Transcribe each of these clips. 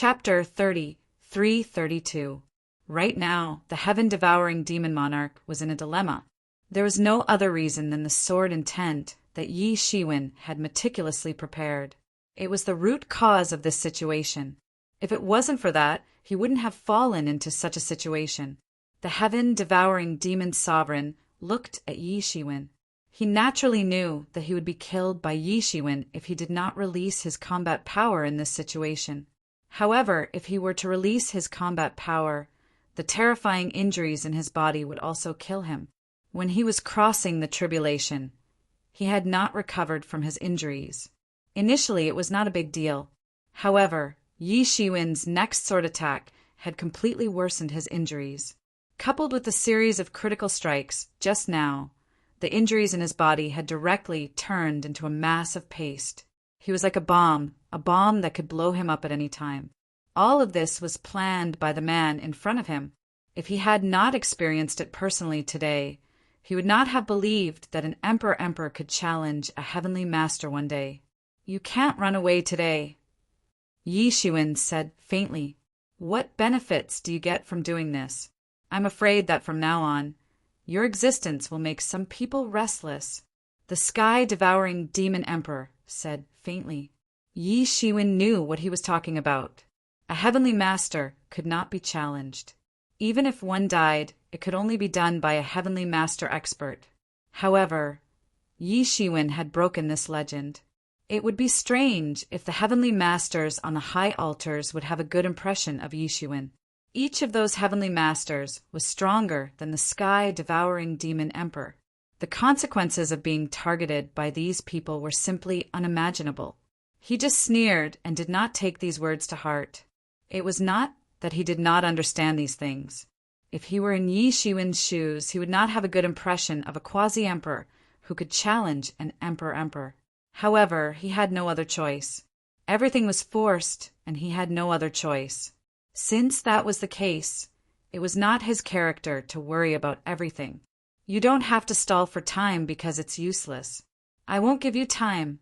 Chapter 33:32. Right now, the heaven-devouring demon monarch was in a dilemma. There was no other reason than the sordid intent that Yi Shiwen had meticulously prepared. It was the root cause of this situation. If it wasn't for that, he wouldn't have fallen into such a situation. The heaven-devouring demon sovereign looked at Yi Shiwen. He naturally knew that he would be killed by Yi Shiwen if he did not release his combat power in this situation. However, if he were to release his combat power, the terrifying injuries in his body would also kill him. When he was crossing the tribulation, he had not recovered from his injuries. Initially, it was not a big deal. However, Yi Shiwen's next sword attack had completely worsened his injuries. Coupled with a series of critical strikes just now, the injuries in his body had directly turned into a mass of paste. He was like a bomb that could blow him up at any time. All of this was planned by the man in front of him. If he had not experienced it personally today, he would not have believed that an emperor could challenge a heavenly master one day. "You can't run away today," Yi Shiwen said faintly. "What benefits do you get from doing this? I'm afraid that from now on, your existence will make some people restless." The sky-devouring demon emperor said faintly. Yi Shiwen knew what he was talking about. A heavenly master could not be challenged. Even if one died, it could only be done by a heavenly master expert. However, Yi Shiwen had broken this legend. It would be strange if the heavenly masters on the high altars would have a good impression of Yi Shiwen. Each of those heavenly masters was stronger than the sky-devouring demon emperor. The consequences of being targeted by these people were simply unimaginable. He just sneered and did not take these words to heart. It was not that he did not understand these things. If he were in Yi Shiwen's shoes, he would not have a good impression of a quasi-emperor who could challenge an emperor. However, he had no other choice. Everything was forced, and he had no other choice. Since that was the case, it was not his character to worry about everything. "You don't have to stall for time because it's useless. I won't give you time."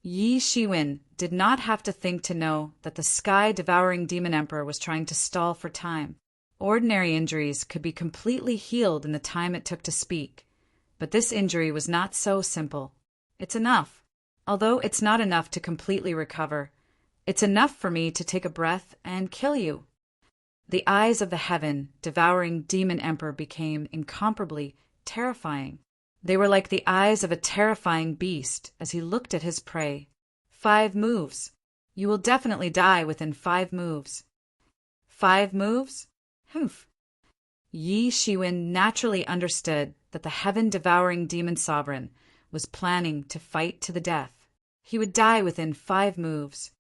Yi Shiwen did not have to think to know that the sky-devouring demon emperor was trying to stall for time. Ordinary injuries could be completely healed in the time it took to speak, but this injury was not so simple. "It's enough. Although it's not enough to completely recover, it's enough for me to take a breath and kill you." The eyes of the heaven-devouring demon emperor became incomparably terrifying. They were like the eyes of a terrifying beast as he looked at his prey. 5 moves. You will definitely die within 5 moves. 5 moves? Humph. Yi Shiwen naturally understood that the heaven-devouring demon sovereign was planning to fight to the death. He would die within 5 moves.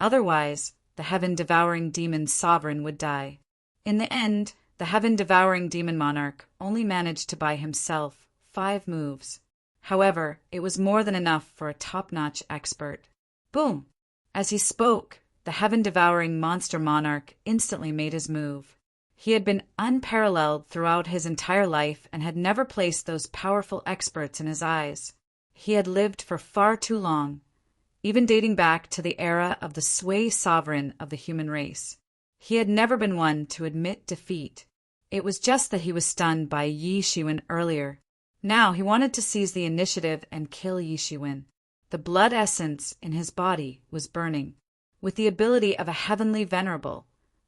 Otherwise, the heaven-devouring demon sovereign would die. In the end, the heaven-devouring demon monarch only managed to buy himself 5 moves. However, it was more than enough for a top-notch expert. Boom! As he spoke, the heaven-devouring monster monarch instantly made his move. He had been unparalleled throughout his entire life and had never placed those powerful experts in his eyes. He had lived for far too long, even dating back to the era of the sway sovereign of the human race. He had never been one to admit defeat. It was just that he was stunned by Yi Shiwen earlier. Now he wanted to seize the initiative and kill Yi Shiwen. The blood essence in his body was burning. With the ability of a heavenly venerable,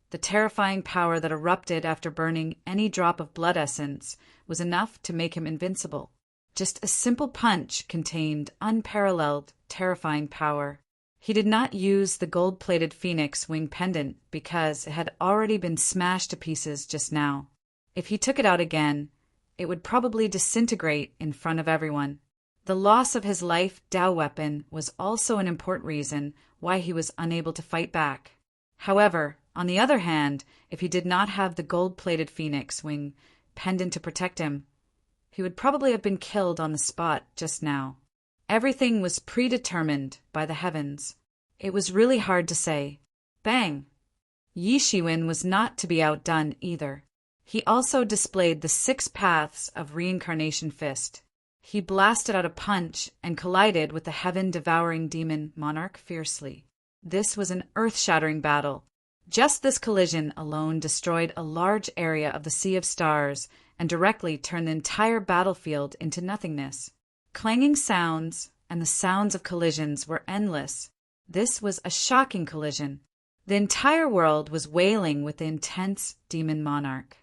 the terrifying power that erupted after burning any drop of blood essence was enough to make him invincible. Just a simple punch contained unparalleled, terrifying power. He did not use the gold-plated phoenix wing pendant because it had already been smashed to pieces just now. If he took it out again, it would probably disintegrate in front of everyone. The loss of his life Dao weapon was also an important reason why he was unable to fight back. However, on the other hand, if he did not have the gold-plated phoenix wing pendant to protect him, he would probably have been killed on the spot just now. Everything was predetermined by the heavens. It was really hard to say. Bang! Yi Shiwen was not to be outdone either. He also displayed the 6 paths of reincarnation fist. He blasted out a punch and collided with the heaven-devouring demon monarch fiercely. This was an earth-shattering battle. Just this collision alone destroyed a large area of the Sea of Stars and directly turned the entire battlefield into nothingness. Clanging sounds and the sounds of collisions were endless. This was a shocking collision. The entire world was wailing with the intense demon monarch.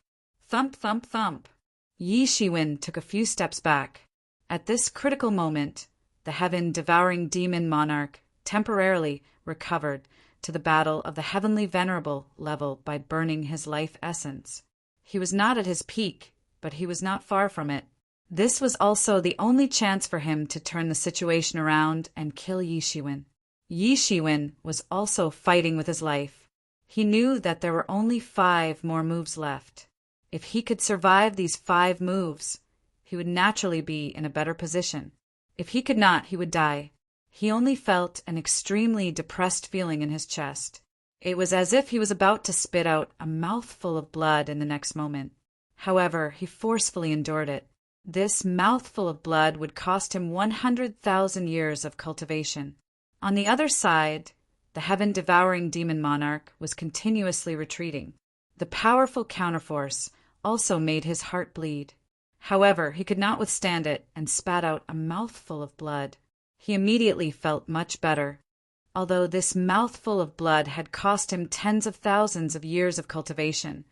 Thump, thump, thump. Yi Shiwen took a few steps back. At this critical moment, the heaven-devouring demon monarch temporarily recovered to the battle of the heavenly venerable level by burning his life essence. He was not at his peak, but he was not far from it. This was also the only chance for him to turn the situation around and kill Yi Shiwen. Yi Shiwen was also fighting with his life. He knew that there were only 5 more moves left. If he could survive these 5 moves, he would naturally be in a better position. If he could not, he would die. He only felt an extremely depressed feeling in his chest. It was as if he was about to spit out a mouthful of blood in the next moment. However, he forcefully endured it. This mouthful of blood would cost him 100,000 years of cultivation. On the other side, the heaven-devouring demon monarch was continuously retreating. The powerful counterforce also made his heart bleed. However, he could not withstand it and spat out a mouthful of blood. He immediately felt much better. Although this mouthful of blood had cost him tens of thousands of years of cultivation,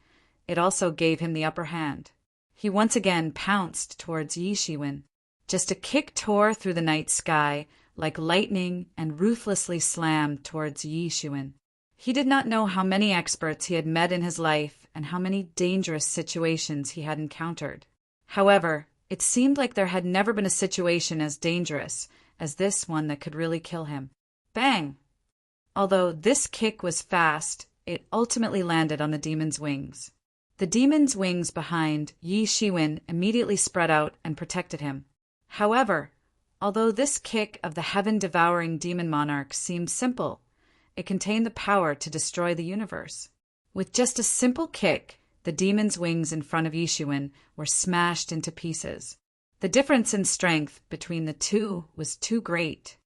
it also gave him the upper hand. He once again pounced towards Yi Shiwen. Just a kick tore through the night sky like lightning and ruthlessly slammed towards Yi Shiwen. He did not know how many experts he had met in his life and how many dangerous situations he had encountered. However, it seemed like there had never been a situation as dangerous as this one that could really kill him. Bang! Although this kick was fast, it ultimately landed on the demon's wings. The demon's wings behind Yi Shiwen immediately spread out and protected him. However, although this kick of the heaven-devouring demon monarch seemed simple, it contained the power to destroy the universe. With just a simple kick, the demon's wings in front of Yi Shiwen were smashed into pieces. The difference in strength between the two was too great.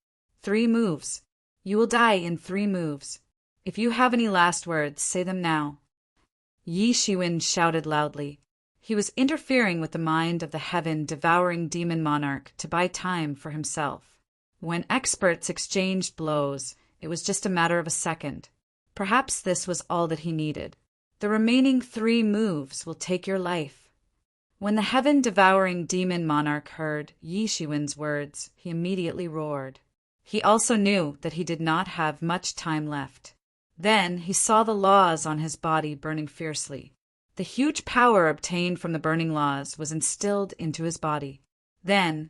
3 moves. You will die in 3 moves. If you have any last words, say them now. Yi Shiwen shouted loudly. He was interfering with the mind of the heaven-devouring demon monarch to buy time for himself. When experts exchanged blows, it was just a matter of a second. Perhaps this was all that he needed. The remaining 3 moves will take your life. When the heaven-devouring demon monarch heard Yi Shiwen's words, he immediately roared. He also knew that he did not have much time left. Then he saw the laws on his body burning fiercely. The huge power obtained from the burning laws was instilled into his body. Then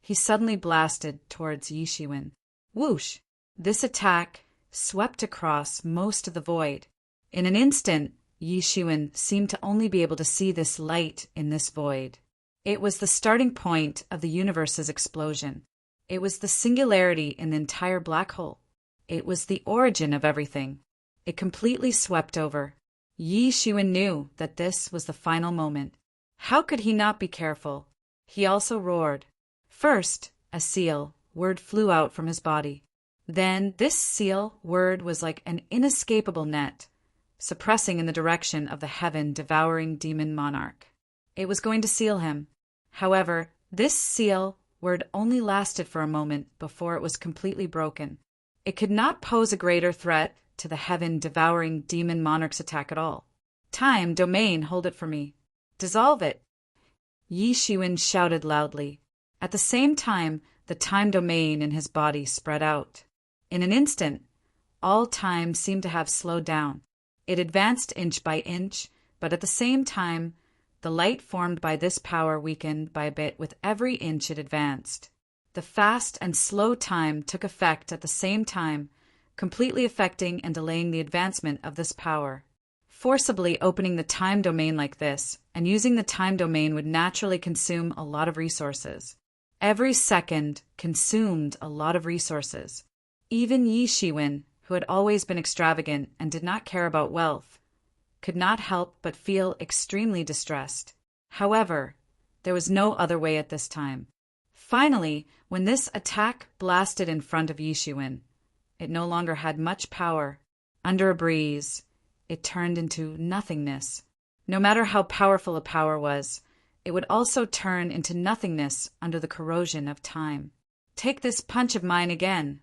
he suddenly blasted towards Yi Shiwen. Whoosh! This attack swept across most of the void. In an instant, Yi Shiwen seemed to only be able to see this light in this void. It was the starting point of the universe's explosion. It was the singularity in the entire black hole. It was the origin of everything. It completely swept over. Yi Shiwen knew that this was the final moment. How could he not be careful? He also roared. First, a seal word flew out from his body. Then this seal word was like an inescapable net, suppressing in the direction of the heaven-devouring demon monarch. It was going to seal him. However, this seal word only lasted for a moment before it was completely broken. It could not pose a greater threat to the heaven-devouring demon monarch's attack at all. Time, domain, hold it for me. Dissolve it. Yi Shiwen shouted loudly. At the same time, the time domain in his body spread out. In an instant, all time seemed to have slowed down. It advanced inch by inch, but at the same time, the light formed by this power weakened by a bit with every inch it advanced. The fast and slow time took effect at the same time, completely affecting and delaying the advancement of this power. Forcibly opening the time domain like this, and using the time domain would naturally consume a lot of resources. Every second consumed a lot of resources. Even Yi Shiwen, who had always been extravagant and did not care about wealth, could not help but feel extremely distressed. However, there was no other way at this time. Finally, when this attack blasted in front of Yi Shiwen, it no longer had much power. Under a breeze, it turned into nothingness. No matter how powerful a power was, it would also turn into nothingness under the corrosion of time. Take this punch of mine again.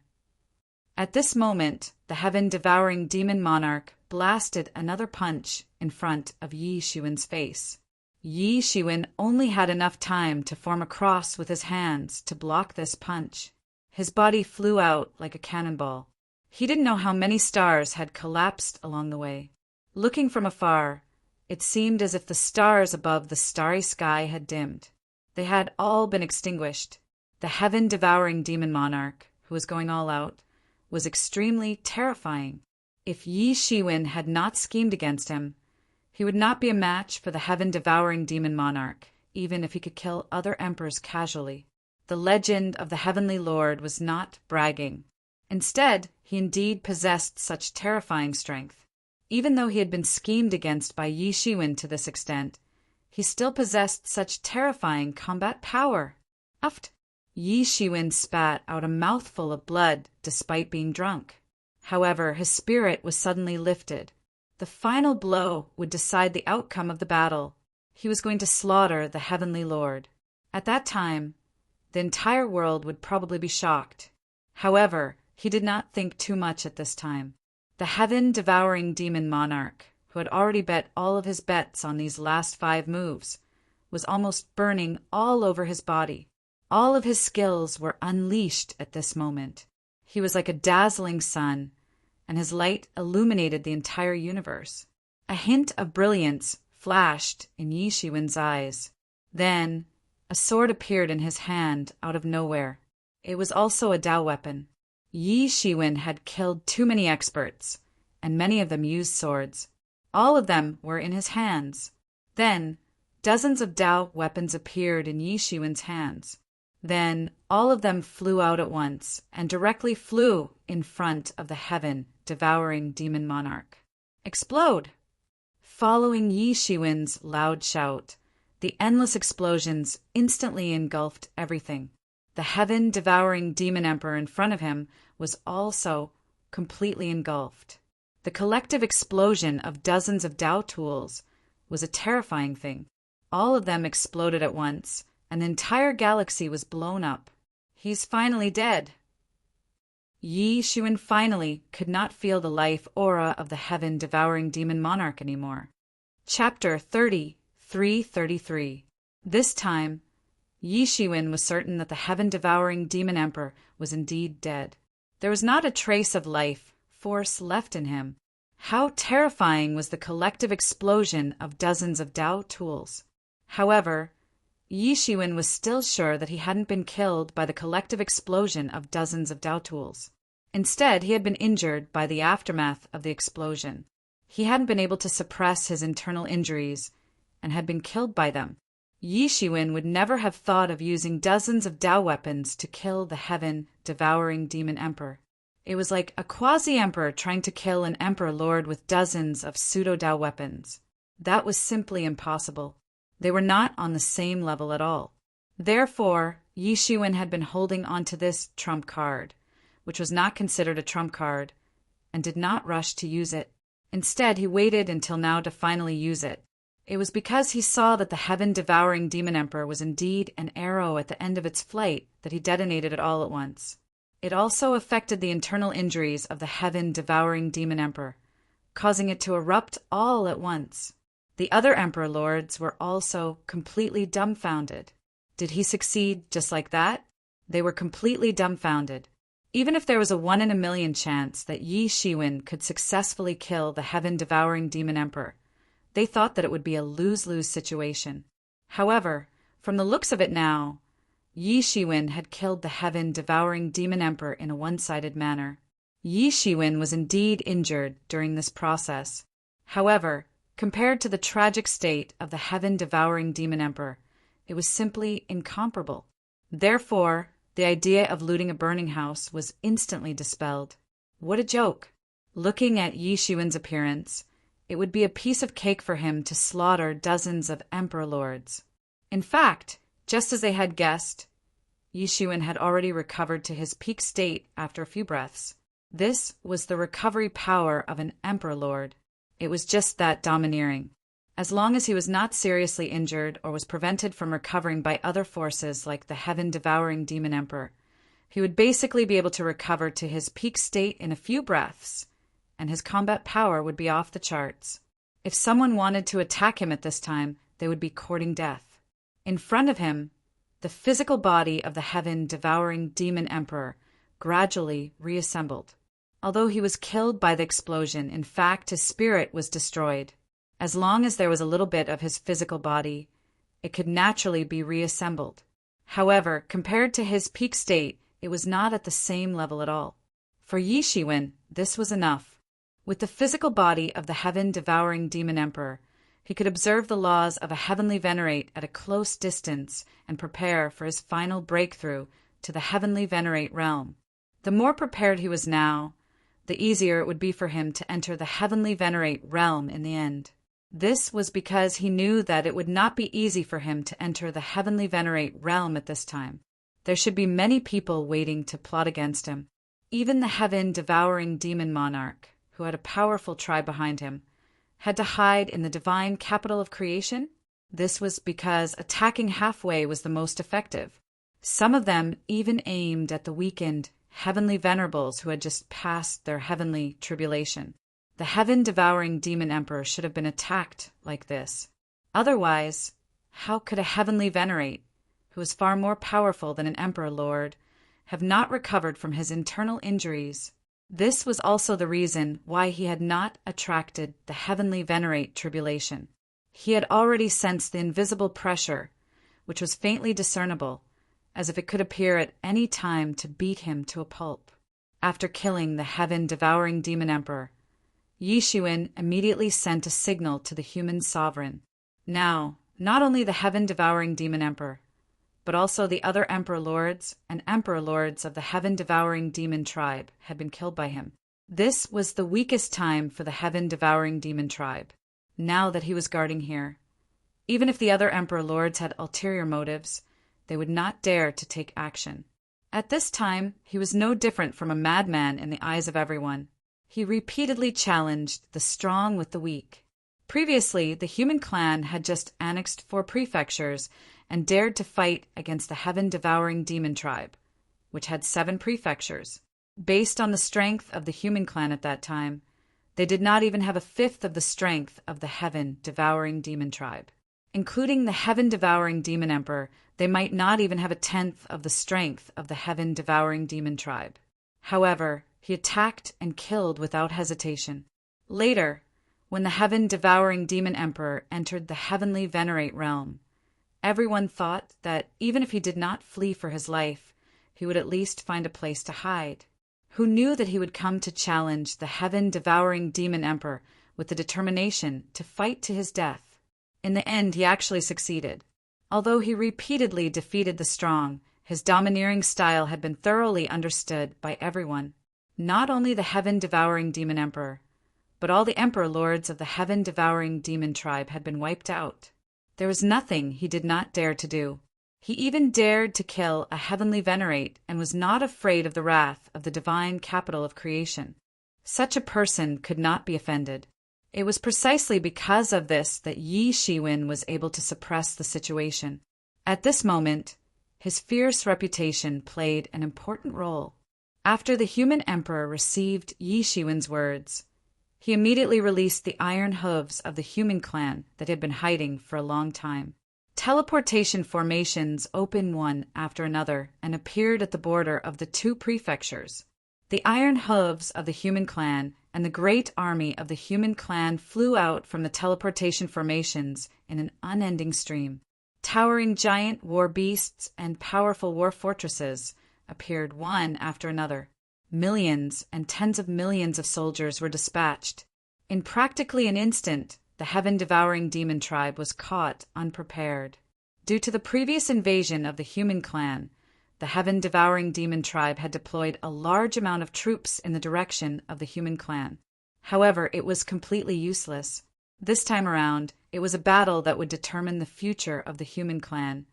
At this moment, the heaven-devouring demon monarch blasted another punch in front of Yi Shiwen's face. Yi Shiwen only had enough time to form a cross with his hands to block this punch. His body flew out like a cannonball. He didn't know how many stars had collapsed along the way. Looking from afar, it seemed as if the stars above the starry sky had dimmed. They had all been extinguished. The heaven-devouring demon monarch, who was going all out, was extremely terrifying. If Yi Shiwen had not schemed against him, he would not be a match for the heaven-devouring demon monarch, even if he could kill other emperors casually. The legend of the heavenly lord was not bragging. Instead, he indeed possessed such terrifying strength. Even though he had been schemed against by Yi Shiwen to this extent, he still possessed such terrifying combat power. Uft! Yi Shiwen spat out a mouthful of blood despite being drunk. However, his spirit was suddenly lifted. The final blow would decide the outcome of the battle. He was going to slaughter the heavenly lord. At that time, the entire world would probably be shocked. However, he did not think too much at this time. The heaven-devouring demon monarch, who had already bet all of his bets on these last 5 moves, was almost burning all over his body. All of his skills were unleashed at this moment. He was like a dazzling sun, and his light illuminated the entire universe. A hint of brilliance flashed in Yi Shiwen's eyes. Then, a sword appeared in his hand out of nowhere. It was also a Dao weapon. Yi Shiwen had killed too many experts, and many of them used swords. All of them were in his hands. Then, dozens of Dao weapons appeared in Yi Shiwen's hands. Then, all of them flew out at once, and directly flew in front of the heaven-devouring demon monarch. Explode! Following Yi Shiwen's loud shout, the endless explosions instantly engulfed everything. The heaven-devouring demon emperor in front of him was also completely engulfed. The collective explosion of dozens of Dao tools was a terrifying thing. All of them exploded at once, and the entire galaxy was blown up. He's finally dead. Yi Shiwen finally could not feel the life aura of the heaven-devouring demon monarch anymore. Chapter 33. This time, Yi Shiwen was certain that the heaven-devouring demon emperor was indeed dead. There was not a trace of life force left in him. How terrifying was the collective explosion of dozens of Dao tools. However, Yi Shiwen was still sure that he hadn't been killed by the collective explosion of dozens of Dao tools. Instead, he had been injured by the aftermath of the explosion. He hadn't been able to suppress his internal injuries and had been killed by them. Yi Shiwen would never have thought of using dozens of Dao weapons to kill the heaven-devouring demon emperor. It was like a quasi-emperor trying to kill an emperor lord with dozens of pseudo-Dao weapons. That was simply impossible. They were not on the same level at all. Therefore, Yi Shiwen had been holding onto this trump card, which was not considered a trump card, and did not rush to use it. Instead, he waited until now to finally use it. It was because he saw that the heaven-devouring demon emperor was indeed an arrow at the end of its flight that he detonated it all at once. It also affected the internal injuries of the heaven-devouring demon emperor, causing it to erupt all at once. The other emperor lords were also completely dumbfounded. Did he succeed just like that? They were completely dumbfounded. Even if there was a 1 in a million chance that Yi Shiwen could successfully kill the heaven-devouring demon emperor, they thought that it would be a lose-lose situation. However, from the looks of it now, Yi Shiwen had killed the heaven-devouring demon emperor in a one-sided manner. Yi Shiwen was indeed injured during this process. However, compared to the tragic state of the heaven-devouring demon emperor, it was simply incomparable. Therefore, the idea of looting a burning house was instantly dispelled. What a joke! Looking at Yi Shiwen's appearance, it would be a piece of cake for him to slaughter dozens of emperor lords. In fact, just as they had guessed, Yi Shiwen had already recovered to his peak state after a few breaths. This was the recovery power of an emperor lord. It was just that domineering. As long as he was not seriously injured or was prevented from recovering by other forces like the heaven-devouring demon emperor, he would basically be able to recover to his peak state in a few breaths, and his combat power would be off the charts. If someone wanted to attack him at this time, they would be courting death. In front of him, the physical body of the heaven-devouring demon emperor gradually reassembled. Although he was killed by the explosion, in fact, his spirit was destroyed. As long as there was a little bit of his physical body, it could naturally be reassembled. However, compared to his peak state, it was not at the same level at all. For Yi Shiwen, this was enough. With the physical body of the heaven-devouring demon emperor, he could observe the laws of a heavenly venerate at a close distance and prepare for his final breakthrough to the heavenly venerate realm. The more prepared he was now, the easier it would be for him to enter the heavenly venerate realm in the end. This was because he knew that it would not be easy for him to enter the heavenly venerate realm at this time. There should be many people waiting to plot against him. Even the heaven-devouring demon monarch, who had a powerful tribe behind him, had to hide in the divine capital of creation. This was because attacking halfway was the most effective. Some of them even aimed at the weakened heavenly venerables who had just passed their heavenly tribulation. The heaven-devouring demon emperor should have been attacked like this. Otherwise, how could a heavenly venerate, who was far more powerful than an emperor lord, have not recovered from his internal injuries? This was also the reason why he had not attracted the heavenly venerate tribulation. He had already sensed the invisible pressure, which was faintly discernible, as if it could appear at any time to beat him to a pulp. After killing the heaven-devouring demon emperor, Yi Shiwen immediately sent a signal to the human sovereign. Now, not only the heaven-devouring demon emperor, but also the other emperor lords and emperor lords of the heaven-devouring demon tribe had been killed by him. This was the weakest time for the heaven-devouring demon tribe, now that he was guarding here. Even if the other emperor lords had ulterior motives, they would not dare to take action. At this time, he was no different from a madman in the eyes of everyone. He repeatedly challenged the strong with the weak. Previously, the human clan had just annexed 4 prefectures and dared to fight against the heaven-devouring demon tribe, which had 7 prefectures. Based on the strength of the human clan at that time, they did not even have a fifth of the strength of the heaven-devouring demon tribe. Including the heaven-devouring demon emperor, they might not even have a tenth of the strength of the heaven-devouring demon tribe. However, he attacked and killed without hesitation. Later, when the heaven-devouring demon emperor entered the heavenly venerate realm, everyone thought that even if he did not flee for his life, he would at least find a place to hide. Who knew that he would come to challenge the heaven-devouring demon emperor with the determination to fight to his death? In the end, he actually succeeded. Although he repeatedly defeated the strong, his domineering style had been thoroughly understood by everyone. Not only the heaven-devouring demon emperor, but all the emperor lords of the heaven-devouring demon tribe had been wiped out. There was nothing he did not dare to do. He even dared to kill a heavenly venerate and was not afraid of the wrath of the divine capital of creation. Such a person could not be offended. It was precisely because of this that Yi Shiwen was able to suppress the situation. At this moment, his fierce reputation played an important role. After the human emperor received Yi Shiwen's words, he immediately released the iron hooves of the human clan that had been hiding for a long time. Teleportation formations opened one after another and appeared at the border of the 2 prefectures. The iron hooves of the human clan and the great army of the human clan flew out from the teleportation formations in an unending stream. Towering giant war beasts and powerful war fortresses appeared one after another. Millions and tens of millions of soldiers were dispatched. In practically an instant, the heaven-devouring demon tribe was caught unprepared. Due to the previous invasion of the human clan, the heaven-devouring demon tribe had deployed a large amount of troops in the direction of the human clan. However, it was completely useless. This time around, it was a battle that would determine the future of the human clan,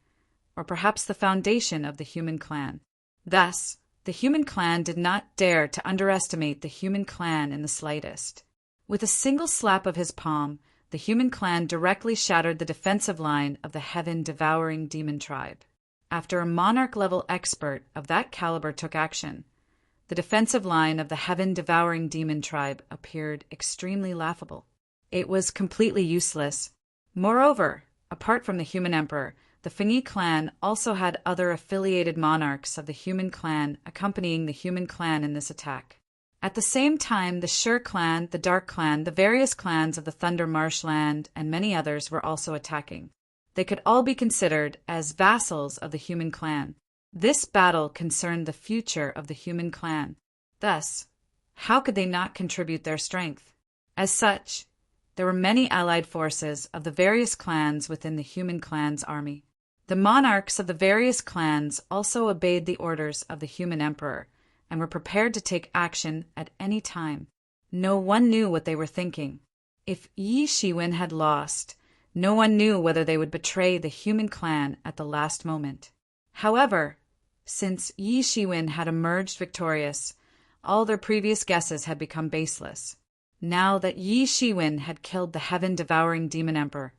or perhaps the foundation of the human clan. Thus, the human clan did not dare to underestimate the human clan in the slightest. With a single slap of his palm, the human clan directly shattered the defensive line of the heaven-devouring demon tribe. After a monarch-level expert of that caliber took action, the defensive line of the heaven-devouring demon tribe appeared extremely laughable. It was completely useless. Moreover, apart from the human emperor, the Fengyi clan also had other affiliated monarchs of the human clan accompanying the human clan in this attack. At the same time, the Shur clan, the Dark clan, the various clans of the Thunder Marshland, and many others were also attacking. They could all be considered as vassals of the human clan. This battle concerned the future of the human clan. Thus, how could they not contribute their strength? As such, there were many allied forces of the various clans within the human clan's army. The monarchs of the various clans also obeyed the orders of the human emperor and were prepared to take action at any time. No one knew what they were thinking. If Yi Shiwen had lost, no one knew whether they would betray the human clan at the last moment. However, since Yi Shiwen had emerged victorious, all their previous guesses had become baseless. Now that Yi Shiwen had killed the heaven-devouring demon emperor,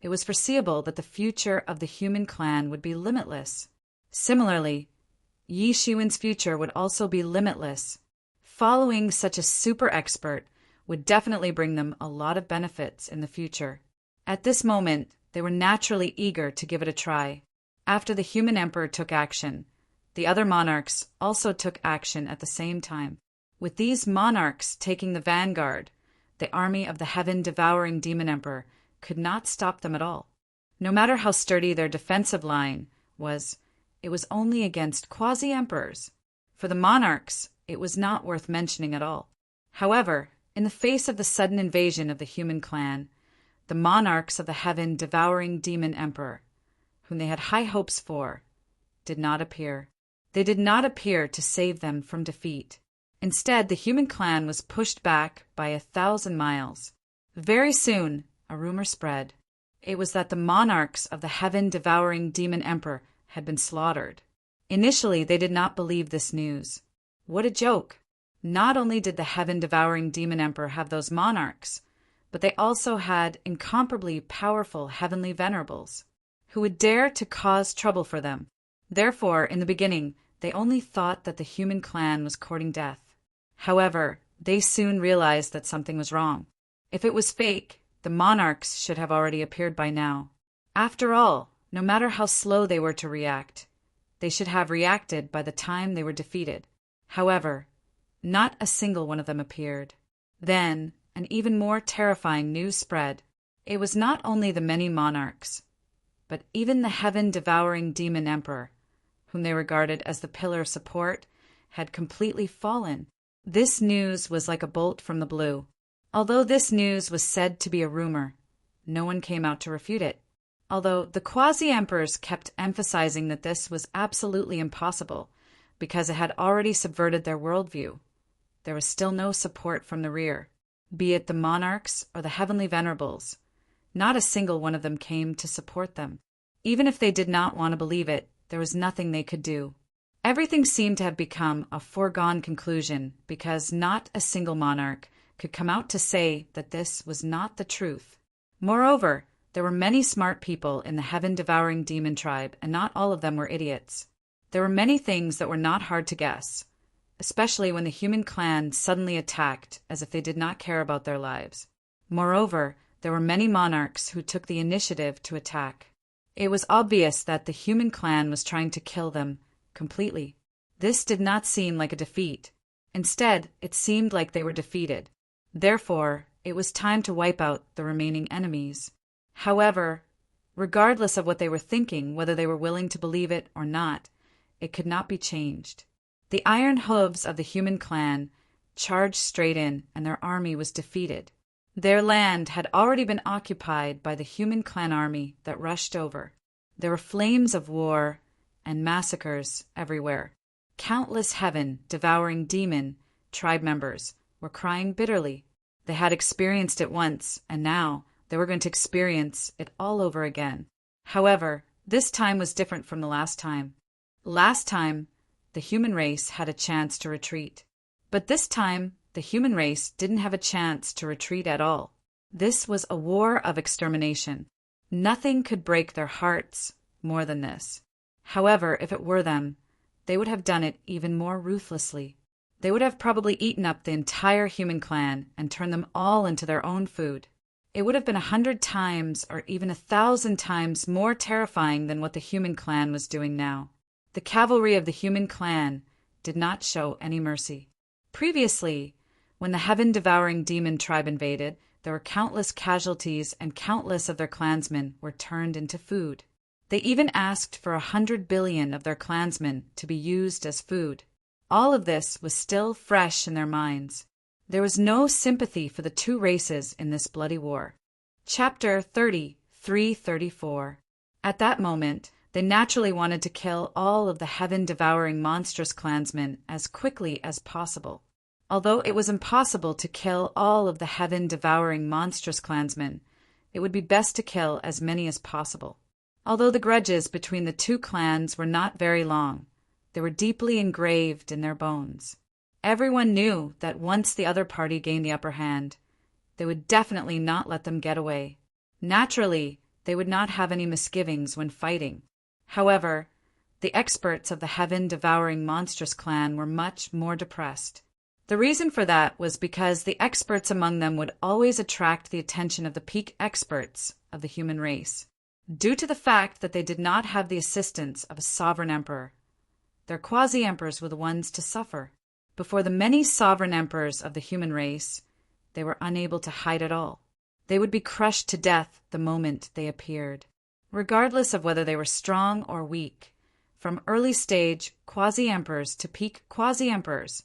it was foreseeable that the future of the human clan would be limitless. Similarly, Yi Shiwen's future would also be limitless. Following such a super expert would definitely bring them a lot of benefits in the future. At this moment, they were naturally eager to give it a try. After the human emperor took action, the other monarchs also took action at the same time. With these monarchs taking the vanguard, the army of the heaven-devouring demon emperor could not stop them at all. No matter how sturdy their defensive line was, it was only against quasi-emperors. For the monarchs, it was not worth mentioning at all. However, in the face of the sudden invasion of the human clan, the monarchs of the heaven-devouring demon emperor, whom they had high hopes for, did not appear. They did not appear to save them from defeat. Instead, the human clan was pushed back by 1,000 miles. Very soon, a rumor spread. It was that the monarchs of the heaven-devouring demon emperor had been slaughtered. Initially, they did not believe this news. What a joke! Not only did the heaven-devouring demon emperor have those monarchs, but they also had incomparably powerful heavenly venerables, who would dare to cause trouble for them. Therefore, in the beginning, they only thought that the human clan was courting death. However, they soon realized that something was wrong. If it was fake, the monarchs should have already appeared by now. After all, no matter how slow they were to react, they should have reacted by the time they were defeated. However, not a single one of them appeared. Then, an even more terrifying news spread. It was not only the many monarchs, but even the heaven-devouring demon emperor, whom they regarded as the pillar of support, had completely fallen. This news was like a bolt from the blue. Although this news was said to be a rumor, no one came out to refute it. Although the quasi-emperors kept emphasizing that this was absolutely impossible because it had already subverted their worldview, there was still no support from the rear, be it the monarchs or the heavenly venerables. Not a single one of them came to support them. Even if they did not want to believe it, there was nothing they could do. Everything seemed to have become a foregone conclusion because not a single monarch could come out to say that this was not the truth. Moreover, there were many smart people in the heaven-devouring demon tribe, and not all of them were idiots. There were many things that were not hard to guess, especially when the human clan suddenly attacked as if they did not care about their lives. Moreover, there were many monarchs who took the initiative to attack. It was obvious that the human clan was trying to kill them completely. This did not seem like a defeat. Instead, it seemed like they were defeated. Therefore, it was time to wipe out the remaining enemies. However, regardless of what they were thinking, whether they were willing to believe it or not, it could not be changed. The iron hooves of the human clan charged straight in, and their army was defeated. Their land had already been occupied by the human clan army that rushed over. There were flames of war and massacres everywhere. Countless heaven-devouring demon tribe members were crying bitterly. They had experienced it once, and now they were going to experience it all over again. However, this time was different from the last time. Last time, the human race had a chance to retreat. But this time, the human race didn't have a chance to retreat at all. This was a war of extermination. Nothing could break their hearts more than this. However, if it were them, they would have done it even more ruthlessly. They would have probably eaten up the entire human clan and turned them all into their own food. It would have been 100 times or even 1,000 times more terrifying than what the human clan was doing now. The cavalry of the human clan did not show any mercy. Previously, when the heaven-devouring demon tribe invaded, there were countless casualties and countless of their clansmen were turned into food. They even asked for 100 billion of their clansmen to be used as food. All of this was still fresh in their minds. There was no sympathy for the two races in this bloody war. Chapter 33:34. At that moment, they naturally wanted to kill all of the heaven-devouring monstrous clansmen as quickly as possible. Although it was impossible to kill all of the heaven-devouring monstrous clansmen, it would be best to kill as many as possible. Although the grudges between the two clans were not very long, they were deeply engraved in their bones. Everyone knew that once the other party gained the upper hand, they would definitely not let them get away. Naturally, they would not have any misgivings when fighting. However, the experts of the heaven-devouring monstrous clan were much more depressed. The reason for that was because the experts among them would always attract the attention of the peak experts of the human race. Due to the fact that they did not have the assistance of a sovereign emperor, their quasi-emperors were the ones to suffer. Before the many sovereign emperors of the human race, they were unable to hide at all. They would be crushed to death the moment they appeared. Regardless of whether they were strong or weak, from early stage quasi-emperors to peak quasi-emperors,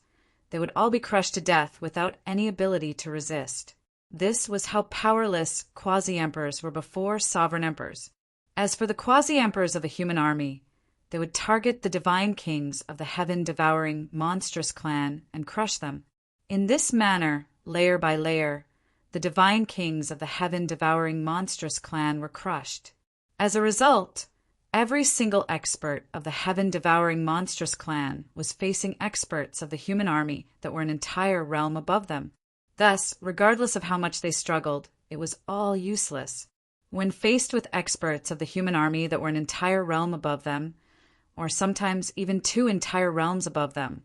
they would all be crushed to death without any ability to resist. This was how powerless quasi-emperors were before sovereign emperors. As for the quasi-emperors of a human army, they would target the divine kings of the heaven-devouring monstrous clan and crush them. In this manner, layer by layer, the divine kings of the heaven-devouring monstrous clan were crushed. As a result, every single expert of the heaven-devouring monstrous clan was facing experts of the human army that were an entire realm above them. Thus, regardless of how much they struggled, it was all useless. When faced with experts of the human army that were an entire realm above them, or sometimes even 2 entire realms above them,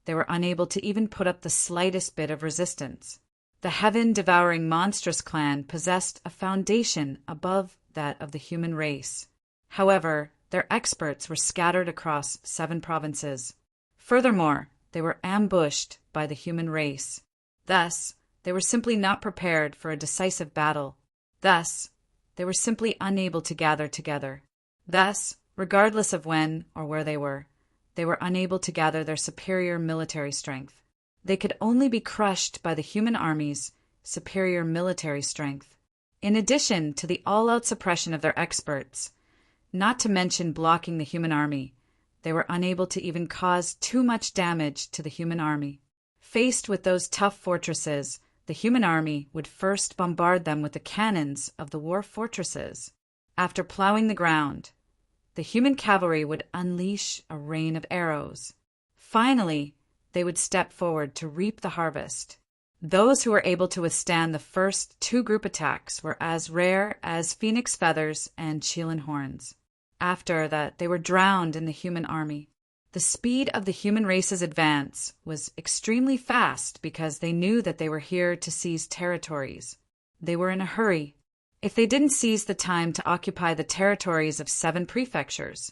they were unable to even put up the slightest bit of resistance. The heaven-devouring monstrous clan possessed a foundation above that of the human race. However, their experts were scattered across 7 provinces. Furthermore, they were ambushed by the human race. Thus, they were simply not prepared for a decisive battle. Thus, they were simply unable to gather together. Thus, regardless of when or where they were unable to gather their superior military strength. They could only be crushed by the human army's superior military strength. In addition to the all-out suppression of their experts, not to mention blocking the human army, they were unable to even cause too much damage to the human army. Faced with those tough fortresses, the human army would first bombard them with the cannons of the war fortresses. After plowing the ground, the human cavalry would unleash a rain of arrows. Finally, they would step forward to reap the harvest. Those who were able to withstand the first 2 group attacks were as rare as phoenix feathers and Chilean horns. After that, they were drowned in the human army. The speed of the human race's advance was extremely fast because they knew that they were here to seize territories. They were in a hurry. If they didn't seize the time to occupy the territories of 7 prefectures,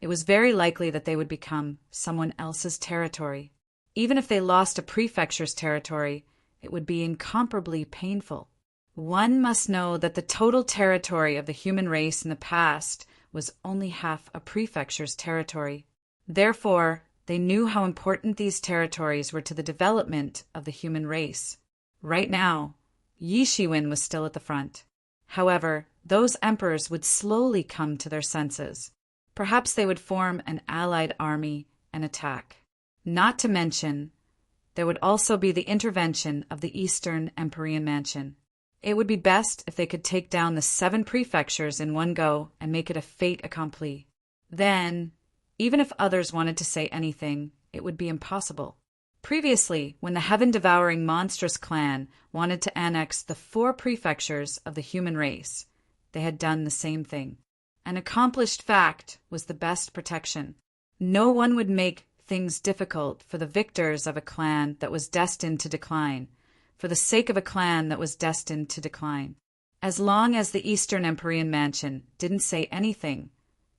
it was very likely that they would become someone else's territory. Even if they lost a prefecture's territory, it would be incomparably painful. One must know that the total territory of the human race in the past was only half a prefecture's territory. Therefore, they knew how important these territories were to the development of the human race. Right now, Yi Shiwen was still at the front. However, those emperors would slowly come to their senses. Perhaps they would form an allied army and attack. Not to mention, there would also be the intervention of the Eastern Empyrean Mansion. It would be best if they could take down the 7 prefectures in one go and make it a fait accompli. Then, even if others wanted to say anything, it would be impossible. Previously, when the heaven-devouring monstrous clan wanted to annex the 4 prefectures of the human race, they had done the same thing. An accomplished fact was the best protection. No one would make things difficult for the victors of a clan that was destined to decline, for the sake of a clan that was destined to decline. As long as the Eastern Empyrean Mansion didn't say anything,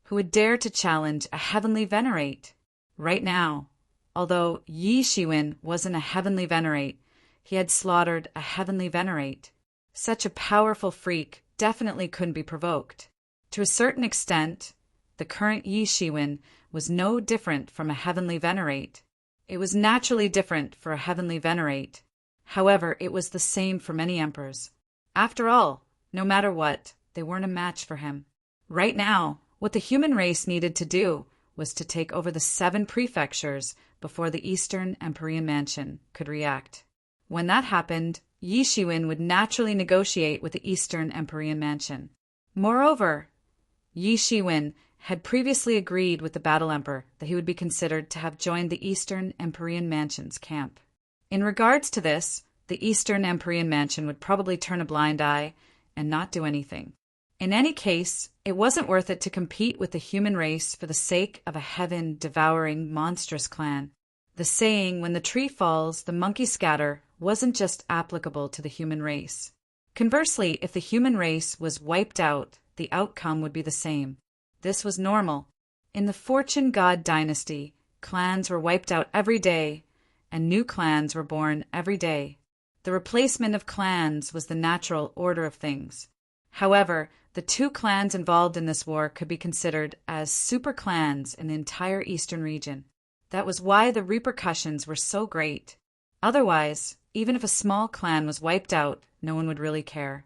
who would dare to challenge a heavenly venerate? Right now, although Yi Shiwen wasn't a heavenly venerate, he had slaughtered a heavenly venerate. Such a powerful freak definitely couldn't be provoked. To a certain extent, the current Yi Shiwen was no different from a heavenly venerate. It was naturally different for a heavenly venerate. However, it was the same for many emperors. After all, no matter what, they weren't a match for him. Right now, what the human race needed to do was to take over the 7 prefectures before the Eastern Empyrean Mansion could react. When that happened, Yi Shiwen would naturally negotiate with the Eastern Empyrean Mansion. Moreover, Yi Shiwen had previously agreed with the Battle Emperor that he would be considered to have joined the Eastern Empyrean Mansion's camp. In regards to this, the Eastern Empyrean Mansion would probably turn a blind eye and not do anything. In any case, it wasn't worth it to compete with the human race for the sake of a heaven-devouring monstrous clan. The saying, when the tree falls, the monkeys scatter, wasn't just applicable to the human race. Conversely, if the human race was wiped out, the outcome would be the same. This was normal. In the Fortune God dynasty, clans were wiped out every day, and new clans were born every day. The replacement of clans was the natural order of things. However, the 2 clans involved in this war could be considered as super clans in the entire eastern region. That was why the repercussions were so great. Otherwise, even if a small clan was wiped out, no one would really care.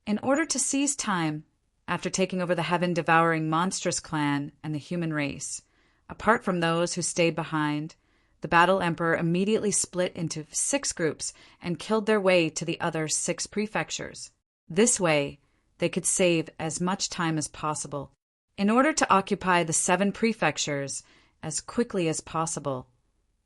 In order to seize time, after taking over the heaven-devouring monstrous clan and the human race, apart from those who stayed behind, the Battle Emperor immediately split into 6 groups and killed their way to the other 6 prefectures. This way, they could save as much time as possible. In order to occupy the 7 prefectures as quickly as possible,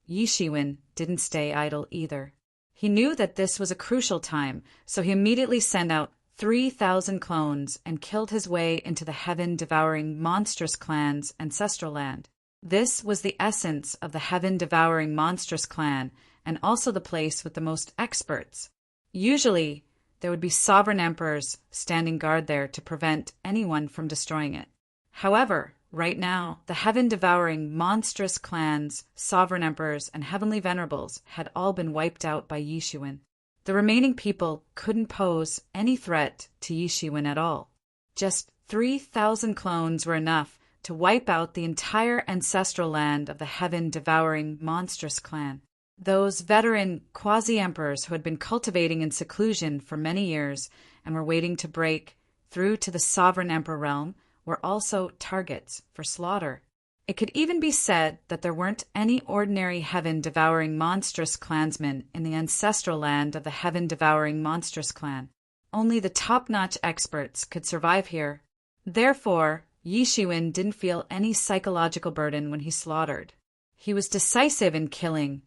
Yi Shiwen didn't stay idle either. He knew that this was a crucial time, so he immediately sent out 3,000 clones and killed his way into the heaven-devouring monstrous clan's ancestral land. This was the essence of the heaven-devouring monstrous clan, and also the place with the most experts. Usually, there would be sovereign emperors standing guard there to prevent anyone from destroying it. However, right now, the heaven-devouring monstrous clans, sovereign emperors, and heavenly venerables had all been wiped out by Yi Shiwen. The remaining people couldn't pose any threat to Yi Shiwen at all. Just 3,000 clones were enough to wipe out the entire ancestral land of the heaven-devouring monstrous clan. Those veteran quasi-emperors who had been cultivating in seclusion for many years and were waiting to break through to the sovereign emperor realm were also targets for slaughter. It could even be said that there weren't any ordinary heaven-devouring monstrous clansmen in the ancestral land of the heaven-devouring monstrous clan. Only the top-notch experts could survive here. Therefore, Yi Shiwen didn't feel any psychological burden when he slaughtered. He was decisive in killing,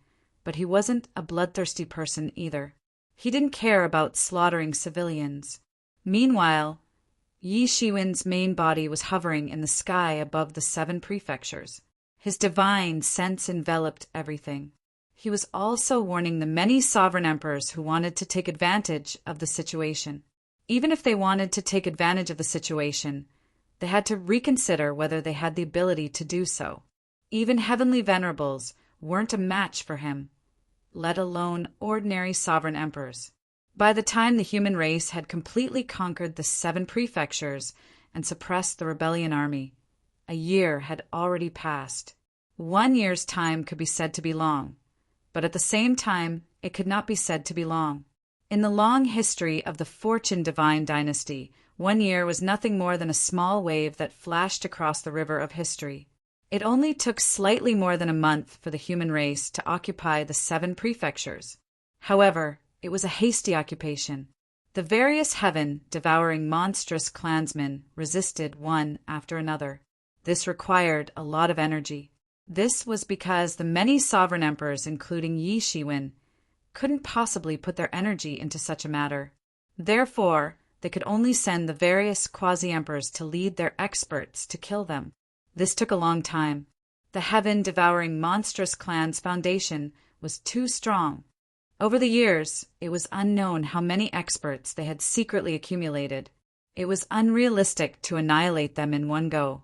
but he wasn't a bloodthirsty person either. He didn't care about slaughtering civilians. Meanwhile, Yi Shiwen's main body was hovering in the sky above the 7 prefectures. His divine sense enveloped everything. He was also warning the many sovereign emperors who wanted to take advantage of the situation. Even if they wanted to take advantage of the situation, they had to reconsider whether they had the ability to do so. Even heavenly venerables weren't a match for him, let alone ordinary sovereign emperors. By the time the human race had completely conquered the 7 prefectures and suppressed the rebellion army, a year had already passed. 1 year's time could be said to be long, but at the same time, it could not be said to be long. In the long history of the Fortune Divine dynasty, 1 year was nothing more than a small wave that flashed across the river of history. It only took slightly more than a month for the human race to occupy the 7 prefectures. However, it was a hasty occupation. The various heaven-devouring monstrous clansmen resisted one after another. This required a lot of energy. This was because the many sovereign emperors, including Yi Shiwen, couldn't possibly put their energy into such a matter. Therefore, they could only send the various quasi-emperors to lead their experts to kill them. This took a long time. The heaven-devouring monstrous clan's foundation was too strong. Over the years, it was unknown how many experts they had secretly accumulated. It was unrealistic to annihilate them in one go.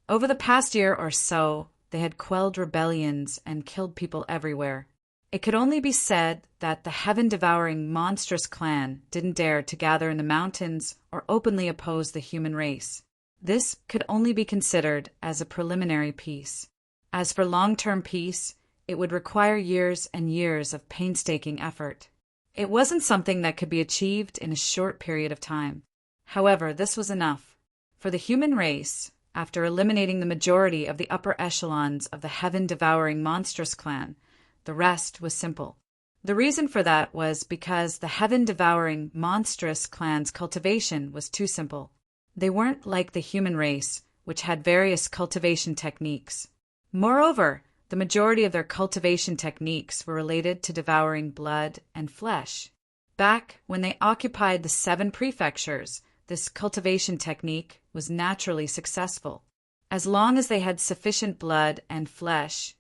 Over the past year or so, they had quelled rebellions and killed people everywhere. It could only be said that the heaven-devouring monstrous clan didn't dare to gather in the mountains or openly oppose the human race. This could only be considered as a preliminary peace. As for long-term peace, it would require years and years of painstaking effort. It wasn't something that could be achieved in a short period of time. However, this was enough. For the human race, after eliminating the majority of the upper echelons of the heaven-devouring monstrous clan, the rest was simple. The reason for that was because the heaven-devouring monstrous clan's cultivation was too simple. They weren't like the human race, which had various cultivation techniques. Moreover, the majority of their cultivation techniques were related to devouring blood and flesh. Back when they occupied the 7 prefectures, this cultivation technique was naturally successful. As long as they had sufficient blood and flesh,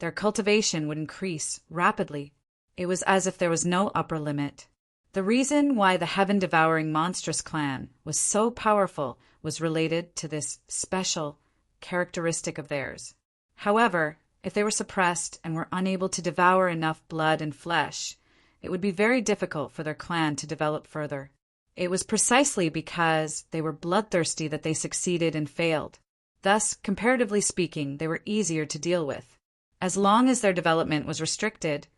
their cultivation would increase rapidly. It was as if there was no upper limit. The reason why the heaven-devouring monstrous clan was so powerful was related to this special characteristic of theirs. However, if they were suppressed and were unable to devour enough blood and flesh, it would be very difficult for their clan to develop further. It was precisely because they were bloodthirsty that they succeeded and failed. Thus, comparatively speaking, they were easier to deal with. As long as their development was restricted,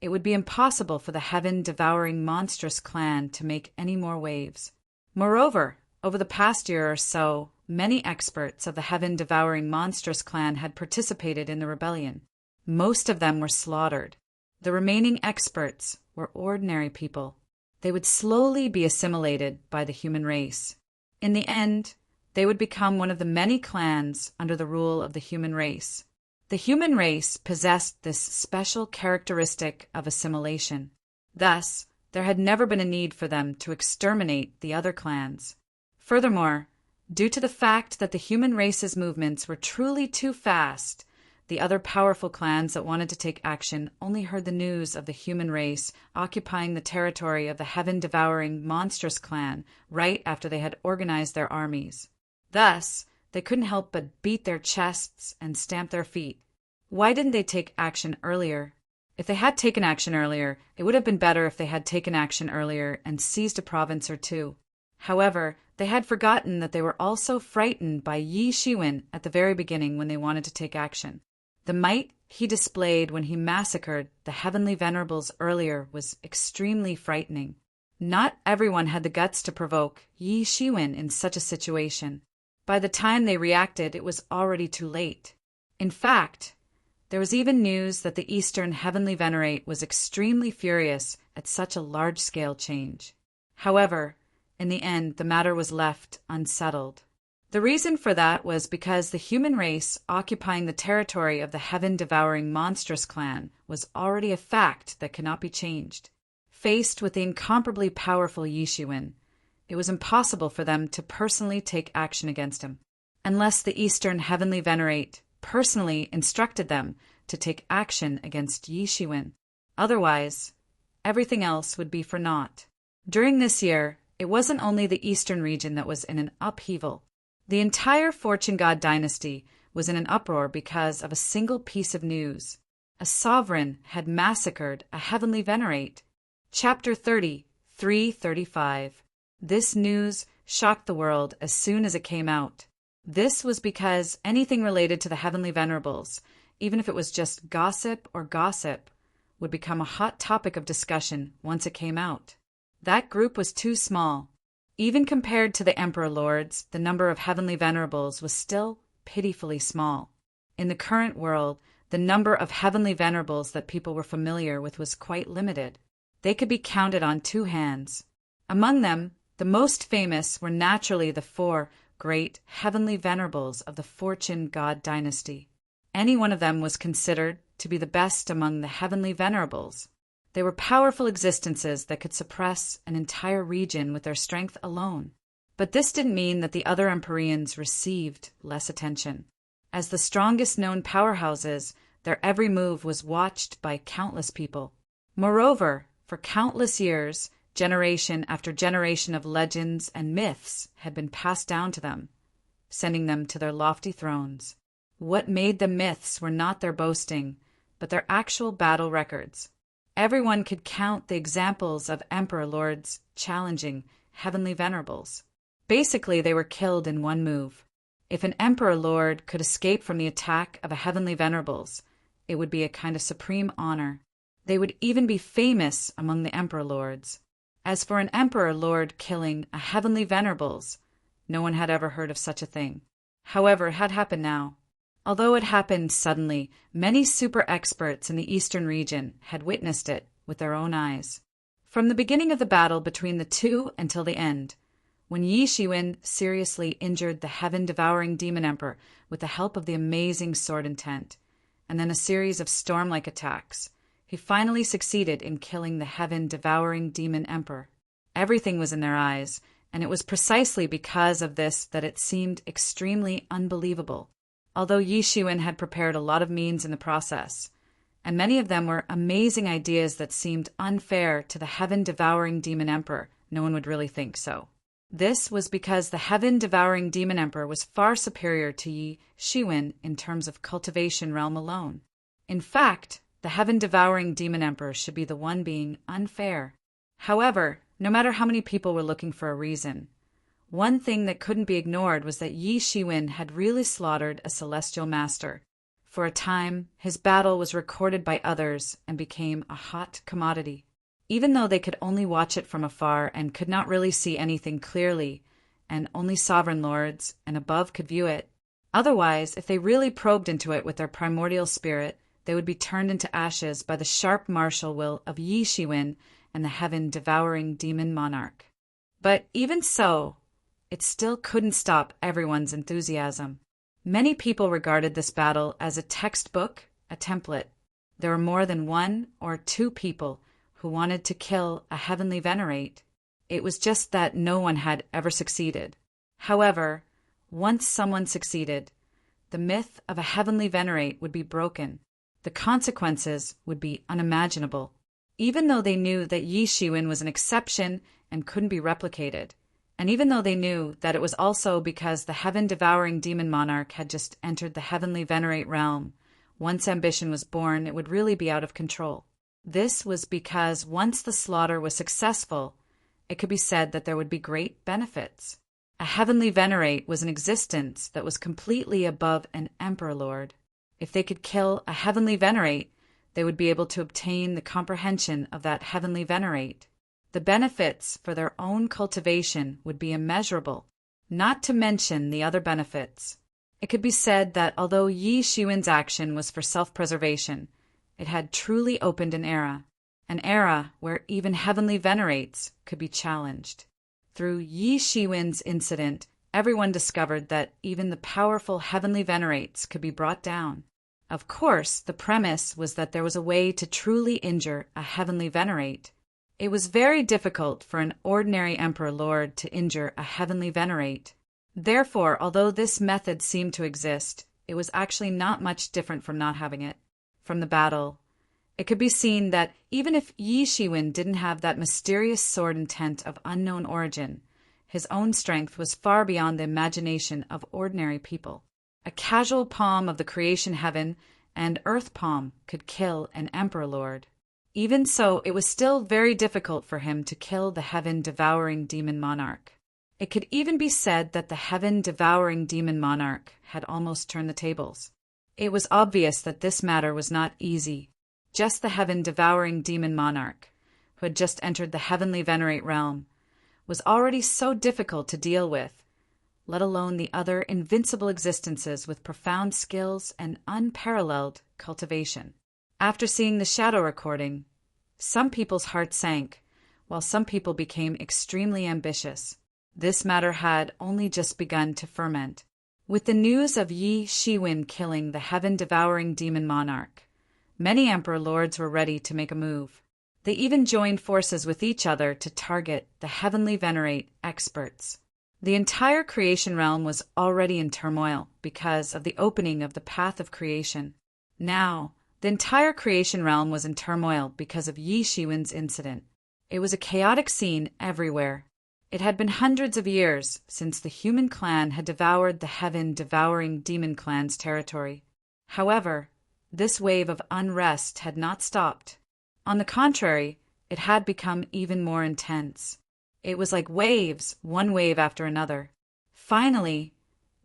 it would be impossible for the heaven-devouring monstrous clan to make any more waves. Moreover, over the past year or so, many experts of the heaven-devouring monstrous clan had participated in the rebellion. Most of them were slaughtered. The remaining experts were ordinary people. They would slowly be assimilated by the human race. In the end, they would become one of the many clans under the rule of the human race. The human race possessed this special characteristic of assimilation. Thus, there had never been a need for them to exterminate the other clans. Furthermore, due to the fact that the human race's movements were truly too fast, the other powerful clans that wanted to take action only heard the news of the human race occupying the territory of the heaven-devouring monstrous clan right after they had organized their armies. Thus, they couldn't help but beat their chests and stamp their feet. Why didn't they take action earlier? If they had taken action earlier, it would have been better if they had taken action earlier and seized a province or two. However, they had forgotten that they were also frightened by Yi Shiwen at the very beginning when they wanted to take action. The might he displayed when he massacred the heavenly venerables earlier was extremely frightening. Not everyone had the guts to provoke Yi Shiwen in such a situation. By the time they reacted, it was already too late. In fact, there was even news that the Eastern Heavenly Venerate was extremely furious at such a large-scale change. However, in the end, the matter was left unsettled. The reason for that was because the human race occupying the territory of the heaven-devouring monstrous clan was already a fact that cannot be changed. Faced with the incomparably powerful Yi Shiwen, it was impossible for them to personally take action against him, unless the Eastern Heavenly Venerate personally instructed them to take action against Yi Shiwen. Otherwise, everything else would be for naught. During this year, it wasn't only the Eastern region that was in an upheaval. The entire Fortune God dynasty was in an uproar because of a single piece of news. A sovereign had massacred a heavenly venerate. Chapter 30, 335. This news shocked the world as soon as it came out. This was because anything related to the heavenly venerables, even if it was just gossip, would become a hot topic of discussion once it came out. That group was too small. Even compared to the Emperor Lords, the number of heavenly venerables was still pitifully small. In the current world, the number of heavenly venerables that people were familiar with was quite limited. They could be counted on 2 hands. Among them, the most famous were naturally the 4 great heavenly venerables of the Fortune God dynasty. Any one of them was considered to be the best among the heavenly venerables. They were powerful existences that could suppress an entire region with their strength alone. But this didn't mean that the other Empyreans received less attention. As the strongest known powerhouses, their every move was watched by countless people. Moreover, for countless years, generation after generation of legends and myths had been passed down to them, sending them to their lofty thrones. What made them myths were not their boasting, but their actual battle records. Everyone could count the examples of emperor lords challenging heavenly venerables. Basically, they were killed in one move. If an emperor lord could escape from the attack of a heavenly venerables, it would be a kind of supreme honor. They would even be famous among the emperor lords. As for an emperor lord killing a heavenly venerables, no one had ever heard of such a thing. However, it had happened now. Although it happened suddenly, many super experts in the eastern region had witnessed it with their own eyes. From the beginning of the battle between the two until the end, when Yi Shiwen seriously injured the heaven-devouring demon emperor with the help of the amazing sword intent, and then a series of storm-like attacks, he finally succeeded in killing the heaven-devouring demon emperor. Everything was in their eyes, and it was precisely because of this that it seemed extremely unbelievable. Although Yi Shiwen had prepared a lot of means in the process, and many of them were amazing ideas that seemed unfair to the heaven-devouring demon emperor, no one would really think so. This was because the heaven-devouring demon emperor was far superior to Yi Shiwen in terms of cultivation realm alone. In fact, the heaven-devouring demon emperor should be the one being unfair. However, no matter how many people were looking for a reason, one thing that couldn't be ignored was that Yi Shiwen had really slaughtered a celestial master. For a time, his battle was recorded by others and became a hot commodity. Even though they could only watch it from afar and could not really see anything clearly, and only sovereign lords and above could view it. Otherwise, if they really probed into it with their primordial spirit, they would be turned into ashes by the sharp martial will of Yi Shiwen and the heaven-devouring demon monarch. But even so, it still couldn't stop everyone's enthusiasm. Many people regarded this battle as a textbook, a template. There were more than one or two people who wanted to kill a heavenly venerate. It was just that no one had ever succeeded. However, once someone succeeded, the myth of a heavenly venerate would be broken. The consequences would be unimaginable. Even though they knew that Yi Shiwen was an exception and couldn't be replicated, and even though they knew that it was also because the heaven-devouring demon monarch had just entered the heavenly venerate realm, once ambition was born, it would really be out of control. This was because once the slaughter was successful, it could be said that there would be great benefits. A heavenly venerate was an existence that was completely above an emperor lord. If they could kill a heavenly venerate, they would be able to obtain the comprehension of that heavenly venerate. The benefits for their own cultivation would be immeasurable, not to mention the other benefits. It could be said that although Yi Shiwen's action was for self-preservation, it had truly opened an era where even heavenly venerates could be challenged. Through Yi Shiwen's incident, everyone discovered that even the powerful heavenly venerates could be brought down. Of course, the premise was that there was a way to truly injure a heavenly venerate. It was very difficult for an ordinary emperor lord to injure a heavenly venerate. Therefore, although this method seemed to exist, it was actually not much different from not having it. From the battle, it could be seen that even if Yi Shiwen didn't have that mysterious sword intent of unknown origin, his own strength was far beyond the imagination of ordinary people. A casual palm of the creation heaven and earth palm could kill an emperor lord. Even so, it was still very difficult for him to kill the heaven-devouring demon monarch. It could even be said that the heaven-devouring demon monarch had almost turned the tables. It was obvious that this matter was not easy. Just the heaven-devouring demon monarch, who had just entered the heavenly venerate realm, was already so difficult to deal with, let alone the other invincible existences with profound skills and unparalleled cultivation. After seeing the shadow recording, some people's hearts sank, while some people became extremely ambitious. This matter had only just begun to ferment. With the news of Yi Shiwen killing the heaven-devouring demon monarch, many emperor lords were ready to make a move. They even joined forces with each other to target the heavenly venerate experts. The entire creation realm was already in turmoil because of the opening of the path of creation. Now, the entire creation realm was in turmoil because of Yi Shiwen's incident. It was a chaotic scene everywhere. It had been hundreds of years since the human clan had devoured the heaven-devouring demon clan's territory. However, this wave of unrest had not stopped. On the contrary, it had become even more intense. It was like waves, one wave after another. Finally,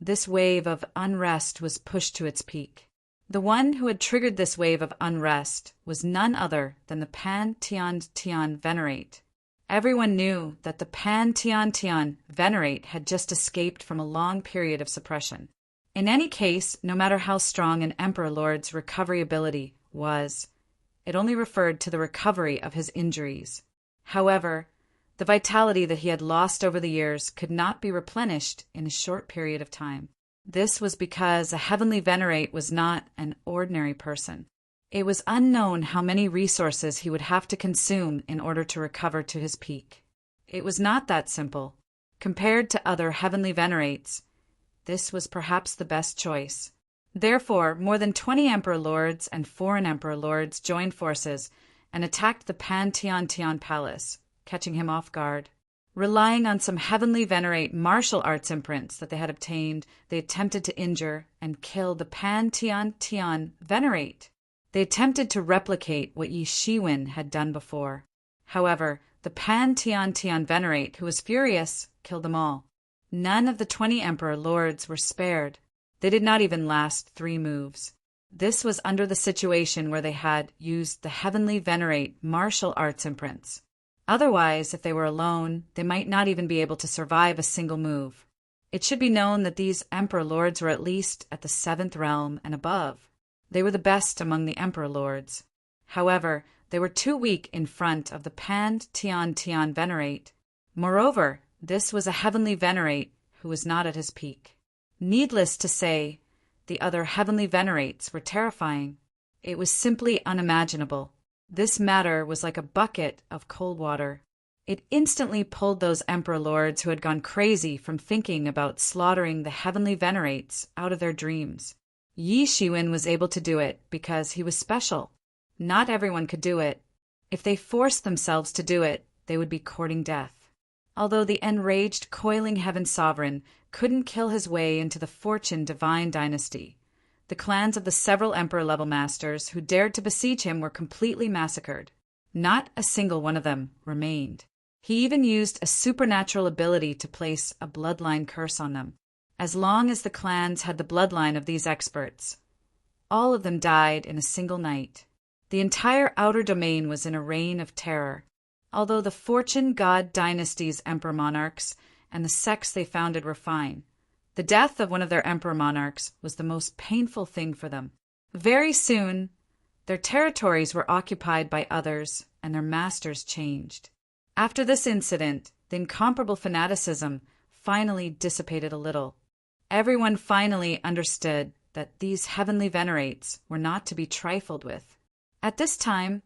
this wave of unrest was pushed to its peak. The one who had triggered this wave of unrest was none other than the Pan-Tian-Tian Venerate. Everyone knew that the Pan-Tian-Tian Venerate had just escaped from a long period of suppression. In any case, no matter how strong an Emperor Lord's recovery ability was, it only referred to the recovery of his injuries. However, the vitality that he had lost over the years could not be replenished in a short period of time. This was because a heavenly venerate was not an ordinary person. It was unknown how many resources he would have to consume in order to recover to his peak. It was not that simple. Compared to other heavenly venerates, this was perhaps the best choice. Therefore, more than 20 Emperor Lords and foreign Emperor Lords joined forces and attacked the Pan-Tian-Tian Palace, catching him off guard. Relying on some heavenly venerate martial arts imprints that they had obtained, they attempted to injure and kill the Pan-Tian-Tian Venerate. They attempted to replicate what Yi Shiwen had done before. However, the Pan-Tian-Tian Venerate, who was furious, killed them all. None of the 20 Emperor Lords were spared. They did not even last 3 moves. This was under the situation where they had used the heavenly venerate martial arts imprints. Otherwise, if they were alone, they might not even be able to survive a single move. It should be known that these Emperor Lords were at least at the 7th realm and above. They were the best among the Emperor Lords. However, they were too weak in front of the Pan-Tian-Tian Venerate. Moreover, this was a heavenly venerate who was not at his peak. Needless to say, the other heavenly venerates were terrifying. It was simply unimaginable. This matter was like a bucket of cold water. It instantly pulled those Emperor Lords who had gone crazy from thinking about slaughtering the heavenly venerates out of their dreams. Yi Shiwen was able to do it because he was special. Not everyone could do it. If they forced themselves to do it, they would be courting death. Although the enraged, coiling heaven sovereign couldn't kill his way into the Fortune Divine dynasty, the clans of the several Emperor-level masters who dared to besiege him were completely massacred. Not a single one of them remained. He even used a supernatural ability to place a bloodline curse on them. As long as the clans had the bloodline of these experts, all of them died in a single night. The entire outer domain was in a reign of terror. Although the Fortune God dynasty's emperor monarchs and the sects they founded were fine, the death of one of their emperor monarchs was the most painful thing for them. Very soon, their territories were occupied by others and their masters changed. After this incident, the incomparable fanaticism finally dissipated a little. Everyone finally understood that these heavenly venerates were not to be trifled with. At this time,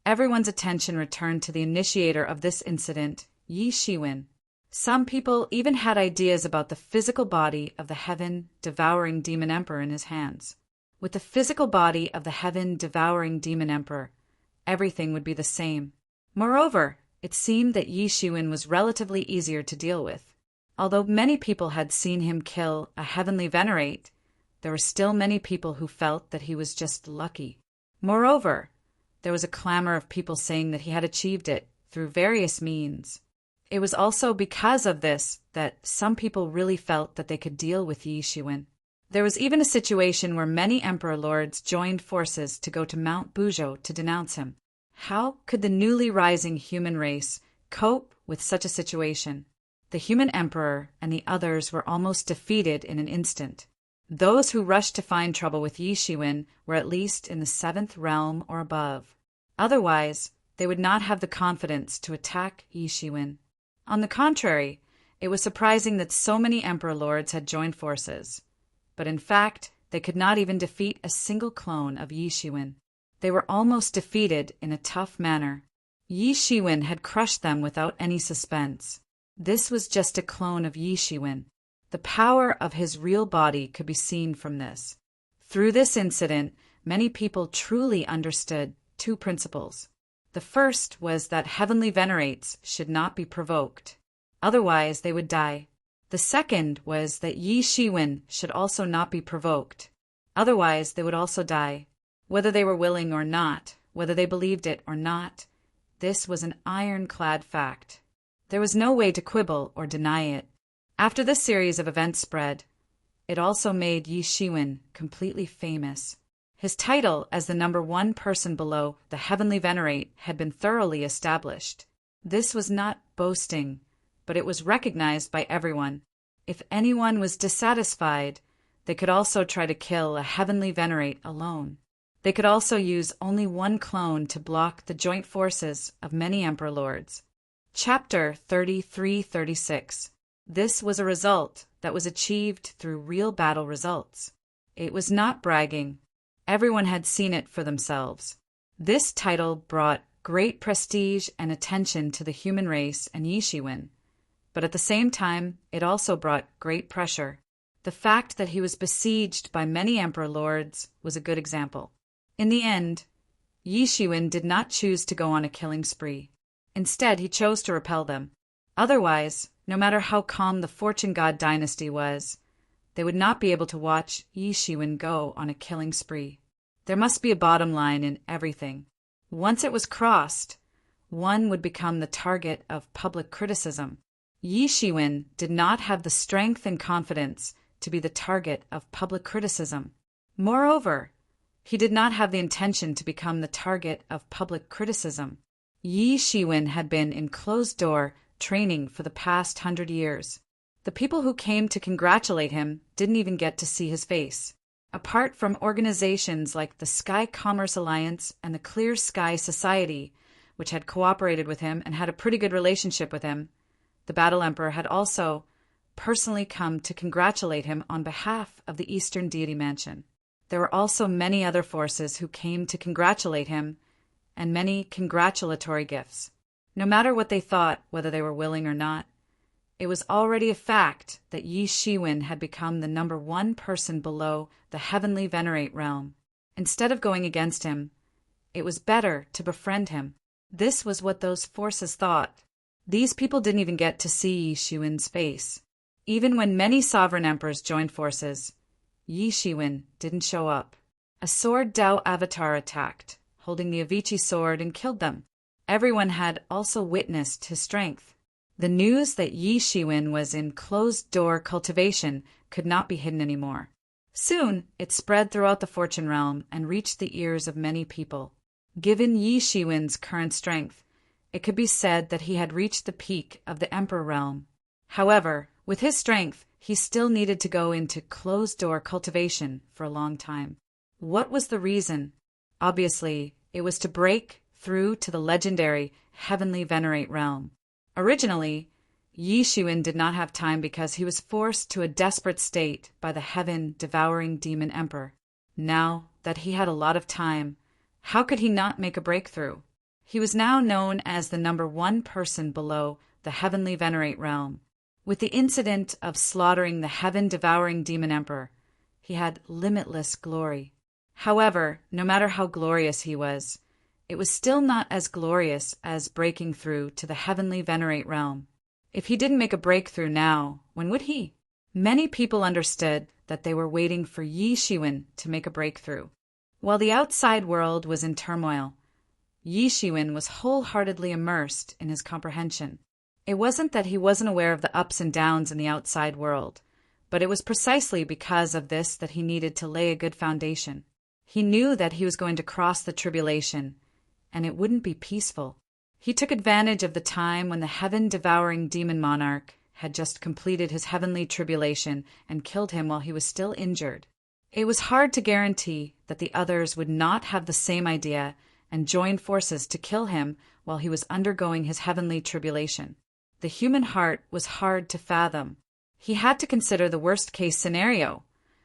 everyone's attention returned to the initiator of this incident, Yi Shiwen. Some people even had ideas about the physical body of the heaven-devouring demon emperor in his hands. With the physical body of the heaven-devouring demon emperor, everything would be the same. Moreover, it seemed that Yi Shiwen was relatively easier to deal with. Although many people had seen him kill a heavenly venerate, there were still many people who felt that he was just lucky. Moreover, there was a clamor of people saying that he had achieved it through various means. It was also because of this that some people really felt that they could deal with Yi Shiwen. There was even a situation where many Emperor Lords joined forces to go to Mount Buzhou to denounce him. How could the newly rising human race cope with such a situation? The human emperor and the others were almost defeated in an instant. Those who rushed to find trouble with Yi Shiwen were at least in the 7th realm or above. Otherwise, they would not have the confidence to attack Yi Shiwen. On the contrary, it was surprising that so many Emperor Lords had joined forces. but in fact, they could not even defeat a single clone of Yi Shiwen. They were almost defeated in a tough manner. Yi Shiwen had crushed them without any suspense. This was just a clone of Yi Shiwen. The power of his real body could be seen from this. Through this incident, many people truly understood two principles. The first was that heavenly venerates should not be provoked. Otherwise, they would die. The second was that Yi Shiwen should also not be provoked. Otherwise, they would also die. Whether they were willing or not, whether they believed it or not, this was an ironclad fact. There was no way to quibble or deny it. After this series of events spread, it also made Yi Shiwen completely famous. His title as the number one person below the heavenly venerate had been thoroughly established. This was not boasting, but it was recognized by everyone. If anyone was dissatisfied, they could also try to kill a heavenly venerate alone. They could also use only one clone to block the joint forces of many Emperor Lords. Chapter 33-36. This was a result that was achieved through real battle results. It was not bragging. Everyone had seen it for themselves. This title brought great prestige and attention to the human race and Yi Shiwen, but at the same time, it also brought great pressure. The fact that he was besieged by many Emperor Lords was a good example. In the end, Yi Shiwen did not choose to go on a killing spree. Instead, he chose to repel them. Otherwise, no matter how calm the Fortune God dynasty was, they would not be able to watch Yi Shiwen go on a killing spree. There must be a bottom line in everything. Once it was crossed, one would become the target of public criticism. Yi Shiwen did not have the strength and confidence to be the target of public criticism. Moreover, he did not have the intention to become the target of public criticism. Yi Shiwen had been in closed-door training for the past 100 years. The people who came to congratulate him didn't even get to see his face. Apart from organizations like the Sky Commerce Alliance and the Clear Sky Society, which had cooperated with him and had a pretty good relationship with him, the Battle Emperor had also personally come to congratulate him on behalf of the Eastern Deity Mansion. There were also many other forces who came to congratulate him, and many congratulatory gifts. No matter what they thought, whether they were willing or not, it was already a fact that Yi Shiwen had become the number one person below the heavenly venerate realm. Instead of going against him, it was better to befriend him. This was what those forces thought. These people didn't even get to see Yi Shiwen's face. Even when many sovereign emperors joined forces, Yi Shiwen didn't show up. A sword Dao avatar attacked, holding the Avicii sword, and killed them. Everyone had also witnessed his strength. The news that Yi Shiwen was in closed-door cultivation could not be hidden anymore. Soon, it spread throughout the Fortune realm and reached the ears of many people. Given Yi Shiwen's current strength, it could be said that he had reached the peak of the Emperor realm. However, with his strength, he still needed to go into closed-door cultivation for a long time. What was the reason? Obviously, it was to break through to the legendary Heavenly Venerate realm. Originally, Yi Shiwen did not have time because he was forced to a desperate state by the heaven-devouring demon emperor. Now that he had a lot of time, how could he not make a breakthrough? He was now known as the number one person below the Heavenly Venerate realm. With the incident of slaughtering the heaven-devouring demon emperor, he had limitless glory. However, no matter how glorious he was, it was still not as glorious as breaking through to the Heavenly Venerate realm. If he didn't make a breakthrough now, when would he? Many people understood that they were waiting for Yi Shiwen to make a breakthrough. While the outside world was in turmoil, Yi Shiwen was wholeheartedly immersed in his comprehension. It wasn't that he wasn't aware of the ups and downs in the outside world, but it was precisely because of this that he needed to lay a good foundation. He knew that he was going to cross the tribulation, and it wouldn't be peaceful. He took advantage of the time when the heaven-devouring demon monarch had just completed his heavenly tribulation and killed him while he was still injured. It was hard to guarantee that the others would not have the same idea and join forces to kill him while he was undergoing his heavenly tribulation. The human heart was hard to fathom. He had to consider the worst-case scenario.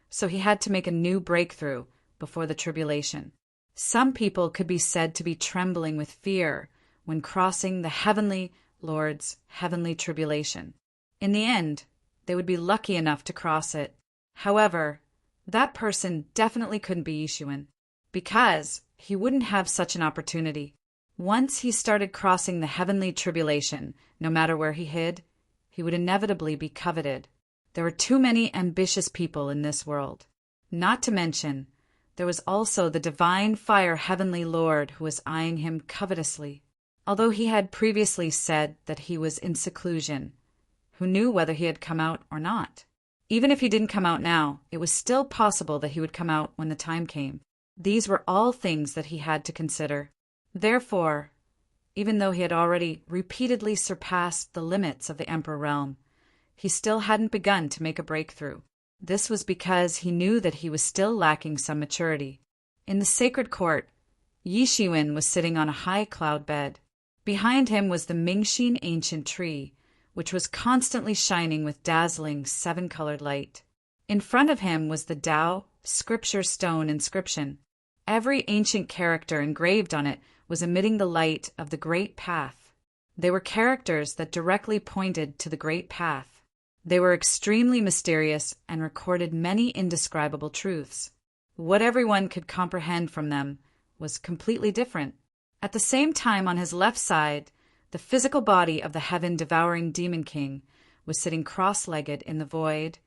so he had to make a new breakthrough before the tribulation. Some people could be said to be trembling with fear when crossing the heavenly Lord's heavenly tribulation. In the end, they would be lucky enough to cross it. However, that person definitely couldn't be Yeshua, because he wouldn't have such an opportunity. Once he started crossing the heavenly tribulation, no matter where he hid, he would inevitably be coveted. There were too many ambitious people in this world. Not to mention, there was also the divine fire heavenly Lord who was eyeing him covetously. Although he had previously said that he was in seclusion, who knew whether he had come out or not? Even if he didn't come out now, it was still possible that he would come out when the time came. These were all things that he had to consider. Therefore, even though he had already repeatedly surpassed the limits of the Emperor realm, he still hadn't begun to make a breakthrough. This was because he knew that he was still lacking some maturity. In the sacred court, Yeshua was sitting on a high cloud bed. Behind him was the Mingxin ancient tree, which was constantly shining with dazzling seven-colored light. In front of him was the Tao scripture stone inscription. Every ancient character engraved on it was emitting the light of the great path. They were characters that directly pointed to the great path. They were extremely mysterious and recorded many indescribable truths. What everyone could comprehend from them was completely different. At the same time, on his left side, the physical body of the heaven-devouring demon king was sitting cross-legged in the void,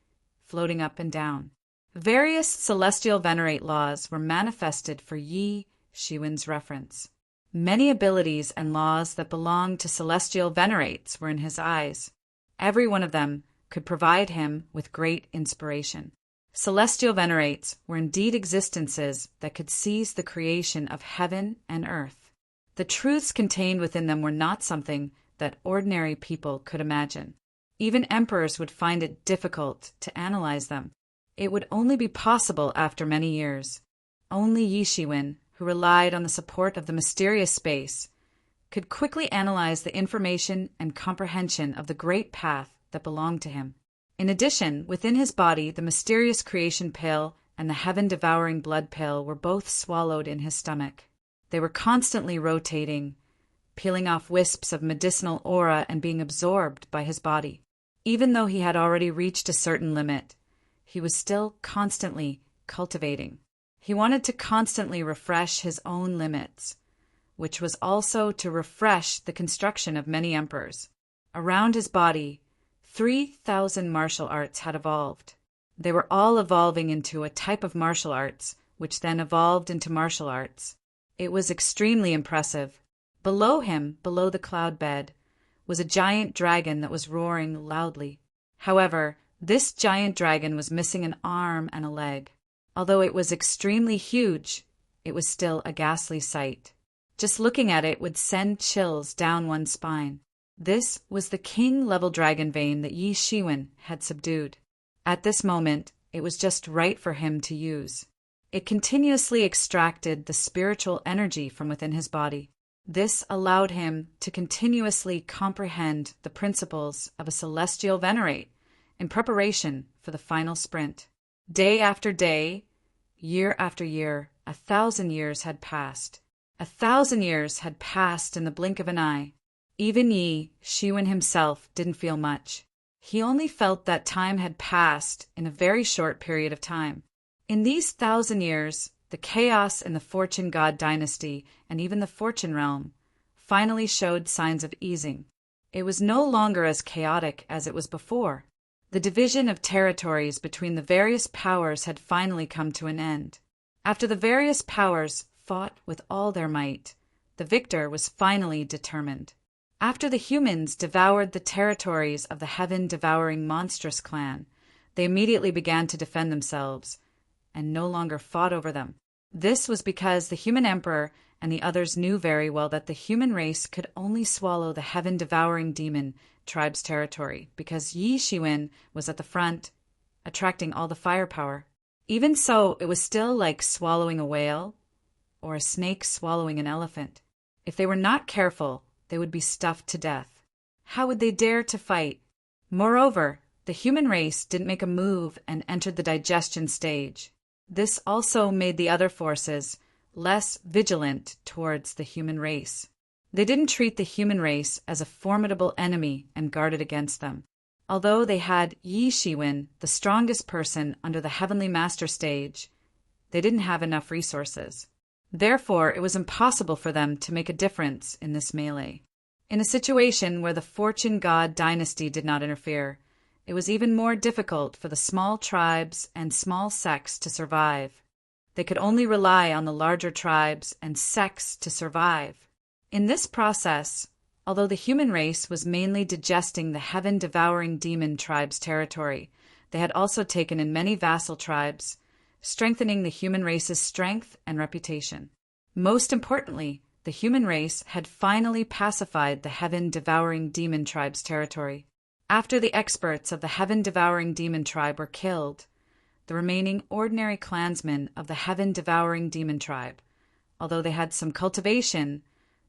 floating up and down. Various celestial venerate laws were manifested for Yi Shiwen's reference. Many abilities and laws that belonged to celestial venerates were in his eyes. Every one of them could provide him with great inspiration. Celestial venerates were indeed existences that could seize the creation of heaven and earth. The truths contained within them were not something that ordinary people could imagine. Even emperors would find it difficult to analyze them. It would only be possible after many years. Only Yeshua, who relied on the support of the mysterious space, could quickly analyze the information and comprehension of the great path that belonged to him. In addition, within his body, the mysterious creation pail and the heaven-devouring blood pail were both swallowed in his stomach. They were constantly rotating, peeling off wisps of medicinal aura and being absorbed by his body. Even though he had already reached a certain limit, he was still constantly cultivating. He wanted to constantly refresh his own limits, which was also to refresh the construction of many emperors. Around his body, 3,000 martial arts had evolved. They were all evolving into a type of martial arts, which then evolved into martial arts. It was extremely impressive. Below him, below the cloud bed, was a giant dragon that was roaring loudly. However, this giant dragon was missing an arm and a leg. Although it was extremely huge, it was still a ghastly sight. Just looking at it would send chills down one's spine. This was the king-level dragon vein that Yi Shiwen had subdued. At this moment, it was just right for him to use. It continuously extracted the spiritual energy from within his body. This allowed him to continuously comprehend the principles of a celestial venerate in preparation for the final sprint. Day after day, year after year, 1,000 years had passed. 1,000 years had passed in the blink of an eye. Even Yi Shiwen himself didn't feel much. He only felt that time had passed in a very short period of time. In these 1,000 years, the chaos in the Fortune God dynasty and even the Fortune realm finally showed signs of easing. It was no longer as chaotic as it was before. The division of territories between the various powers had finally come to an end. After the various powers fought with all their might, the victor was finally determined. After the humans devoured the territories of the heaven-devouring monstrous clan, they immediately began to defend themselves, and no longer fought over them. This was because the human emperor and the others knew very well that the human race could only swallow the heaven-devouring demon tribe's territory, because Yi Shiwen was at the front, attracting all the firepower. Even so, it was still like swallowing a whale, or a snake swallowing an elephant. If they were not careful, they would be stuffed to death. How would they dare to fight? Moreover, The human race didn't make a move and entered the digestion stage. This also made the other forces less vigilant towards the human race. They didn't treat the human race as a formidable enemy and guarded against them. Although they had Yi Shiwen, the strongest person under the Heavenly Master stage, they didn't have enough resources. Therefore, it was impossible for them to make a difference in this melee. In a situation where the Fortune God dynasty did not interfere, it was even more difficult for the small tribes and small sects to survive. They could only rely on the larger tribes and sects to survive. In this process, although the human race was mainly digesting the heaven-devouring demon tribe's territory, they had also taken in many vassal tribes, strengthening the human race's strength and reputation. Most importantly, the human race had finally pacified the heaven-devouring demon tribe's territory. After the experts of the heaven-devouring demon tribe were killed, the remaining ordinary clansmen of the heaven-devouring demon tribe, although they had some cultivation,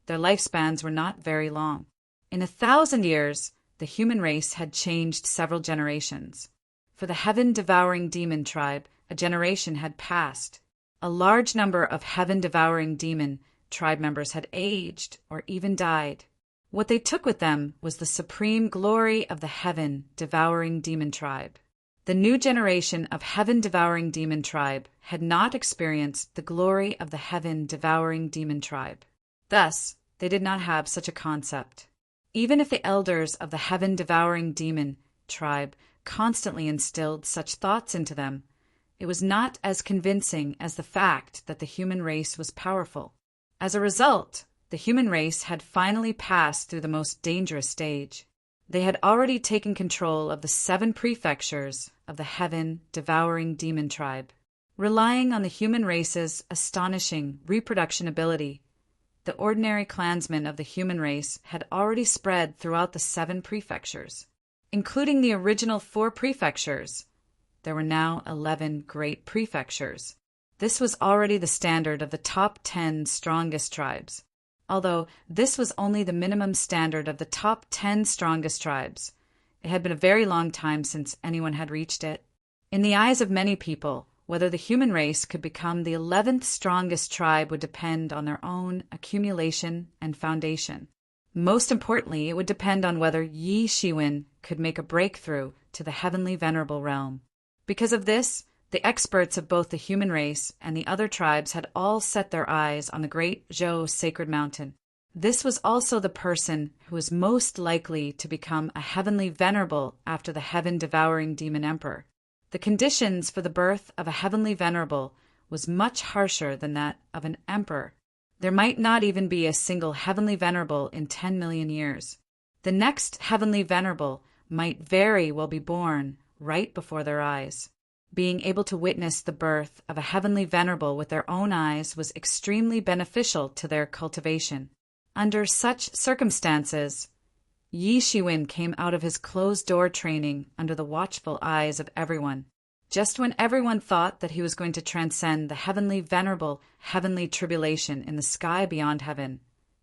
their lifespans were not very long. In 1,000 years, the human race had changed several generations. For the heaven-devouring demon tribe, a generation had passed. A large number of heaven-devouring demon tribe members had aged or even died. What they took with them was the supreme glory of the heaven-devouring demon tribe. The new generation of heaven-devouring demon tribe had not experienced the glory of the heaven-devouring demon tribe. Thus, they did not have such a concept. Even if the elders of the heaven-devouring demon tribe constantly instilled such thoughts into them, it was not as convincing as the fact that the human race was powerful. As a result, the human race had finally passed through the most dangerous stage. They had already taken control of the 7 prefectures of the heaven-devouring demon tribe. Relying on the human race's astonishing reproduction ability, the ordinary clansmen of the human race had already spread throughout the 7 prefectures. Including the original 4 prefectures, there were now 11 great prefectures. This was already the standard of the top 10 strongest tribes. Although this was only the minimum standard of the top 10 strongest tribes, it had been a very long time since anyone had reached it. In the eyes of many people, whether the human race could become the 11th strongest tribe would depend on their own accumulation and foundation. Most importantly, it would depend on whether Yi Shiwen could make a breakthrough to the heavenly venerable realm. Because of this, the experts of both the human race and the other tribes had all set their eyes on the great Zhou sacred mountain. This was also the person who was most likely to become a heavenly venerable after the heaven-devouring demon emperor. The conditions for the birth of a heavenly venerable was much harsher than that of an emperor. There might not even be a single heavenly venerable in 10 million years. The next heavenly venerable might very well be born right before their eyes. Being able to witness the birth of a heavenly venerable with their own eyes was extremely beneficial to their cultivation. Under such circumstances, Yi Shiwen came out of his closed-door training under the watchful eyes of everyone. Just when everyone thought that he was going to transcend the heavenly venerable heavenly tribulation in the sky beyond heaven,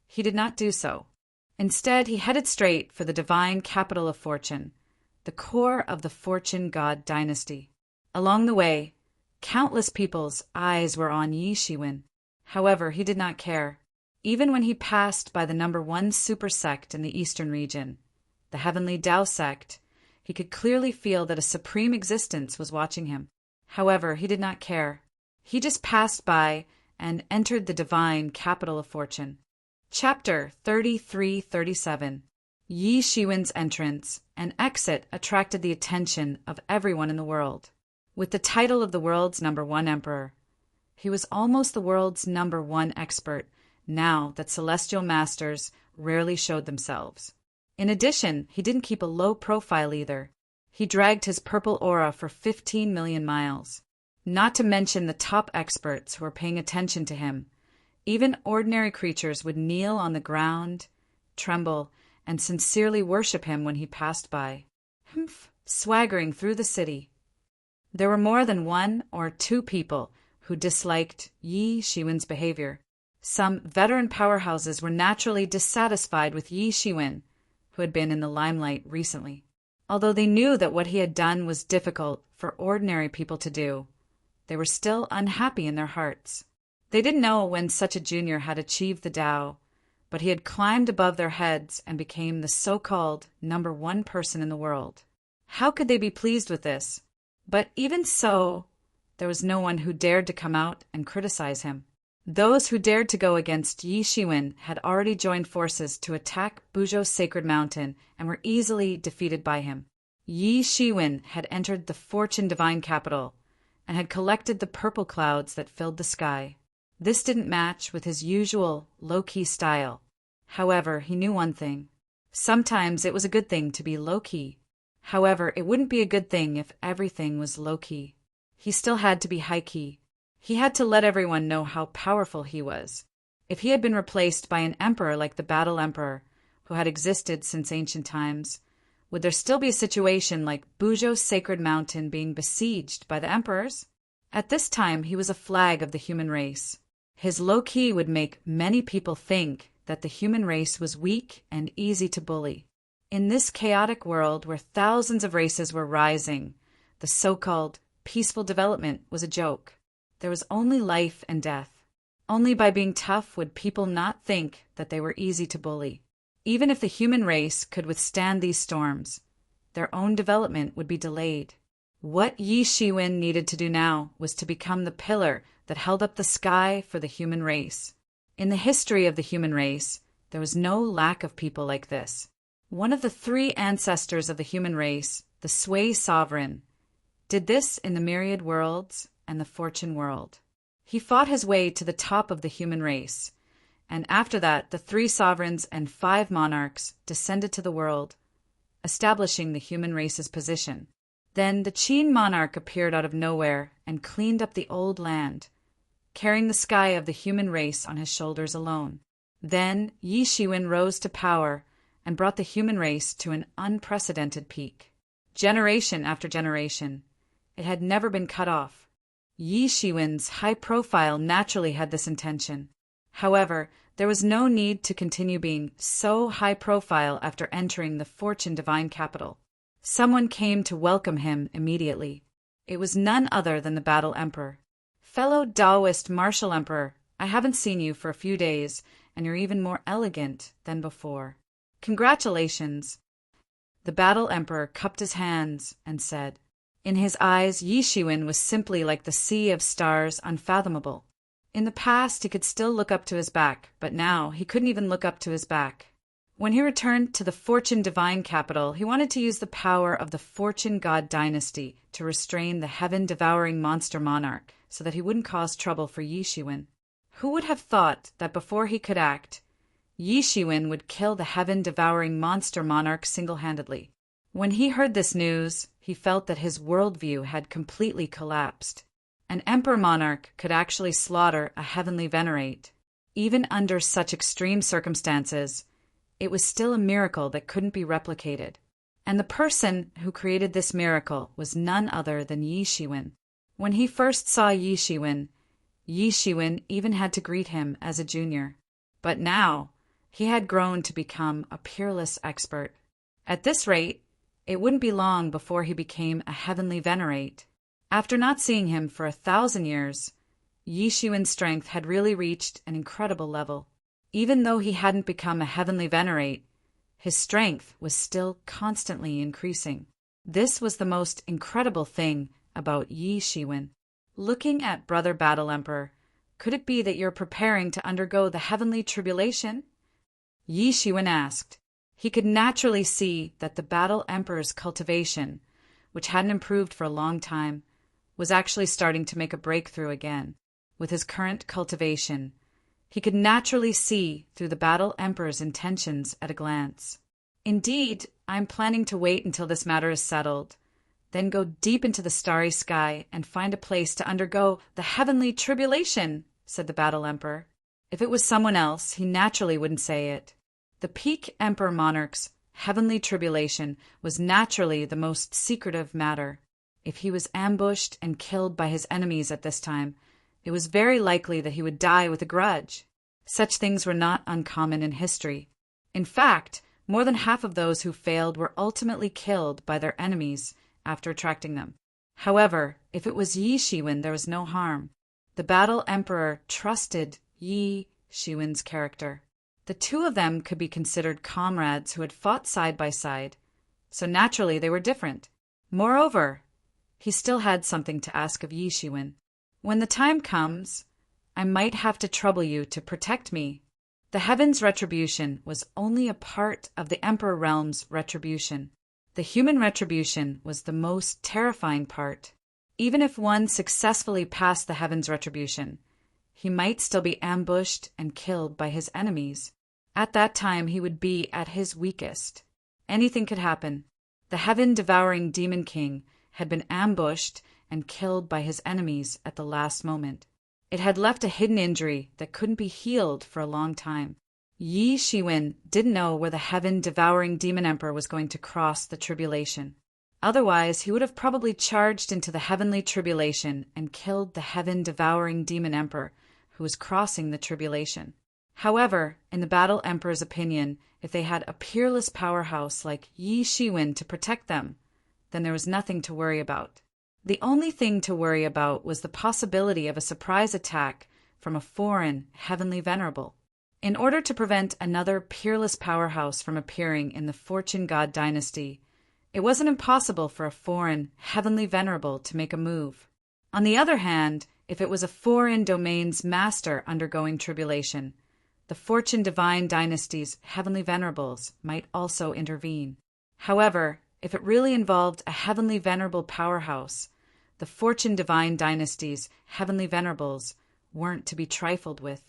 he did not do so. Instead, he headed straight for the divine capital of fortune, the core of the Fortune God dynasty. Along the way, countless people's eyes were on Yi Shiwen. However, he did not care. Even when he passed by the number 1 super sect in the eastern region, the heavenly Tao sect, he could clearly feel that a supreme existence was watching him. However, he did not care. He just passed by and entered the divine capital of fortune. Chapter 33-37. Yi Shiwen's entrance and exit attracted the attention of everyone in the world. With the title of the world's number 1 emperor, he was almost the world's number 1 expert now that celestial masters rarely showed themselves. In addition, he didn't keep a low profile either. He dragged his purple aura for 15 million miles. Not to mention the top experts who were paying attention to him. Even ordinary creatures would kneel on the ground, tremble, and sincerely worship him when he passed by, swaggering through the city. There were more than 1 or 2 people who disliked Yi Shiwen's behavior. Some veteran powerhouses were naturally dissatisfied with Yi Shiwen, who had been in the limelight recently. Although they knew that what he had done was difficult for ordinary people to do, they were still unhappy in their hearts. They didn't know when such a junior had achieved the Tao, but he had climbed above their heads and became the so-called #1 person in the world. How could they be pleased with this? But even so, there was no one who dared to come out and criticize him. Those who dared to go against Yi Shiwen had already joined forces to attack Buzhou's sacred mountain and were easily defeated by him. Yi Shiwen had entered the Fortune Divine capital and had collected the purple clouds that filled the sky. This didn't match with his usual low-key style. However, he knew one thing. Sometimes it was a good thing to be low-key. However, it wouldn't be a good thing if everything was low-key. He still had to be high-key. He had to let everyone know how powerful he was. If he had been replaced by an emperor like the Battle Emperor, who had existed since ancient times, would there still be a situation like Buzhou's sacred mountain being besieged by the emperors? At this time, he was a flag of the human race. His low-key would make many people think that the human race was weak and easy to bully. In this chaotic world where thousands of races were rising, the so-called peaceful development was a joke. There was only life and death. Only by being tough would people not think that they were easy to bully. Even if the human race could withstand these storms, their own development would be delayed. What Yi Shiwen needed to do now was to become the pillar that held up the sky for the human race. In the history of the human race, there was no lack of people like this. One of the 3 ancestors of the human race, the Sui sovereign, did this in the myriad worlds and the fortune world. He fought his way to the top of the human race, and after that the 3 sovereigns and 5 monarchs descended to the world, establishing the human race's position. Then the Qin monarch appeared out of nowhere and cleaned up the old land, carrying the sky of the human race on his shoulders alone. Then Yi Shiwen rose to power and brought the human race to an unprecedented peak. Generation after generation, it had never been cut off. Yi Shiwen's high profile naturally had this intention. However, there was no need to continue being so high profile after entering the Fortune Divine capital. Someone came to welcome him immediately. It was none other than the Battle Emperor. Fellow Taoist Martial Emperor, I haven't seen you for a few days, and you're even more elegant than before. Congratulations. The Battle Emperor cupped his hands and said. In his eyes, Yi Shiwen was simply like the sea of stars, unfathomable. In the past, he could still look up to his back, but now he couldn't even look up to his back. When he returned to the Fortune Divine capital, he wanted to use the power of the Fortune God dynasty to restrain the heaven-devouring monster monarch so that he wouldn't cause trouble for Yi Shiwen. Who would have thought that before he could act, Yi Shiwen would kill the heaven-devouring monster monarch single-handedly? When he heard this news, he felt that his worldview had completely collapsed. An emperor monarch could actually slaughter a heavenly venerate. Even under such extreme circumstances, it was still a miracle that couldn't be replicated. And the person who created this miracle was none other than Yi Shiwen. When he first saw Yi Shiwen even had to greet him as a junior. But now, he had grown to become a peerless expert. At this rate, it wouldn't be long before he became a heavenly venerate. After not seeing him for 1,000 years, Yi Shiwen's strength had really reached an incredible level. Even though he hadn't become a heavenly venerate, his strength was still constantly increasing. This was the most incredible thing about Yi Shiwen. Looking at Brother Battle Emperor, could it be that you're preparing to undergo the heavenly tribulation? Yi Shiwen asked. He could naturally see that the Battle Emperor's cultivation, which hadn't improved for a long time, was actually starting to make a breakthrough again. With his current cultivation, he could naturally see through the Battle Emperor's intentions at a glance. Indeed, I'm planning to wait until this matter is settled, then go deep into the starry sky and find a place to undergo the heavenly tribulation, said the Battle Emperor. If it was someone else, he naturally wouldn't say it. The peak Emperor monarch's heavenly tribulation was naturally the most secretive matter. If he was ambushed and killed by his enemies at this time, it was very likely that he would die with a grudge. Such things were not uncommon in history. In fact, More than half of those who failed were ultimately killed by their enemies after attracting them. However, if it was Yi Shiwen, there was no harm. The battle emperor trusted Yi Shiwen's character. The two of them could be considered comrades who had fought side by side, so naturally they were different. Moreover, he still had something to ask of Yi Shiwen. When the time comes, I might have to trouble you to protect me. The heaven's retribution was only a part of the Emperor Realm's retribution. The human retribution was the most terrifying part. Even if one successfully passed the heaven's retribution, he might still be ambushed and killed by his enemies. At that time, he would be at his weakest. Anything could happen. The heaven-devouring Demon King had been ambushed and killed by his enemies at the last moment. It had left a hidden injury that couldn't be healed for a long time. Yi Shiwen didn't know where the heaven-devouring Demon Emperor was going to cross the tribulation. Otherwise, he would have probably charged into the heavenly tribulation and killed the heaven-devouring Demon Emperor who was crossing the tribulation. However, in the Battle Emperor's opinion, if they had a peerless powerhouse like Yi Shiwen to protect them, then there was nothing to worry about. The only thing to worry about was the possibility of a surprise attack from a foreign heavenly venerable. In order to prevent another peerless powerhouse from appearing in the Fortune God dynasty, it wasn't impossible for a foreign heavenly venerable to make a move. On the other hand, if it was a foreign domain's master undergoing tribulation, the Fortune Divine dynasty's heavenly venerables might also intervene. However, if it really involved a heavenly venerable powerhouse, the Fortune Divine dynasty's heavenly venerables weren't to be trifled with.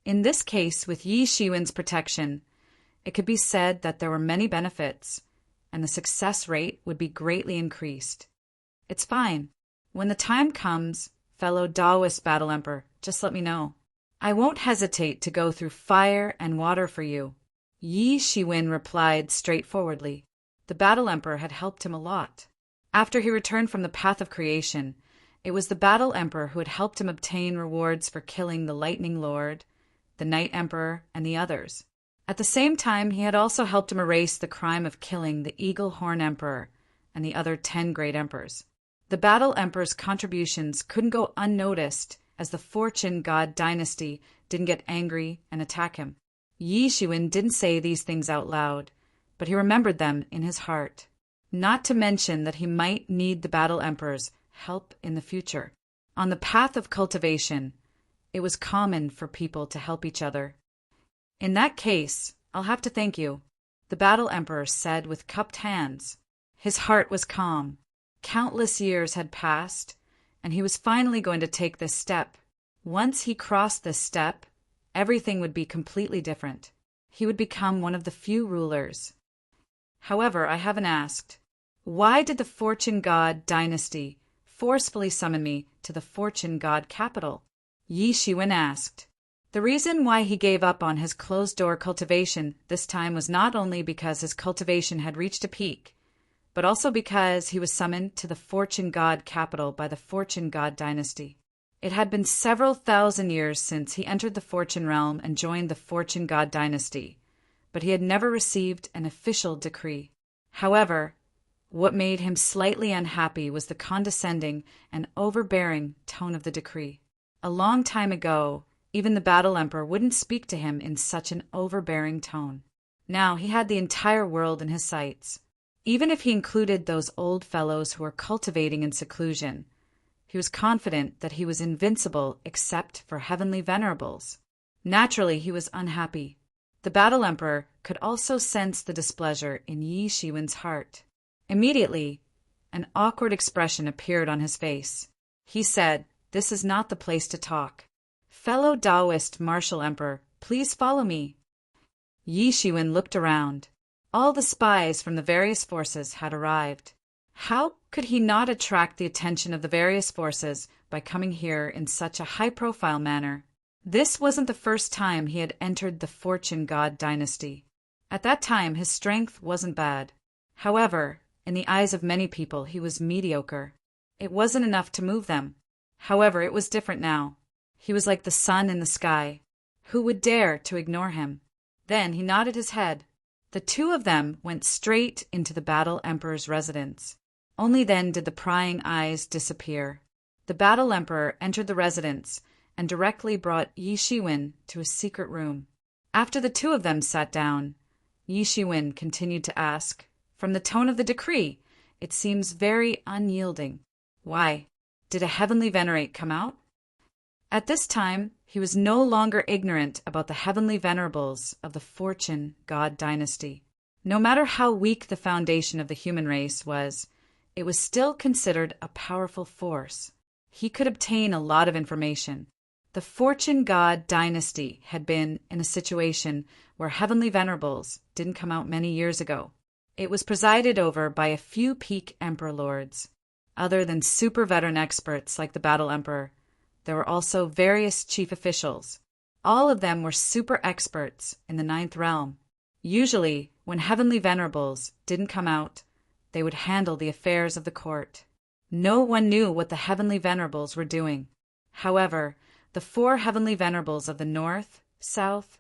In this case, with Yi Shiwen's protection, it could be said that there were many benefits, and the success rate would be greatly increased. It's fine. When the time comes, fellow Taoist Battle Emperor, just let me know. I won't hesitate to go through fire and water for you. Yi Shiwen replied straightforwardly. The Battle Emperor had helped him a lot. After he returned from the path of creation, it was the Battle Emperor who had helped him obtain rewards for killing the Lightning Lord, the Night Emperor, and the others. At the same time, he had also helped him erase the crime of killing the Eagle Horn Emperor and the other 10 great emperors. The Battle Emperor's contributions couldn't go unnoticed as the Fortune God dynasty didn't get angry and attack him. Yi Shiwen didn't say these things out loud, but he remembered them in his heart. Not to mention that he might need the Battle Emperor's help in the future. On the path of cultivation, it was common for people to help each other. In that case, I'll have to thank you, the Battle Emperor said with cupped hands. His heart was calm. Countless years had passed, and he was finally going to take this step. Once he crossed this step, everything would be completely different. He would become one of the few rulers. However, I haven't asked, why did the Fortune God dynasty forcefully summon me to the Fortune God capital? Yi Shiwen asked. The reason why he gave up on his closed-door cultivation this time was not only because his cultivation had reached a peak, but also because he was summoned to the Fortune God capital by the Fortune God dynasty. It had been several thousand years since he entered the Fortune realm and joined the Fortune God dynasty, but he had never received an official decree. However, what made him slightly unhappy was the condescending and overbearing tone of the decree. A long time ago, even the Battle Emperor wouldn't speak to him in such an overbearing tone. Now he had the entire world in his sights. Even if he included those old fellows who were cultivating in seclusion, he was confident that he was invincible except for heavenly venerables. Naturally, he was unhappy. The Battle Emperor could also sense the displeasure in Yi Shiwen's heart. Immediately, an awkward expression appeared on his face. He said, "This is not the place to talk. Fellow Taoist Martial Emperor, please follow me." Yi Shiwen looked around. All the spies from the various forces had arrived. How could he not attract the attention of the various forces by coming here in such a high-profile manner? This wasn't the first time he had entered the Fortune God dynasty. At that time, his strength wasn't bad. However, in the eyes of many people, he was mediocre. It wasn't enough to move them. However, it was different now. He was like the sun in the sky. Who would dare to ignore him? Then he nodded his head. The two of them went straight into the Battle Emperor's residence. Only then did the prying eyes disappear. The Battle Emperor entered the residence and directly brought Yi Shiwen to a secret room. After the two of them sat down, Yi Shiwen continued to ask, "From the tone of the decree, it seems very unyielding. Why, did a heavenly venerate come out?" At this time, he was no longer ignorant about the heavenly venerables of the Fortune God dynasty. No matter how weak the foundation of the human race was, it was still considered a powerful force. He could obtain a lot of information. The Fortune God dynasty had been in a situation where heavenly venerables didn't come out many years ago. It was presided over by a few peak emperor lords. Other than super veteran experts like the Battle Emperor, there were also various chief officials. All of them were super experts in the ninth realm. Usually, when heavenly venerables didn't come out, they would handle the affairs of the court. No one knew what the heavenly venerables were doing. However, the four heavenly venerables of the north, south,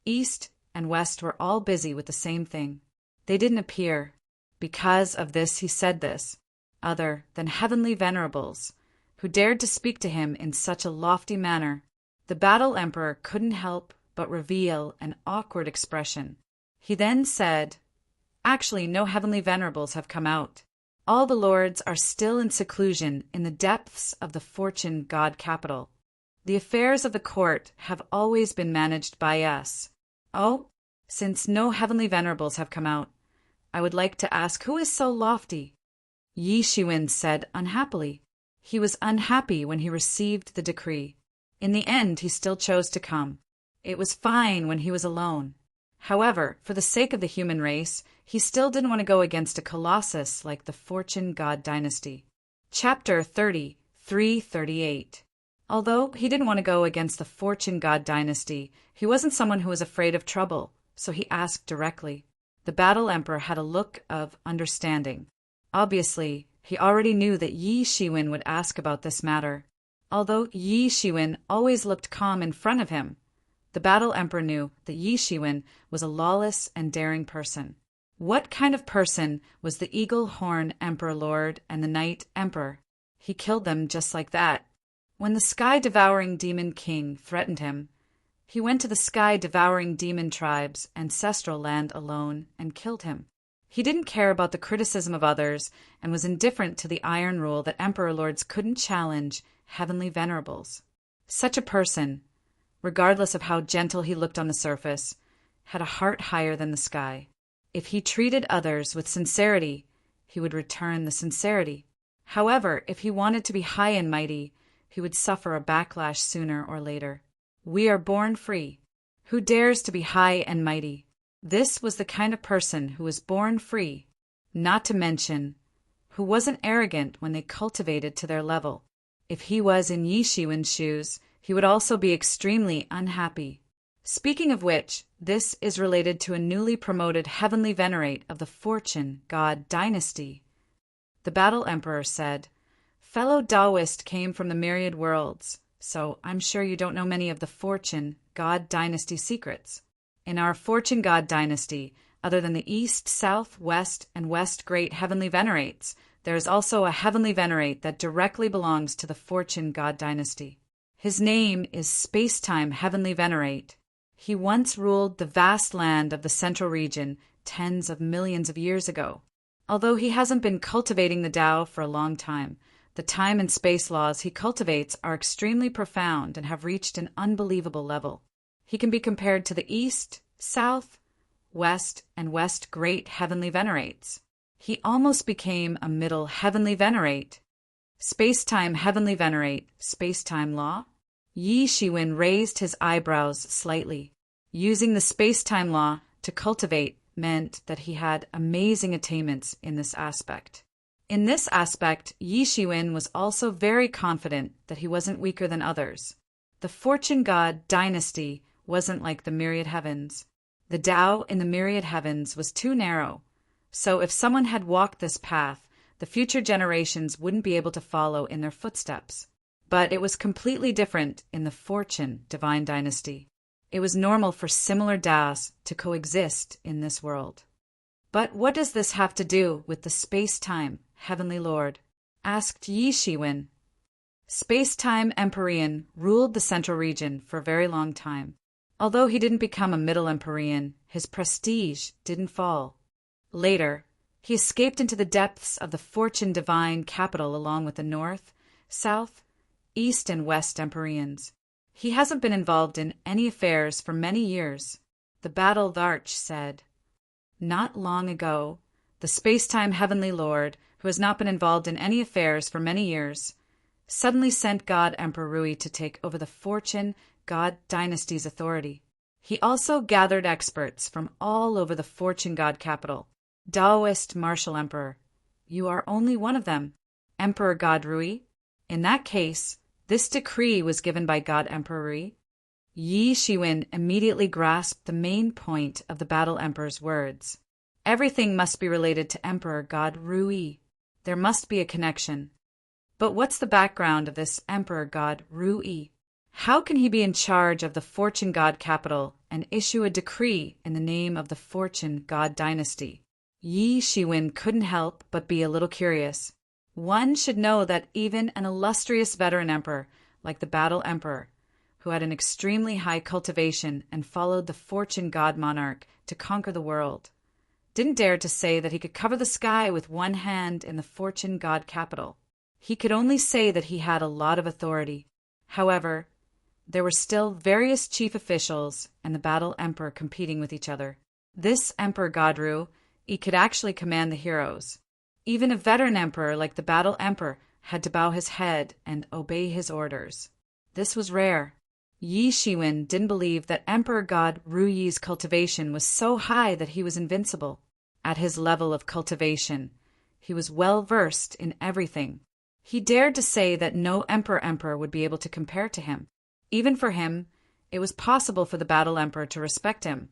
east, and west were all busy with the same thing. They didn't appear. Because of this he said this, other than heavenly venerables, who dared to speak to him in such a lofty manner. The Battle Emperor couldn't help but reveal an awkward expression. He then said, "Actually, no heavenly venerables have come out. All the lords are still in seclusion in the depths of the Fortune God capital. The affairs of the court have always been managed by us. Oh, since no heavenly venerables have come out, I would like to ask who is so lofty?" Yi Shiwen said unhappily. He was unhappy when he received the decree. In the end, he still chose to come. It was fine when he was alone. However, for the sake of the human race, he still didn't want to go against a colossus like the Fortune God dynasty. Chapter 33:38. Although he didn't want to go against the Fortune God dynasty, he wasn't someone who was afraid of trouble, so he asked directly. The Battle Emperor had a look of understanding. Obviously, he already knew that Yi Shiwen would ask about this matter. Although Yi Shiwen always looked calm in front of him, the Battle Emperor knew that Yi Shiwen was a lawless and daring person. What kind of person was the Eagle Horn Emperor Lord and the Night Emperor? He killed them just like that. When the Sky-Devouring Demon King threatened him, he went to the Sky-Devouring Demon Tribe's ancestral land alone and killed him. He didn't care about the criticism of others and was indifferent to the iron rule that Emperor Lords couldn't challenge heavenly venerables. Such a person, regardless of how gentle he looked on the surface, had a heart higher than the sky. If he treated others with sincerity, he would return the sincerity. However, if he wanted to be high and mighty, he would suffer a backlash sooner or later. We are born free. Who dares to be high and mighty? This was the kind of person who was born free, not to mention, who wasn't arrogant when they cultivated to their level. If he was in Yi Shiwen's shoes, he would also be extremely unhappy. Speaking of which, this is related to a newly promoted heavenly venerate of the Fortune God dynasty. The Battle Emperor said, "Fellow Taoist came from the myriad worlds, so I'm sure you don't know many of the Fortune God dynasty secrets. In our Fortune God dynasty, other than the East, South, West, and West great heavenly venerates, there is also a heavenly venerate that directly belongs to the Fortune God dynasty. His name is Space-Time Heavenly Venerate. He once ruled the vast land of the Central Region tens of millions of years ago. Although he hasn't been cultivating the Tao for a long time, the time and space laws he cultivates are extremely profound and have reached an unbelievable level. He can be compared to the East, South, West, and West great heavenly venerates. He almost became a middle heavenly venerate. Space-time heavenly venerate, space-time law?" Yi Shiwen raised his eyebrows slightly. Using the space-time law to cultivate meant that he had amazing attainments in this aspect. In this aspect, Yi Shiwen was also very confident that he wasn't weaker than others. The Fortune God dynasty wasn't like the myriad heavens. The Tao in the myriad heavens was too narrow, so if someone had walked this path, the future generations wouldn't be able to follow in their footsteps. But it was completely different in the Fortune divine dynasty. It was normal for similar Taos to coexist in this world. But what does this have to do with the space-time Heavenly Lord? Asked Yi Shiwen. Space-time Empyrean ruled the central region for a very long time. Although he didn't become a Middle Empyrean, his prestige didn't fall. Later, he escaped into the depths of the Fortune Divine capital along with the North, South, East, and West Empyreans. He hasn't been involved in any affairs for many years, the Battle Arch said. Not long ago, the space-time Heavenly Lord, who has not been involved in any affairs for many years, suddenly sent God Emperor Rui to take over the Fortune God Dynasty's authority. He also gathered experts from all over the Fortune God capital. Taoist Martial Emperor, you are only one of them, Emperor God Rui. In that case, this decree was given by God Emperor Rui. Yi Shiwen immediately grasped the main point of the Battle Emperor's words. Everything must be related to Emperor God Rui. There must be a connection. But what's the background of this Emperor God Rui? How can he be in charge of the Fortune God capital and issue a decree in the name of the Fortune God dynasty? Yi Shiwen couldn't help but be a little curious. One should know that even an illustrious veteran emperor like the Battle Emperor, who had an extremely high cultivation and followed the Fortune God monarch to conquer the world, didn't dare to say that he could cover the sky with one hand in the Fortune God capital. He could only say that he had a lot of authority. However, there were still various chief officials and the Battle Emperor competing with each other. This Emperor God Rui, he could actually command the heroes. Even a veteran emperor like the Battle Emperor had to bow his head and obey his orders. This was rare. Yi Shiwen didn't believe that Emperor God Rui's cultivation was so high that he was invincible. At his level of cultivation, he was well versed in everything. He dared to say that no emperor would be able to compare to him. Even for him, it was possible for the Battle Emperor to respect him.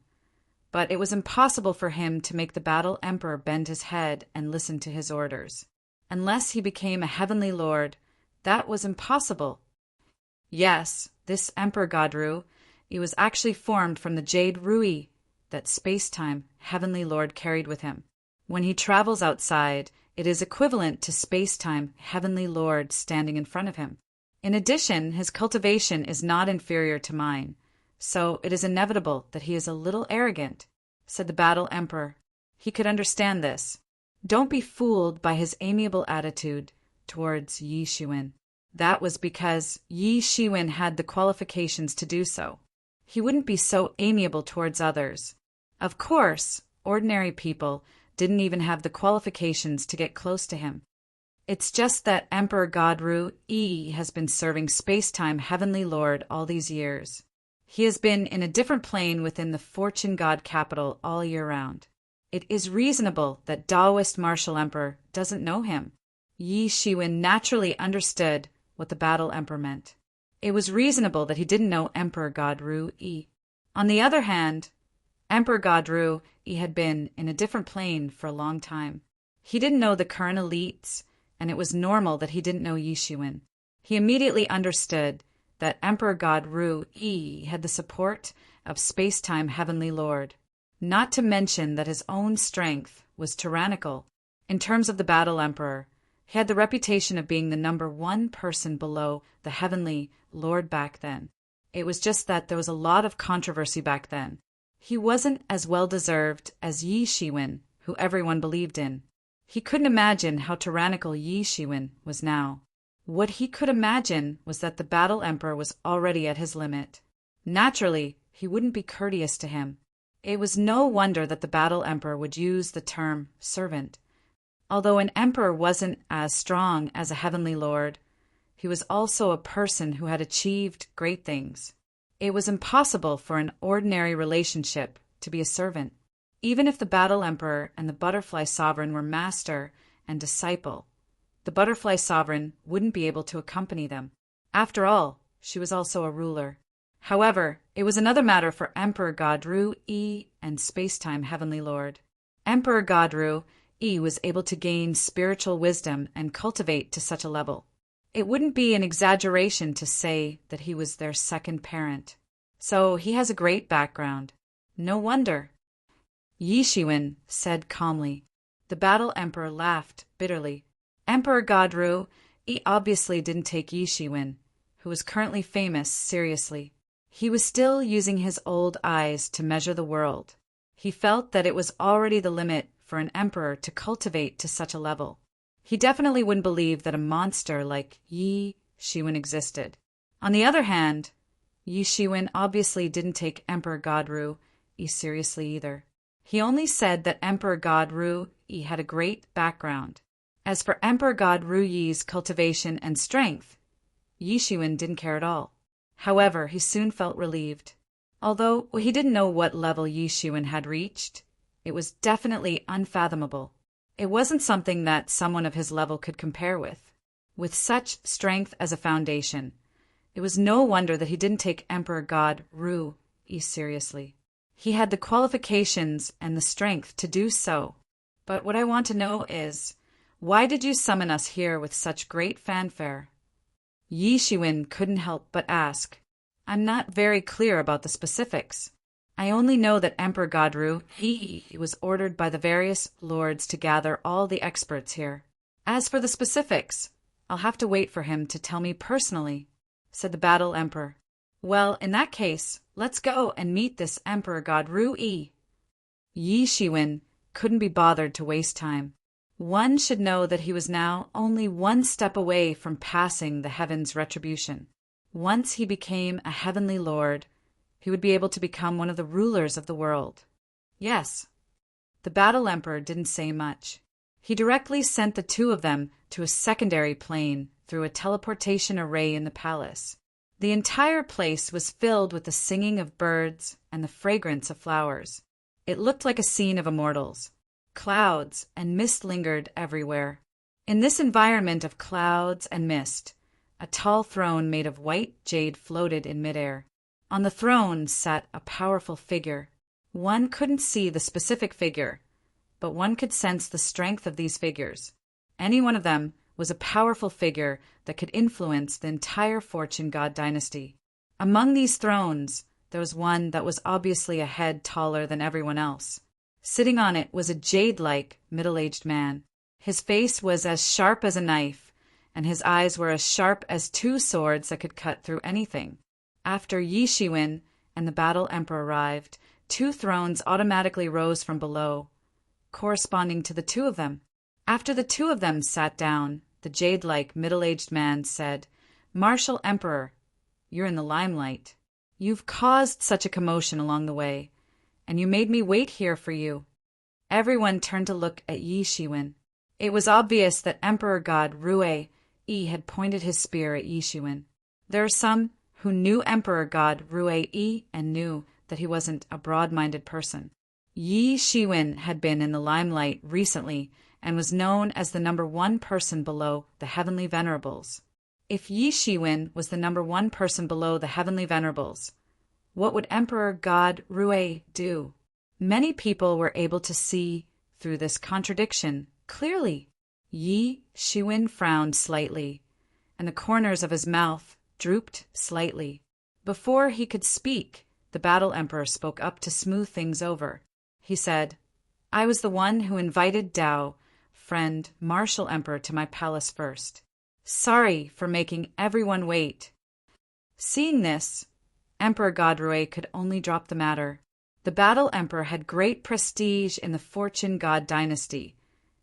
But it was impossible for him to make the Battle Emperor bend his head and listen to his orders. Unless he became a Heavenly Lord, that was impossible. Yes, this Emperor God Rui, he was actually formed from the Jade Rui that space-time Heavenly Lord carried with him. When he travels outside, it is equivalent to space-time Heavenly Lord standing in front of him. In addition, his cultivation is not inferior to mine, so it is inevitable that he is a little arrogant, said the Battle Emperor. He could understand this. Don't be fooled by his amiable attitude towards Yi Shiwen. That was because Yi Shiwen had the qualifications to do so. He wouldn't be so amiable towards others. Of course, ordinary people didn't even have the qualifications to get close to him. It's just that Emperor God Rui has been serving space-time Heavenly Lord all these years. He has been in a different plane within the Fortune God capital all year round. It is reasonable that Taoist Martial Emperor doesn't know him. Yi Shiwen naturally understood what the Battle Emperor meant. It was reasonable that he didn't know Emperor God Rui. On the other hand, Emperor God Rui had been in a different plane for a long time. He didn't know the current elites, and it was normal that he didn't know Yi Shiwen. He immediately understood that Emperor God Rui had the support of space-time Heavenly Lord, not to mention that his own strength was tyrannical. In terms of the Battle Emperor, he had the reputation of being the number one person below the Heavenly Lord back then. It was just that there was a lot of controversy back then. He wasn't as well-deserved as Yi Shiwen, who everyone believed in. He couldn't imagine how tyrannical Yi Shiwen was now. What he could imagine was that the Battle Emperor was already at his limit. Naturally, he wouldn't be courteous to him. It was no wonder that the Battle Emperor would use the term servant. Although an emperor wasn't as strong as a Heavenly Lord, he was also a person who had achieved great things. It was impossible for an ordinary relationship to be a servant. Even if the Battle Emperor and the Butterfly Sovereign were master and disciple, the Butterfly Sovereign wouldn't be able to accompany them. After all, she was also a ruler. However, it was another matter for Emperor God Rui and Space-Time Heavenly Lord. Emperor God Rui was able to gain spiritual wisdom and cultivate to such a level. It wouldn't be an exaggeration to say that he was their second parent. So he has a great background. No wonder. Yi Shiwen said calmly. The Battle Emperor laughed bitterly. Emperor Godru, he obviously didn't take Yi Shiwen, who was currently famous, seriously. He was still using his old eyes to measure the world. He felt that it was already the limit for an emperor to cultivate to such a level. He definitely wouldn't believe that a monster like Yi Shiwen existed. On the other hand, Yi Shiwen obviously didn't take Emperor Godru seriously either. He only said that Emperor Godru had a great background. As for Emperor Godru Yi's cultivation and strength, Yi Shiwen didn't care at all. However, he soon felt relieved. Although he didn't know what level Yi Shiwen had reached, it was definitely unfathomable. It wasn't something that someone of his level could compare with. With such strength as a foundation, it was no wonder that he didn't take Emperor Godru seriously. He had the qualifications and the strength to do so. But what I want to know is, why did you summon us here with such great fanfare? Yi Shiwen couldn't help but ask. I'm not very clear about the specifics. I only know that Emperor Godru, he was ordered by the various lords to gather all the experts here. As for the specifics, I'll have to wait for him to tell me personally, said the Battle Emperor. Well, in that case, let's go and meet this Emperor Godru Yi. Yi Shiwen couldn't be bothered to waste time. One should know that he was now only one step away from passing the heaven's retribution. Once he became a heavenly lord, he would be able to become one of the rulers of the world. Yes. The Battle Emperor didn't say much. He directly sent the two of them to a secondary plane through a teleportation array in the palace. The entire place was filled with the singing of birds and the fragrance of flowers. It looked like a scene of immortals. Clouds and mist lingered everywhere. In this environment of clouds and mist, a tall throne made of white jade floated in midair. On the throne sat a powerful figure. One couldn't see the specific figure, but one could sense the strength of these figures. Any one of them was a powerful figure that could influence the entire Fortune God dynasty. Among these thrones, there was one that was obviously a head taller than everyone else. Sitting on it was a jade-like, middle-aged man. His face was as sharp as a knife, and his eyes were as sharp as two swords that could cut through anything. After Yi Shiwen and the Battle Emperor arrived, two thrones automatically rose from below, corresponding to the two of them. After the two of them sat down, the jade-like, middle-aged man said, "Martial Emperor, you're in the limelight. You've caused such a commotion along the way, and you made me wait here for you." Everyone turned to look at Yi Shiwen. It was obvious that Emperor God Rue Yi had pointed his spear at Yi Shiwen. There are some who knew Emperor God Rue Yi and knew that he wasn't a broad-minded person. Yi Shiwen had been in the limelight recently and was known as the number one person below the Heavenly Venerables. If Yi Shiwen was the number one person below the Heavenly Venerables, what would Emperor God Rue do? Many people were able to see through this contradiction clearly. Yi Shiwen frowned slightly, and the corners of his mouth drooped slightly. Before he could speak, the Battle Emperor spoke up to smooth things over. He said, "I was the one who invited Dao, friend Martial Emperor, to my palace first. Sorry for making everyone wait." Seeing this, Emperor Godrue could only drop the matter. The Battle Emperor had great prestige in the Fortune God dynasty,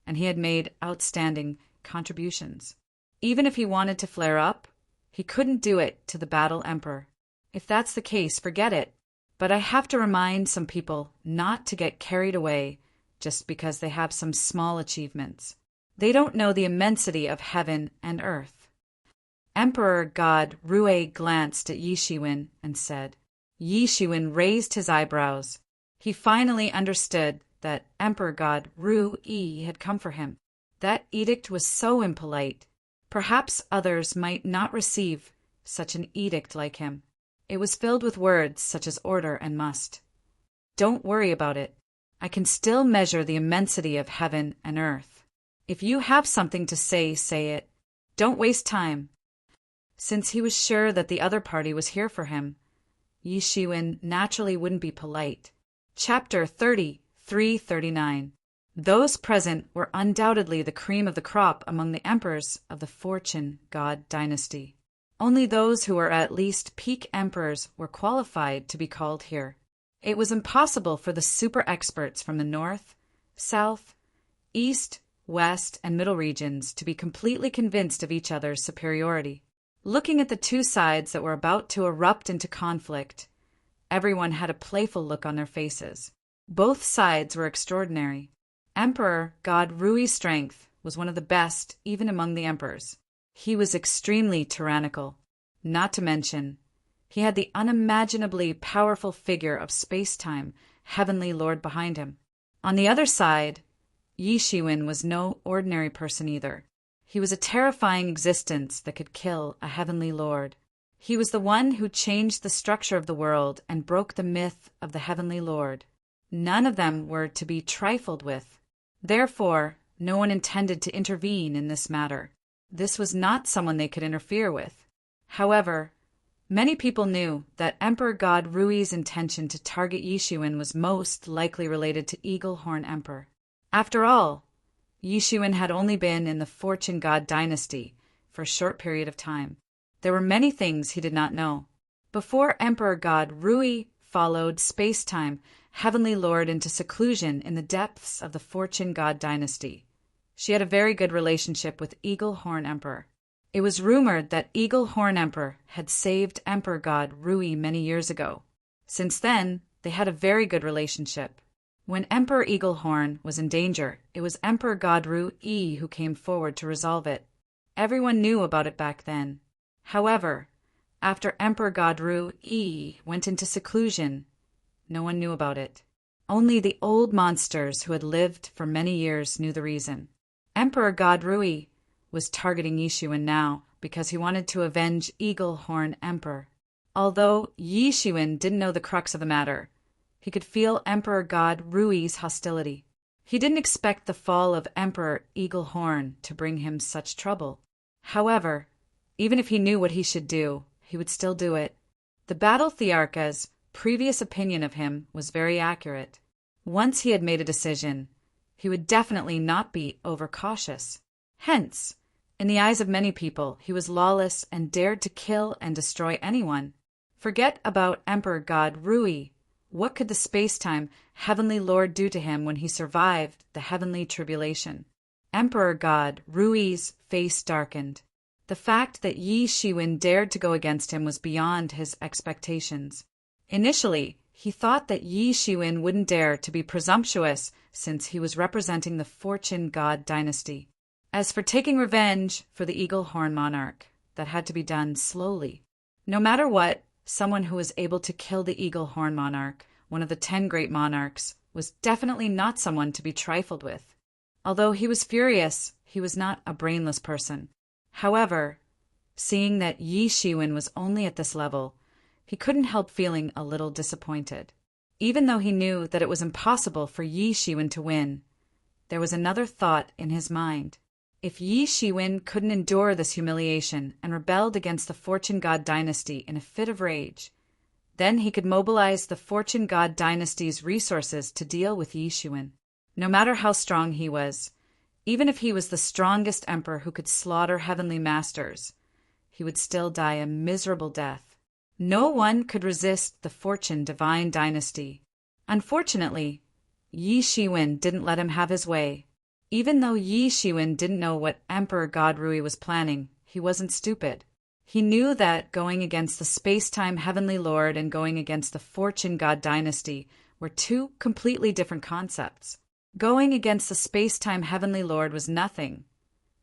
and he had made outstanding contributions. Even if he wanted to flare up, he couldn't do it to the Battle Emperor. If that's the case, forget it. But I have to remind some people not to get carried away just because they have some small achievements. They don't know the immensity of heaven and earth. Emperor God Rue glanced at Yi Shiwen and said. Yi Shiwen raised his eyebrows. He finally understood that Emperor God Rue Yi had come for him. That edict was so impolite. Perhaps others might not receive such an edict like him. It was filled with words such as order and must. Don't worry about it. I can still measure the immensity of heaven and earth. If you have something to say, say it. Don't waste time. Since he was sure that the other party was here for him, Yi Shiwen naturally wouldn't be polite. Chapter 33-39. Those present were undoubtedly the cream of the crop among the emperors of the Fortune God dynasty. Only those who were at least peak emperors were qualified to be called here. It was impossible for the super experts from the north, south, east, west, and middle regions to be completely convinced of each other's superiority. Looking at the two sides that were about to erupt into conflict, everyone had a playful look on their faces. Both sides were extraordinary. Emperor God Rui's strength was one of the best even among the emperors. He was extremely tyrannical. Not to mention, he had the unimaginably powerful figure of space-time, Heavenly Lord behind him. On the other side, Yi Shiwen was no ordinary person either. He was a terrifying existence that could kill a Heavenly Lord. He was the one who changed the structure of the world and broke the myth of the Heavenly Lord. None of them were to be trifled with. Therefore, no one intended to intervene in this matter. This was not someone they could interfere with. However, many people knew that Emperor God Rui's intention to target Yi Shiwen was most likely related to Eagle Horn Emperor. After all, Yi Shiwen had only been in the Fortune God dynasty for a short period of time. There were many things he did not know. Before Emperor God Rui followed space-time Heavenly Lord into seclusion in the depths of the Fortune God dynasty, she had a very good relationship with Eagle Horn Emperor. It was rumored that Eagle Horn Emperor had saved Emperor God Rui many years ago. Since then, they had a very good relationship. When Emperor Eagle Horn was in danger, it was Emperor God Rui who came forward to resolve it. Everyone knew about it back then. However, after Emperor God Rui went into seclusion, no one knew about it. Only the old monsters who had lived for many years knew the reason. Emperor God Rui was targeting Yi Shiwen now because he wanted to avenge Eagle Horn Emperor. Although Yi Shiwen didn't know the crux of the matter, he could feel Emperor God Rui's hostility. He didn't expect the fall of Emperor Eagle Horn to bring him such trouble. However, even if he knew what he should do, he would still do it. The Battle Thearka's previous opinion of him was very accurate. Once he had made a decision, he would definitely not be overcautious. Hence, in the eyes of many people, he was lawless and dared to kill and destroy anyone. Forget about Emperor God Rui. What could the space-time Heavenly Lord do to him when he survived the heavenly tribulation? Emperor God Rui's face darkened. The fact that Yi Shiwen dared to go against him was beyond his expectations. Initially, he thought that Yi Shiwen wouldn't dare to be presumptuous since he was representing the Fortune God dynasty. As for taking revenge for the Eagle Horn monarch, that had to be done slowly. No matter what, someone who was able to kill the Eagle Horn monarch, one of the 10 great monarchs, was definitely not someone to be trifled with. Although he was furious, he was not a brainless person. However, seeing that Yi Shiwen was only at this level, he couldn't help feeling a little disappointed. Even though he knew that it was impossible for Yi Shiwen to win, there was another thought in his mind. If Yi Shiwen couldn't endure this humiliation and rebelled against the Fortune God dynasty in a fit of rage, then he could mobilize the Fortune God dynasty's resources to deal with Yi Shiwen. No matter how strong he was, even if he was the strongest emperor who could slaughter heavenly masters, he would still die a miserable death. No one could resist the Fortune Divine dynasty. Unfortunately, Yi Shiwen didn't let him have his way. Even though Yi Shiwen didn't know what Emperor God Rui was planning, he wasn't stupid. He knew that going against the space-time Heavenly Lord and going against the Fortune God dynasty were two completely different concepts. Going against the space-time Heavenly Lord was nothing,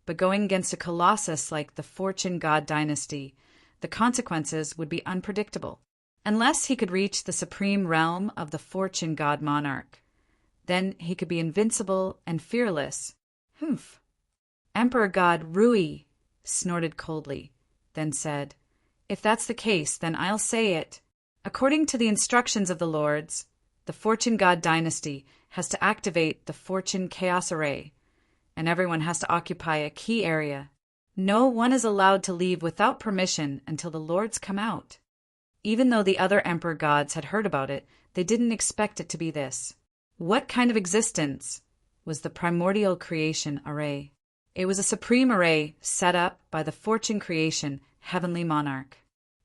but going against a colossus like the Fortune God dynasty, the consequences would be unpredictable. Unless he could reach the supreme realm of the Fortune God monarch, then he could be invincible and fearless. Humph! Emperor God Rui snorted coldly, then said, "If that's the case, then I'll say it. According to the instructions of the lords, the Fortune God dynasty has to activate the Fortune Chaos Array, and everyone has to occupy a key area. No one is allowed to leave without permission until the lords come out. Even though the other emperor gods had heard about it, they didn't expect it to be this. What kind of existence was the primordial creation array? It was a supreme array set up by the fortune creation heavenly monarch.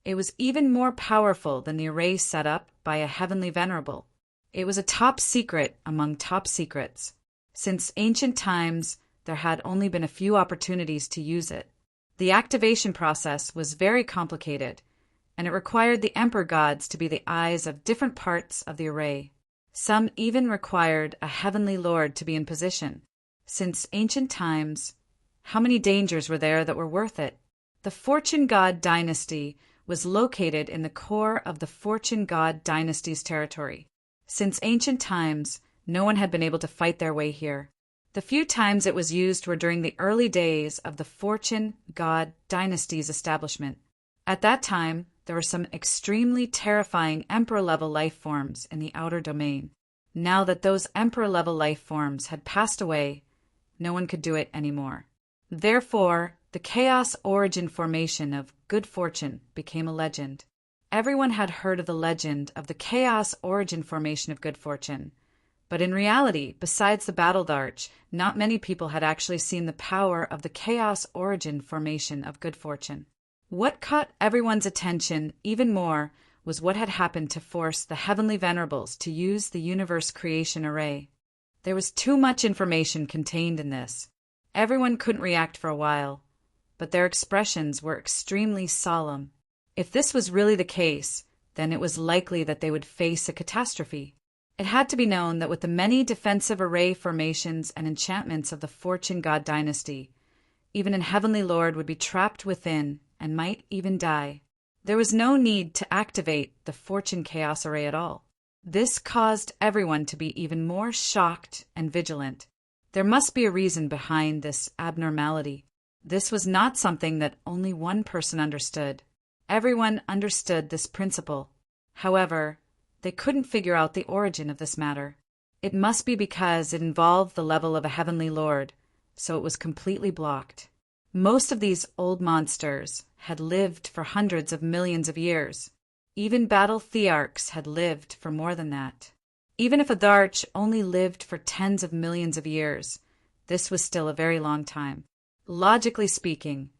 It was even more powerful than the array set up by a heavenly venerable. It was a top secret among top secrets. Since ancient times, there had only been a few opportunities to use it. The activation process was very complicated, and it required the emperor gods to be the eyes of different parts of the array. Some even required a heavenly lord to be in position. Since ancient times, how many dangers were there that were worth it? The Fortune God dynasty was located in the core of the Fortune God dynasty's territory. Since ancient times, no one had been able to fight their way here. The few times it was used were during the early days of the Fortune God dynasty's establishment. At that time, there were some extremely terrifying Emperor-level life forms in the outer domain. Now that those Emperor-level life forms had passed away, no one could do it anymore. Therefore, the chaos origin formation of good fortune became a legend. Everyone had heard of the legend of the chaos origin formation of good fortune. But in reality, besides the battled arch, not many people had actually seen the power of the chaos origin formation of good fortune. What caught everyone's attention even more was what had happened to force the heavenly venerables to use the universe creation array. There was too much information contained in this. Everyone couldn't react for a while, but their expressions were extremely solemn. If this was really the case, then it was likely that they would face a catastrophe. It had to be known that with the many defensive array formations and enchantments of the Fortune God dynasty, even an heavenly lord would be trapped within and might even die. There was no need to activate the Fortune Chaos Array at all. This caused everyone to be even more shocked and vigilant. There must be a reason behind this abnormality. This was not something that only one person understood. Everyone understood this principle. However, they couldn't figure out the origin of this matter. It must be because it involved the level of a heavenly lord, so it was completely blocked. Most of these old monsters had lived for hundreds of millions of years. Even battle thearchs had lived for more than that. Even if a Tharch only lived for tens of millions of years, this was still a very long time. Logically speaking,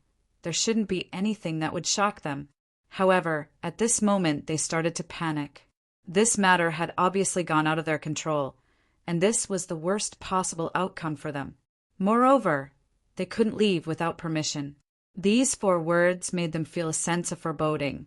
there shouldn't be anything that would shock them. However, at this moment they started to panic. This matter had obviously gone out of their control, and this was the worst possible outcome for them. Moreover, they couldn't leave without permission. These 4 words made them feel a sense of foreboding,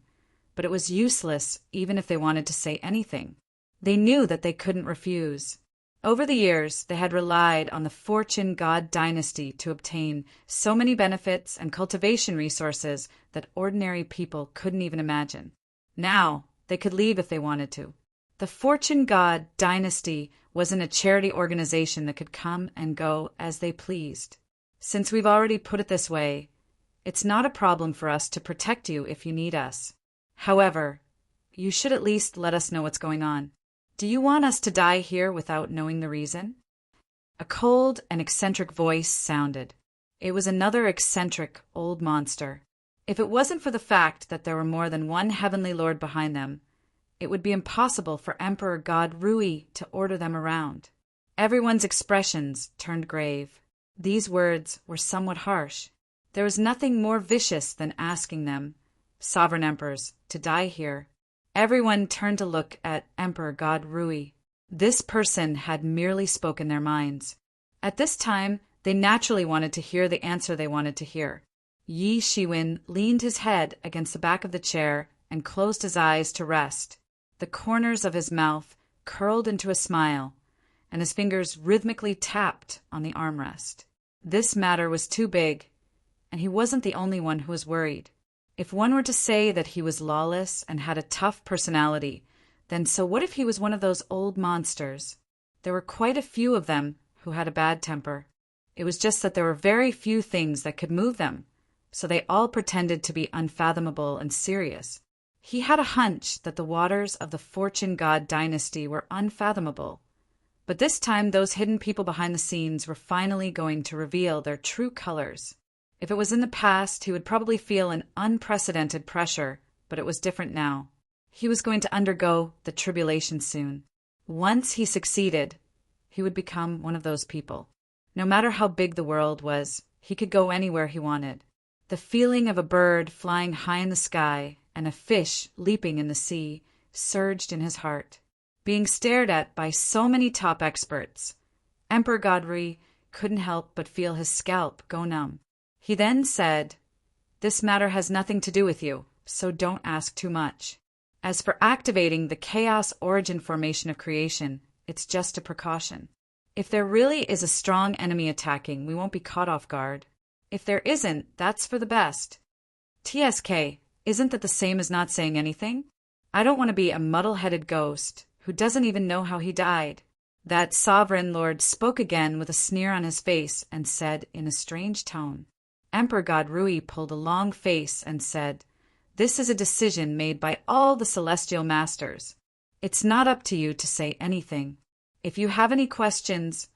but it was useless even if they wanted to say anything. They knew that they couldn't refuse. Over the years, they had relied on the Fortune God dynasty to obtain so many benefits and cultivation resources that ordinary people couldn't even imagine. Now, they could leave if they wanted to. The Fortune God dynasty wasn't a charity organization that could come and go as they pleased. Since we've already put it this way, it's not a problem for us to protect you if you need us. However, you should at least let us know what's going on. Do you want us to die here without knowing the reason? A cold and eccentric voice sounded. It was another eccentric old monster. If it wasn't for the fact that there were more than one heavenly lord behind them, it would be impossible for Emperor God Rui to order them around. Everyone's expressions turned grave. These words were somewhat harsh. There was nothing more vicious than asking them, sovereign emperors, to die here. Everyone turned to look at Emperor God Rui. This person had merely spoken their minds. At this time, they naturally wanted to hear the answer they wanted to hear. Yi Shiwen leaned his head against the back of the chair and closed his eyes to rest. The corners of his mouth curled into a smile, and his fingers rhythmically tapped on the armrest. This matter was too big, and he wasn't the only one who was worried. If one were to say that he was lawless and had a tough personality, then so what if he was one of those old monsters? There were quite a few of them who had a bad temper. It was just that there were very few things that could move them, so they all pretended to be unfathomable and serious. He had a hunch that the waters of the Fortune God dynasty were unfathomable. But this time those hidden people behind the scenes were finally going to reveal their true colors. If it was in the past, he would probably feel an unprecedented pressure, but it was different now. He was going to undergo the tribulation soon. Once he succeeded, he would become one of those people. No matter how big the world was, he could go anywhere he wanted. The feeling of a bird flying high in the sky and a fish leaping in the sea surged in his heart. Being stared at by so many top experts, Emperor Godfrey couldn't help but feel his scalp go numb. He then said, "This matter has nothing to do with you, so don't ask too much. As for activating the chaos origin formation of creation, it's just a precaution. If there really is a strong enemy attacking, we won't be caught off guard. If there isn't, that's for the best." TSK, isn't that the same as not saying anything? I don't want to be a muddle-headed ghost who doesn't even know how he died. That sovereign lord spoke again with a sneer on his face and said in a strange tone. Emperor Godfrey pulled a long face and said, "This is a decision made by all the celestial masters. It's not up to you to say anything. If you have any questions,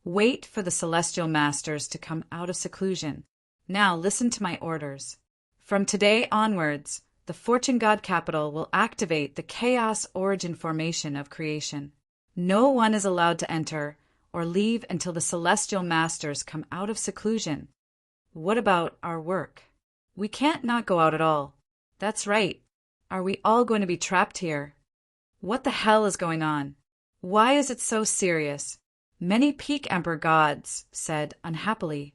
wait for the celestial masters to come out of seclusion. Now listen to my orders. From today onwards, the Fortune God Capital will activate the chaos origin formation of creation. No one is allowed to enter or leave until the celestial masters come out of seclusion. What about our work? We can't not go out at all. That's right. Are we all going to be trapped here? What the hell is going on? Why is it so serious?" Many peak emperor gods said unhappily,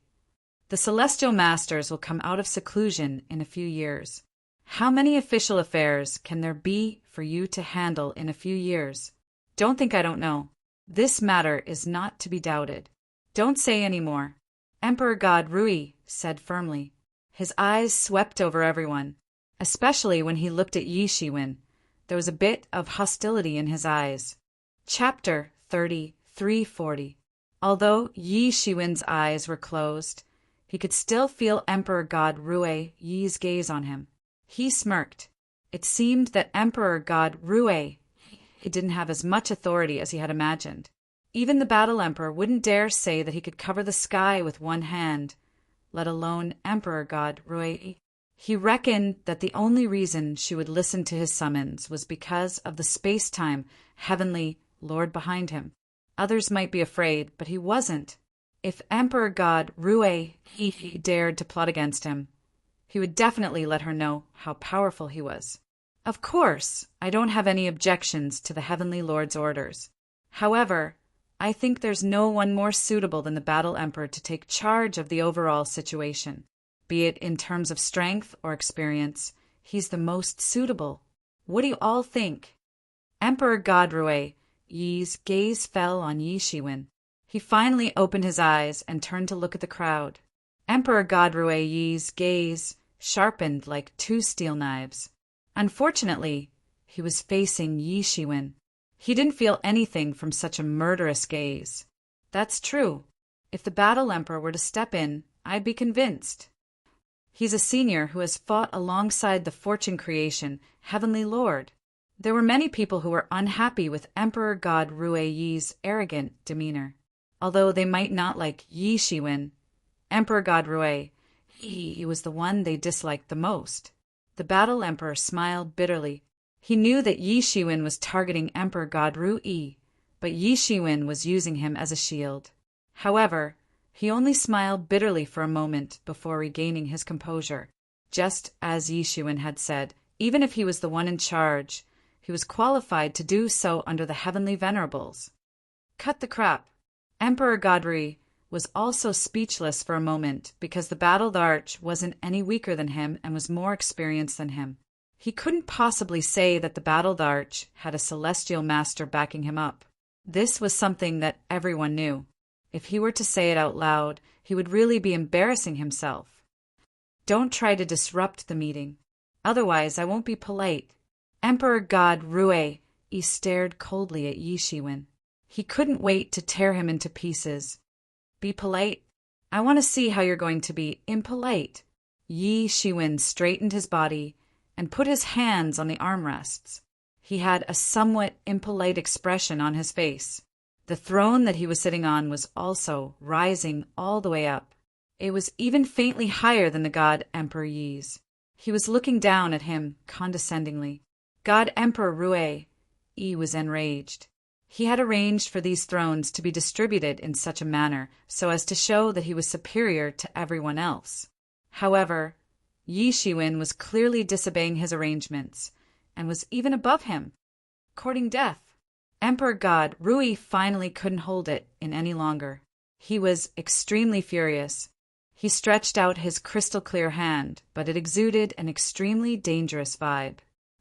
"The celestial masters will come out of seclusion in a few years. How many official affairs can there be for you to handle in a few years? Don't think I don't know. This matter is not to be doubted. Don't say any more." Emperor God Rui said firmly. His eyes swept over everyone, especially when he looked at Yi Shiwen. There was a bit of hostility in his eyes. Chapter 3340. Although Yi Shiwen's eyes were closed, he could still feel Emperor God Rui Yi's gaze on him. He smirked. It seemed that Emperor God Rui didn't have as much authority as he had imagined. Even the Battle Emperor wouldn't dare say that he could cover the sky with one hand, let alone Emperor God Rui. He reckoned that the only reason she would listen to his summons was because of the space-time heavenly lord behind him. Others might be afraid, but he wasn't. If Emperor God Rui dared to plot against him, he would definitely let her know how powerful he was. Of course, I don't have any objections to the Heavenly Lord's orders. However, I think there's no one more suitable than the Battle Emperor to take charge of the overall situation. Be it in terms of strength or experience, he's the most suitable. What do you all think? Emperor Godrui Yi's gaze fell on Yi Shiwen. He finally opened his eyes and turned to look at the crowd. Emperor Godrui Yi's gaze sharpened like two steel knives. Unfortunately, he was facing Yi Shiwen. He didn't feel anything from such a murderous gaze. That's true. If the Battle Emperor were to step in, I'd be convinced. He's a senior who has fought alongside the Fortune Creation Heavenly Lord. There were many people who were unhappy with Emperor God Rui Yi's arrogant demeanor. Although they might not like Yi Shiwen, Emperor God Rui Yi was the one they disliked the most. The Battle Emperor smiled bitterly. He knew that Yi Shiwen was targeting Emperor God Rui, but Yi Shiwen was using him as a shield. However, he only smiled bitterly for a moment before regaining his composure. Just as Yi Shiwen had said, even if he was the one in charge, he was qualified to do so under the Heavenly Venerables. Cut the crap. Emperor Godfrey was also speechless for a moment because the Battled Arch wasn't any weaker than him and was more experienced than him. He couldn't possibly say that the Battled Arch had a celestial master backing him up. This was something that everyone knew. If he were to say it out loud, he would really be embarrassing himself. Don't try to disrupt the meeting. Otherwise, I won't be polite. Emperor God Rui stared coldly at Yi Shiwen. He couldn't wait to tear him into pieces. Be polite? I want to see how you're going to be impolite. Yi Shiwen straightened his body and put his hands on the armrests. He had a somewhat impolite expression on his face. The throne that he was sitting on was also rising all the way up. It was even faintly higher than the God Emperor Yi's. He was looking down at him condescendingly. God Emperor Rui Yi was enraged. He had arranged for these thrones to be distributed in such a manner so as to show that he was superior to everyone else. However, Yi Shiwen was clearly disobeying his arrangements and was even above him, courting death. Emperor God Rui finally couldn't hold it in any longer. He was extremely furious. He stretched out his crystal-clear hand, but it exuded an extremely dangerous vibe.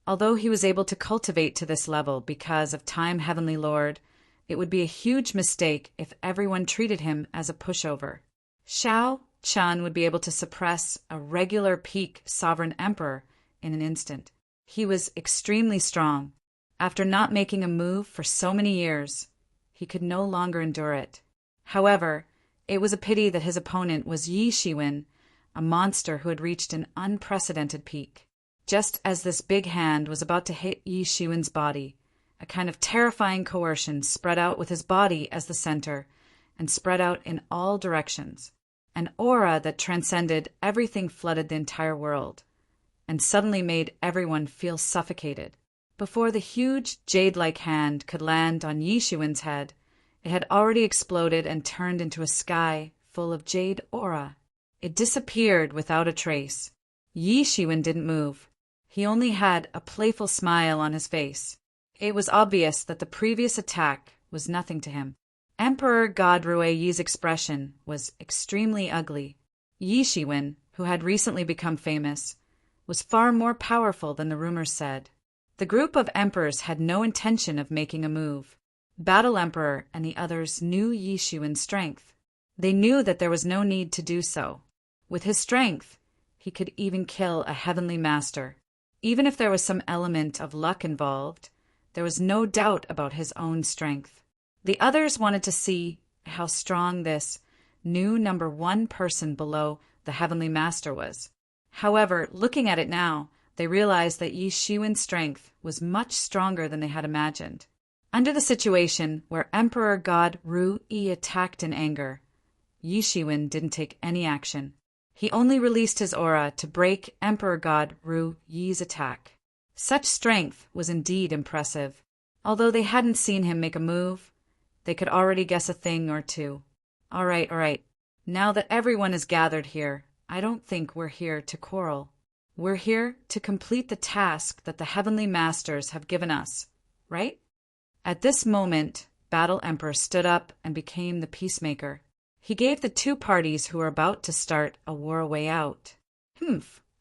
Although he was able to cultivate to this level because of Time Heavenly Lord, it would be a huge mistake if everyone treated him as a pushover. Shao Chun would be able to suppress a regular peak sovereign emperor in an instant. He was extremely strong. After not making a move for so many years, he could no longer endure it. However, it was a pity that his opponent was Yi Shiwen, a monster who had reached an unprecedented peak. Just as this big hand was about to hit Yi Shiwen's body, a kind of terrifying coercion spread out with his body as the center and spread out in all directions. An aura that transcended everything flooded the entire world and suddenly made everyone feel suffocated. Before the huge jade-like hand could land on Yi Shiwen's head, it had already exploded and turned into a sky full of jade aura. It disappeared without a trace. Yi Shiwen didn't move. He only had a playful smile on his face. It was obvious that the previous attack was nothing to him. Emperor God Rui Yi's expression was extremely ugly. Yi Shiwen, who had recently become famous, was far more powerful than the rumors said. The group of emperors had no intention of making a move. Battle Emperor and the others knew Yi Shiwen's strength. They knew that there was no need to do so. With his strength, he could even kill a heavenly master. Even if there was some element of luck involved, there was no doubt about his own strength. The others wanted to see how strong this new number one person below the heavenly master was. However, looking at it now, they realized that Yi Shiwen's strength was much stronger than they had imagined. Under the situation where Emperor God Rui Yi attacked in anger, Yi Shiwen didn't take any action. He only released his aura to break Emperor God Rui Yi's attack. Such strength was indeed impressive. Although they hadn't seen him make a move, they could already guess a thing or two. All right. Now that everyone is gathered here, I don't think we're here to quarrel. We're here to complete the task that the Heavenly Masters have given us, right? At this moment, Battle Emperor stood up and became the peacemaker. He gave the two parties who were about to start a war a way out.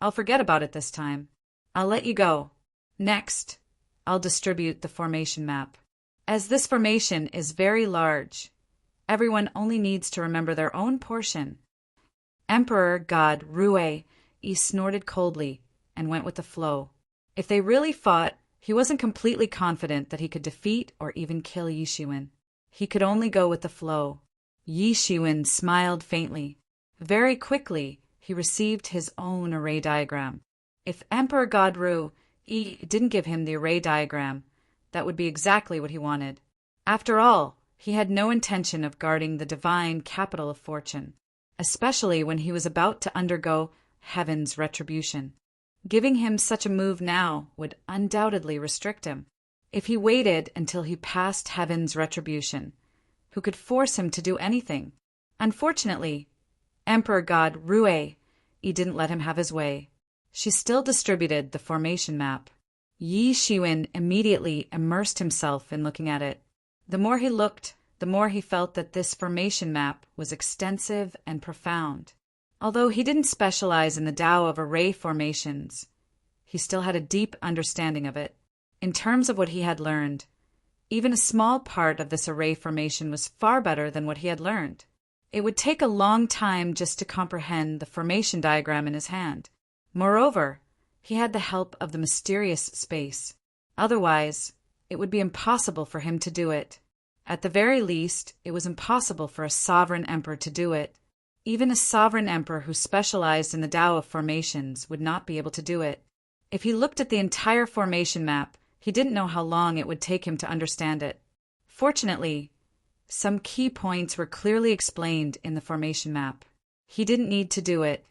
I'll forget about it this time. I'll let you go. Next, I'll distribute the formation map. As this formation is very large, everyone only needs to remember their own portion. Emperor God Rui Yi snorted coldly and went with the flow. If they really fought, he wasn't completely confident that he could defeat or even kill Yi Shiwen. He could only go with the flow. Yi Shiwen smiled faintly. Very quickly, he received his own array diagram. If Emperor God Rui Yi didn't give him the array diagram, that would be exactly what he wanted. After all, he had no intention of guarding the divine capital of fortune, especially when he was about to undergo heaven's retribution. Giving him such a move now would undoubtedly restrict him. If he waited until he passed heaven's retribution, who could force him to do anything? Unfortunately, Emperor God Rui Yi didn't let him have his way. She still distributed the formation map. Yi Shiwen immediately immersed himself in looking at it. The more he looked, the more he felt that this formation map was extensive and profound. Although he didn't specialize in the Tao of array formations, he still had a deep understanding of it. In terms of what he had learned, even a small part of this array formation was far better than what he had learned. It would take a long time just to comprehend the formation diagram in his hand. Moreover, he had the help of the mysterious space. Otherwise, it would be impossible for him to do it. At the very least, it was impossible for a sovereign emperor to do it. Even a sovereign emperor who specialized in the Tao of formations would not be able to do it. If he looked at the entire formation map, he didn't know how long it would take him to understand it. Fortunately, some key points were clearly explained in the formation map. He didn't need to do it.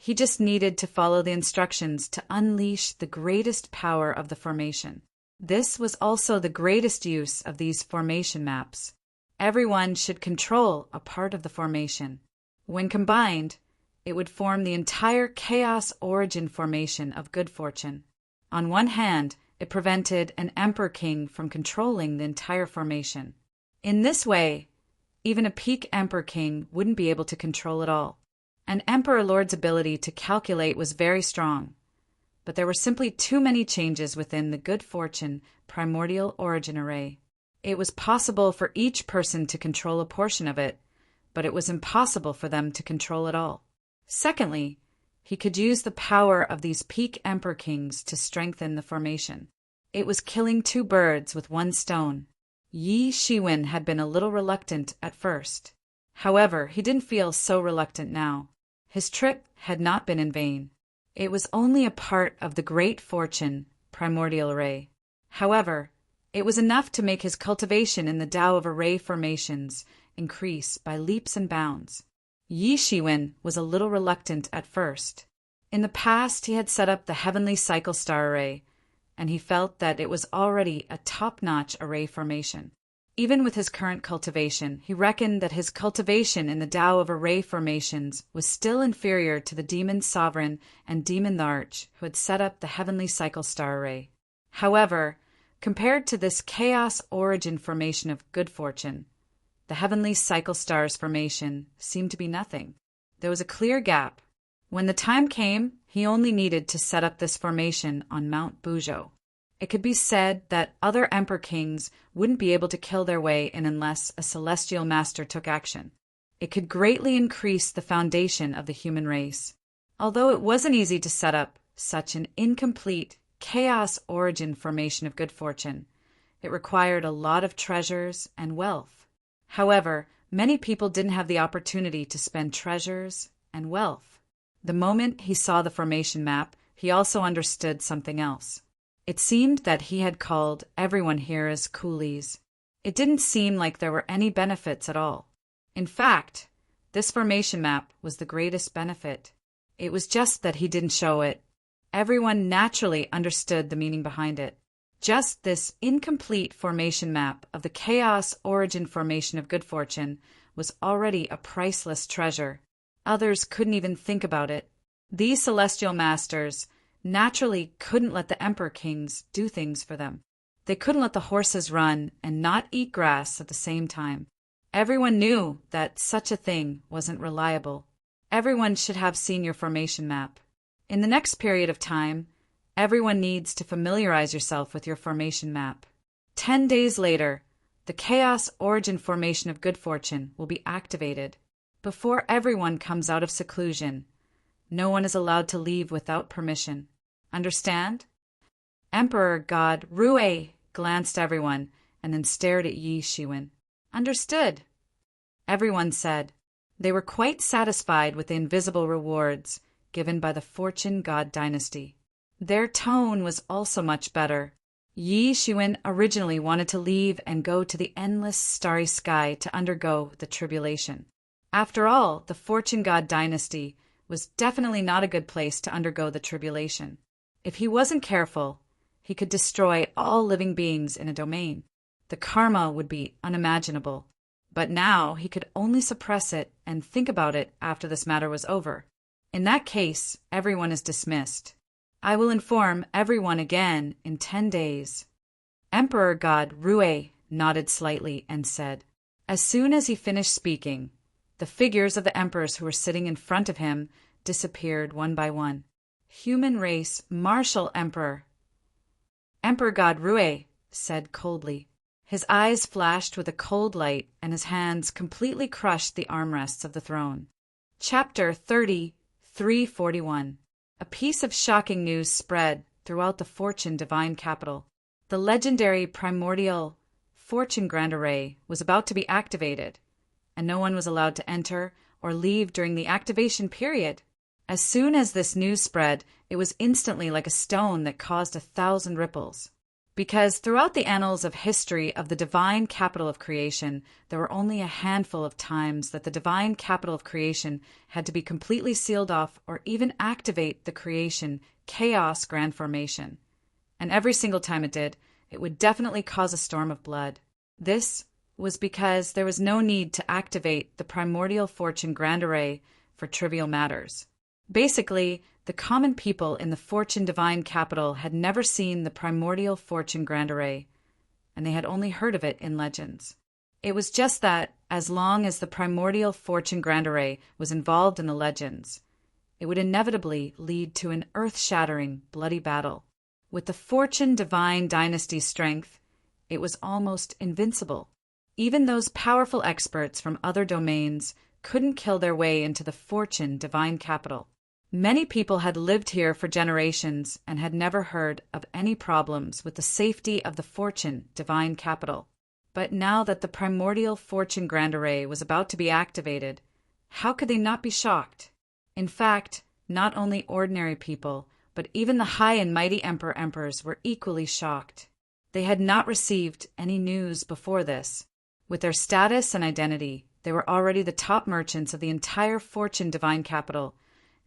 He just needed to follow the instructions to unleash the greatest power of the formation. This was also the greatest use of these formation maps. Everyone should control a part of the formation. When combined, it would form the entire chaos origin formation of good fortune. On one hand, it prevented an emperor king from controlling the entire formation. In this way, even a peak emperor king wouldn't be able to control it all. An emperor lord's ability to calculate was very strong, but there were simply too many changes within the good fortune primordial origin array. It was possible for each person to control a portion of it, but it was impossible for them to control it all. Secondly, he could use the power of these peak emperor kings to strengthen the formation. It was killing two birds with one stone. Yi Shiwen had been a little reluctant at first. However, he didn't feel so reluctant now. His trip had not been in vain. It was only a part of the great fortune primordial array. However, it was enough to make his cultivation in the Tao of array formations increase by leaps and bounds. Yi Shiwen was a little reluctant at first. In the past, he had set up the heavenly cycle star array, and he felt that it was already a top-notch array formation. Even with his current cultivation, he reckoned that his cultivation in the Tao of array formations was still inferior to the Demon Sovereign and Demon the Arch, who had set up the heavenly cycle star array. However, compared to this chaos origin formation of good fortune, the heavenly cycle stars formation seemed to be nothing. There was a clear gap. When the time came, he only needed to set up this formation on Mount Buzhou. It could be said that other emperor kings wouldn't be able to kill their way in unless a celestial master took action. It could greatly increase the foundation of the human race. Although it wasn't easy to set up such an incomplete chaos origin formation of good fortune, it required a lot of treasures and wealth. However, many people didn't have the opportunity to spend treasures and wealth. The moment he saw the formation map, he also understood something else. It seemed that he had called everyone here as coolies. It didn't seem like there were any benefits at all. In fact, this formation map was the greatest benefit. It was just that he didn't show it. Everyone naturally understood the meaning behind it. Just this incomplete formation map of the chaos origin formation of good fortune was already a priceless treasure. Others couldn't even think about it. These celestial masters naturally couldn't let the emperor kings do things for them. They couldn't let the horses run and not eat grass at the same time. Everyone knew that such a thing wasn't reliable. Everyone should have seen your formation map. In the next period of time, everyone needs to familiarize yourself with your formation map. 10 days later, the chaos origin formation of good fortune will be activated. Before everyone comes out of seclusion, no one is allowed to leave without permission. Understand? Emperor God Rui glanced at everyone and then stared at Yi Shiwen. Understood, everyone said. They were quite satisfied with the invisible rewards given by the Fortune God dynasty. Their tone was also much better. Yi Shiwen originally wanted to leave and go to the endless starry sky to undergo the tribulation. After all, the Fortune God dynasty was definitely not a good place to undergo the tribulation. If he wasn't careful, he could destroy all living beings in a domain. The karma would be unimaginable. But now he could only suppress it and think about it after this matter was over. In that case, everyone is dismissed. I will inform everyone again in 10 days. Emperor God Rui nodded slightly and said, as soon as he finished speaking, the figures of the emperors who were sitting in front of him disappeared one by one. Human race martial emperor. Emperor God Rui said coldly. His eyes flashed with a cold light and his hands completely crushed the armrests of the throne. Chapter 30:341. A piece of shocking news spread throughout the Fortune Divine Capital. The legendary primordial Fortune Grand Array was about to be activated, and no one was allowed to enter or leave during the activation period. As soon as this news spread, it was instantly like a stone that caused 1,000 ripples. Because throughout the annals of history of the divine capital of creation, there were only a handful of times that the divine capital of creation had to be completely sealed off or even activate the creation chaos grand formation. And every single time it did, it would definitely cause a storm of blood. This was because there was no need to activate the primordial fortune grand array for trivial matters. Basically, the common people in the fortune divine capital had never seen the primordial fortune grand array, and they had only heard of it in legends. It was just that, as long as the primordial fortune grand array was involved in the legends, it would inevitably lead to an earth-shattering, bloody battle. With the fortune divine dynasty's strength, it was almost invincible. Even those powerful experts from other domains couldn't kill their way into the fortune divine capital. Many people had lived here for generations and had never heard of any problems with the safety of the fortune divine capital. But now that the primordial fortune grand array was about to be activated, how could they not be shocked? In fact, not only ordinary people, but even the high and mighty emperors were equally shocked. They had not received any news before this. With their status and identity, they were already the top merchants of the entire fortune divine capital,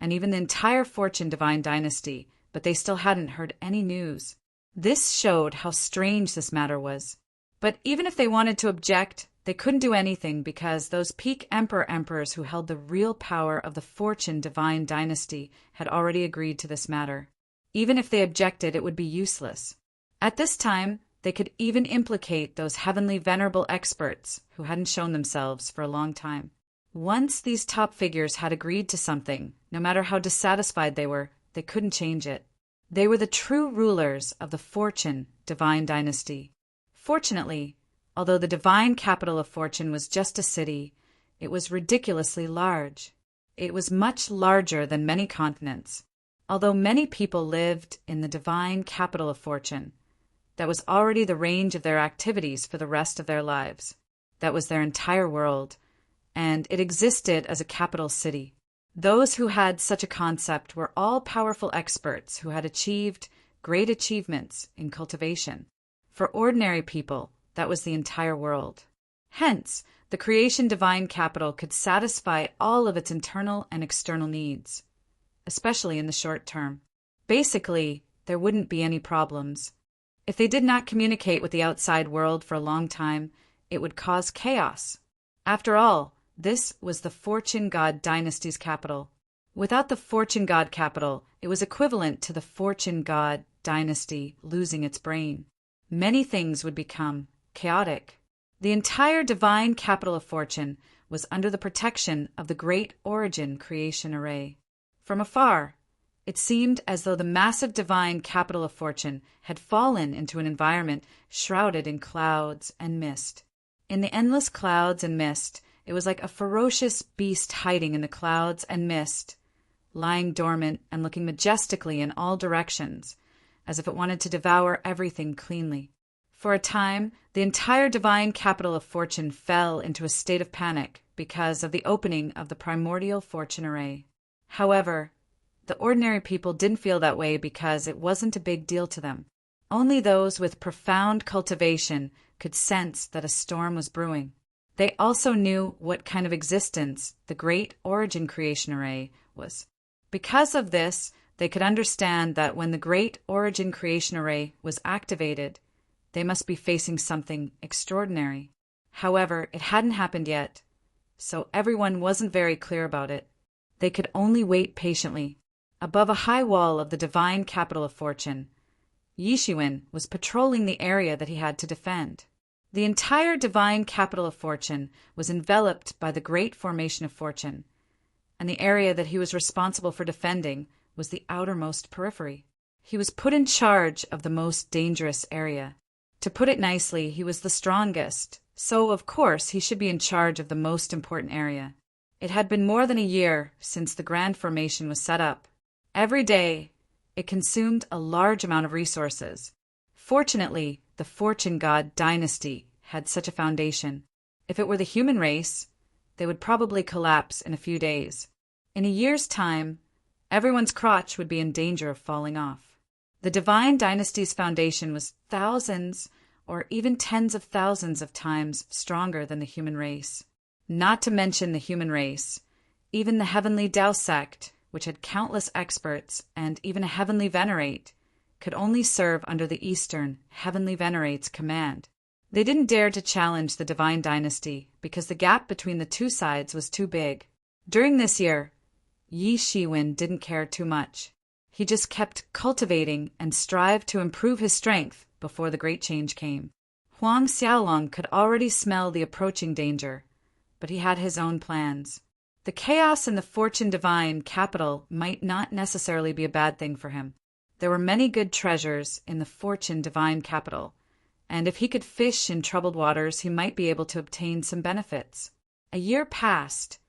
and even the entire fortune divine dynasty, but they still hadn't heard any news. This showed how strange this matter was. But even if they wanted to object, they couldn't do anything because those peak emperors who held the real power of the fortune divine dynasty had already agreed to this matter. Even if they objected, it would be useless. At this time, they could even implicate those heavenly venerable experts who hadn't shown themselves for a long time. Once these top figures had agreed to something, no matter how dissatisfied they couldn't change it. They were the true rulers of the fortune divine dynasty. Fortunately, although the divine capital of fortune was just a city, it was ridiculously large. It was much larger than many continents. Although many people lived in the divine capital of fortune, that was already the range of their activities for the rest of their lives. That was their entire world, and it existed as a capital city. Those who had such a concept were all powerful experts who had achieved great achievements in cultivation. For ordinary people, that was the entire world. Hence, the creation divine capital could satisfy all of its internal and external needs, especially in the short term. Basically, there wouldn't be any problems. If they did not communicate with the outside world for a long time, it would cause chaos. After all, this was the fortune god dynasty's capital. Without the fortune god capital, it was equivalent to the fortune god dynasty losing its brain. Many things would become chaotic. The entire divine capital of fortune was under the protection of the great origin creation array. From afar, it seemed as though the massive divine capital of fortune had fallen into an environment shrouded in clouds and mist. In the endless clouds and mist, it was like a ferocious beast hiding in the clouds and mist, lying dormant and looking majestically in all directions, as if it wanted to devour everything cleanly. For a time, the entire divine capital of fortune fell into a state of panic because of the opening of the primordial fortune array. However, the ordinary people didn't feel that way because it wasn't a big deal to them. Only those with profound cultivation could sense that a storm was brewing. They also knew what kind of existence the great origin creation array was. Because of this, they could understand that when the great origin creation array was activated, they must be facing something extraordinary. However, it hadn't happened yet, so everyone wasn't very clear about it. They could only wait patiently. Above a high wall of the divine capital of fortune, Yishuin was patrolling the area that he had to defend. The entire divine capital of fortune was enveloped by the great formation of fortune, and the area that he was responsible for defending was the outermost periphery. He was put in charge of the most dangerous area. To put it nicely, he was the strongest, so of course he should be in charge of the most important area. It had been more than a year since the grand formation was set up. Every day, it consumed a large amount of resources. Fortunately, the fortune god dynasty had such a foundation. If it were the human race, they would probably collapse in a few days. In a year's time, everyone's crotch would be in danger of falling off. The divine dynasty's foundation was thousands or even tens of thousands of times stronger than the human race. Not to mention the human race, even the heavenly Tao sect, which had countless experts and even a heavenly venerate, could only serve under the Eastern heavenly venerate's command. They didn't dare to challenge the divine dynasty because the gap between the two sides was too big. During this year, Yi Shiwen didn't care too much. He just kept cultivating and strived to improve his strength before the great change came. Huang Xiaolong could already smell the approaching danger, but he had his own plans. The chaos in the Fortune Divine capital might not necessarily be a bad thing for him. There were many good treasures in the Fortune Divine capital, and if he could fish in troubled waters, he might be able to obtain some benefits. A year passed,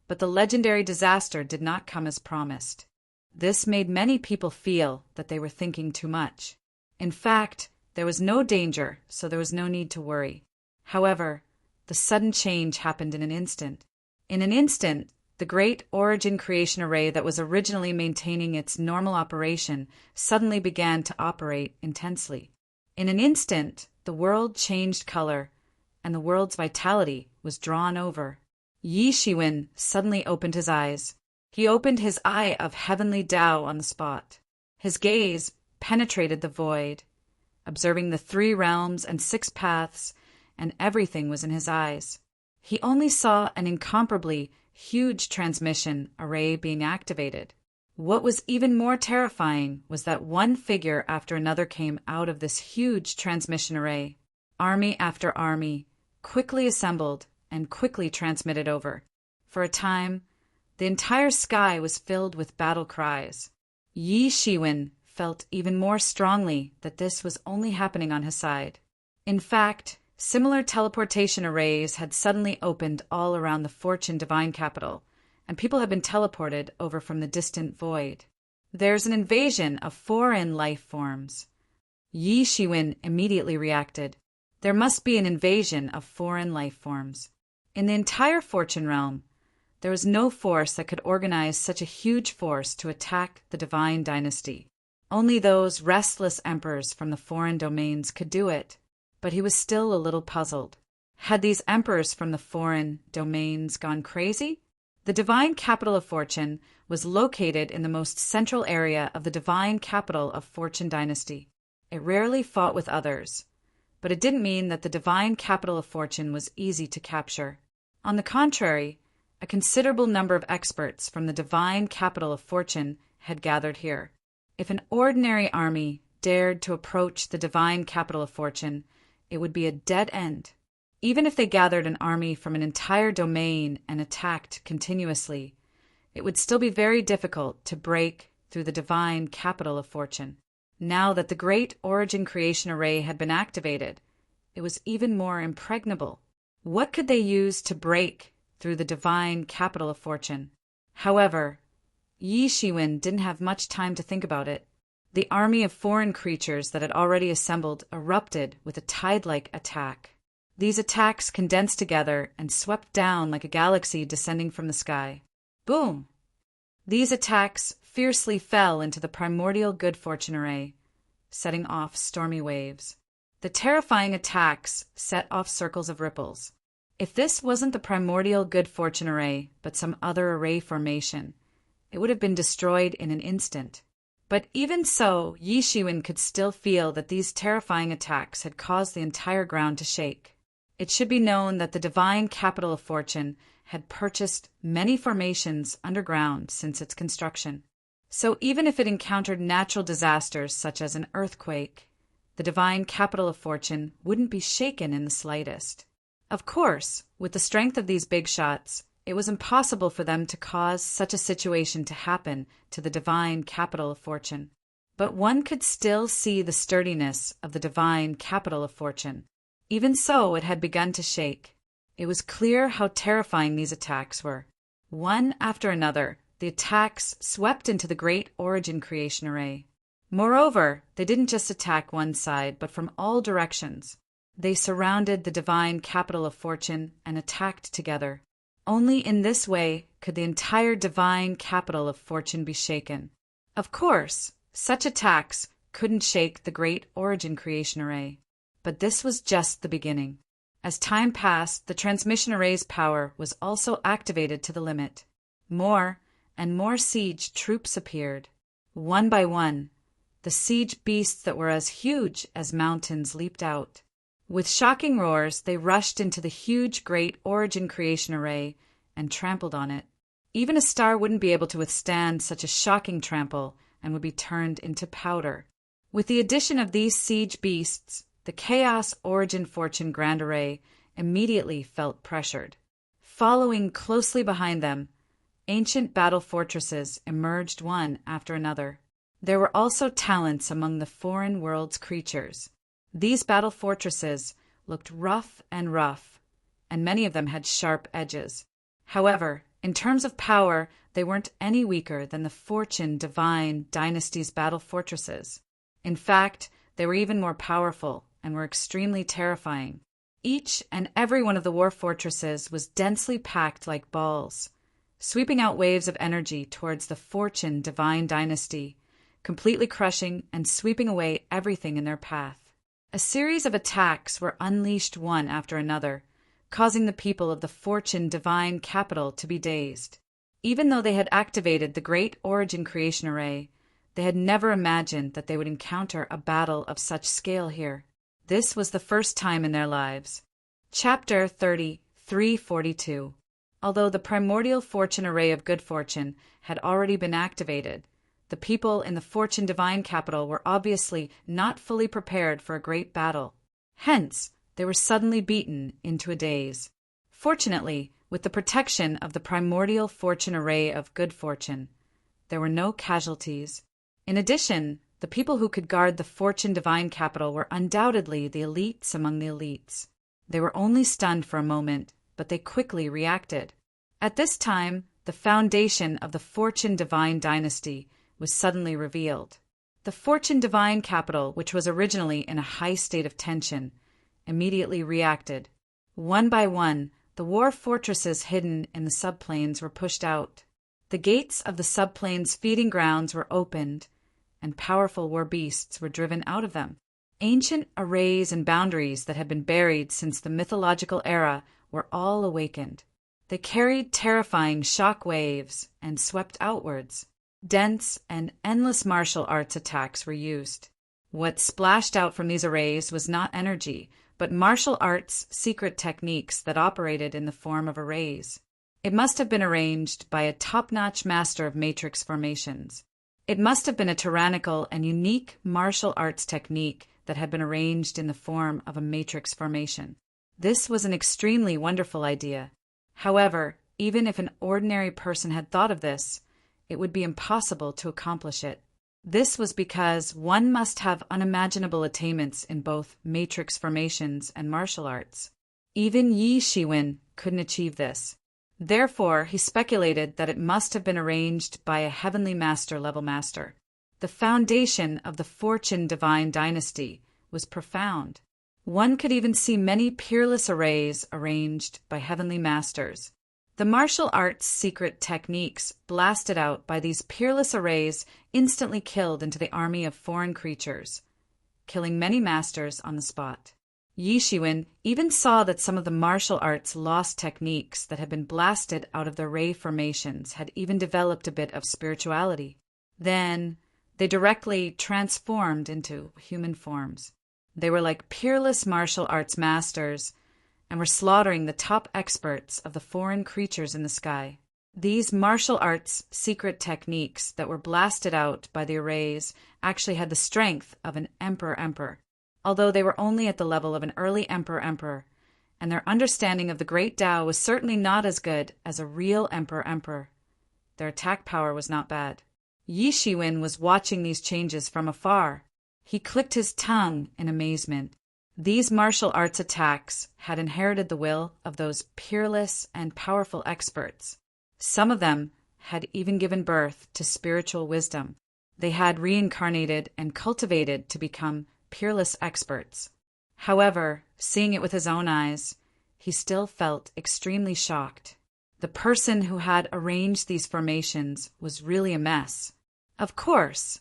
but the legendary disaster did not come as promised. This made many people feel that they were thinking too much. In fact, there was no danger, so there was no need to worry. However, the sudden change happened in an instant. In an instant, the great origin creation array that was originally maintaining its normal operation suddenly began to operate intensely. In an instant, the world changed color, and the world's vitality was drawn over. Yi Shiwen suddenly opened his eyes. He opened his eye of heavenly Tao on the spot. His gaze penetrated the void, observing the 3 realms and 6 paths, and everything was in his eyes. He only saw an incomparably huge transmission array being activated. What was even more terrifying was that one figure after another came out of this huge transmission array. Army after army quickly assembled and quickly transmitted over. For a time, the entire sky was filled with battle cries. Yi Shiwen felt even more strongly that this was only happening on his side. In fact, similar teleportation arrays had suddenly opened all around the Fortune Divine capital, and people had been teleported over from the distant void. There's an invasion of foreign life forms. Yi Shiwen immediately reacted. There must be an invasion of foreign life forms. In the entire Fortune realm, there was no force that could organize such a huge force to attack the divine dynasty. Only those restless emperors from the foreign domains could do it, but he was still a little puzzled. Had these emperors from the foreign domains gone crazy? The divine capital of Fortune was located in the most central area of the divine capital of Fortune dynasty. It rarely fought with others, but it didn't mean that the divine capital of Fortune was easy to capture. On the contrary, a considerable number of experts from the divine capital of Fortune had gathered here. If an ordinary army dared to approach the divine capital of Fortune, it would be a dead end. Even if they gathered an army from an entire domain and attacked continuously, it would still be very difficult to break through the divine capital of Fortune. Now that the great origin creation array had been activated, it was even more impregnable. What could they use to break through the divine capital of Fortune? However, Yi Shiwen didn't have much time to think about it. The army of foreign creatures that had already assembled erupted with a tide-like attack. These attacks condensed together and swept down like a galaxy descending from the sky. Boom! These attacks fiercely fell into the primordial good fortune array, setting off stormy waves. The terrifying attacks set off circles of ripples. If this wasn't the primordial good fortune array, but some other array formation, it would have been destroyed in an instant. But even so, Yi Shiwen could still feel that these terrifying attacks had caused the entire ground to shake. It should be known that the divine capital of Fortune had purchased many formations underground since its construction. So even if it encountered natural disasters such as an earthquake, the divine capital of Fortune wouldn't be shaken in the slightest. Of course, with the strength of these big shots, it was impossible for them to cause such a situation to happen to the divine capital of Fortune. But one could still see the sturdiness of the divine capital of Fortune. Even so, it had begun to shake. It was clear how terrifying these attacks were. One after another, the attacks swept into the great origin creation array. Moreover, they didn't just attack one side, but from all directions. They surrounded the divine capital of Fortune and attacked together. Only in this way could the entire divine capital of Fortune be shaken. Of course, such attacks couldn't shake the great origin creation array. But this was just the beginning. As time passed, the transmission array's power was also activated to the limit. More and more siege troops appeared. One by one, the siege beasts that were as huge as mountains leaped out. With shocking roars, they rushed into the huge great origin creation array and trampled on it. Even a star wouldn't be able to withstand such a shocking trample and would be turned into powder. With the addition of these siege beasts, the Chaos Origin Fortune Grand Array immediately felt pressured. Following closely behind them, ancient battle fortresses emerged one after another. There were also talents among the foreign world's creatures. These battle fortresses looked rough, and many of them had sharp edges. However, in terms of power, they weren't any weaker than the Fortune Divine Dynasty's battle fortresses. In fact, they were even more powerful and were extremely terrifying. Each and every one of the war fortresses was densely packed like balls, sweeping out waves of energy towards the Fortune Divine Dynasty, completely crushing and sweeping away everything in their path. A series of attacks were unleashed one after another, causing the people of the Fortune Divine capital to be dazed. Even though they had activated the Great Origin Creation Array, they had never imagined that they would encounter a battle of such scale here. This was the first time in their lives. Chapter 3342. Although the primordial fortune array of good fortune had already been activated, the people in the Fortune Divine capital were obviously not fully prepared for a great battle. Hence, they were suddenly beaten into a daze. Fortunately, with the protection of the primordial fortune array of good fortune, there were no casualties. In addition, the people who could guard the Fortune Divine capital were undoubtedly the elites among the elites. They were only stunned for a moment, but they quickly reacted. At this time, the foundation of the Fortune Divine dynasty was suddenly revealed. The Fortune Divine capital, which was originally in a high state of tension, immediately reacted. One by one, the war fortresses hidden in the subplanes were pushed out. The gates of the subplanes' feeding grounds were opened, and powerful war beasts were driven out of them. Ancient arrays and boundaries that had been buried since the mythological era were all awakened. They carried terrifying shock waves and swept outwards. Dense and endless martial arts attacks were used. What splashed out from these arrays was not energy, but martial arts secret techniques that operated in the form of arrays. It must have been arranged by a top-notch master of matrix formations. It must have been a tyrannical and unique martial arts technique that had been arranged in the form of a matrix formation. This was an extremely wonderful idea. However, even if an ordinary person had thought of this, it would be impossible to accomplish it. This was because one must have unimaginable attainments in both matrix formations and martial arts. Even Yi Shiwen couldn't achieve this. Therefore, he speculated that it must have been arranged by a heavenly master-level master. The foundation of the Fortune Divine dynasty was profound. One could even see many peerless arrays arranged by heavenly masters. The martial arts secret techniques blasted out by these peerless arrays instantly killed into the army of foreign creatures, killing many masters on the spot. Yi Shiwen even saw that some of the martial arts lost techniques that had been blasted out of the ray formations had even developed a bit of spirituality. Then, they directly transformed into human forms. They were like peerless martial arts masters and were slaughtering the top experts of the foreign creatures in the sky. These martial arts secret techniques that were blasted out by the arrays actually had the strength of an emperor. Although they were only at the level of an early emperor, and their understanding of the great Tao was certainly not as good as a real emperor. Their attack power was not bad. Yi Shiwen was watching these changes from afar. He clicked his tongue in amazement. These martial arts attacks had inherited the will of those peerless and powerful experts. Some of them had even given birth to spiritual wisdom. They had reincarnated and cultivated to become peerless experts. However, seeing it with his own eyes, he still felt extremely shocked. The person who had arranged these formations was really a mess. Of course,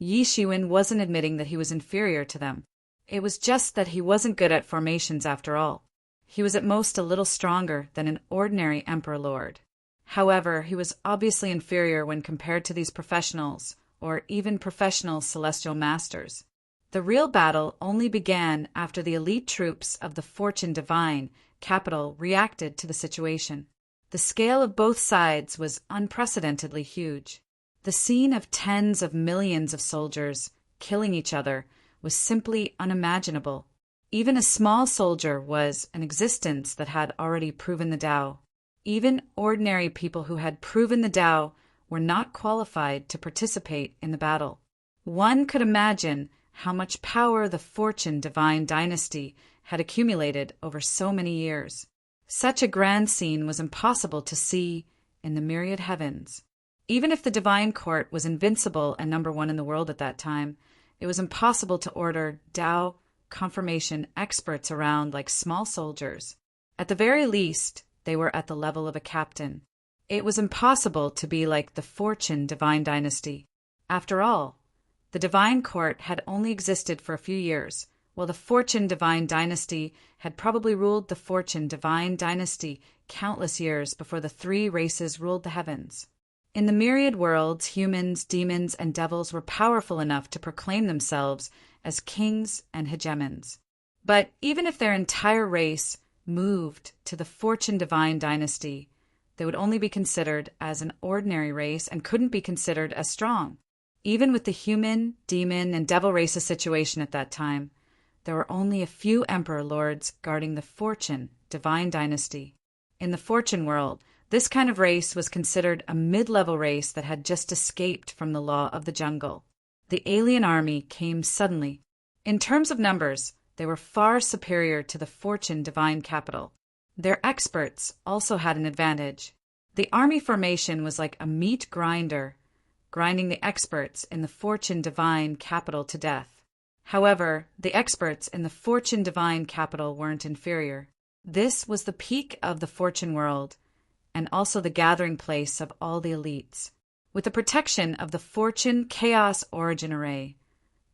Yi Shiwen wasn't admitting that he was inferior to them. It was just that he wasn't good at formations after all. He was at most a little stronger than an ordinary Emperor Lord. However, he was obviously inferior when compared to these professionals, or even professional celestial masters. The real battle only began after the elite troops of the Fortune Divine capital reacted to the situation. The scale of both sides was unprecedentedly huge. The scene of tens of millions of soldiers killing each other was simply unimaginable. Even a small soldier was an existence that had already proven the Tao. Even ordinary people who had proven the Tao were not qualified to participate in the battle. One could imagine how much power the Fortune Divine dynasty had accumulated over so many years. Such a grand scene was impossible to see in the myriad heavens. Even if the Divine Court was invincible and number one in the world at that time, it was impossible to order Tao confirmation experts around like small soldiers. At the very least, they were at the level of a captain. It was impossible to be like the Fortune Divine dynasty. After all, the Divine Court had only existed for a few years, while the Fortune Divine dynasty had probably ruled the Fortune Divine dynasty countless years before the three races ruled the heavens. In the myriad worlds, humans, demons, and devils were powerful enough to proclaim themselves as kings and hegemons. But even if their entire race moved to the Fortune Divine dynasty, they would only be considered as an ordinary race and couldn't be considered as strong. Even with the human, demon, and devil races situation at that time, there were only a few Emperor Lords guarding the Fortune Divine dynasty. In the Fortune world, this kind of race was considered a mid-level race that had just escaped from the law of the jungle. The alien army came suddenly. In terms of numbers, they were far superior to the Fortune Divine capital. Their experts also had an advantage. The army formation was like a meat grinder, grinding the experts in the Fortune Divine capital to death. However, the experts in the Fortune Divine capital weren't inferior. This was the peak of the Fortune world, and also the gathering place of all the elites. With the protection of the Fortune Chaos Origin Array,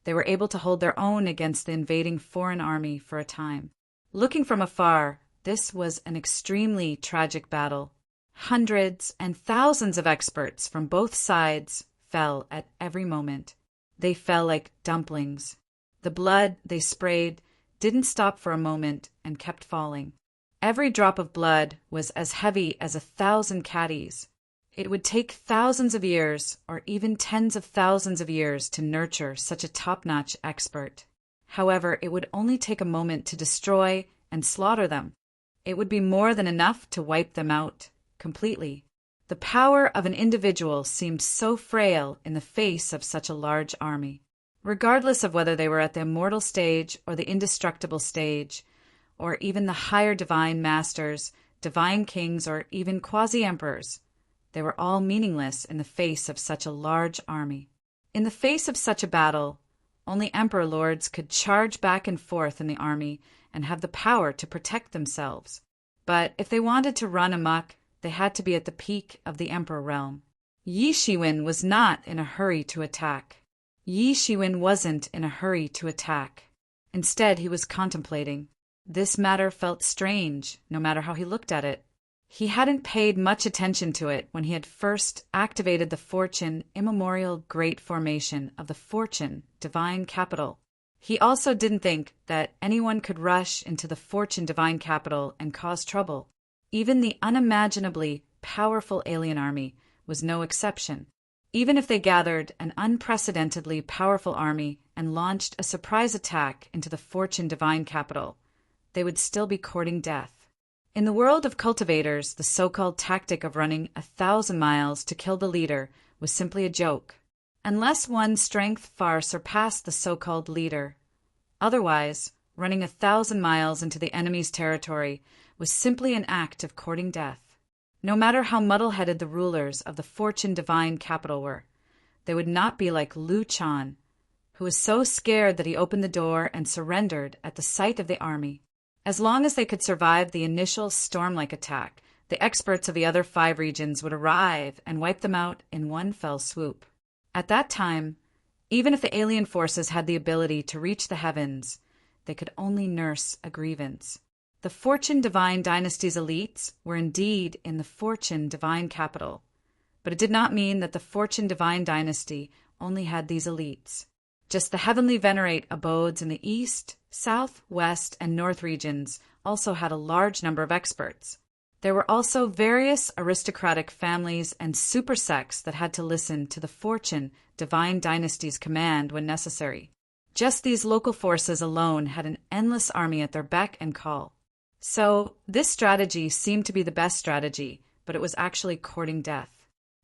they were able to hold their own against the invading foreign army for a time. Looking from afar, this was an extremely tragic battle. Hundreds and thousands of experts from both sides fell at every moment. They fell like dumplings. The blood they sprayed didn't stop for a moment and kept falling. Every drop of blood was as heavy as 1,000 caddies. It would take thousands of years, or even tens of thousands of years, to nurture such a top-notch expert. However, it would only take a moment to destroy and slaughter them. It would be more than enough to wipe them out completely. The power of an individual seemed so frail in the face of such a large army. Regardless of whether they were at the immortal stage or the indestructible stage, or even the higher divine masters, divine kings, or even quasi-emperors, they were all meaningless in the face of such a large army. In the face of such a battle, only Emperor Lords could charge back and forth in the army and have the power to protect themselves. But if they wanted to run amok, they had to be at the peak of the Emperor realm. Yi Shiwen was not in a hurry to attack. Yi Shiwen wasn't in a hurry to attack. Instead, he was contemplating. This matter felt strange, no matter how he looked at it. He hadn't paid much attention to it when he had first activated the Fortune immemorial great formation of the Fortune Divine capital. He also didn't think that anyone could rush into the Fortune Divine capital and cause trouble. Even the unimaginably powerful alien army was no exception. Even if they gathered an unprecedentedly powerful army and launched a surprise attack into the Fortune Divine capital, they would still be courting death. In the world of cultivators, the so-called tactic of running 1,000 miles to kill the leader was simply a joke, unless one's strength far surpassed the so-called leader. Otherwise, running 1,000 miles into the enemy's territory was simply an act of courting death. No matter how muddle-headed the rulers of the Fortune Divine capital were, they would not be like Lu Chan, who was so scared that he opened the door and surrendered at the sight of the army. As long as they could survive the initial storm-like attack, the experts of the other 5 regions would arrive and wipe them out in one fell swoop. At that time, Even if the alien forces had the ability to reach the heavens, they could only nurse a grievance. The Fortune Divine Dynasty's elites were indeed in the Fortune Divine capital, but it did not mean that the Fortune Divine Dynasty only had these elites. Just the Heavenly Venerate abodes in the East, South, West, and North regions also had a large number of experts. There were also various aristocratic families and super sects that had to listen to the Fortune Divine Dynasty's command when necessary. Just these local forces alone had an endless army at their beck and call. So, this strategy seemed to be the best strategy, but it was actually courting death.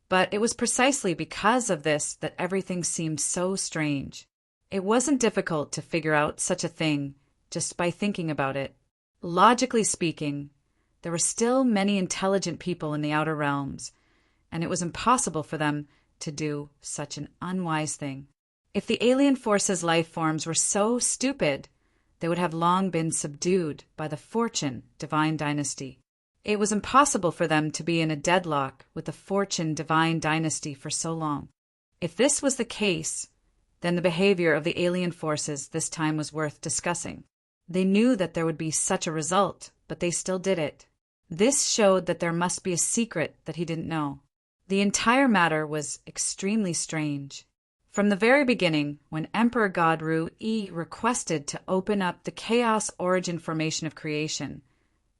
But it was precisely because of this that everything seemed so strange. It wasn't difficult to figure out such a thing just by thinking about it. Logically speaking, there were still many intelligent people in the outer realms, and it was impossible for them to do such an unwise thing. If the alien forces' life forms were so stupid, they would have long been subdued by the Fortune Divine Dynasty. It was impossible for them to be in a deadlock with the Fortune Divine Dynasty for so long. If this was the case, then the behavior of the alien forces this time was worth discussing. They knew that there would be such a result, but they still did it. This showed that there must be a secret that he didn't know. The entire matter was extremely strange. From the very beginning, when Emperor God Ru-E requested to open up the chaos origin formation of creation,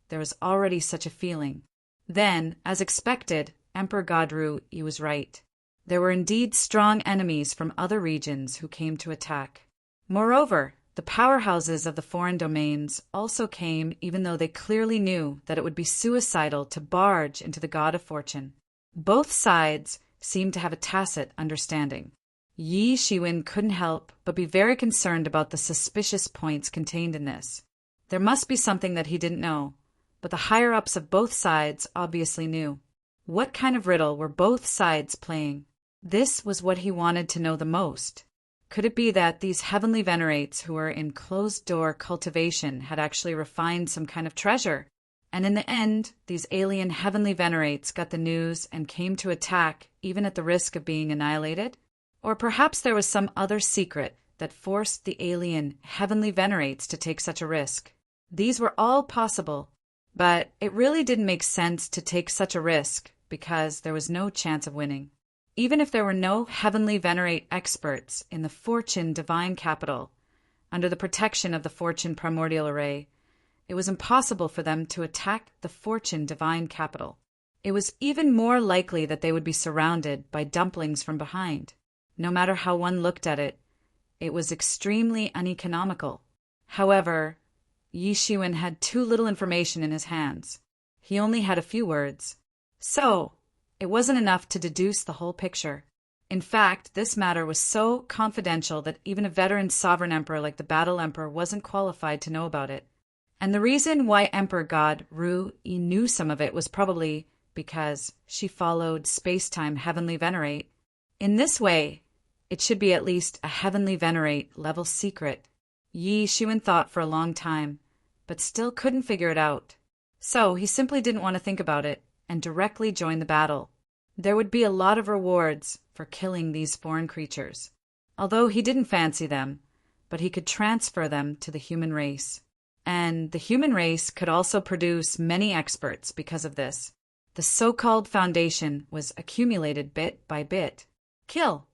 there was already such a feeling. Then, as expected, Emperor God Ru-E was right. There were indeed strong enemies from other regions who came to attack. Moreover, the powerhouses of the foreign domains also came even though they clearly knew that it would be suicidal to barge into the God of Fortune. Both sides seemed to have a tacit understanding. Yi Shiwen couldn't help but be very concerned about the suspicious points contained in this. There must be something that he didn't know, but the higher-ups of both sides obviously knew. What kind of riddle were both sides playing? This was what he wanted to know the most. Could it be that these heavenly venerates who were in closed-door cultivation had actually refined some kind of treasure? And in the end, these alien heavenly venerates got the news and came to attack even at the risk of being annihilated? Or perhaps there was some other secret that forced the alien heavenly venerates to take such a risk. These were all possible, but it really didn't make sense to take such a risk because there was no chance of winning. Even if there were no heavenly venerate experts in the Fortune Divine Capital, under the protection of the Fortune Primordial Array, it was impossible for them to attack the Fortune Divine Capital. It was even more likely that they would be surrounded by dumplings from behind. No matter how one looked at it, it was extremely uneconomical. However, Yi Shiwen had too little information in his hands. He only had a few words. So, it wasn't enough to deduce the whole picture. In fact, this matter was so confidential that even a veteran sovereign emperor like the Battle Emperor wasn't qualified to know about it. And the reason why Emperor God Ru-E knew some of it was probably because she followed space-time heavenly venerate. In this way, it should be at least a heavenly venerate level secret. Yi Shiwen thought for a long time, but still couldn't figure it out. So he simply didn't want to think about it and directly join the battle. There would be a lot of rewards for killing these foreign creatures, although he didn't fancy them, but he could transfer them to the human race. And the human race could also produce many experts because of this. The so-called foundation was accumulated bit by bit. Kill!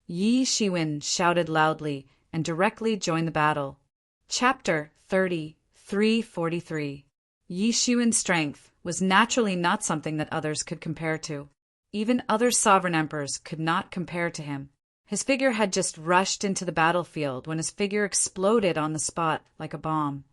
Yi Shiwen shouted loudly and directly joined the battle. Chapter 343. Yi Shiwen's strength was naturally not something that others could compare to. Even other sovereign emperors could not compare to him. His figure had just rushed into the battlefield when his figure exploded on the spot like a bomb,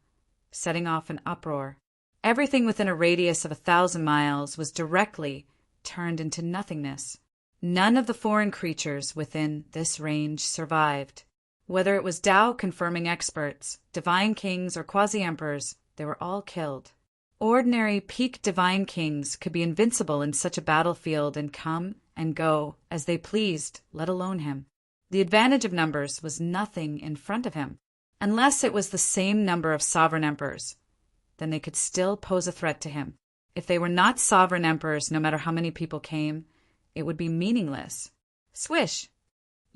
setting off an uproar. Everything within a radius of 1,000 miles was directly turned into nothingness. None of the foreign creatures within this range survived. Whether it was Tao-confirming experts, divine kings, or quasi-emperors, they were all killed. Ordinary peak divine kings could be invincible in such a battlefield and come and go as they pleased, let alone him. The advantage of numbers was nothing in front of him. Unless it was the same number of sovereign emperors, then they could still pose a threat to him. If they were not sovereign emperors, no matter how many people came, it would be meaningless. Swish!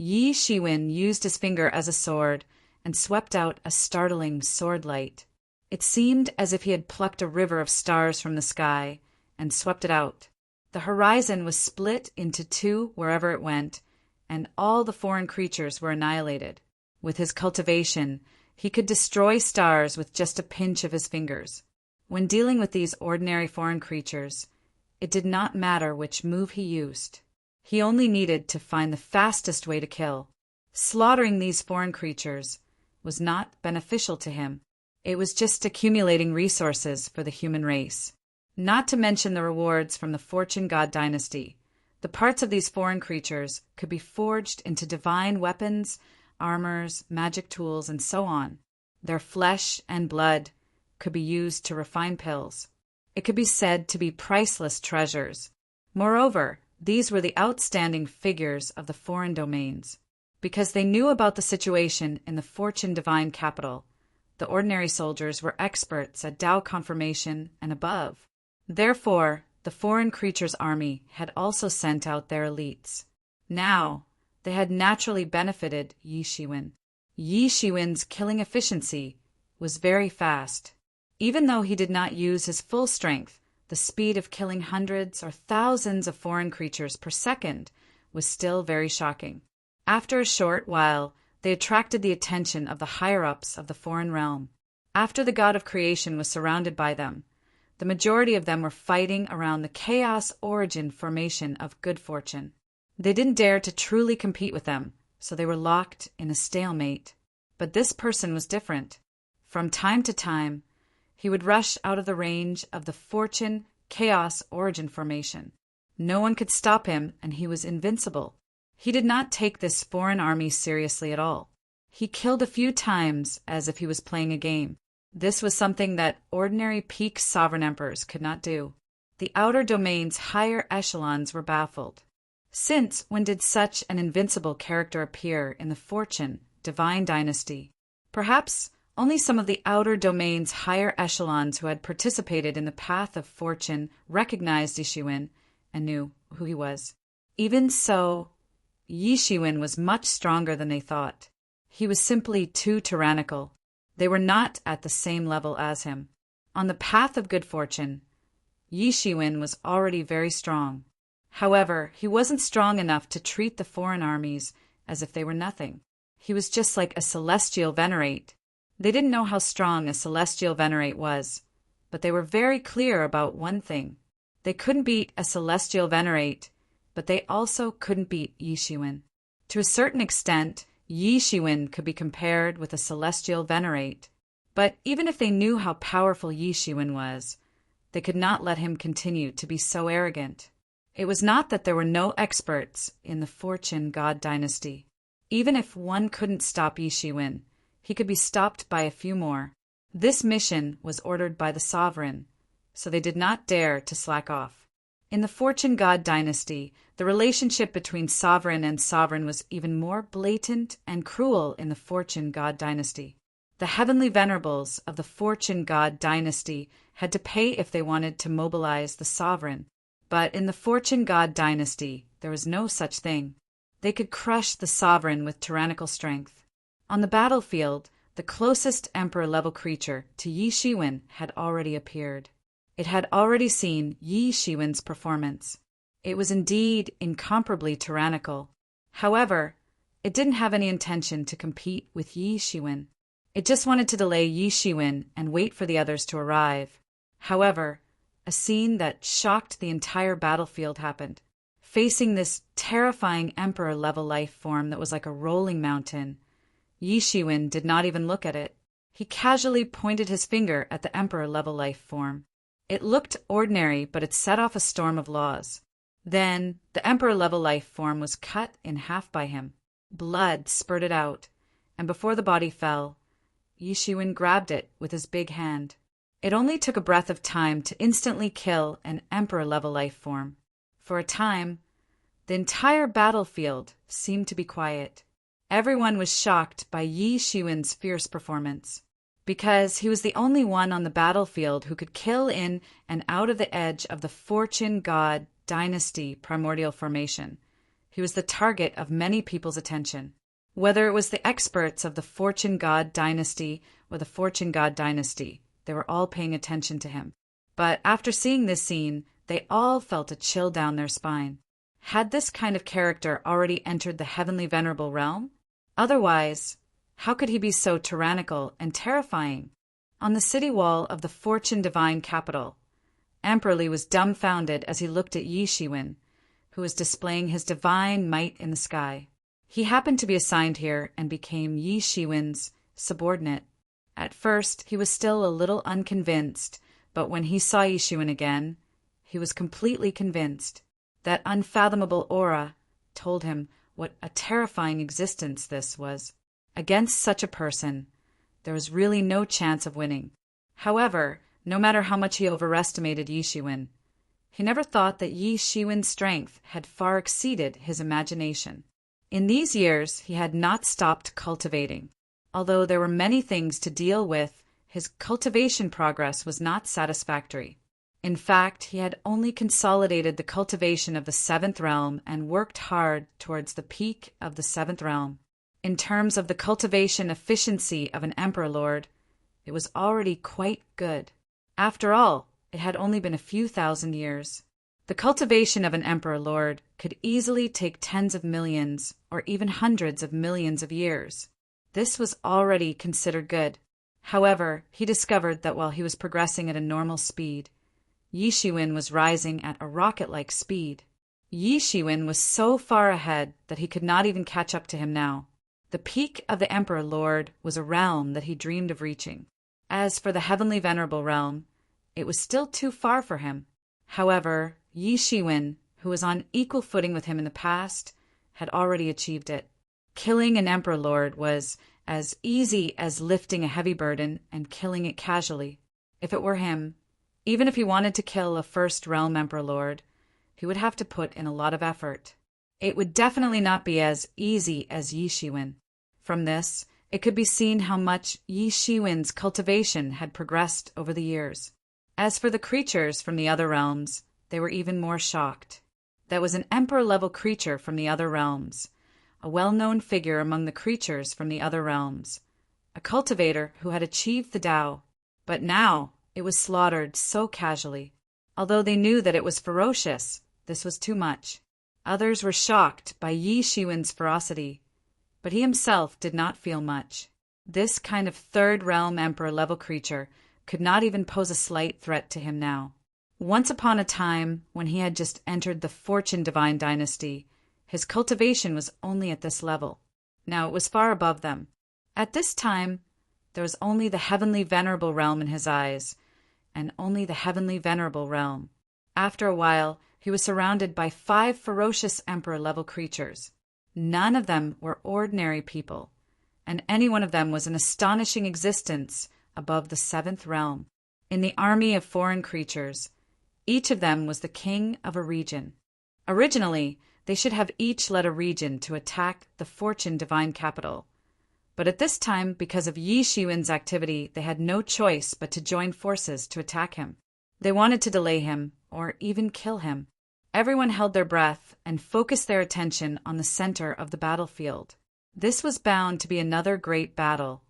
Yi Shiwen used his finger as a sword and swept out a startling sword light. It seemed as if he had plucked a river of stars from the sky and swept it out. The horizon was split into two wherever it went, and all the foreign creatures were annihilated. With his cultivation, he could destroy stars with just a pinch of his fingers. When dealing with these ordinary foreign creatures, it did not matter which move he used. He only needed to find the fastest way to kill. Slaughtering these foreign creatures was not beneficial to him. It was just accumulating resources for the human race. Not to mention the rewards from the Fortune God dynasty. The parts of these foreign creatures could be forged into divine weapons, armors, magic tools, and so on. Their flesh and blood could be used to refine pills. It could be said to be priceless treasures. Moreover, these were the outstanding figures of the foreign domains. Because they knew about the situation in the Fortune divine capital, the ordinary soldiers were experts at Tao confirmation and above. Therefore, the foreign creatures' army had also sent out their elites. Now, they had naturally benefited Yi Shiwen. Yi Shiwen's killing efficiency was very fast. Even though he did not use his full strength, the speed of killing hundreds or thousands of foreign creatures per second was still very shocking. After a short while, they attracted the attention of the higher-ups of the foreign realm. After the god of creation was surrounded by them, the majority of them were fighting around the chaos origin formation of good fortune. They didn't dare to truly compete with them, so they were locked in a stalemate. But this person was different. From time to time, he would rush out of the range of the fortune chaos origin formation. No one could stop him, and he was invincible. He did not take this foreign army seriously at all. He killed a few times as if he was playing a game. This was something that ordinary peak sovereign emperors could not do. The outer domain's higher echelons were baffled. Since when did such an invincible character appear in the Fortune divine dynasty? Perhaps only some of the outer domain's higher echelons who had participated in the path of fortune recognized Yi Shiwen and knew who he was. Even so, Yi Shiwen was much stronger than they thought. He was simply too tyrannical. They were not at the same level as him. On the path of good fortune, Yi Shiwen was already very strong. However, he wasn't strong enough to treat the foreign armies as if they were nothing. He was just like a celestial venerate. They didn't know how strong a celestial venerate was, but they were very clear about one thing. They couldn't beat a celestial venerate, but they also couldn't beat Yi Shiwen. To a certain extent, Yi Shiwen could be compared with a celestial venerate. But even if they knew how powerful Yi Shiwen was, they could not let him continue to be so arrogant. It was not that there were no experts in the Fortune God dynasty. Even if one couldn't stop Yi Shiwen, he could be stopped by a few more. This mission was ordered by the sovereign, so they did not dare to slack off. In the Fortune God dynasty, the relationship between sovereign and sovereign was even more blatant and cruel in the Fortune God dynasty. The heavenly venerables of the Fortune God dynasty had to pay if they wanted to mobilize the sovereign. But in the Fortune God dynasty, there was no such thing. They could crush the sovereign with tyrannical strength. On the battlefield, the closest emperor-level creature to Yi Shiwen had already appeared. It had already seen Yi Shiwen's performance. It was indeed incomparably tyrannical. However, it didn't have any intention to compete with Yi Shiwen. It just wanted to delay Yi Shiwen and wait for the others to arrive. However, a scene that shocked the entire battlefield happened. Facing this terrifying emperor-level life form that was like a rolling mountain, Yi Shiwen did not even look at it. He casually pointed his finger at the emperor-level life form. It looked ordinary, but it set off a storm of laws. Then, the emperor-level life form was cut in half by him. Blood spurted out, and before the body fell, Yi Shiwen grabbed it with his big hand. It only took a breath of time to instantly kill an emperor-level life form. For a time, the entire battlefield seemed to be quiet. Everyone was shocked by Yi Shiwen's fierce performance. Because he was the only one on the battlefield who could kill in and out of the edge of the Fortune God dynasty primordial formation, He was the target of many people's attention. Whether it was the experts of the Fortune God dynasty or the Fortune God dynasty, they were all paying attention to him. But after seeing this scene, they all felt a chill down their spine. Had this kind of character already entered the heavenly venerable realm? Otherwise, how could he be so tyrannical and terrifying? On the city wall of the Fortune divine capital, Emperor Li was dumbfounded as he looked at Yi Shiwen, who was displaying his divine might in the sky. He happened to be assigned here and became Yi Shiwen's subordinate. At first, he was still a little unconvinced, but when he saw Yi Shiwen again, he was completely convinced. That unfathomable aura told him what a terrifying existence this was. Against such a person, there was really no chance of winning. However, no matter how much he overestimated Yi Shiwen, he never thought that Yi Shiwen's strength had far exceeded his imagination. In these years, he had not stopped cultivating. Although there were many things to deal with, his cultivation progress was not satisfactory. In fact, he had only consolidated the cultivation of the seventh realm and worked hard towards the peak of the seventh realm. In terms of the cultivation efficiency of an Emperor Lord, it was already quite good. After all, it had only been a few thousand years. The cultivation of an Emperor Lord could easily take tens of millions or even hundreds of millions of years. This was already considered good. However, he discovered that while he was progressing at a normal speed, Yi Shiwen was rising at a rocket-like speed. Yi Shiwen was so far ahead that he could not even catch up to him now. The peak of the Emperor Lord was a realm that he dreamed of reaching. As for the heavenly venerable realm, it was still too far for him. However, Yi Shiwen, who was on equal footing with him in the past, had already achieved it. Killing an Emperor Lord was as easy as lifting a heavy burden and killing it casually. If it were him, even if he wanted to kill a First Realm Emperor Lord, he would have to put in a lot of effort. It would definitely not be as easy as Yi Shiwen. From this, it could be seen how much Yi Shiwen's cultivation had progressed over the years. As for the creatures from the other realms, they were even more shocked. That was an Emperor-level creature from the other realms, a well-known figure among the creatures from the other realms, a cultivator who had achieved the Tao. But now, it was slaughtered so casually. Although they knew that it was ferocious, this was too much. Others were shocked by Yi Shiwen's ferocity, but he himself did not feel much. This kind of third realm emperor-level creature could not even pose a slight threat to him now. Once upon a time, when he had just entered the Fortune Divine Dynasty, his cultivation was only at this level. Now it was far above them. At this time, there was only the heavenly venerable realm in his eyes, and only the heavenly venerable realm. After a while, he was surrounded by 5 ferocious emperor-level creatures. None of them were ordinary people, and any one of them was an astonishing existence above the 7th realm. In the army of foreign creatures, each of them was the king of a region. Originally, they should have each led a region to attack the Fortune Divine Capital. But at this time, because of Yi Shiwen's activity, they had no choice but to join forces to attack him. They wanted to delay him, or even kill him. Everyone held their breath and focused their attention on the center of the battlefield. This was bound to be another great battle,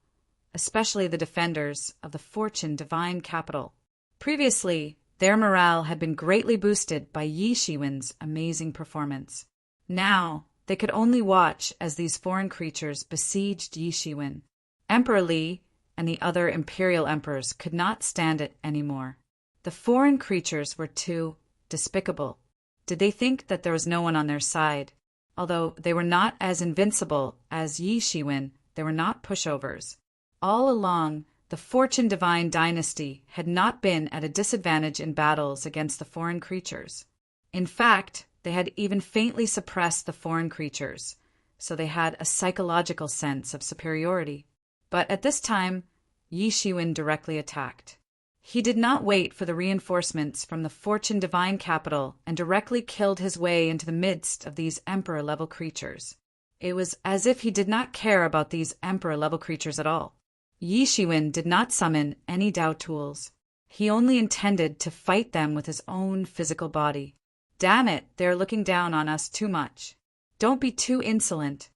especially the defenders of the Fortune Divine Capital. Previously, their morale had been greatly boosted by Yi Shiwen's amazing performance. Now, they could only watch as these foreign creatures besieged Yi Shiwen. Emperor Li and the other imperial emperors could not stand it anymore. The foreign creatures were too despicable. Did they think that there was no one on their side? Although they were not as invincible as Yi Shiwen, they were not pushovers. All along, the Fortune Divine Dynasty had not been at a disadvantage in battles against the foreign creatures. In fact, they had even faintly suppressed the foreign creatures, so they had a psychological sense of superiority. But at this time, Yi Shiwen directly attacked. He did not wait for the reinforcements from the Fortune Divine Capital and directly killed his way into the midst of these Emperor-level creatures. It was as if he did not care about these Emperor-level creatures at all. Yi Shiwen did not summon any Tao tools. He only intended to fight them with his own physical body. Damn it, they're looking down on us too much. Don't be too insolent.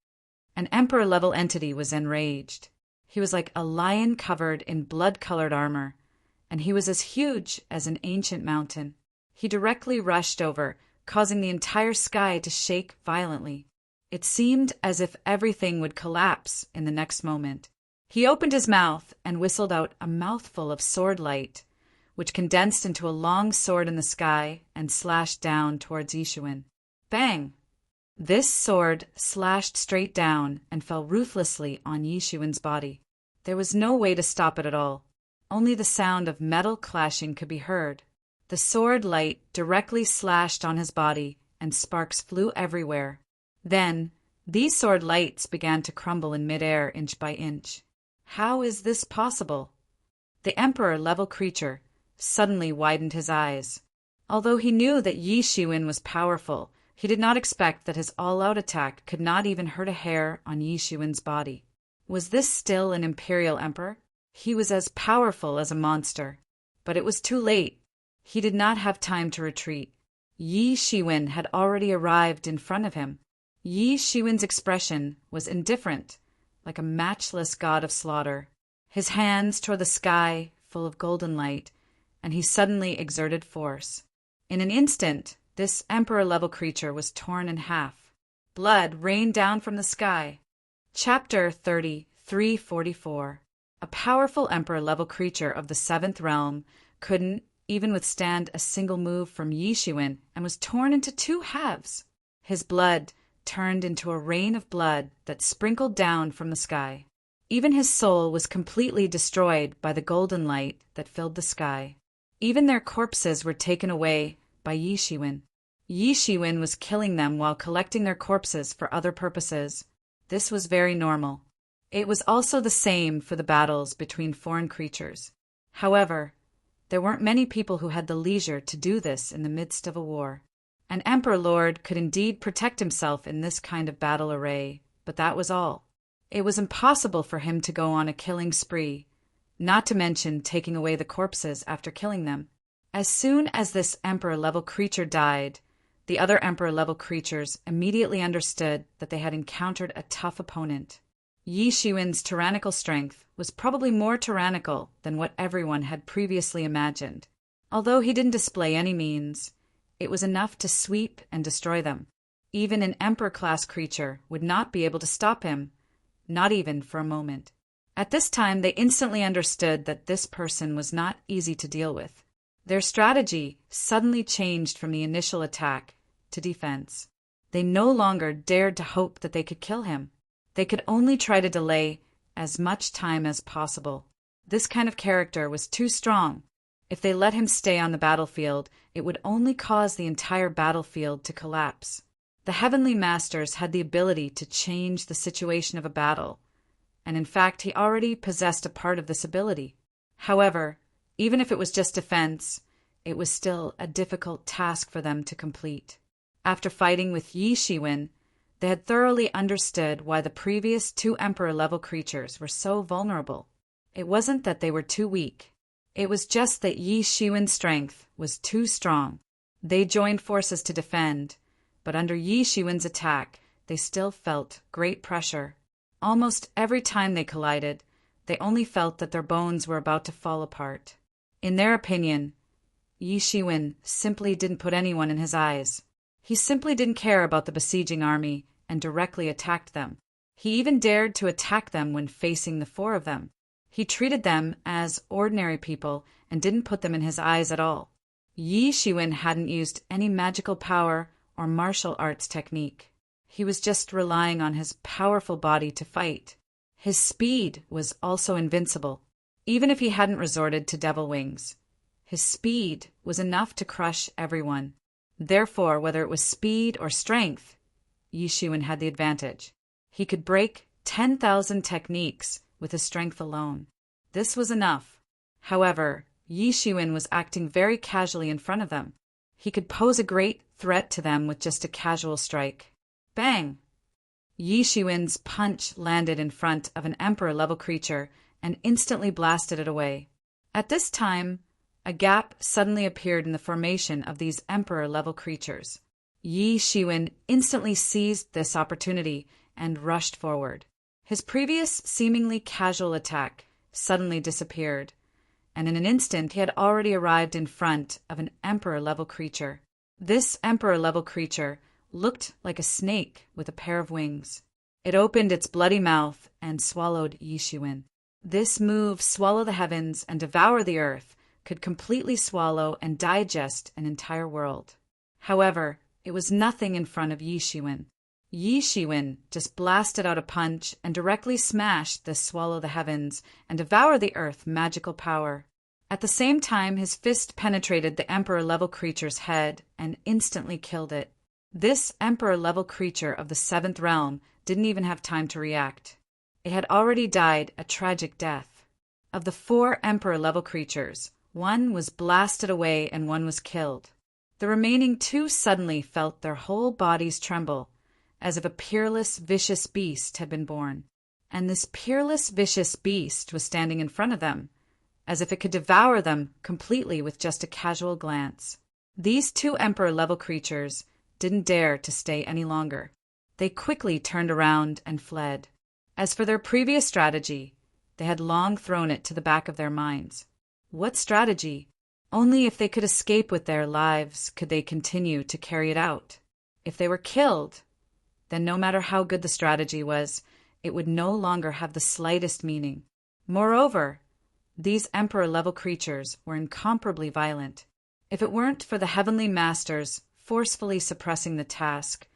An emperor-level entity was enraged. He was like a lion covered in blood-colored armor, and he was as huge as an ancient mountain. He directly rushed over, causing the entire sky to shake violently. It seemed as if everything would collapse in the next moment. He opened his mouth and whistled out a mouthful of sword light, which condensed into a long sword in the sky and slashed down towards Yishuin. Bang! This sword slashed straight down and fell ruthlessly on Yishuin's body. There was no way to stop it at all. Only the sound of metal clashing could be heard. The sword light directly slashed on his body, and sparks flew everywhere. Then, these sword lights began to crumble in midair inch by inch. How is this possible? The emperor-level creature suddenly widened his eyes. Although he knew that Yishuin was powerful, he did not expect that his all-out attack could not even hurt a hair on Yishuin's body. Was this still an imperial emperor? He was as powerful as a monster. But it was too late. He did not have time to retreat. Yishuin had already arrived in front of him. Yishuin's expression was indifferent, like a matchless god of slaughter. His hands tore the sky full of golden light, and he suddenly exerted force. In an instant, this emperor-level creature was torn in half. Blood rained down from the sky. Chapter 3344. A powerful emperor-level creature of the 7th realm couldn't even withstand a single move from Yishuin and was torn into 2 halves. His blood turned into a rain of blood that sprinkled down from the sky. Even his soul was completely destroyed by the golden light that filled the sky. Even their corpses were taken away by Yishuin. Yishuin was killing them while collecting their corpses for other purposes. This was very normal. It was also the same for the battles between foreign creatures. However, there weren't many people who had the leisure to do this in the midst of a war. An emperor lord could indeed protect himself in this kind of battle array, but that was all. It was impossible for him to go on a killing spree, not to mention taking away the corpses after killing them. As soon as this emperor-level creature died, the other emperor-level creatures immediately understood that they had encountered a tough opponent. Yishuin's tyrannical strength was probably more tyrannical than what everyone had previously imagined. Although he didn't display any means, it was enough to sweep and destroy them. Even an emperor-class creature would not be able to stop him, not even for a moment. At this time, they instantly understood that this person was not easy to deal with. Their strategy suddenly changed from the initial attack to defense. They no longer dared to hope that they could kill him. They could only try to delay as much time as possible. This kind of character was too strong. If they let him stay on the battlefield, it would only cause the entire battlefield to collapse. The Heavenly Masters had the ability to change the situation of a battle, and in fact he already possessed a part of this ability. However, even if it was just defense, it was still a difficult task for them to complete. After fighting with Yishuin, they had thoroughly understood why the previous 2 emperor-level creatures were so vulnerable. It wasn't that they were too weak. It was just that Yishuin's strength was too strong. They joined forces to defend, but under Yishuin's attack, they still felt great pressure. Almost every time they collided, they only felt that their bones were about to fall apart. In their opinion, Yishuin simply didn't put anyone in his eyes. He simply didn't care about the besieging army and directly attacked them. He even dared to attack them when facing the 4 of them. He treated them as ordinary people and didn't put them in his eyes at all. Yishuin hadn't used any magical power or martial arts technique. He was just relying on his powerful body to fight. His speed was also invincible, even if he hadn't resorted to devil wings. His speed was enough to crush everyone. Therefore, whether it was speed or strength, Yishuin had the advantage. He could break 10,000 techniques with his strength alone. This was enough. However, Yishuin was acting very casually in front of them. He could pose a great threat to them with just a casual strike. Bang! Yishuin's punch landed in front of an emperor-level creature and instantly blasted it away. At this time, a gap suddenly appeared in the formation of these emperor-level creatures. Yi Shiwen instantly seized this opportunity and rushed forward. His previous seemingly casual attack suddenly disappeared, and in an instant he had already arrived in front of an emperor-level creature. This emperor-level creature looked like a snake with a pair of wings. It opened its bloody mouth and swallowed Yi Shiwen. This move, swallow the heavens and devour the earth, could completely swallow and digest an entire world. However, it was nothing in front of Yi Shiwen. Yi Shiwen just blasted out a punch and directly smashed this swallow the heavens and devour the earth magical power. At the same time, his fist penetrated the emperor-level creature's head and instantly killed it. This emperor-level creature of the 7th realm didn't even have time to react. It had already died a tragic death. Of the 4 emperor-level creatures, 1 was blasted away and 1 was killed. The remaining 2 suddenly felt their whole bodies tremble, as if a peerless, vicious beast had been born. And this peerless, vicious beast was standing in front of them, as if it could devour them completely with just a casual glance. These 2 emperor-level creatures didn't dare to stay any longer. They quickly turned around and fled. As for their previous strategy, they had long thrown it to the back of their minds. What strategy? Only if they could escape with their lives could they continue to carry it out. If they were killed, then no matter how good the strategy was, it would no longer have the slightest meaning. Moreover, these emperor-level creatures were incomparably violent. If it weren't for the heavenly masters forcefully suppressing the task,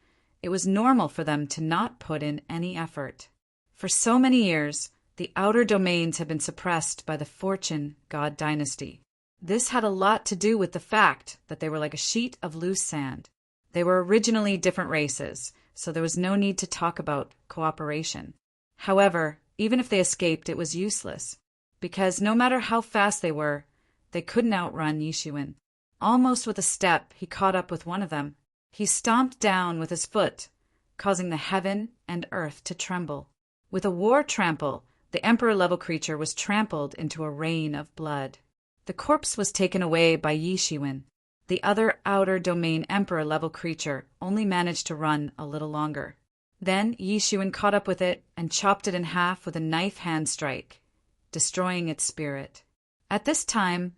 it was normal for them to not put in any effort. For so many years, the outer domains had been suppressed by the Fortune God dynasty. This had a lot to do with the fact that they were like a sheet of loose sand. They were originally different races, so there was no need to talk about cooperation. However, even if they escaped, it was useless, because no matter how fast they couldn't outrun Yi Shiwen. Almost with a step, he caught up with one of them. He stomped down with his foot, causing the heaven and earth to tremble. With a war trample, the emperor-level creature was trampled into a rain of blood. The corpse was taken away by Yi Shiwen. The other outer domain emperor-level creature only managed to run a little longer. Then Yi Shiwen caught up with it and chopped it in half with a knife hand strike, destroying its spirit. At this time,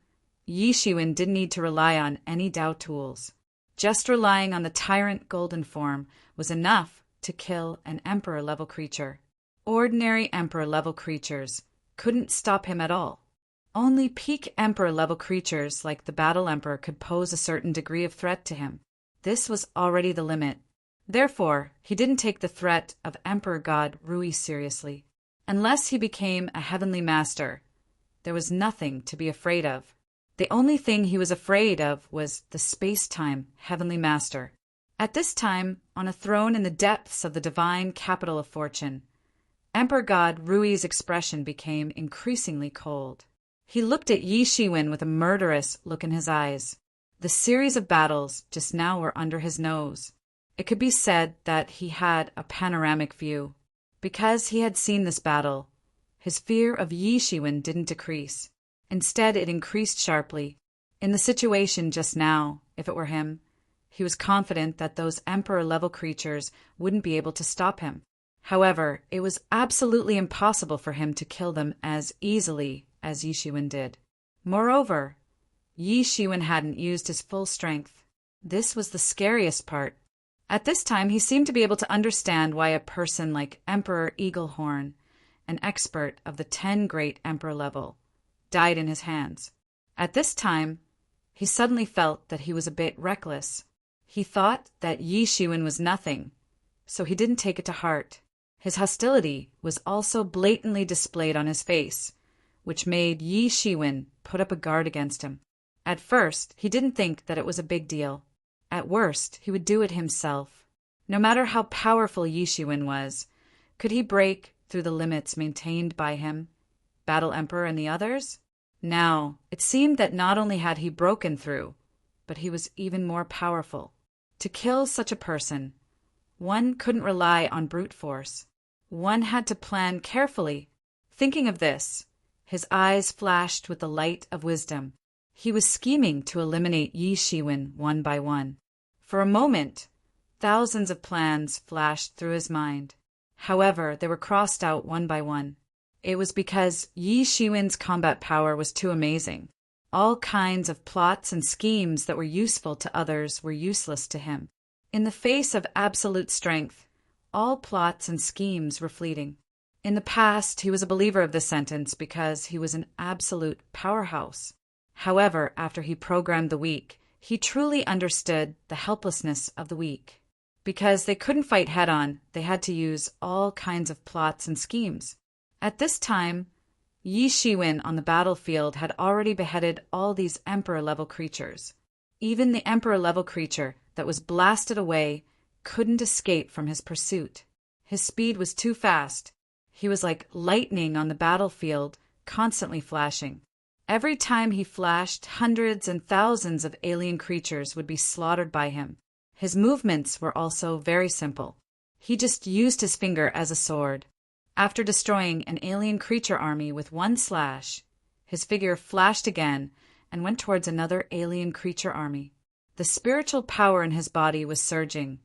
Yi Shiwen didn't need to rely on any Dao tools. Just relying on the tyrant golden form was enough to kill an emperor-level creature. Ordinary emperor-level creatures couldn't stop him at all. Only peak emperor-level creatures like the Battle Emperor could pose a certain degree of threat to him. This was already the limit. Therefore, he didn't take the threat of Emperor God Rui seriously. Unless he became a heavenly master, there was nothing to be afraid of. The only thing he was afraid of was the space-time heavenly master. At this time, on a throne in the depths of the divine capital of fortune, Emperor God Rui's expression became increasingly cold. He looked at Yi Shiwen with a murderous look in his eyes. The series of battles just now were under his nose. It could be said that he had a panoramic view. Because he had seen this battle, his fear of Yi Shiwen didn't decrease. Instead, it increased sharply. In the situation just now, if it were him, he was confident that those emperor-level creatures wouldn't be able to stop him. However, it was absolutely impossible for him to kill them as easily as Yi Shiwen did. Moreover, Yi Shiwen hadn't used his full strength. This was the scariest part. At this time, he seemed to be able to understand why a person like Emperor Eaglehorn, an expert of the 10 great emperor level, died in his hands. At this time, he suddenly felt that he was a bit reckless. He thought that Yi Shiwen was nothing, so he didn't take it to heart. His hostility was also blatantly displayed on his face, which made Yi Shiwen put up a guard against him. At first, he didn't think that it was a big deal. At worst, he would do it himself. No matter how powerful Yi Shiwen was, could he break through the limits maintained by him, Battle Emperor and the others? Now, it seemed that not only had he broken through, but he was even more powerful. To kill such a person, one couldn't rely on brute force. One had to plan carefully. Thinking of this, his eyes flashed with the light of wisdom. He was scheming to eliminate Yi Shiwen one by one. For a moment, Thousands of plans flashed through his mind. However, they were crossed out one by one. It was because Yi Shiwen's combat power was too amazing. All kinds of plots and schemes that were useful to others were useless to him. In the face of absolute strength, all plots and schemes were fleeting. In the past, he was a believer of this sentence because he was an absolute powerhouse. However, after he programmed the weak, he truly understood the helplessness of the weak. Because they couldn't fight head-on, they had to use all kinds of plots and schemes. At this time, Yi Shiwen on the battlefield had already beheaded all these Emperor-level creatures. Even the Emperor-level creature that was blasted away couldn't escape from his pursuit. His speed was too fast. He was like lightning on the battlefield, constantly flashing. Every time he flashed, hundreds and thousands of alien creatures would be slaughtered by him. His movements were also very simple. He just used his finger as a sword. After destroying an alien creature army with one slash, his figure flashed again and went towards another alien creature army. The spiritual power in his body was surging,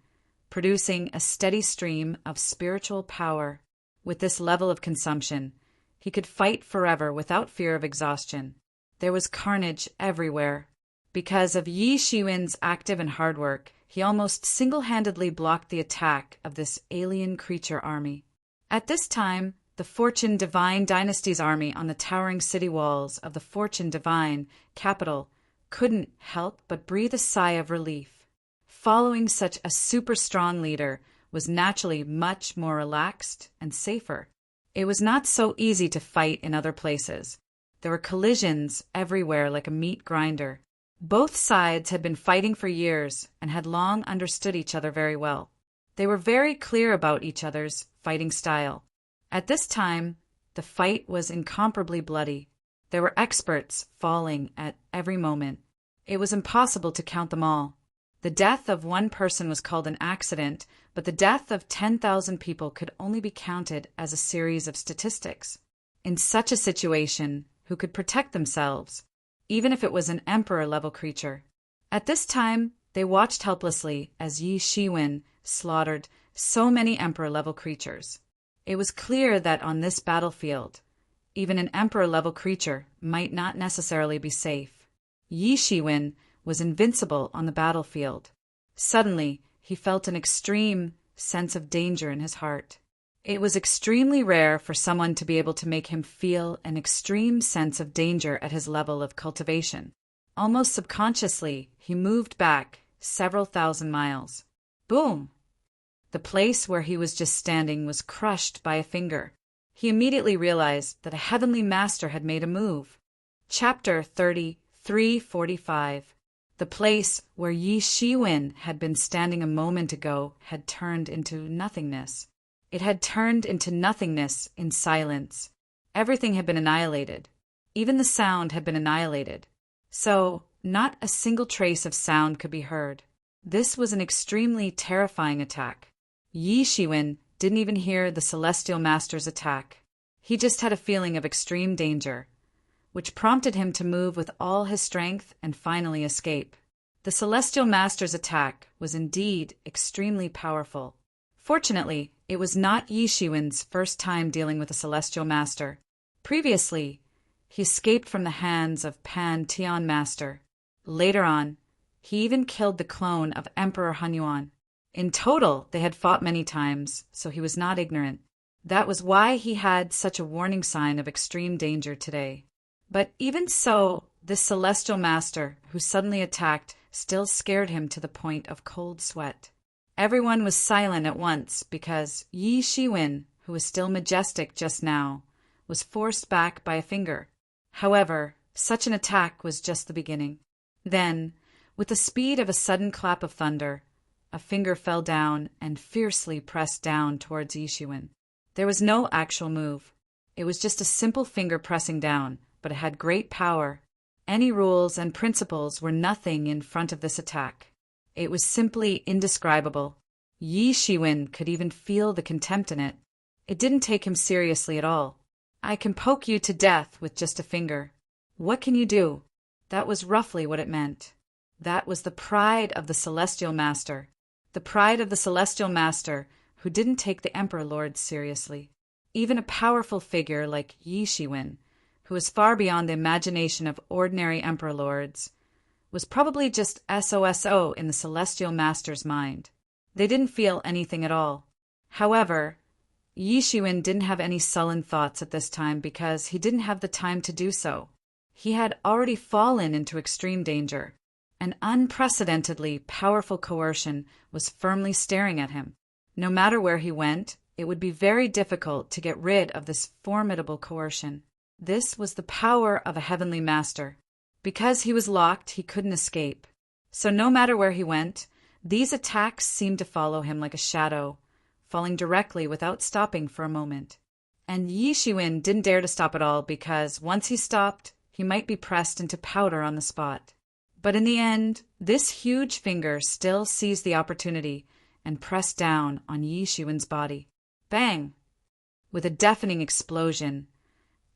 producing a steady stream of spiritual power. With this level of consumption, he could fight forever without fear of exhaustion. There was carnage everywhere. Because of Yi Shiwen's active and hard work, he almost single-handedly blocked the attack of this alien creature army. At this time, the Fortune Divine Dynasty's army on the towering city walls of the Fortune Divine capital couldn't help but breathe a sigh of relief. Following such a super-strong leader was naturally much more relaxed and safer. It was not so easy to fight in other places. There were collisions everywhere like a meat grinder. Both sides had been fighting for years and had long understood each other very well. They were very clear about each other's fighting style. At this time, the fight was incomparably bloody. There were experts falling at every moment. It was impossible to count them all. The death of one person was called an accident, but the death of 10,000 people could only be counted as a series of statistics. In such a situation, who could protect themselves, even if it was an emperor-level creature? At this time, they watched helplessly as Yi Shiwen slaughtered so many emperor-level creatures. It was clear that on this battlefield, even an emperor-level creature might not necessarily be safe. Yi Shiwen was invincible on the battlefield. Suddenly, he felt an extreme sense of danger in his heart. It was extremely rare for someone to be able to make him feel an extreme sense of danger at his level of cultivation. Almost subconsciously, he moved back several thousand miles. Boom! The place where he was just standing was crushed by a finger. He immediately realized that a heavenly master had made a move. Chapter 33:45. The place where Yi Shiwen had been standing a moment ago had turned into nothingness. It had turned into nothingness in silence. Everything had been annihilated. Even the sound had been annihilated. So, not a single trace of sound could be heard. This was an extremely terrifying attack. Yi Shiwen didn't even hear the Celestial Master's attack. He just had a feeling of extreme danger, which prompted him to move with all his strength and finally escape. The Celestial Master's attack was indeed extremely powerful. Fortunately, it was not Yi Shiwen's first time dealing with a Celestial Master. Previously, he escaped from the hands of Pan Tian Master. Later on, he even killed the clone of Emperor Hunyuan. In total, they had fought many times, so he was not ignorant. That was why he had such a warning sign of extreme danger today. But even so, this Celestial Master, who suddenly attacked, still scared him to the point of cold sweat. Everyone was silent at once because Yi Shiwen, who was still majestic just now, was forced back by a finger. However, such an attack was just the beginning. Then, with the speed of a sudden clap of thunder, a finger fell down and fiercely pressed down towards Yi Shiwen. There was no actual move. It was just a simple finger pressing down, but it had great power. Any rules and principles were nothing in front of this attack. It was simply indescribable. Yi Shiwen could even feel the contempt in it. It didn't take him seriously at all. I can poke you to death with just a finger. What can you do? That was roughly what it meant. That was the pride of the Celestial Master. the pride of the celestial master who didn't take the emperor lords seriously. Even a powerful figure like Yi Shiwen, who was far beyond the imagination of ordinary emperor lords, was probably just SOSO in the celestial master's mind. They didn't feel anything at all. However, Yi Shiwen didn't have any sullen thoughts at this time because he didn't have the time to do so. He had already fallen into extreme danger. An unprecedentedly powerful coercion was firmly staring at him. No matter where he went, it would be very difficult to get rid of this formidable coercion. This was the power of a heavenly master. Because he was locked, he couldn't escape. So no matter where he went, these attacks seemed to follow him like a shadow, falling directly without stopping for a moment. And Yi Shiwen didn't dare to stop at all because once he stopped, he might be pressed into powder on the spot. But in the end, this huge finger still seized the opportunity and pressed down on Yi Shiwen's body. Bang! With a deafening explosion,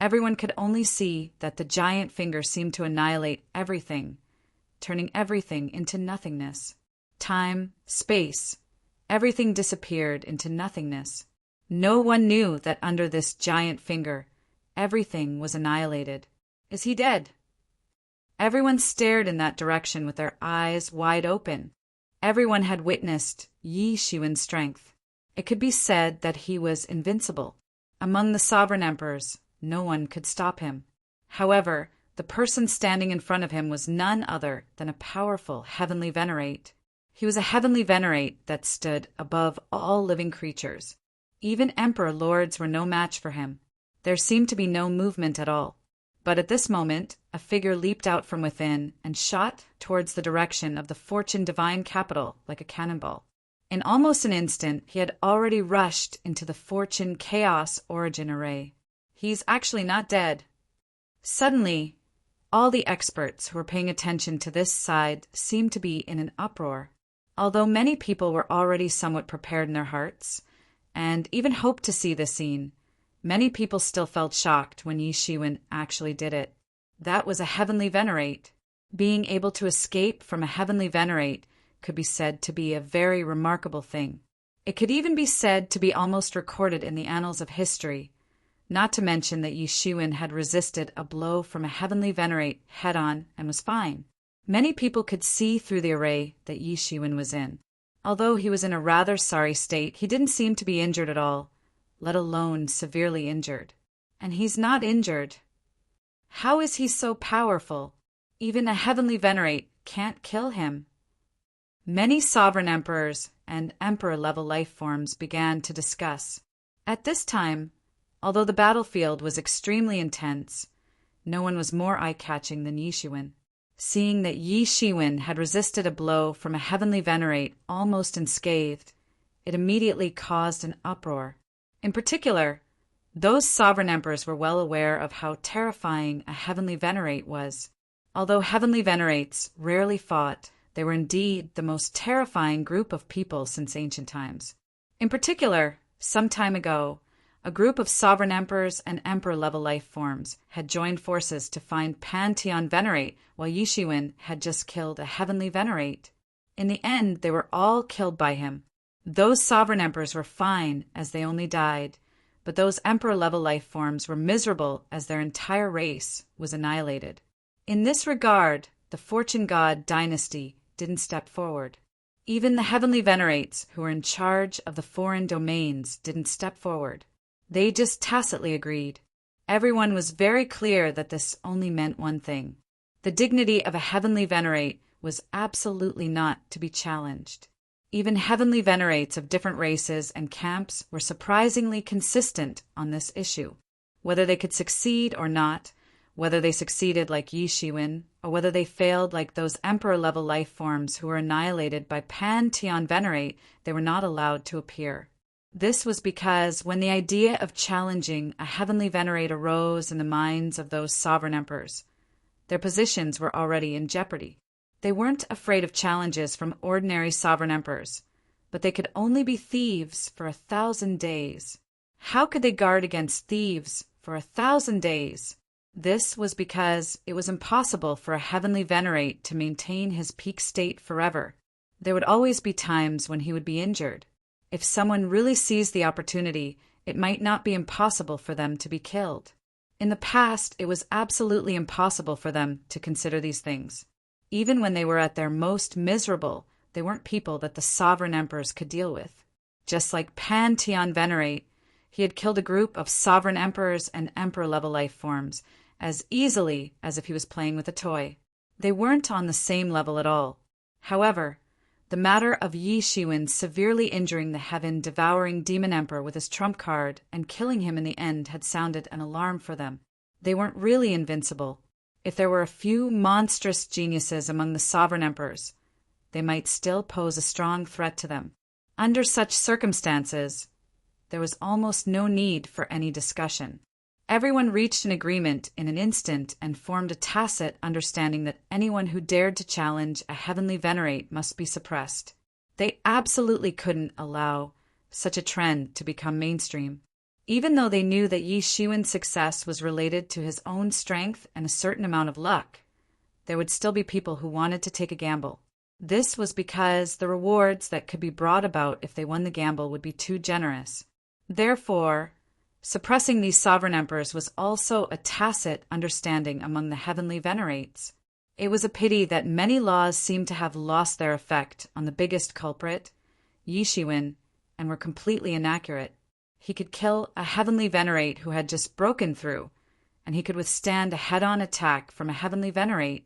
everyone could only see that the giant finger seemed to annihilate everything, turning everything into nothingness. Time, space, everything disappeared into nothingness. No one knew that under this giant finger, everything was annihilated. Is he dead? Everyone stared in that direction with their eyes wide open. Everyone had witnessed Yi Shiwen's strength. It could be said that he was invincible. Among the sovereign emperors, no one could stop him. However, the person standing in front of him was none other than a powerful heavenly venerate. He was a heavenly venerate that stood above all living creatures. Even emperor lords were no match for him. There seemed to be no movement at all. But at this moment, a figure leaped out from within and shot towards the direction of the Fortune Divine Capital like a cannonball. In almost an instant, he had already rushed into the Fortune Chaos Origin Array. He's actually not dead. Suddenly, all the experts who were paying attention to this side seemed to be in an uproar. Although many people were already somewhat prepared in their hearts, and even hoped to see this scene, many people still felt shocked when Yi Shiwen actually did it. That was a heavenly venerate. Being able to escape from a heavenly venerate could be said to be a very remarkable thing. It could even be said to be almost recorded in the annals of history, not to mention that Yi Shiwen had resisted a blow from a heavenly venerate head-on and was fine. Many people could see through the array that Yi Shiwen was in. Although he was in a rather sorry state, he didn't seem to be injured at all, let alone severely injured. And he's not injured. How is he so powerful? Even a heavenly venerate can't kill him. Many sovereign emperors and emperor-level life forms began to discuss. At this time, although the battlefield was extremely intense, no one was more eye-catching than Yi Shiwen. Seeing that Yi Shiwen had resisted a blow from a heavenly venerate almost unscathed, it immediately caused an uproar. In particular, those sovereign emperors were well aware of how terrifying a heavenly venerate was. Although heavenly venerates rarely fought, they were indeed the most terrifying group of people since ancient times. In particular, some time ago, a group of sovereign emperors and emperor-level life forms had joined forces to find Pantheon Venerate, while Yi Shiwen had just killed a heavenly venerate. In the end, they were all killed by him. Those sovereign emperors were fine, as they only died, but those emperor-level life forms were miserable as their entire race was annihilated. In this regard, the Fortune God dynasty didn't step forward. Even the heavenly venerates who were in charge of the foreign domains didn't step forward. They just tacitly agreed. Everyone was very clear that this only meant one thing. The dignity of a heavenly venerate was absolutely not to be challenged. Even heavenly venerates of different races and camps were surprisingly consistent on this issue. Whether they could succeed or not, whether they succeeded like Yi Shiwen, or whether they failed like those emperor-level life forms who were annihilated by Pantheon Venerate, they were not allowed to appear. This was because when the idea of challenging a heavenly venerate arose in the minds of those sovereign emperors, their positions were already in jeopardy. They weren't afraid of challenges from ordinary sovereign emperors, but they could only be thieves for 1,000 days. How could they guard against thieves for 1,000 days? This was because it was impossible for a heavenly venerate to maintain his peak state forever. There would always be times when he would be injured. If someone really seized the opportunity, it might not be impossible for them to be killed. In the past, it was absolutely impossible for them to consider these things. Even when they were at their most miserable, they weren't people that the sovereign emperors could deal with. Just like Pan Tian Venerate, he had killed a group of sovereign emperors and emperor-level life forms as easily as if he was playing with a toy. They weren't on the same level at all. However, the matter of Yi Shiwen severely injuring the heaven-devouring demon emperor with his trump card and killing him in the end had sounded an alarm for them. They weren't really invincible. If there were a few monstrous geniuses among the sovereign emperors, they might still pose a strong threat to them. Under such circumstances, there was almost no need for any discussion. Everyone reached an agreement in an instant and formed a tacit understanding that anyone who dared to challenge a heavenly venerate must be suppressed. They absolutely couldn't allow such a trend to become mainstream. Even though they knew that Yi Shiwen's success was related to his own strength and a certain amount of luck, there would still be people who wanted to take a gamble. This was because the rewards that could be brought about if they won the gamble would be too generous. Therefore, suppressing these sovereign emperors was also a tacit understanding among the heavenly venerates. It was a pity that many laws seemed to have lost their effect on the biggest culprit, Yi Shiwen, and were completely inaccurate. He could kill a heavenly venerate who had just broken through, and he could withstand a head-on attack from a heavenly venerate.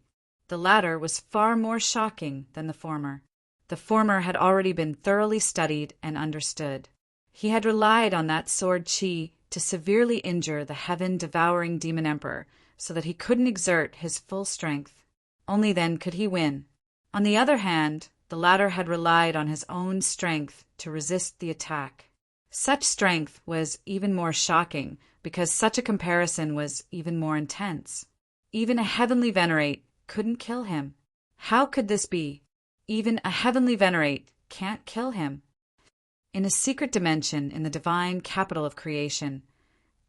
The latter was far more shocking than the former. The former had already been thoroughly studied and understood. He had relied on that sword Qi to severely injure the heaven-devouring demon emperor so that he couldn't exert his full strength. Only then could he win. On the other hand, the latter had relied on his own strength to resist the attack. Such strength was even more shocking because such a comparison was even more intense. Even a heavenly venerate couldn't kill him. How could this be? Even a heavenly venerate can't kill him. In a secret dimension in the divine capital of creation,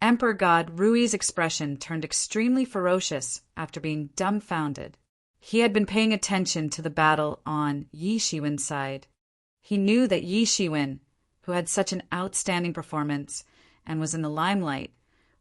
Emperor God Rui's expression turned extremely ferocious after being dumbfounded. He had been paying attention to the battle on Yi Shiwen's side. He knew that Yi Shiwen, who had such an outstanding performance and was in the limelight,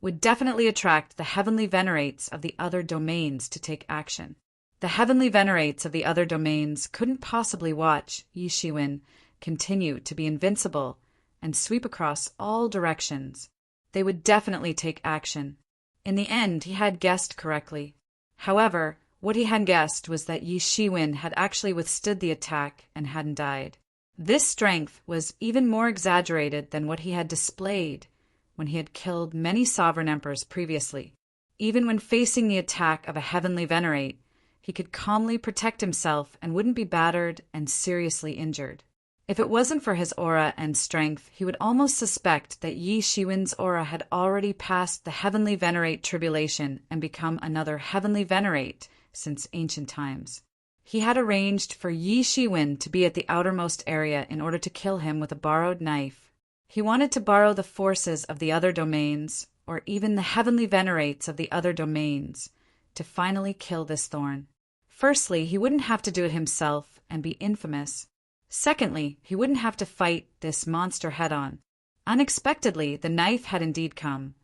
would definitely attract the heavenly venerates of the other domains to take action. The heavenly venerates of the other domains couldn't possibly watch Yi Shiwen continue to be invincible and sweep across all directions. They would definitely take action. In the end, he had guessed correctly. However, what he had guessed was that Yi Shiwen had actually withstood the attack and hadn't died. This strength was even more exaggerated than what he had displayed when he had killed many sovereign emperors previously. Even when facing the attack of a heavenly venerate, he could calmly protect himself and wouldn't be battered and seriously injured. If it wasn't for his aura and strength, he would almost suspect that Yi Shiwen's aura had already passed the heavenly venerate tribulation and become another heavenly venerate since ancient times. He had arranged for Yi Shiwen to be at the outermost area in order to kill him with a borrowed knife. He wanted to borrow the forces of the other domains, or even the heavenly venerates of the other domains, to finally kill this thorn. Firstly, he wouldn't have to do it himself and be infamous. Secondly, he wouldn't have to fight this monster head-on. Unexpectedly, the knife had indeed come.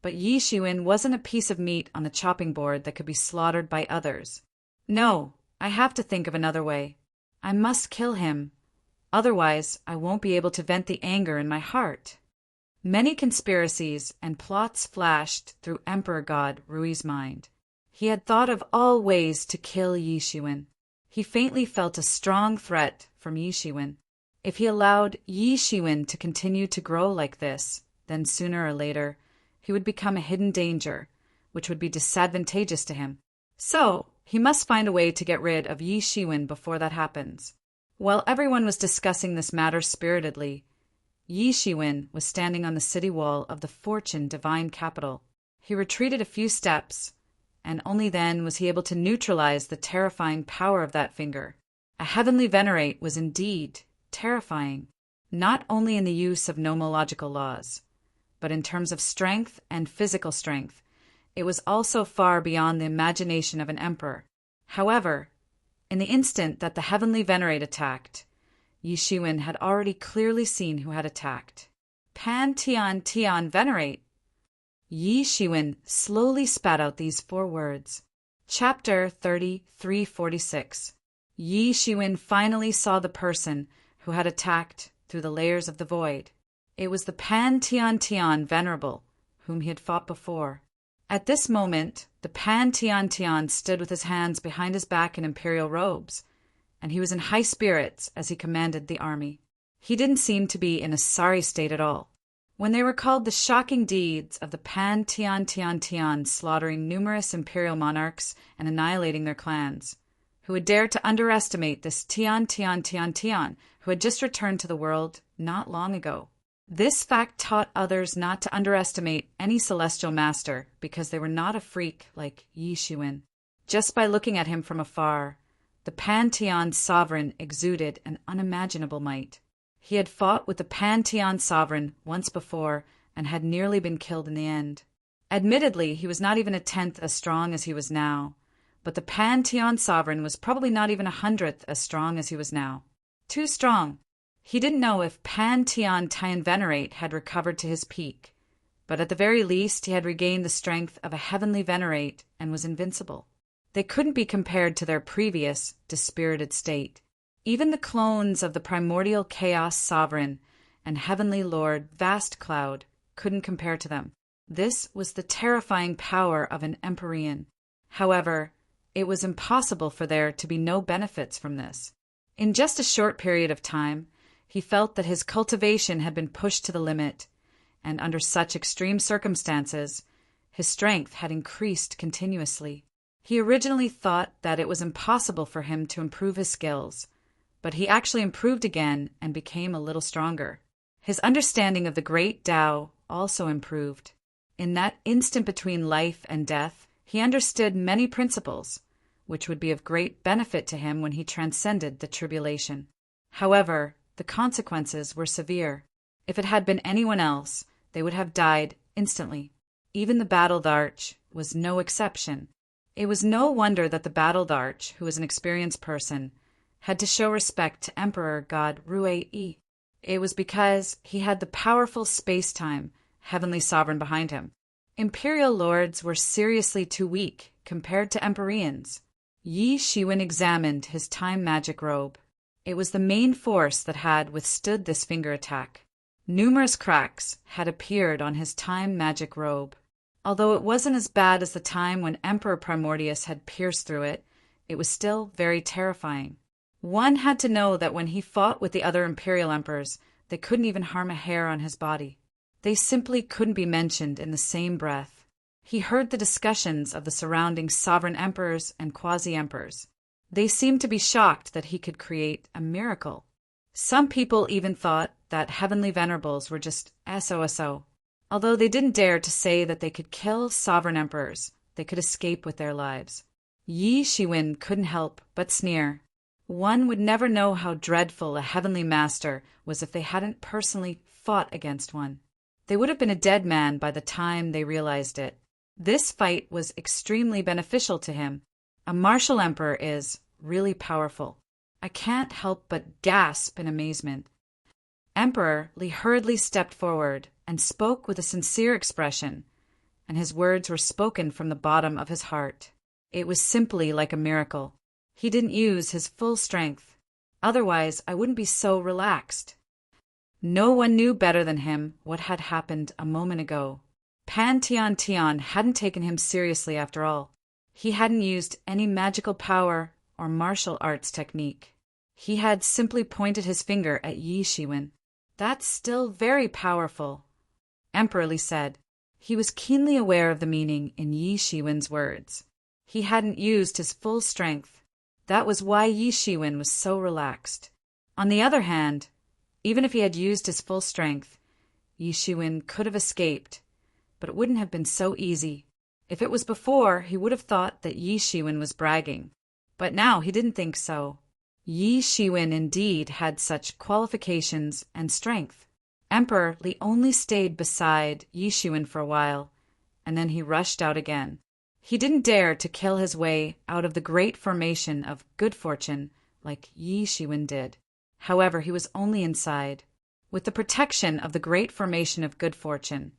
But Yi Shiwen wasn't a piece of meat on the chopping board that could be slaughtered by others. No, I have to think of another way. I must kill him. Otherwise, I won't be able to vent the anger in my heart. Many conspiracies and plots flashed through Emperor God Rui's mind. He had thought of all ways to kill Yi Shiwen. He faintly felt a strong threat from Yi Shiwen. If he allowed Yi Shiwen to continue to grow like this, then sooner or later, he would become a hidden danger, which would be disadvantageous to him. So, he must find a way to get rid of Yi Shiwen before that happens. While everyone was discussing this matter spiritedly, Yi Shiwen was standing on the city wall of the Fortune Divine Capital. He retreated a few steps, and only then was he able to neutralize the terrifying power of that finger. A heavenly venerate was indeed terrifying, not only in the use of nomological laws, but in terms of strength and physical strength. It was also far beyond the imagination of an emperor. However, In the instant that the heavenly venerate attacked, Yi Shiwen had already clearly seen who had attacked. Pan Tian Tian venerate. Yi Shiwen slowly spat out these 4 words. Chapter 3346. Yi Shiwen finally saw the person who had attacked through the layers of the void. It was the Pan Tian Tian Venerable, whom he had fought before. At this moment, the Pan Tian Tian stood with his hands behind his back in imperial robes, and he was in high spirits as he commanded the army. He didn't seem to be in a sorry state at all. When they recalled the shocking deeds of the Pan Tian Tian Tian slaughtering numerous imperial monarchs and annihilating their clans, who had dared to underestimate this Tian Tian Tian Tian who had just returned to the world not long ago. This fact taught others not to underestimate any celestial master because they were not a freak like Yi Shiwen. Just by looking at him from afar, the Pan Tian sovereign exuded an unimaginable might. He had fought with the Pan Tian sovereign once before and had nearly been killed in the end. Admittedly, he was not even a 10th as strong as he was now, but the Pan Tian sovereign was probably not even 100th as strong as he was now. Too strong. He didn't know if Pan Tian Tian Venerate had recovered to his peak, but at the very least he had regained the strength of a heavenly Venerate and was invincible. They couldn't be compared to their previous, dispirited state. Even the clones of the primordial Chaos Sovereign and Heavenly Lord Vast Cloud couldn't compare to them. This was the terrifying power of an Empyrean. However, it was impossible for there to be no benefits from this. In just a short period of time, he felt that his cultivation had been pushed to the limit, and under such extreme circumstances, his strength had increased continuously. He originally thought that it was impossible for him to improve his skills, but he actually improved again and became a little stronger. His understanding of the great Tao also improved. In that instant between life and death, he understood many principles, which would be of great benefit to him when he transcended the tribulation. However, the consequences were severe. If it had been anyone else, they would have died instantly. Even the Battled Arch was no exception. It was no wonder that the Battled Arch, who was an experienced person, had to show respect to Emperor God Rui-E. It was because he had the powerful space-time heavenly sovereign behind him. Imperial lords were seriously too weak compared to Empyreans. Yi Shiwen examined his time magic robe. It was the main force that had withstood this finger attack. Numerous cracks had appeared on his time magic robe. Although it wasn't as bad as the time when Emperor Primordius had pierced through it, it was still very terrifying. One had to know that when he fought with the other imperial emperors, they couldn't even harm a hair on his body. They simply couldn't be mentioned in the same breath. He heard the discussions of the surrounding sovereign emperors and quasi-emperors. They seemed to be shocked that he could create a miracle. Some people even thought that heavenly venerables were just SOSO. Although they didn't dare to say that they could kill sovereign emperors, they could escape with their lives. Yi Shiwen couldn't help but sneer. One would never know how dreadful a heavenly master was if they hadn't personally fought against one. They would have been a dead man by the time they realized it. This fight was extremely beneficial to him. A martial emperor is really powerful. I can't help but gasp in amazement. Emperor Li hurriedly stepped forward and spoke with a sincere expression, and his words were spoken from the bottom of his heart. It was simply like a miracle. He didn't use his full strength. Otherwise, I wouldn't be so relaxed. No one knew better than him what had happened a moment ago. Pan Tian Tian hadn't taken him seriously after all. He hadn't used any magical power or martial arts technique. He had simply pointed his finger at Yi Shiwen. That's still very powerful, Emperor Li said. He was keenly aware of the meaning in Yi Shiwen's words. He hadn't used his full strength. That was why Yi Shiwen was so relaxed. On the other hand, even if he had used his full strength, Yi Shiwen could have escaped, but it wouldn't have been so easy. If it was before, he would have thought that Yi Shiwen was bragging. But now he didn't think so. Yi Shiwen indeed had such qualifications and strength. Emperor Li only stayed beside Yi Shiwen for a while, and then he rushed out again. He didn't dare to kill his way out of the great formation of good fortune like Yi Shiwen did. However, he was only inside. With the protection of the great formation of good fortune,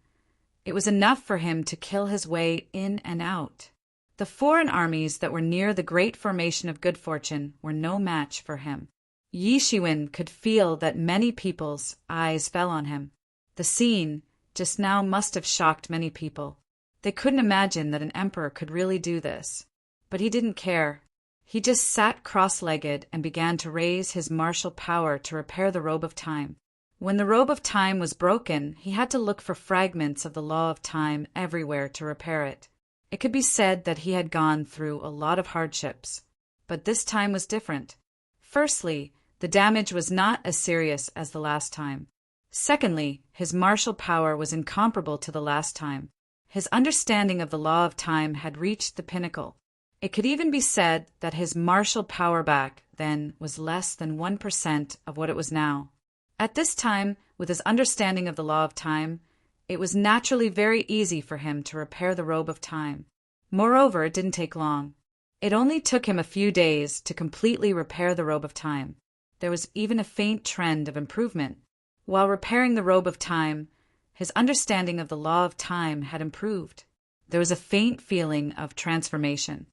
it was enough for him to kill his way in and out. The foreign armies that were near the great formation of good fortune were no match for him. Yi Shiwen could feel that many people's eyes fell on him. The scene just now must have shocked many people. They couldn't imagine that an emperor could really do this. But he didn't care. He just sat cross-legged and began to raise his martial power to repair the robe of time. When the robe of time was broken, he had to look for fragments of the law of time everywhere to repair it. It could be said that he had gone through a lot of hardships. But this time was different. Firstly, the damage was not as serious as the last time. Secondly, his martial power was incomparable to the last time. His understanding of the law of time had reached the pinnacle. It could even be said that his martial power back then was less than 1% of what it was now. At this time, with his understanding of the law of time, it was naturally very easy for him to repair the robe of time. Moreover, it didn't take long. It only took him a few days to completely repair the robe of time. There was even a faint trend of improvement. While repairing the robe of time, his understanding of the law of time had improved. There was a faint feeling of transformation.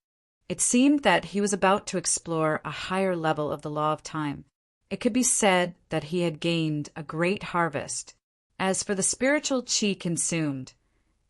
It seemed that he was about to explore a higher level of the law of time. It could be said that he had gained a great harvest. As for the spiritual qi consumed,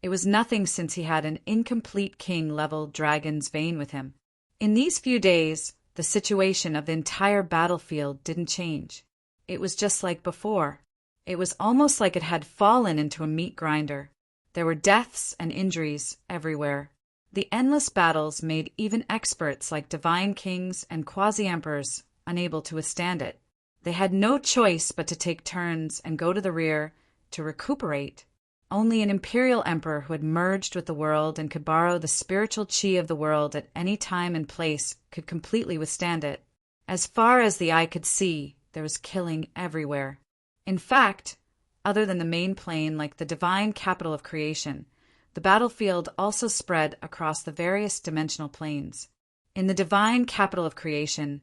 it was nothing since he had an incomplete king-level dragon's vein with him. In these few days, the situation of the entire battlefield didn't change. It was just like before. It was almost like it had fallen into a meat grinder. There were deaths and injuries everywhere. The endless battles made even experts like divine kings and quasi-emperors unable to withstand it. They had no choice but to take turns and go to the rear to recuperate. Only an imperial emperor who had merged with the world and could borrow the spiritual qi of the world at any time and place could completely withstand it. As far as the eye could see, there was killing everywhere. In fact, other than the main plane like the divine capital of creation, the battlefield also spread across the various dimensional planes. In the divine capital of creation,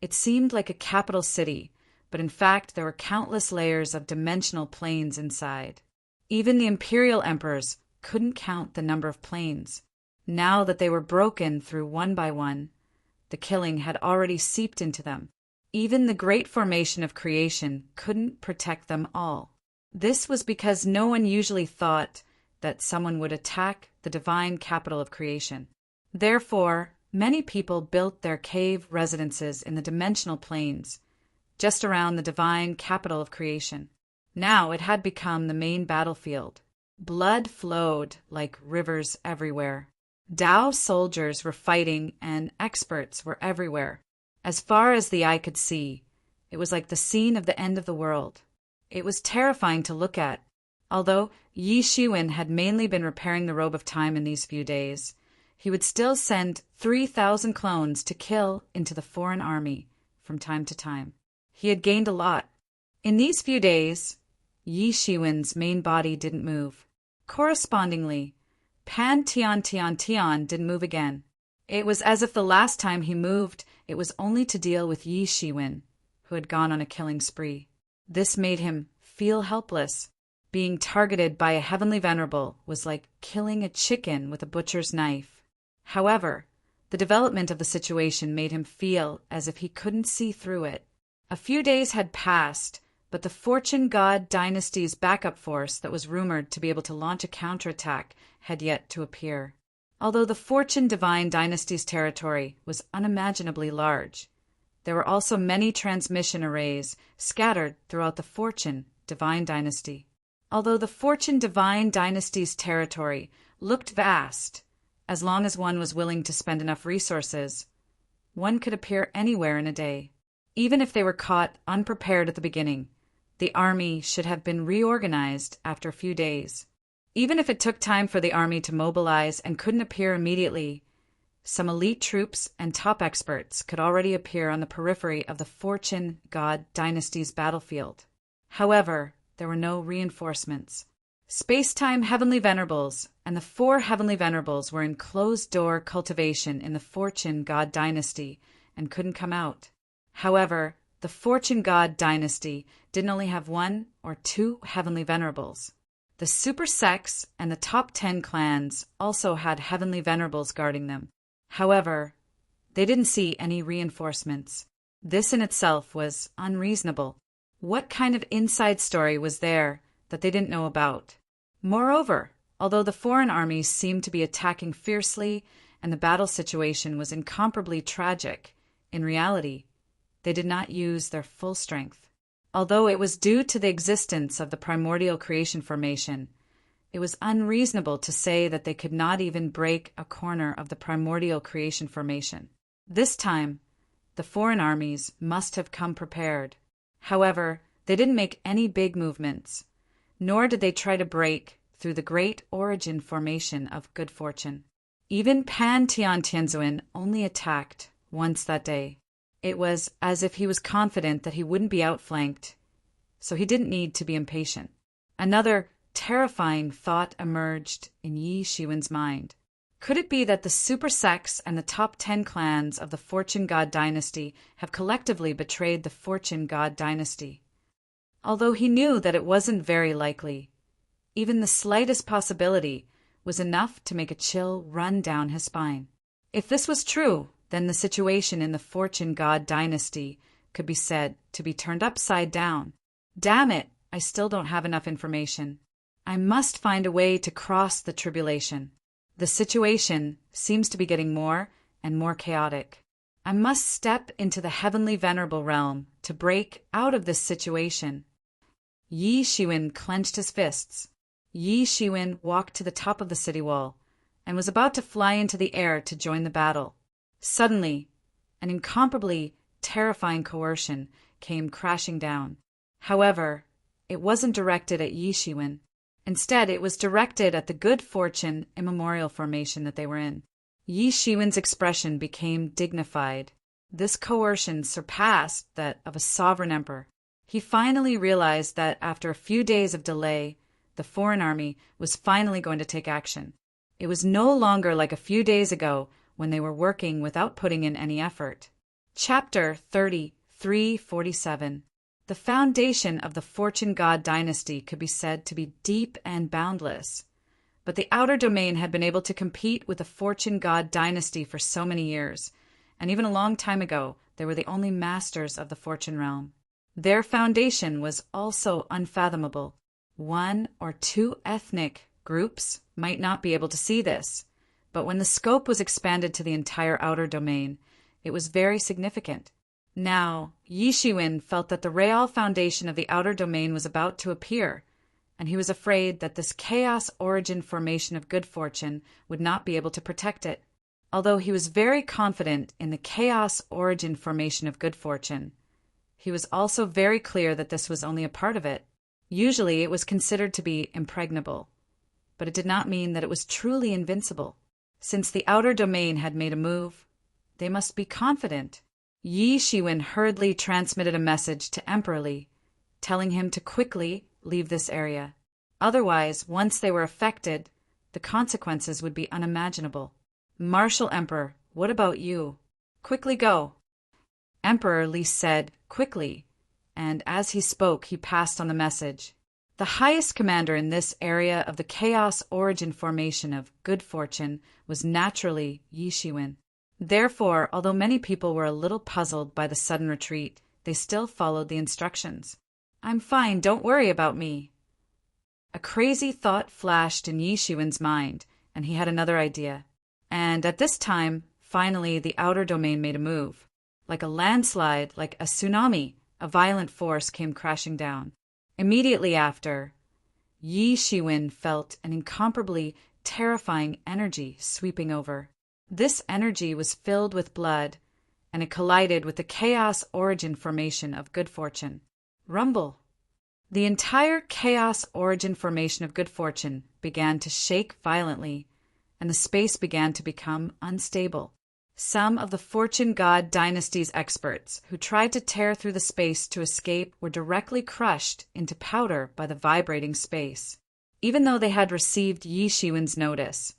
it seemed like a capital city, but in fact there were countless layers of dimensional planes inside. Even the imperial emperors couldn't count the number of planes. Now that they were broken through one by one, the killing had already seeped into them. Even the great formation of creation couldn't protect them all. This was because no one usually thought that someone would attack the divine capital of creation. Therefore, many people built their cave residences in the dimensional planes, just around the divine capital of creation. Now it had become the main battlefield. Blood flowed like rivers everywhere. Tao soldiers were fighting and experts were everywhere. As far as the eye could see, it was like the scene of the end of the world. It was terrifying to look at. Although Yi Shiwen had mainly been repairing the robe of time in these few days, he would still send 3,000 clones to kill into the foreign army from time to time. He had gained a lot. In these few days, Yi Shiwen's main body didn't move. Correspondingly, Pan Tian Tian Tian didn't move again. It was as if the last time he moved, it was only to deal with Yi Shiwen, who had gone on a killing spree. This made him feel helpless. Being targeted by a heavenly venerable was like killing a chicken with a butcher's knife. However, the development of the situation made him feel as if he couldn't see through it. A few days had passed, but the Fortune God dynasty's backup force that was rumored to be able to launch a counterattack had yet to appear. Although the Fortune Divine dynasty's territory was unimaginably large, there were also many transmission arrays scattered throughout the Fortune Divine dynasty. Although the Fortune Divine dynasty's territory looked vast, as long as one was willing to spend enough resources, one could appear anywhere in a day. Even if they were caught unprepared at the beginning, the army should have been reorganized after a few days. Even if it took time for the army to mobilize and couldn't appear immediately, some elite troops and top experts could already appear on the periphery of the Fortune God dynasty's battlefield. However, there were no reinforcements. Space-time heavenly venerables and the 4 heavenly venerables were in closed-door cultivation in the Fortune God dynasty and couldn't come out. However, the Fortune God dynasty didn't only have 1 or 2 heavenly venerables. The super sects and the top 10 clans also had heavenly venerables guarding them. However, they didn't see any reinforcements. This in itself was unreasonable. What kind of inside story was there that they didn't know about? Moreover, although the foreign armies seemed to be attacking fiercely and the battle situation was incomparably tragic, in reality, they did not use their full strength. Although it was due to the existence of the primordial creation formation, it was unreasonable to say that they could not even break a corner of the primordial creation formation. This time, the foreign armies must have come prepared. However, they didn't make any big movements, nor did they try to break through the great origin formation of good fortune. Even Pan Tiantianzuan only attacked once that day. It was as if he was confident that he wouldn't be outflanked, so he didn't need to be impatient. Another terrifying thought emerged in Yi Shiwen's mind. Could it be that the super sects and the top 10 clans of the Fortune God dynasty have collectively betrayed the Fortune God dynasty? Although he knew that it wasn't very likely, even the slightest possibility was enough to make a chill run down his spine. If this was true, then the situation in the Fortune God dynasty could be said to be turned upside down. Damn it, I still don't have enough information. I must find a way to cross the tribulation. The situation seems to be getting more and more chaotic. I must step into the heavenly venerable realm to break out of this situation. Yi Shiwen clenched his fists. Yi Shiwen walked to the top of the city wall and was about to fly into the air to join the battle. Suddenly, an incomparably terrifying coercion came crashing down. However, it wasn't directed at Yi Shiwen. Instead, it was directed at the good fortune immemorial formation that they were in. Yi Shiwen's expression became dignified. This coercion surpassed that of a sovereign emperor. He finally realized that after a few days of delay, the foreign army was finally going to take action. It was no longer like a few days ago when they were working without putting in any effort. Chapter 33:47. The foundation of the Fortune God dynasty could be said to be deep and boundless, but the outer domain had been able to compete with the Fortune God dynasty for so many years, and even a long time ago they were the only masters of the fortune realm. Their foundation was also unfathomable. 1 or 2 ethnic groups might not be able to see this, but when the scope was expanded to the entire outer domain, it was very significant. Now, Yi Shiwen felt that the real foundation of the outer domain was about to appear, and he was afraid that this chaos origin formation of good fortune would not be able to protect it. Although he was very confident in the chaos origin formation of good fortune, he was also very clear that this was only a part of it. Usually it was considered to be impregnable, but it did not mean that it was truly invincible. Since the outer domain had made a move, they must be confident. Yi Shiwen hurriedly transmitted a message to Emperor Li, telling him to quickly leave this area. Otherwise, once they were affected, the consequences would be unimaginable. Martial Emperor, what about you? Quickly go. Emperor Li said quickly, and as he spoke, he passed on the message. The highest commander in this area of the chaos origin formation of good fortune was naturally Yi Shiwen. Therefore, although many people were a little puzzled by the sudden retreat, they still followed the instructions. I'm fine, don't worry about me. A crazy thought flashed in Yi Shiwen's mind, and he had another idea. And at this time, finally, the outer domain made a move. Like a landslide, like a tsunami, a violent force came crashing down. Immediately after, Yi Shiwen felt an incomparably terrifying energy sweeping over. This energy was filled with blood, and it collided with the chaos origin formation of good fortune. Rumble! The entire chaos origin formation of good fortune began to shake violently, and the space began to become unstable. Some of the Fortune God dynasty's experts who tried to tear through the space to escape were directly crushed into powder by the vibrating space. Even though they had received Yi Shiwen's notice,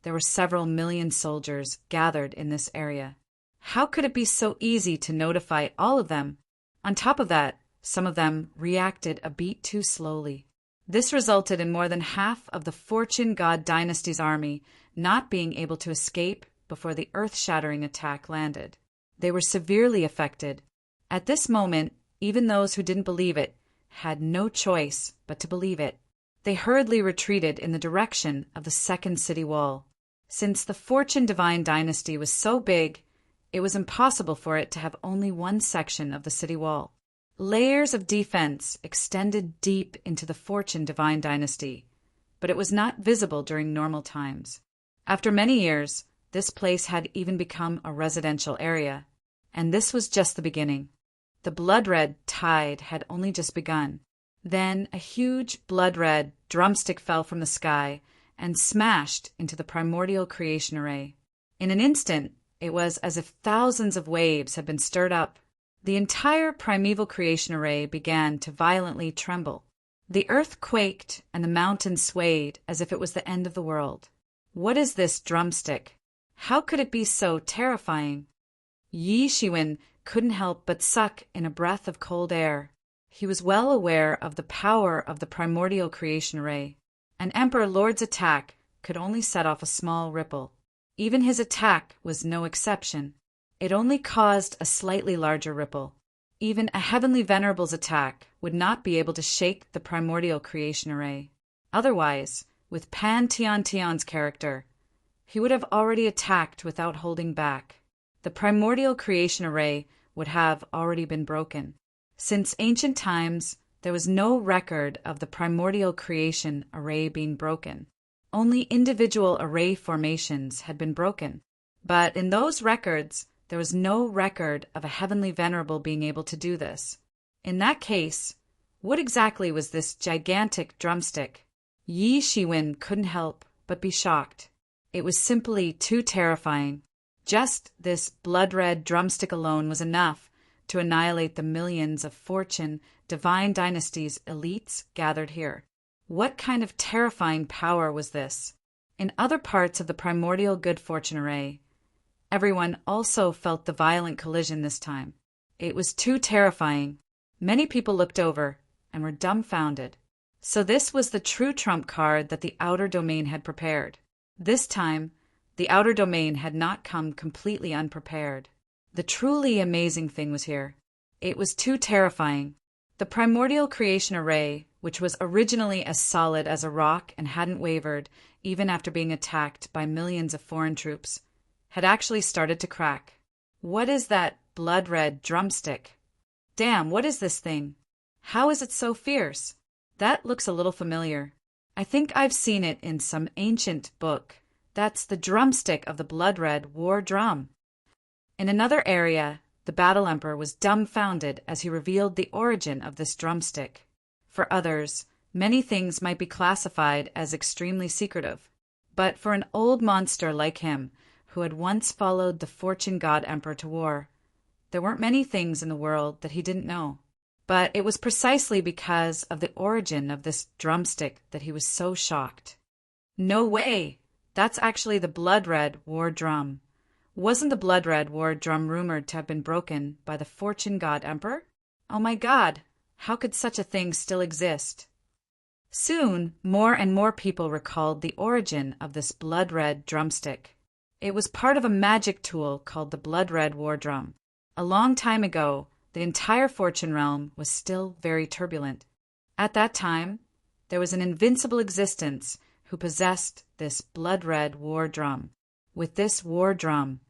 there were several million soldiers gathered in this area. How could it be so easy to notify all of them? On top of that, some of them reacted a beat too slowly. This resulted in more than half of the Fortune God Dynasty's army not being able to escape before the earth-shattering attack landed. They were severely affected. At this moment, even those who didn't believe it had no choice but to believe it. They hurriedly retreated in the direction of the second city wall. Since the Fortune Divine Dynasty was so big, it was impossible for it to have only one section of the city wall. Layers of defense extended deep into the Fortune Divine Dynasty, but it was not visible during normal times. After many years, this place had even become a residential area, and this was just the beginning. The blood-red tide had only just begun. Then a huge blood-red drumstick fell from the sky and smashed into the primordial creation array. In an instant, it was as if thousands of waves had been stirred up. The entire primeval creation array began to violently tremble. The earth quaked and the mountains swayed as if it was the end of the world. What is this drumstick? How could it be so terrifying? Yi Shiwen couldn't help but suck in a breath of cold air. He was well aware of the power of the primordial creation array. An Emperor Lord's attack could only set off a small ripple. Even his attack was no exception. It only caused a slightly larger ripple. Even a Heavenly Venerable's attack would not be able to shake the primordial creation array. Otherwise, with Pan Tian Tian's character, he would have already attacked without holding back. The primordial creation array would have already been broken. Since ancient times, there was no record of the primordial creation array being broken. Only individual array formations had been broken. But in those records, there was no record of a Heavenly Venerable being able to do this. In that case, what exactly was this gigantic drumstick? Yi Shiwen couldn't help but be shocked. It was simply too terrifying. Just this blood-red drumstick alone was enough to annihilate the millions of Fortune Divine Dynasty's elites gathered here. What kind of terrifying power was this? In other parts of the primordial good fortune array, everyone also felt the violent collision this time. It was too terrifying. Many people looked over and were dumbfounded. So this was the true trump card that the outer domain had prepared. This time, the outer domain had not come completely unprepared. The truly amazing thing was here. It was too terrifying. The primordial creation array, which was originally as solid as a rock and hadn't wavered even after being attacked by millions of foreign troops, had actually started to crack. What is that blood-red drumstick? Damn, what is this thing? How is it so fierce? That looks a little familiar. I think I've seen it in some ancient book. That's the drumstick of the blood-red war drum. In another area, the Battle Emperor was dumbfounded as he revealed the origin of this drumstick. For others, many things might be classified as extremely secretive. But for an old monster like him, who had once followed the Fortune God Emperor to war, there weren't many things in the world that he didn't know. But it was precisely because of the origin of this drumstick that he was so shocked. No way! That's actually the blood-red war drum. Wasn't the blood-red war drum rumored to have been broken by the Fortune God Emperor? Oh my God! How could such a thing still exist? Soon, more and more people recalled the origin of this blood-red drumstick. It was part of a magic tool called the blood-red war drum. A long time ago, the entire Fortune realm was still very turbulent. At that time, there was an invincible existence who possessed this blood-red war drum. With this war drum,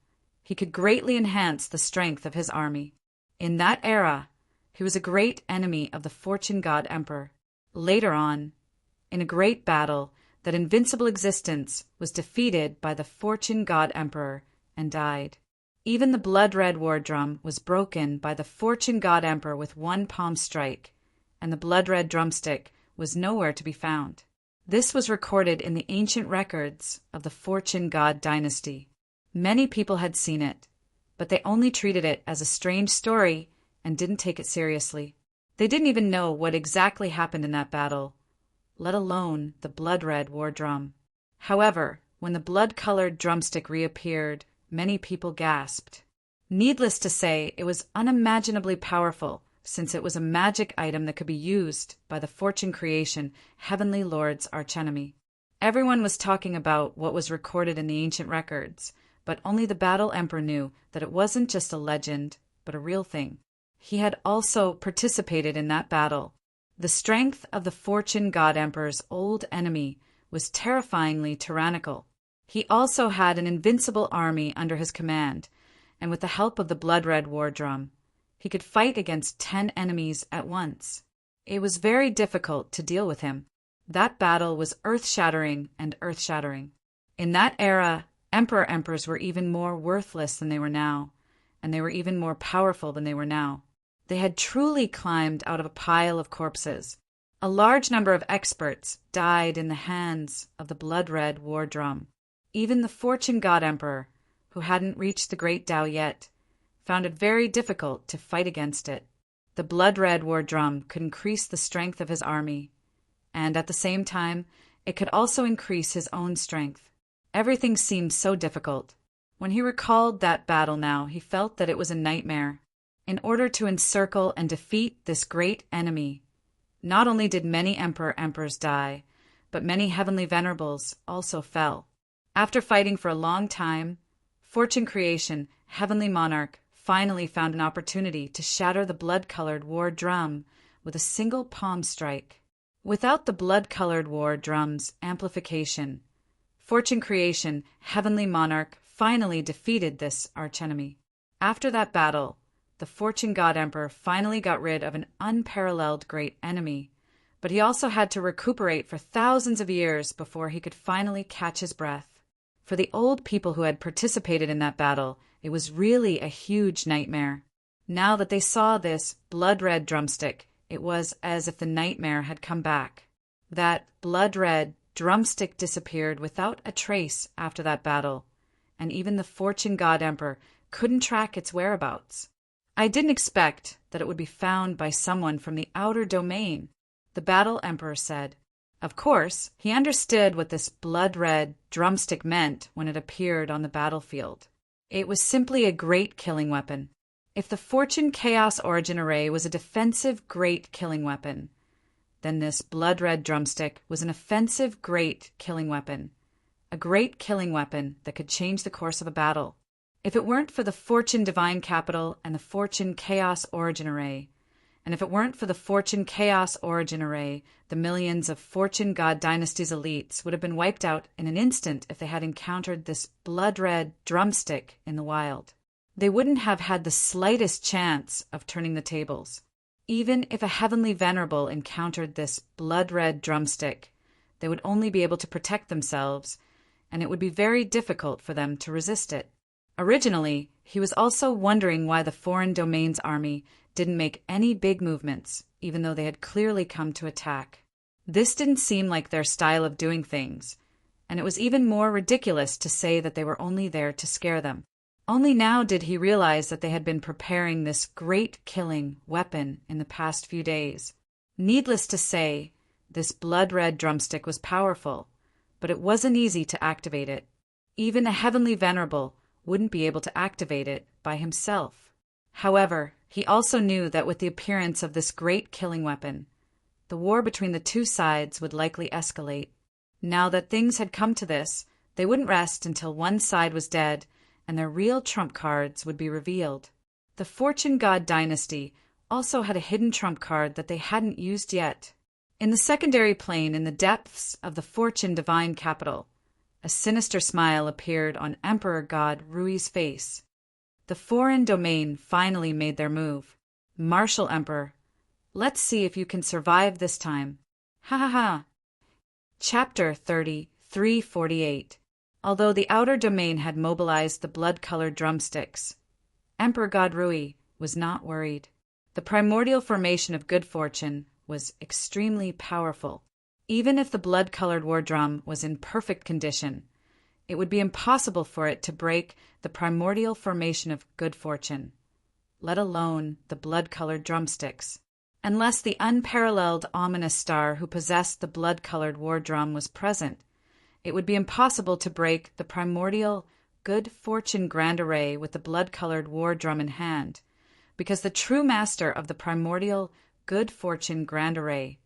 he could greatly enhance the strength of his army. In that era, he was a great enemy of the Fortune God Emperor. Later on, in a great battle, that invincible existence was defeated by the Fortune God Emperor and died. Even the blood-red war drum was broken by the Fortune God Emperor with one palm strike, and the blood-red drumstick was nowhere to be found. This was recorded in the ancient records of the Fortune God Dynasty. Many people had seen it, but they only treated it as a strange story and didn't take it seriously. They didn't even know what exactly happened in that battle, let alone the blood-red war drum. However, when the blood-colored drumstick reappeared, many people gasped. Needless to say, it was unimaginably powerful, since it was a magic item that could be used by the fortune creation Heavenly Lord's archenemy. Everyone was talking about what was recorded in the ancient records, but only the Battle Emperor knew that it wasn't just a legend, but a real thing. He had also participated in that battle. The strength of the Fortune God Emperor's old enemy was terrifyingly tyrannical. He also had an invincible army under his command, and with the help of the blood-red war drum, he could fight against 10 enemies at once. It was very difficult to deal with him. That battle was earth-shattering and earth-shattering. In that era, emperors were even more worthless than they were now, and they were even more powerful than they were now. They had truly climbed out of a pile of corpses. A large number of experts died in the hands of the blood-red war drum. Even the Fortune God Emperor, who hadn't reached the Great Tao yet, found it very difficult to fight against it. The blood-red war drum could increase the strength of his army, and at the same time, it could also increase his own strength. Everything seemed so difficult. When he recalled that battle now, he felt that it was a nightmare. In order to encircle and defeat this great enemy, not only did many emperors die, but many heavenly venerables also fell. After fighting for a long time, Fortune Creation, Heavenly Monarch, finally found an opportunity to shatter the blood-colored war drum with a single palm strike. Without the blood-colored war drum's amplification, Fortune Creation, Heavenly Monarch finally defeated this archenemy. After that battle, the Fortune God Emperor finally got rid of an unparalleled great enemy, but he also had to recuperate for thousands of years before he could finally catch his breath. For the old people who had participated in that battle, it was really a huge nightmare. Now that they saw this blood-red drumstick, it was as if the nightmare had come back. That blood-red drumstick disappeared without a trace after that battle, and even the Fortune God Emperor couldn't track its whereabouts. I didn't expect that it would be found by someone from the outer domain, the Battle Emperor said. Of course, he understood what this blood-red drumstick meant when it appeared on the battlefield. It was simply a great killing weapon. If the Fortune Chaos Origin Array was a defensive great killing weapon, then this blood-red drumstick was an offensive great killing weapon. A great killing weapon that could change the course of a battle. If it weren't for the Fortune Divine Capital and the Fortune Chaos Origin Array, and if it weren't for the Fortune Chaos Origin Array, the millions of Fortune God Dynasty's elites would have been wiped out in an instant if they had encountered this blood-red drumstick in the wild. They wouldn't have had the slightest chance of turning the tables. Even if a heavenly venerable encountered this blood-red drumstick, they would only be able to protect themselves, and it would be very difficult for them to resist it. Originally, he was also wondering why the Foreign Domains army didn't make any big movements, even though they had clearly come to attack. This didn't seem like their style of doing things, and it was even more ridiculous to say that they were only there to scare them. Only now did he realize that they had been preparing this great killing weapon in the past few days. Needless to say, this blood-red drumstick was powerful, but it wasn't easy to activate it. Even a heavenly venerable wouldn't be able to activate it by himself. However, he also knew that with the appearance of this great killing weapon, the war between the two sides would likely escalate. Now that things had come to this, they wouldn't rest until one side was dead and their real trump cards would be revealed. The Fortune God Dynasty also had a hidden trump card that they hadn't used yet. In the secondary plane in the depths of the Fortune Divine Capital, a sinister smile appeared on Emperor God Rui's face. The Foreign Domain finally made their move. Martial Emperor, let's see if you can survive this time. Ha ha ha. Chapter 348. Although the outer domain had mobilized the blood-colored drumsticks, Emperor God Rui was not worried. The primordial formation of good fortune was extremely powerful. Even if the blood-colored war drum was in perfect condition, it would be impossible for it to break the primordial formation of good fortune, let alone the blood-colored drumsticks. Unless the unparalleled ominous star who possessed the blood-colored war drum was present, it would be impossible to break the primordial good fortune grand array with the blood-colored war drum in hand, because the true master of the primordial good fortune grand array,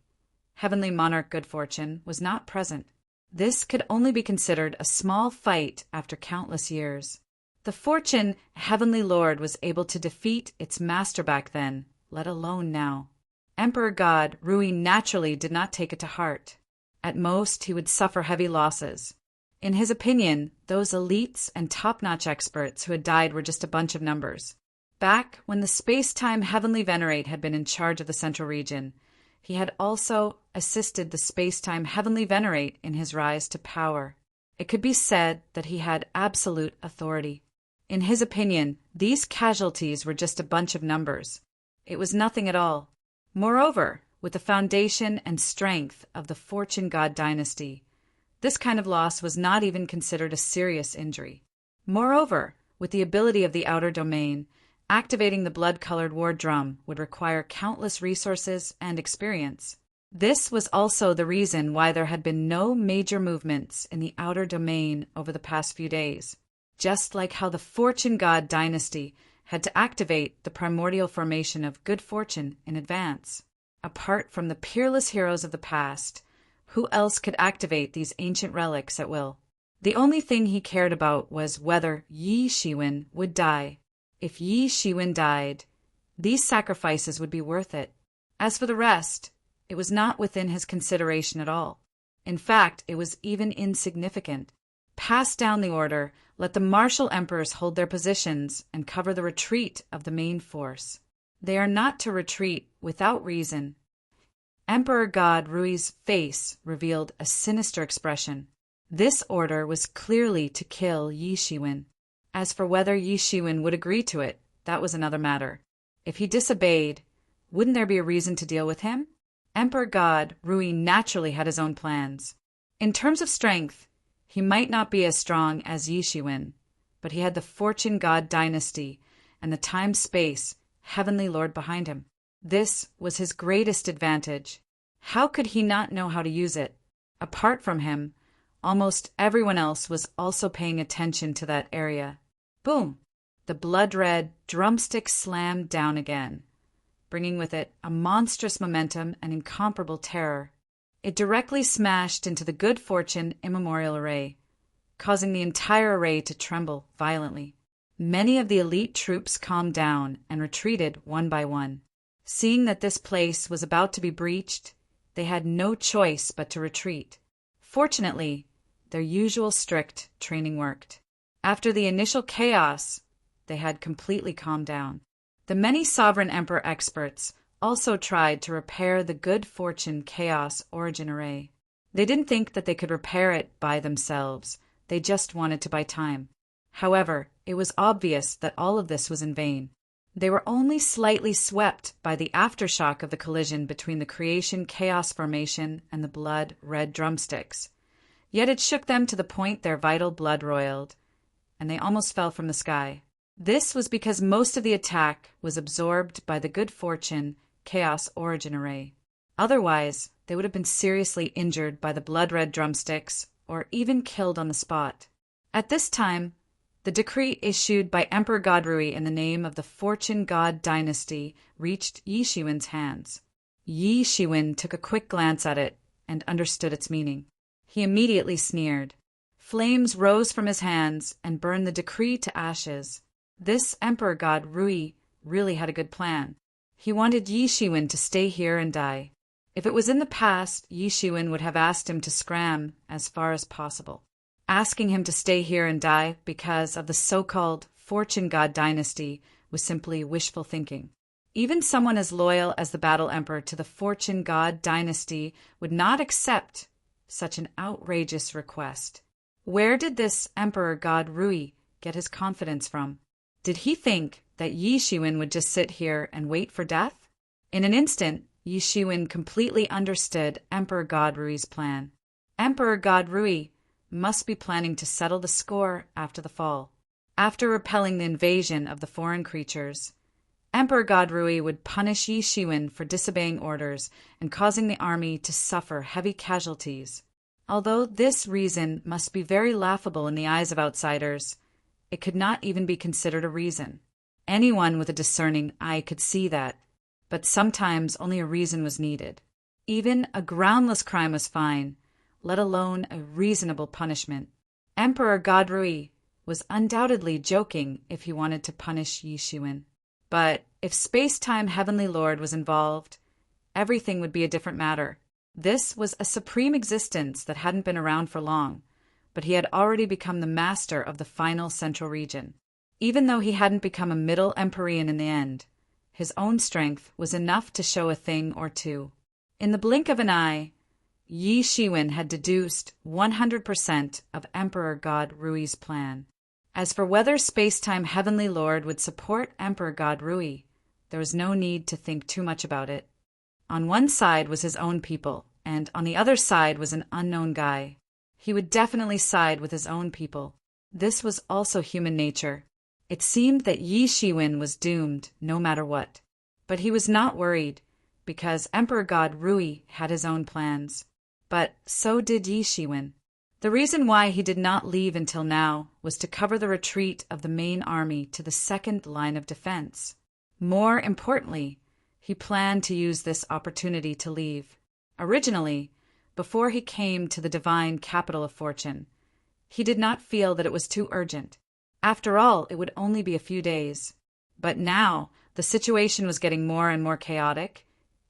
heavenly monarch good fortune, was not present. This could only be considered a small fight after countless years. The fortune heavenly lord was able to defeat its master back then, let alone now. Emperor God Rui naturally did not take it to heart. At most, he would suffer heavy losses. In his opinion, those elites and top-notch experts who had died were just a bunch of numbers. Back when the space-time heavenly venerate had been in charge of the central region, he had also assisted the space-time heavenly venerate in his rise to power. It could be said that he had absolute authority. In his opinion, these casualties were just a bunch of numbers. It was nothing at all. Moreover, with the foundation and strength of the Fortune God dynasty, this kind of loss was not even considered a serious injury. Moreover, with the ability of the outer domain, activating the blood-colored war drum would require countless resources and experience. This was also the reason why there had been no major movements in the outer domain over the past few days, just like how the Fortune God dynasty had to activate the primordial formation of good fortune in advance. Apart from the peerless heroes of the past, who else could activate these ancient relics at will? The only thing he cared about was whether Yi Shiwen would die. If Yi Shiwen died, these sacrifices would be worth it. As for the rest, it was not within his consideration at all. In fact, it was even insignificant. Pass down the order, let the martial emperors hold their positions and cover the retreat of the main force. They are not to retreat without reason. Emperor God Rui's face revealed a sinister expression. This order was clearly to kill Yi Shiwen. As for whether Yi Shiwen would agree to it, that was another matter. If he disobeyed, wouldn't there be a reason to deal with him? Emperor God Rui naturally had his own plans. In terms of strength, he might not be as strong as Yi Shiwen, but he had the Fortune God dynasty and the time-space heavenly lord behind him. This was his greatest advantage. How could he not know how to use it? Apart from him, almost everyone else was also paying attention to that area. Boom! The blood-red drumstick slammed down again, bringing with it a monstrous momentum and incomparable terror. It directly smashed into the good fortune immemorial array, causing the entire array to tremble violently. Many of the elite troops calmed down and retreated one by one. Seeing that this place was about to be breached, they had no choice but to retreat. Fortunately, their usual strict training worked. After the initial chaos, they had completely calmed down. The many sovereign emperor experts also tried to repair the good fortune chaos origin array. They didn't think that they could repair it by themselves. They just wanted to buy time. However, it was obvious that all of this was in vain. They were only slightly swept by the aftershock of the collision between the creation chaos formation and the blood-red drumsticks. Yet it shook them to the point their vital blood roiled, and they almost fell from the sky. This was because most of the attack was absorbed by the good fortune chaos origin array. Otherwise, they would have been seriously injured by the blood-red drumsticks or even killed on the spot. At this time, the decree issued by Emperor God Rui in the name of the Fortune God dynasty reached Yi Shiwen's hands. Yi Shiwen took a quick glance at it and understood its meaning. He immediately sneered. Flames rose from his hands and burned the decree to ashes. This Emperor God Rui really had a good plan. He wanted Yi Shiwen to stay here and die. If it was in the past, Yi Shiwen would have asked him to scram as far as possible. Asking him to stay here and die because of the so-called Fortune God dynasty was simply wishful thinking. Even someone as loyal as the Battle Emperor to the Fortune God dynasty would not accept such an outrageous request. Where did this Emperor God Rui get his confidence from? Did he think that Yi Shiwen would just sit here and wait for death? In an instant, Yi Shiwen completely understood Emperor God Rui's plan. Emperor God Rui must be planning to settle the score after the fall. After repelling the invasion of the foreign creatures, Emperor God Rui would punish Yi Shiwen for disobeying orders and causing the army to suffer heavy casualties. Although this reason must be very laughable in the eyes of outsiders, it could not even be considered a reason. Anyone with a discerning eye could see that, but sometimes only a reason was needed. Even a groundless crime was fine, let alone a reasonable punishment. Emperor God Rui was undoubtedly joking if he wanted to punish Yi Shiwen. But if Space-Time Heavenly Lord was involved, everything would be a different matter. This was a supreme existence that hadn't been around for long, but he had already become the master of the final central region. Even though he hadn't become a middle Empyrean in the end, his own strength was enough to show a thing or two. In the blink of an eye, Yi Shiwen had deduced 100% of Emperor God Rui's plan. As for whether Space-Time Heavenly Lord would support Emperor God Rui, there was no need to think too much about it. On one side was his own people, and on the other side was an unknown guy. He would definitely side with his own people. This was also human nature. It seemed that Yi Shiwen was doomed no matter what. But he was not worried, because Emperor God Rui had his own plans. But so did Yi Shiwen. The reason why he did not leave until now was to cover the retreat of the main army to the second line of defense. More importantly, he planned to use this opportunity to leave. Originally, before he came to the divine capital of fortune, he did not feel that it was too urgent. After all, it would only be a few days. But now, the situation was getting more and more chaotic,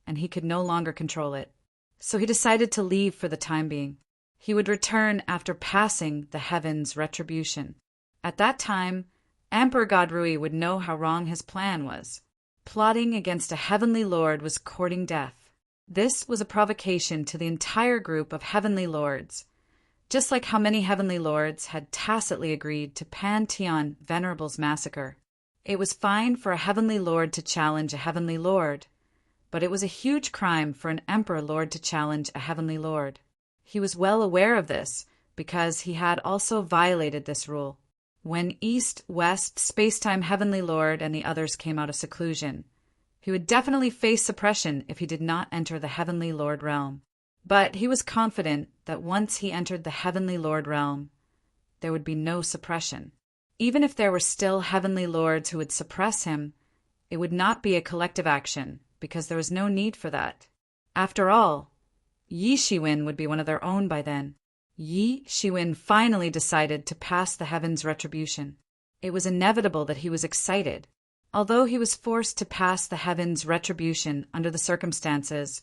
and he could no longer control it. So he decided to leave for the time being. He would return after passing the heavens' retribution. At that time, Emperor God Rui would know how wrong his plan was. Plotting against a heavenly lord was courting death. This was a provocation to the entire group of heavenly lords, just like how many heavenly lords had tacitly agreed to Pantheon Venerable's massacre. It was fine for a heavenly lord to challenge a heavenly lord, but it was a huge crime for an emperor lord to challenge a heavenly lord. He was well aware of this, because he had also violated this rule. When East, West, Space-Time Heavenly Lord and the others came out of seclusion, he would definitely face suppression if he did not enter the Heavenly Lord realm. But he was confident that once he entered the Heavenly Lord realm, there would be no suppression. Even if there were still Heavenly Lords who would suppress him, it would not be a collective action, because there was no need for that. After all, Yi Shiwen would be one of their own by then. Yi Shiwen finally decided to pass the heavens' retribution. It was inevitable that he was excited. Although he was forced to pass the heavens' retribution under the circumstances,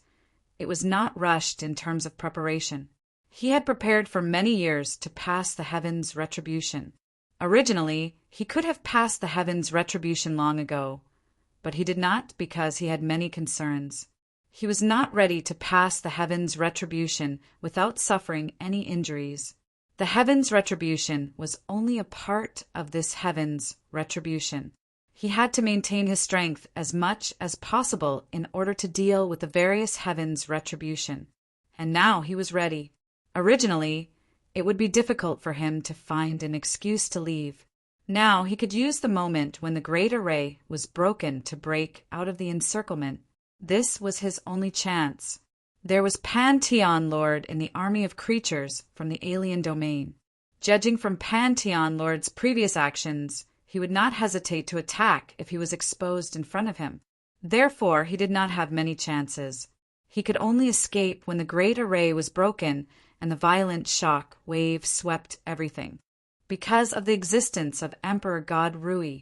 it was not rushed in terms of preparation. He had prepared for many years to pass the heavens' retribution. Originally, he could have passed the heavens' retribution long ago, but he did not because he had many concerns. He was not ready to pass the heavens' retribution without suffering any injuries. The heavens' retribution was only a part of this heavens' retribution. He had to maintain his strength as much as possible in order to deal with the various heavens' retribution. And now he was ready. Originally, it would be difficult for him to find an excuse to leave. Now he could use the moment when the great array was broken to break out of the encirclement. This was his only chance. There was Pantheon Lord in the army of creatures from the alien domain. Judging from Pantheon Lord's previous actions, he would not hesitate to attack if he was exposed in front of him. Therefore, he did not have many chances. He could only escape when the great array was broken and the violent shock wave swept everything. Because of the existence of Emperor God Rui,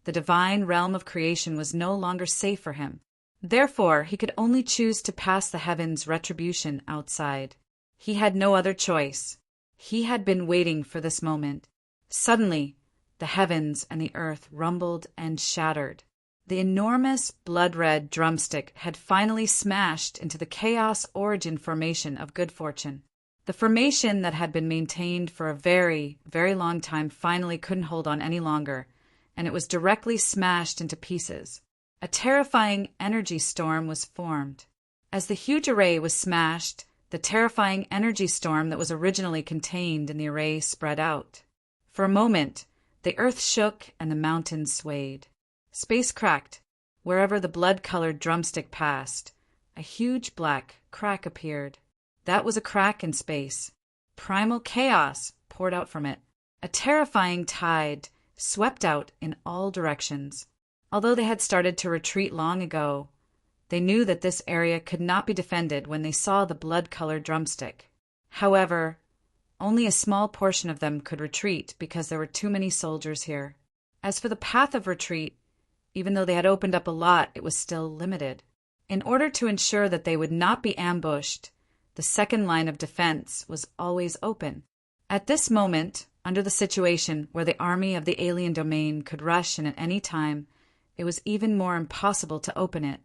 the divine realm of creation was no longer safe for him. Therefore, he could only choose to pass the heavens' retribution outside. He had no other choice. He had been waiting for this moment. Suddenly, the heavens and the earth rumbled and shattered. The enormous blood-red drumstick had finally smashed into the chaos origin formation of good fortune. The formation that had been maintained for a very, very long time finally couldn't hold on any longer, and it was directly smashed into pieces. A terrifying energy storm was formed. As the huge array was smashed, the terrifying energy storm that was originally contained in the array spread out. For a moment, the earth shook and the mountains swayed. Space cracked. Wherever the blood-colored drumstick passed, a huge black crack appeared. That was a crack in space. Primal chaos poured out from it. A terrifying tide swept out in all directions. Although they had started to retreat long ago, they knew that this area could not be defended when they saw the blood-colored drumstick. However, only a small portion of them could retreat because there were too many soldiers here. As for the path of retreat, even though they had opened up a lot, it was still limited. In order to ensure that they would not be ambushed, the second line of defense was always open. At this moment, under the situation where the army of the alien domain could rush in at any time, it was even more impossible to open it.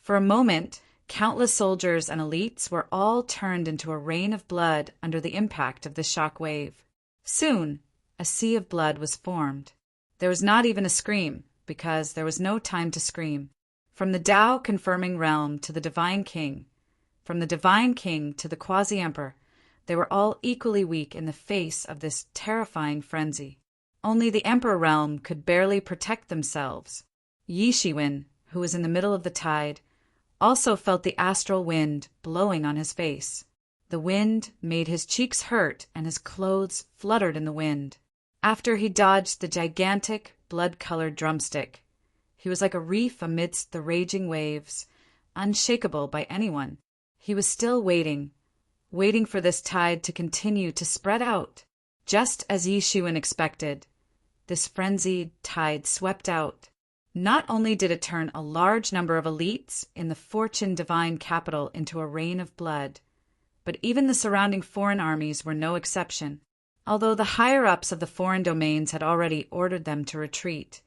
For a moment, countless soldiers and elites were all turned into a rain of blood under the impact of this shock wave. Soon, a sea of blood was formed. There was not even a scream, because there was no time to scream. From the Tao-confirming realm to the Divine King, from the Divine King to the Quasi-Emperor, they were all equally weak in the face of this terrifying frenzy. Only the Emperor realm could barely protect themselves. Yi Shiwen, who was in the middle of the tide, also felt the astral wind blowing on his face. The wind made his cheeks hurt and his clothes fluttered in the wind. After he dodged the gigantic, blood-colored drumstick, he was like a reef amidst the raging waves, unshakable by anyone. He was still waiting for this tide to continue to spread out. Just as Yi Shiwen expected, this frenzied tide swept out. Not only did it turn a large number of elites in the Fortune Divine capital into a rain of blood, but even the surrounding foreign armies were no exception. Although the higher-ups of the foreign domains had already ordered them to retreat,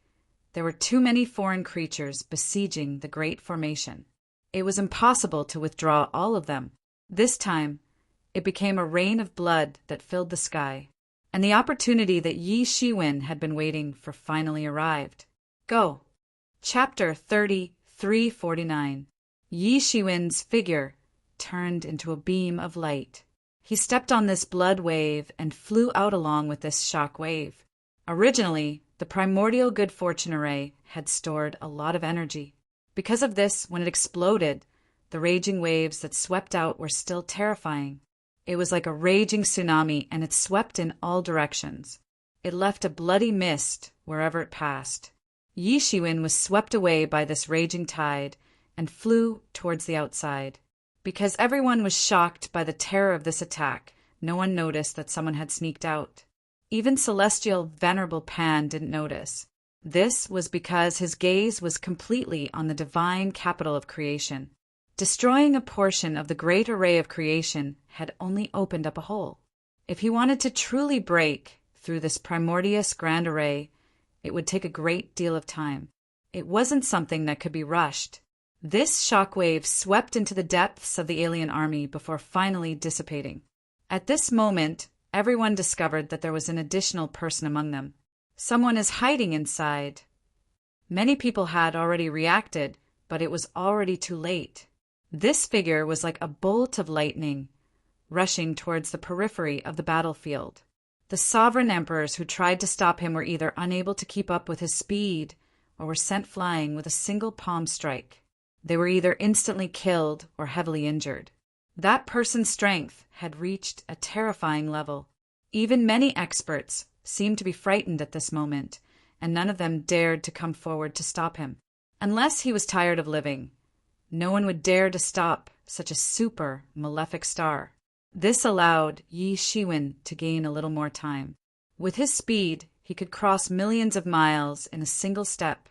there were too many foreign creatures besieging the Great Formation. It was impossible to withdraw all of them. This time, it became a rain of blood that filled the sky, and the opportunity that Yi Shiwen had been waiting for finally arrived. Go! Chapter 3349. Yi Shiwen's figure turned into a beam of light. He stepped on this blood wave and flew out along with this shock wave. Originally, the primordial good fortune array had stored a lot of energy. Because of this, when it exploded, the raging waves that swept out were still terrifying. It was like a raging tsunami, and it swept in all directions. It left a bloody mist wherever it passed. Yi Shiwen was swept away by this raging tide and flew towards the outside. Because everyone was shocked by the terror of this attack, no one noticed that someone had sneaked out. Even celestial Venerable Pan didn't notice. This was because his gaze was completely on the divine capital of creation. Destroying a portion of the great array of creation had only opened up a hole. If he wanted to truly break through this primordious grand array, it would take a great deal of time. It wasn't something that could be rushed. This shockwave swept into the depths of the alien army before finally dissipating. At this moment, everyone discovered that there was an additional person among them. Someone is hiding inside. Many people had already reacted, but it was already too late. This figure was like a bolt of lightning, rushing towards the periphery of the battlefield. The sovereign emperors who tried to stop him were either unable to keep up with his speed or were sent flying with a single palm strike. They were either instantly killed or heavily injured. That person's strength had reached a terrifying level. Even many experts seemed to be frightened at this moment, and none of them dared to come forward to stop him. Unless he was tired of living, no one would dare to stop such a super malefic star. This allowed Yi Shiwen to gain a little more time. With his speed, he could cross millions of miles in a single step.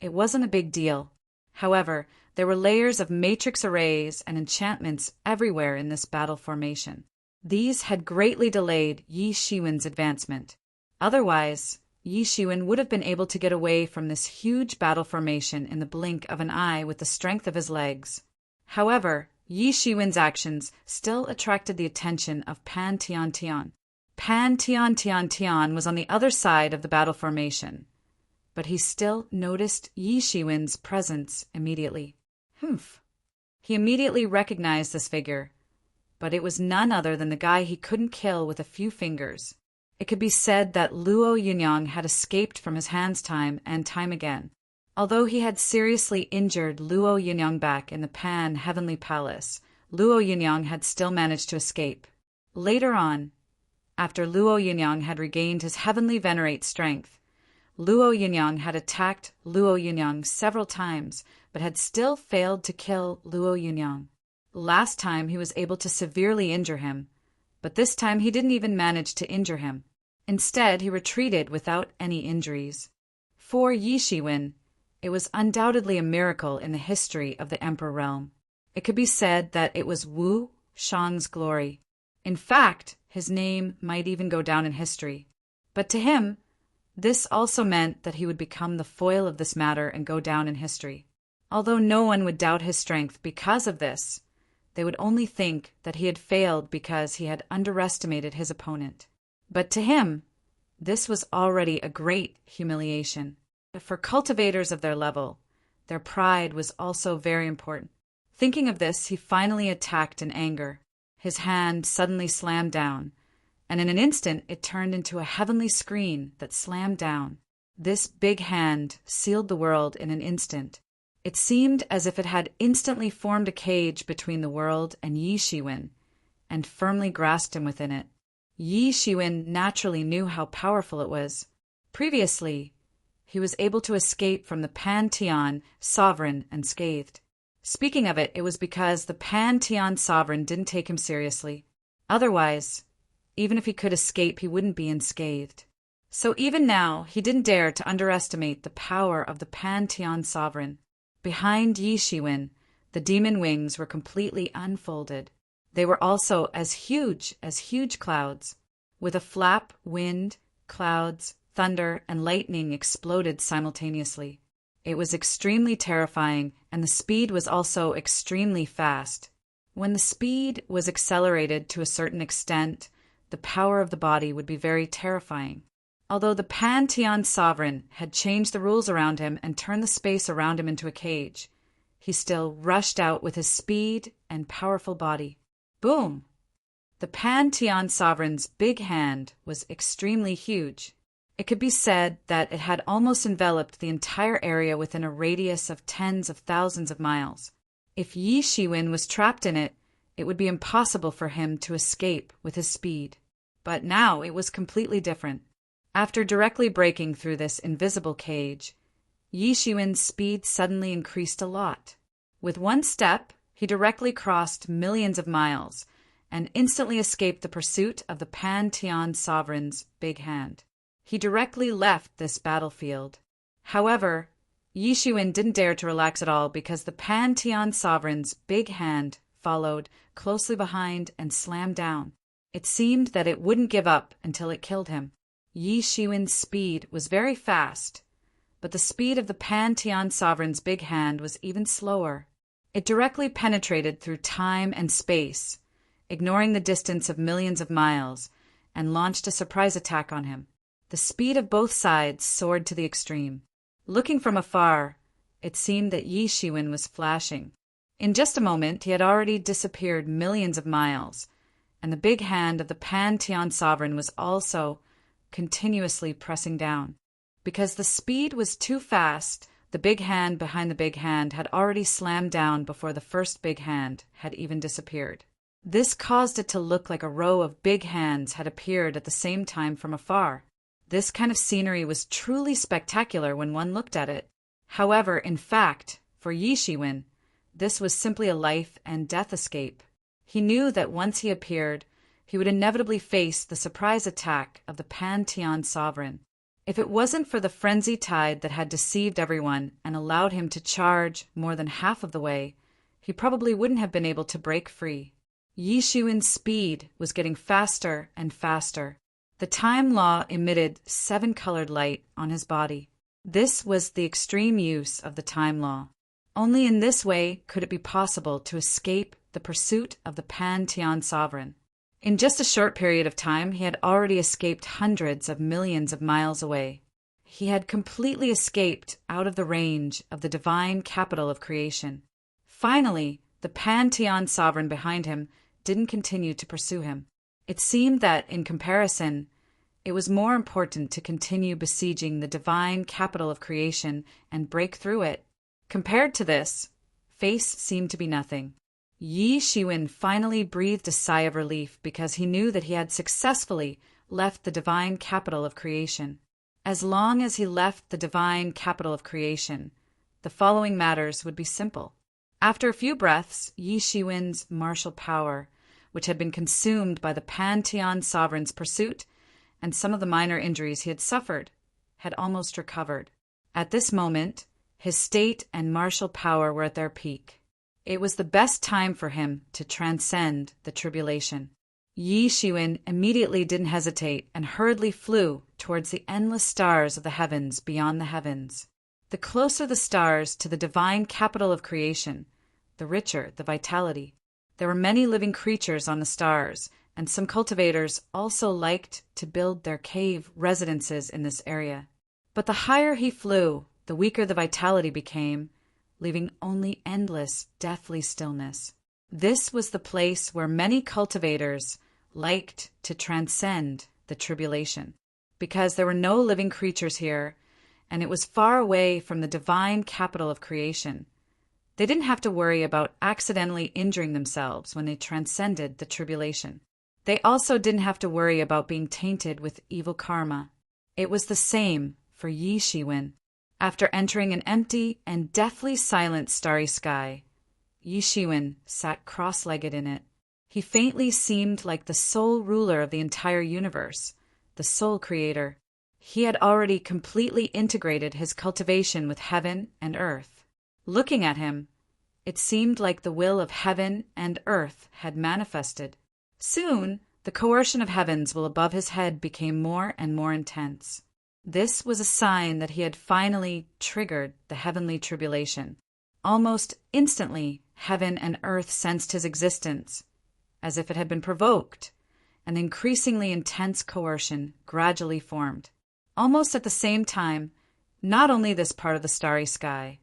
It wasn't a big deal. However, there were layers of matrix arrays and enchantments everywhere in this battle formation. These had greatly delayed Yi Shiwen's advancement. Otherwise, Yi Shiwen would have been able to get away from this huge battle formation in the blink of an eye with the strength of his legs. However, Yi Shiwen's actions still attracted the attention of Pan Tian Tian. Pan Tian Tian Tian was on the other side of the battle formation, but he still noticed Yi Shiwen's presence immediately. He immediately recognized this figure, but it was none other than the guy he couldn't kill with a few fingers. It could be said that Luo Yunyang had escaped from his hands time and time again. Although he had seriously injured Luo Yunyang back in the Pan Heavenly Palace, Luo Yunyang had still managed to escape. Later on, after Luo Yunyang had regained his heavenly venerate strength, Luo Yunyang had attacked Luo Yunyang several times, but had still failed to kill Luo Yunyang. Last time he was able to severely injure him, but this time he didn't even manage to injure him. Instead, he retreated without any injuries. For Yi Shiwen, it was undoubtedly a miracle in the history of the Emperor realm. It could be said that it was Wu Shang's glory. In fact, his name might even go down in history. But to him, this also meant that he would become the foil of this matter and go down in history. Although no one would doubt his strength because of this, they would only think that he had failed because he had underestimated his opponent. But to him, this was already a great humiliation. For cultivators of their level, their pride was also very important. Thinking of this, he finally attacked in anger. His hand suddenly slammed down, and in an instant it turned into a heavenly screen that slammed down. This big hand sealed the world in an instant. It seemed as if it had instantly formed a cage between the world and Yi Shiwen, and firmly grasped him within it. Yi Shiwen naturally knew how powerful it was. Previously, he was able to escape from the Pan-Tian sovereign unscathed. Speaking of it, it was because the Pan-Tian sovereign didn't take him seriously. Otherwise, even if he could escape, he wouldn't be unscathed. So even now, he didn't dare to underestimate the power of the Pan-Tian sovereign. Behind Yi Shiwen, the demon wings were completely unfolded. They were also as huge clouds. With a flap, wind, clouds, thunder, and lightning exploded simultaneously. It was extremely terrifying, and the speed was also extremely fast. When the speed was accelerated to a certain extent, the power of the body would be very terrifying. Although the Pan-Tian sovereign had changed the rules around him and turned the space around him into a cage, he still rushed out with his speed and powerful body. Boom! The Pan-Tian sovereign's big hand was extremely huge. It could be said that it had almost enveloped the entire area within a radius of tens of thousands of miles. If Yi Shiwen was trapped in it, it would be impossible for him to escape with his speed. But now it was completely different. After directly breaking through this invisible cage, Yi Shiwen's speed suddenly increased a lot. With one step, he directly crossed millions of miles and instantly escaped the pursuit of the Pan-Tian sovereign's big hand. He directly left this battlefield. However, Yi Shiwen didn't dare to relax at all because the Pan-Tian sovereign's big hand followed closely behind and slammed down. It seemed that it wouldn't give up until it killed him. Yi Shiwen's speed was very fast, but the speed of the Pan-Tian sovereign's big hand was even slower. It directly penetrated through time and space, ignoring the distance of millions of miles, and launched a surprise attack on him. The speed of both sides soared to the extreme. Looking from afar, it seemed that Yi Shiwen was flashing. In just a moment, he had already disappeared millions of miles, and the big hand of the Pan-Tian sovereign was also continuously pressing down. Because the speed was too fast, the big hand behind the big hand had already slammed down before the first big hand had even disappeared. This caused it to look like a row of big hands had appeared at the same time from afar. This kind of scenery was truly spectacular when one looked at it. However, in fact, for Yi Shiwen, this was simply a life and death escape. He knew that once he appeared, he would inevitably face the surprise attack of the Pan-Tian sovereign. If it wasn't for the frenzy tide that had deceived everyone and allowed him to charge more than half of the way, he probably wouldn't have been able to break free. Yi Shiwen's speed was getting faster and faster. The time law emitted 7-colored light on his body. This was the extreme use of the time law. Only in this way could it be possible to escape the pursuit of the Pan-Tian sovereign. In just a short period of time, he had already escaped hundreds of millions of miles away. He had completely escaped out of the range of the divine capital of creation. Finally, the Pan-Tian sovereign behind him didn't continue to pursue him. It seemed that, in comparison, It was more important to continue besieging the divine capital of creation and break through it. Compared to this, face seemed to be nothing. Yi Shiwen finally breathed a sigh of relief because he knew that he had successfully left the divine capital of creation. As long as he left the divine capital of creation, the following matters would be simple. After a few breaths, Yi Shiwen's martial power, which had been consumed by the Pantheon sovereign's pursuit and some of the minor injuries he had suffered, had almost recovered. At this moment, his state and martial power were at their peak. It was the best time for him to transcend the tribulation. Yi Shiwen immediately didn't hesitate and hurriedly flew towards the endless stars of the heavens beyond the heavens. The closer the stars to the divine capital of creation, the richer the vitality. There were many living creatures on the stars, and some cultivators also liked to build their cave residences in this area. But the higher he flew, the weaker the vitality became, leaving only endless, deathly stillness. This was the place where many cultivators liked to transcend the tribulation, because there were no living creatures here, and it was far away from the divine capital of creation. They didn't have to worry about accidentally injuring themselves when they transcended the tribulation. They also didn't have to worry about being tainted with evil karma. It was the same for Yi Shiwen. After entering an empty and deathly silent starry sky, Yi Shiwen sat cross-legged in it. He faintly seemed like the sole ruler of the entire universe, the sole creator. He had already completely integrated his cultivation with heaven and earth. Looking at him, it seemed like the will of heaven and earth had manifested. Soon, the coercion of heavens will above his head became more and more intense. This was a sign that he had finally triggered the heavenly tribulation. Almost instantly, heaven and earth sensed his existence, as if it had been provoked, and increasingly intense coercion gradually formed. Almost at the same time, not only this part of the starry sky,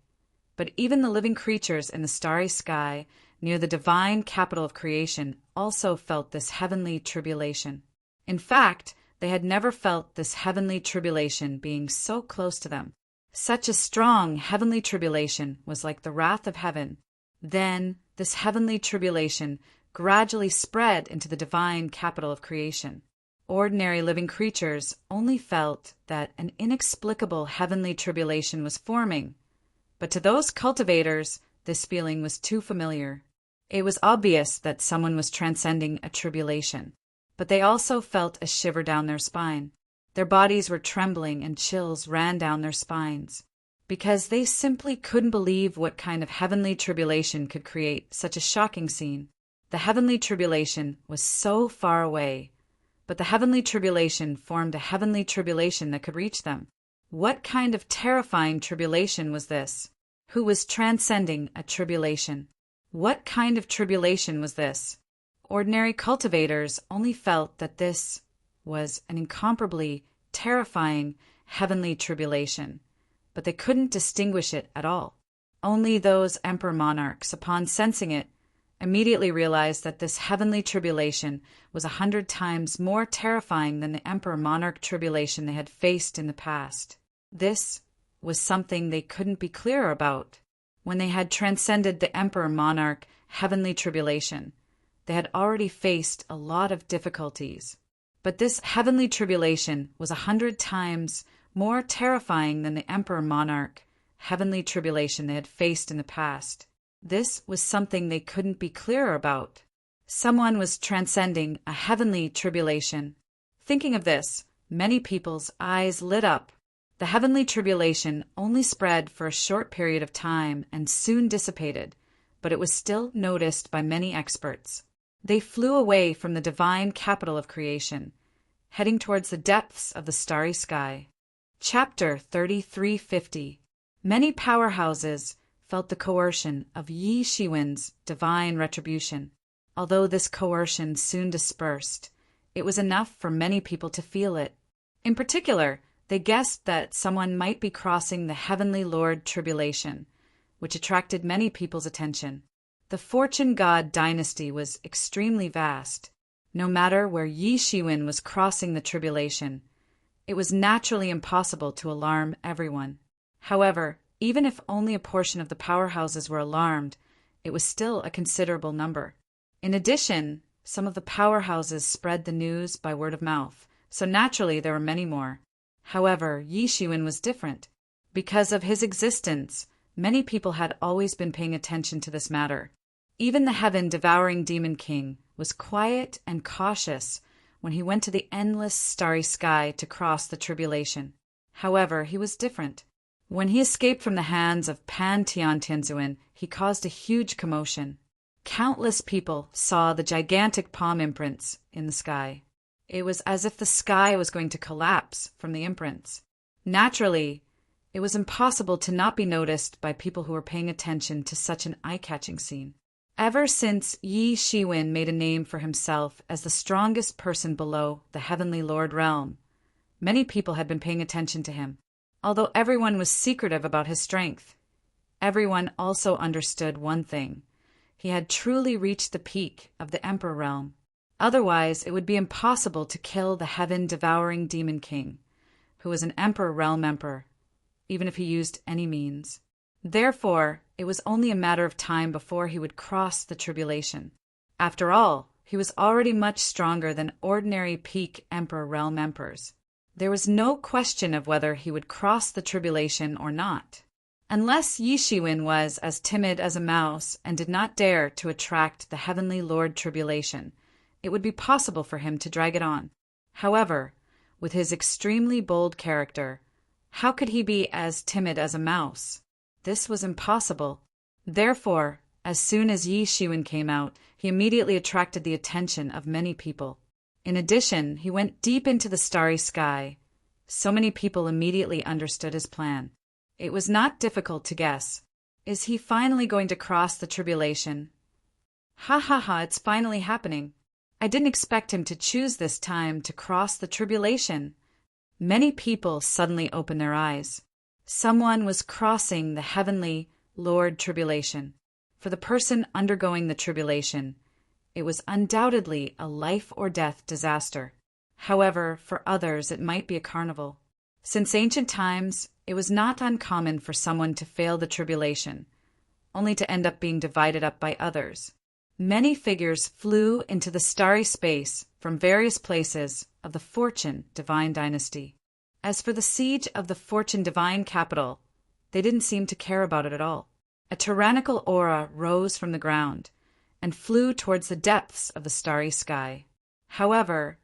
but even the living creatures in the starry sky near the divine capital of creation also felt this heavenly tribulation. In fact, they had never felt this heavenly tribulation being so close to them. Such a strong heavenly tribulation was like the wrath of heaven. Then this heavenly tribulation gradually spread into the divine capital of creation. Ordinary living creatures only felt that an inexplicable heavenly tribulation was forming, but to those cultivators, this feeling was too familiar. It was obvious that someone was transcending a tribulation, but they also felt a shiver down their spine. Their bodies were trembling and chills ran down their spines, because they simply couldn't believe what kind of heavenly tribulation could create such a shocking scene. The heavenly tribulation was so far away, but the heavenly tribulation formed a heavenly tribulation that could reach them. What kind of terrifying tribulation was this? Who was transcending a tribulation? What kind of tribulation was this? Ordinary cultivators only felt that this was an incomparably terrifying heavenly tribulation, but they couldn't distinguish it at all. Only those emperor monarchs, upon sensing it, immediately realized that this heavenly tribulation was 100 times more terrifying than the emperor monarch tribulation they had faced in the past. This was something they couldn't be clearer about. When they had transcended the emperor monarch heavenly tribulation, they had already faced a lot of difficulties. But this heavenly tribulation was 100 times more terrifying than the emperor monarch heavenly tribulation they had faced in the past. This was something they couldn't be clearer about. Someone was transcending a heavenly tribulation. Thinking of this, many people's eyes lit up. The heavenly tribulation only spread for a short period of time and soon dissipated, but it was still noticed by many experts. They flew away from the divine capital of creation, heading towards the depths of the starry sky. Chapter 3350. Many powerhouses felt the coercion of Yi Shiwen's divine retribution. Although this coercion soon dispersed, it was enough for many people to feel it. In particular, they guessed that someone might be crossing the Heavenly Lord tribulation, which attracted many people's attention. The Fortune God dynasty was extremely vast. No matter where Yi Shiwen was crossing the tribulation, it was naturally impossible to alarm everyone. However, even if only a portion of the powerhouses were alarmed, it was still a considerable number. In addition, some of the powerhouses spread the news by word of mouth, so naturally there were many more. However, Yi Shiwen was different. Because of his existence, many people had always been paying attention to this matter. Even the heaven-devouring demon king was quiet and cautious when he went to the endless starry sky to cross the tribulation. However, he was different. When he escaped from the hands of Pan Tiantianzuan, he caused a huge commotion. Countless people saw the gigantic palm imprints in the sky. It was as if the sky was going to collapse from the imprints. Naturally, it was impossible to not be noticed by people who were paying attention to such an eye-catching scene. Ever since Yi Shiwen made a name for himself as the strongest person below the Heavenly Lord realm, many people had been paying attention to him. Although everyone was secretive about his strength, everyone also understood one thing. He had truly reached the peak of the Emperor realm. Otherwise, it would be impossible to kill the heaven-devouring demon king, who was an Emperor realm emperor, even if he used any means. Therefore, it was only a matter of time before he would cross the tribulation. After all, he was already much stronger than ordinary peak Emperor realm emperors. There was no question of whether he would cross the tribulation or not. Unless Yi Shiwen was as timid as a mouse and did not dare to attract the Heavenly Lord tribulation, it would be possible for him to drag it on. However, with his extremely bold character, how could he be as timid as a mouse? This was impossible. Therefore, as soon as Yi Shiwen came out, he immediately attracted the attention of many people. In addition, he went deep into the starry sky. So many people immediately understood his plan. It was not difficult to guess. Is he finally going to cross the tribulation? Ha ha ha, it's finally happening. I didn't expect him to choose this time to cross the tribulation. Many people suddenly opened their eyes. Someone was crossing the Heavenly Lord tribulation. For the person undergoing the tribulation, it was undoubtedly a life-or-death disaster. However, for others it might be a carnival. Since ancient times, it was not uncommon for someone to fail the tribulation, only to end up being divided up by others. Many figures flew into the starry space from various places of the Fortune Divine dynasty. As for the siege of the Fortune Divine capital, they didn't seem to care about it at all. A tyrannical aura rose from the ground and flew towards the depths of the starry sky. However,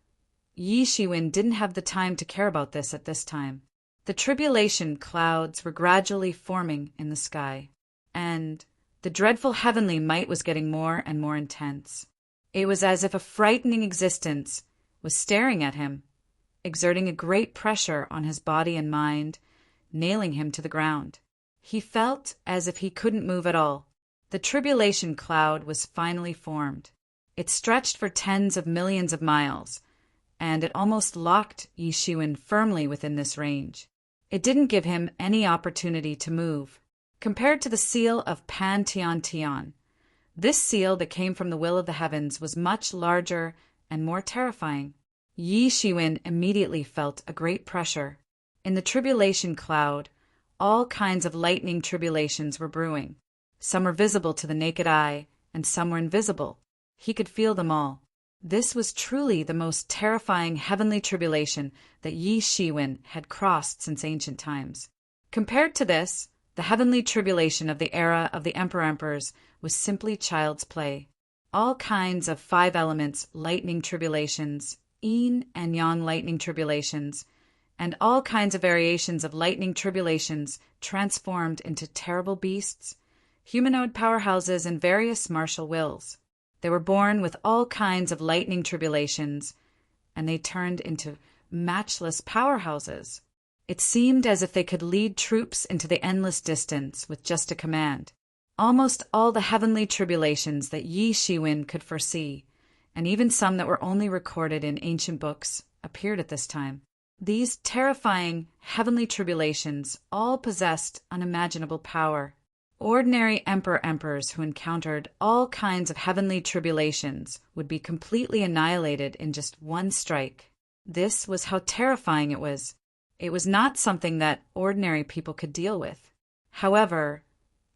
Yi Shiwen didn't have the time to care about this at this time. The tribulation clouds were gradually forming in the sky, and the dreadful heavenly might was getting more and more intense. It was as if a frightening existence was staring at him, exerting a great pressure on his body and mind, nailing him to the ground. He felt as if he couldn't move at all. The tribulation cloud was finally formed. It stretched for tens of millions of miles, and it almost locked Yi Shiwen firmly within this range. It didn't give him any opportunity to move. Compared to the seal of Pan Tian Tian, this seal that came from the will of the heavens was much larger and more terrifying. Yi Shiwen immediately felt a great pressure. In the tribulation cloud, all kinds of lightning tribulations were brewing. Some were visible to the naked eye, and some were invisible. He could feel them all. This was truly the most terrifying heavenly tribulation that Yi Shiwen had crossed since ancient times. Compared to this, the heavenly tribulation of the era of the emperors was simply child's play. All kinds of 5 elements lightning tribulations, yin and yang lightning tribulations, and all kinds of variations of lightning tribulations transformed into terrible beasts, humanoid powerhouses, and various martial wills. They were born with all kinds of lightning tribulations, and they turned into matchless powerhouses. It seemed as if they could lead troops into the endless distance with just a command. Almost all the heavenly tribulations that Yi Shiwen could foresee, and even some that were only recorded in ancient books, appeared at this time. These terrifying heavenly tribulations all possessed unimaginable power. Ordinary emperors who encountered all kinds of heavenly tribulations would be completely annihilated in just one strike. This was how terrifying it was. It was not something that ordinary people could deal with. However,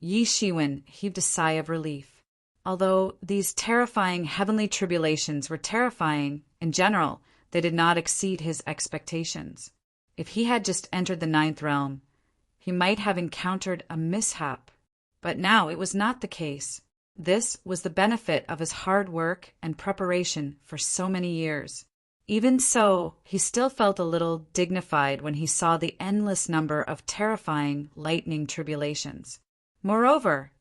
Yi Shiwen heaved a sigh of relief. Although these terrifying heavenly tribulations were terrifying, in general, they did not exceed his expectations. If he had just entered the ninth realm, he might have encountered a mishap. But now it was not the case. This was the benefit of his hard work and preparation for so many years. Even so, he still felt a little dignified when he saw the endless number of terrifying lightning tribulations. Moreover,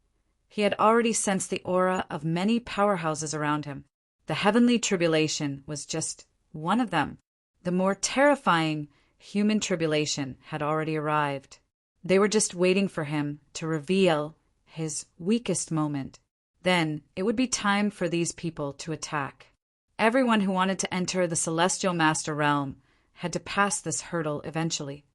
he had already sensed the aura of many powerhouses around him. The heavenly tribulation was just one of them. The more terrifying human tribulation had already arrived. They were just waiting for him to reveal his weakest moment. Then it would be time for these people to attack. Everyone who wanted to enter the Celestial Master realm had to pass this hurdle eventually.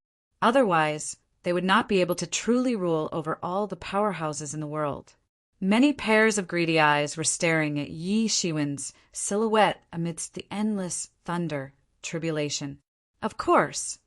Otherwise, they would not be able to truly rule over all the powerhouses in the world. Many pairs of greedy eyes were staring at Yi Shiwen's silhouette amidst the endless thunder tribulation. Of course,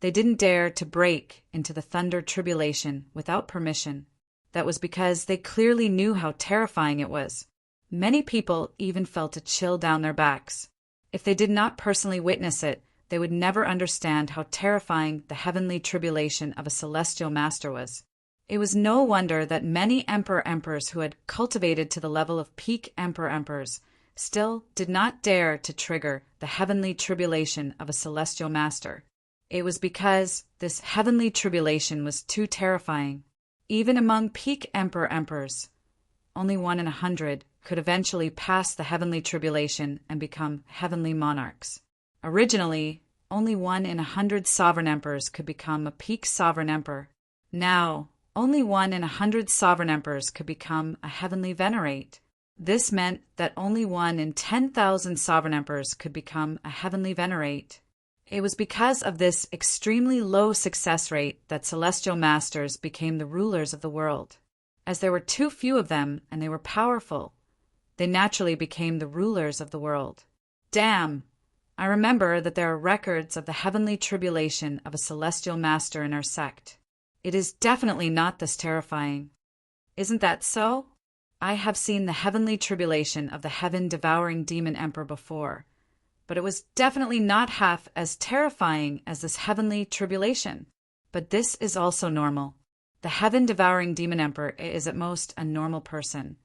they didn't dare to break into the thunder tribulation without permission. That was because they clearly knew how terrifying it was. Many people even felt a chill down their backs. If they did not personally witness it, they would never understand how terrifying the heavenly tribulation of a celestial master was. It was no wonder that many emperors who had cultivated to the level of peak emperors still did not dare to trigger the heavenly tribulation of a celestial master. It was because this heavenly tribulation was too terrifying. Even among peak emperors, only 1 in 100 could eventually pass the heavenly tribulation and become heavenly monarchs. Originally, only 1 in 100 sovereign emperors could become a peak sovereign emperor. Now, only 1 in 100 sovereign emperors could become a heavenly venerate. This meant that only 1 in 10,000 sovereign emperors could become a heavenly venerate. It was because of this extremely low success rate that celestial masters became the rulers of the world. As there were too few of them and they were powerful, they naturally became the rulers of the world. Damn! I remember that there are records of the heavenly tribulation of a celestial master in our sect. It is definitely not this terrifying. Isn't that so? I have seen the heavenly tribulation of the heaven-devouring demon emperor before, but it was definitely not half as terrifying as this heavenly tribulation. But this is also normal. The heaven-devouring demon emperor is at most a normal person.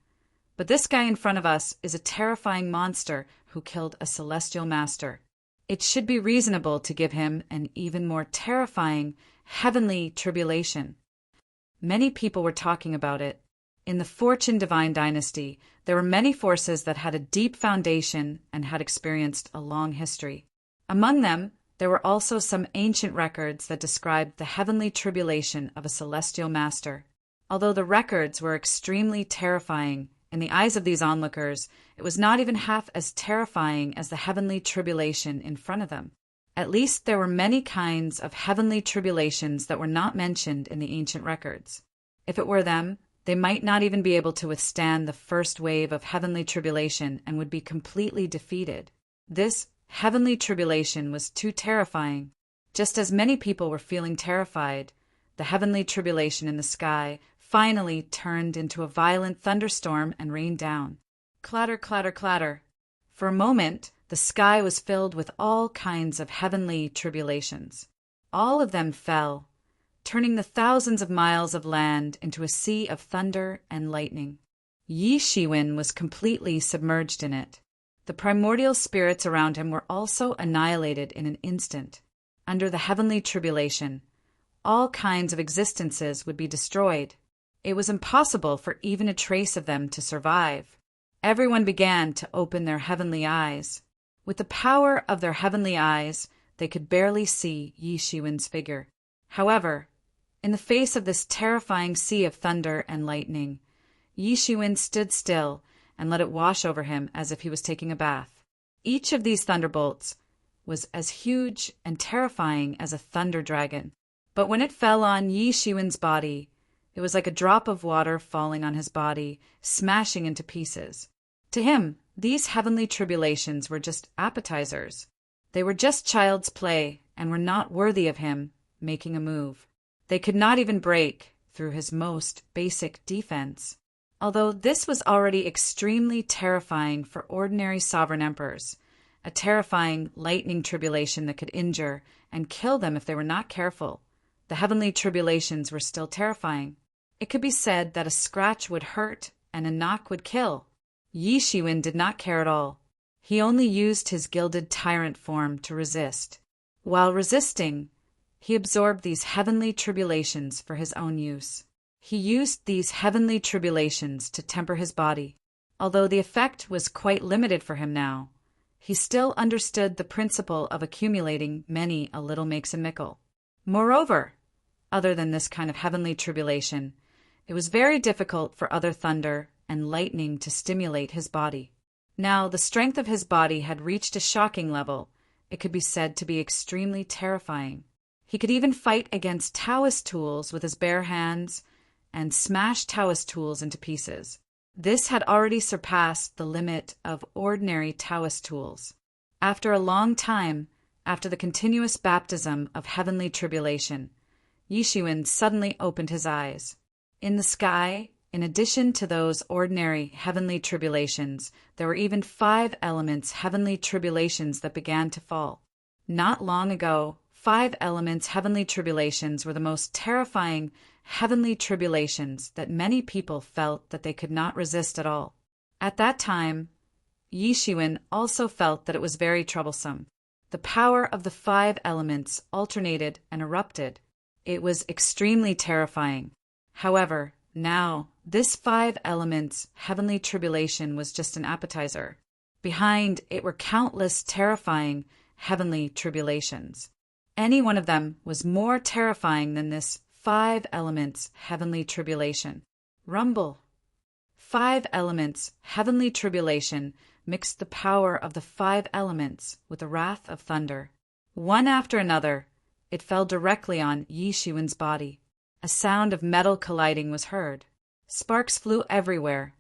But this guy in front of us is a terrifying monster who killed a celestial master. It should be reasonable to give him an even more terrifying heavenly tribulation. Many people were talking about it. In the Fortune Divine Dynasty, there were many forces that had a deep foundation and had experienced a long history. Among them, there were also some ancient records that described the heavenly tribulation of a celestial master. Although the records were extremely terrifying, in the eyes of these onlookers, it was not even half as terrifying as the heavenly tribulation in front of them. At least there were many kinds of heavenly tribulations that were not mentioned in the ancient records. If it were them, they might not even be able to withstand the first wave of heavenly tribulation and would be completely defeated. This heavenly tribulation was too terrifying. Just as many people were feeling terrified, the heavenly tribulation in the sky finally turned into a violent thunderstorm and rained down. Clatter, clatter, clatter. For a moment, the sky was filled with all kinds of heavenly tribulations. All of them fell, turning the thousands of miles of land into a sea of thunder and lightning. Yi Shiwen was completely submerged in it. The primordial spirits around him were also annihilated in an instant. Under the heavenly tribulation, all kinds of existences would be destroyed. It was impossible for even a trace of them to survive. Everyone began to open their heavenly eyes. With the power of their heavenly eyes, they could barely see Yi Shiwen's figure. However, in the face of this terrifying sea of thunder and lightning, Yi Shiwen stood still and let it wash over him as if he was taking a bath. Each of these thunderbolts was as huge and terrifying as a thunder dragon. But when it fell on Yi Shiwen's body, it was like a drop of water falling on his body, smashing into pieces. To him, these heavenly tribulations were just appetizers. They were just child's play and were not worthy of him making a move. They could not even break through his most basic defense. Although this was already extremely terrifying for ordinary sovereign emperors, a terrifying lightning tribulation that could injure and kill them if they were not careful, the heavenly tribulations were still terrifying. It could be said that a scratch would hurt and a knock would kill. Yi Shiwen did not care at all. He only used his gilded tyrant form to resist. While resisting, he absorbed these heavenly tribulations for his own use. He used these heavenly tribulations to temper his body. Although the effect was quite limited for him now, he still understood the principle of accumulating many a little makes a mickle. Moreover, other than this kind of heavenly tribulation, it was very difficult for other thunder and lightning to stimulate his body. Now the strength of his body had reached a shocking level. It could be said to be extremely terrifying. He could even fight against Taoist tools with his bare hands and smash Taoist tools into pieces. This had already surpassed the limit of ordinary Taoist tools. After a long time, after the continuous baptism of heavenly tribulation, Yi Shiwen suddenly opened his eyes. In the sky, in addition to those ordinary heavenly tribulations, there were even 5 elements heavenly tribulations that began to fall. Not long ago, 5 elements heavenly tribulations were the most terrifying heavenly tribulations that many people felt that they could not resist at all. At that time, Yi Shiwen also felt that it was very troublesome. The power of the 5 elements alternated and erupted. It was extremely terrifying. However, now, this 5 elements heavenly tribulation was just an appetizer. Behind it were countless terrifying heavenly tribulations. Any one of them was more terrifying than this 5 elements heavenly tribulation. Rumble. 5 elements heavenly tribulation mixed the power of the 5 elements with the wrath of thunder. One after another, it fell directly on Yi Shiwen's body. A sound of metal colliding was heard. Sparks flew everywhere.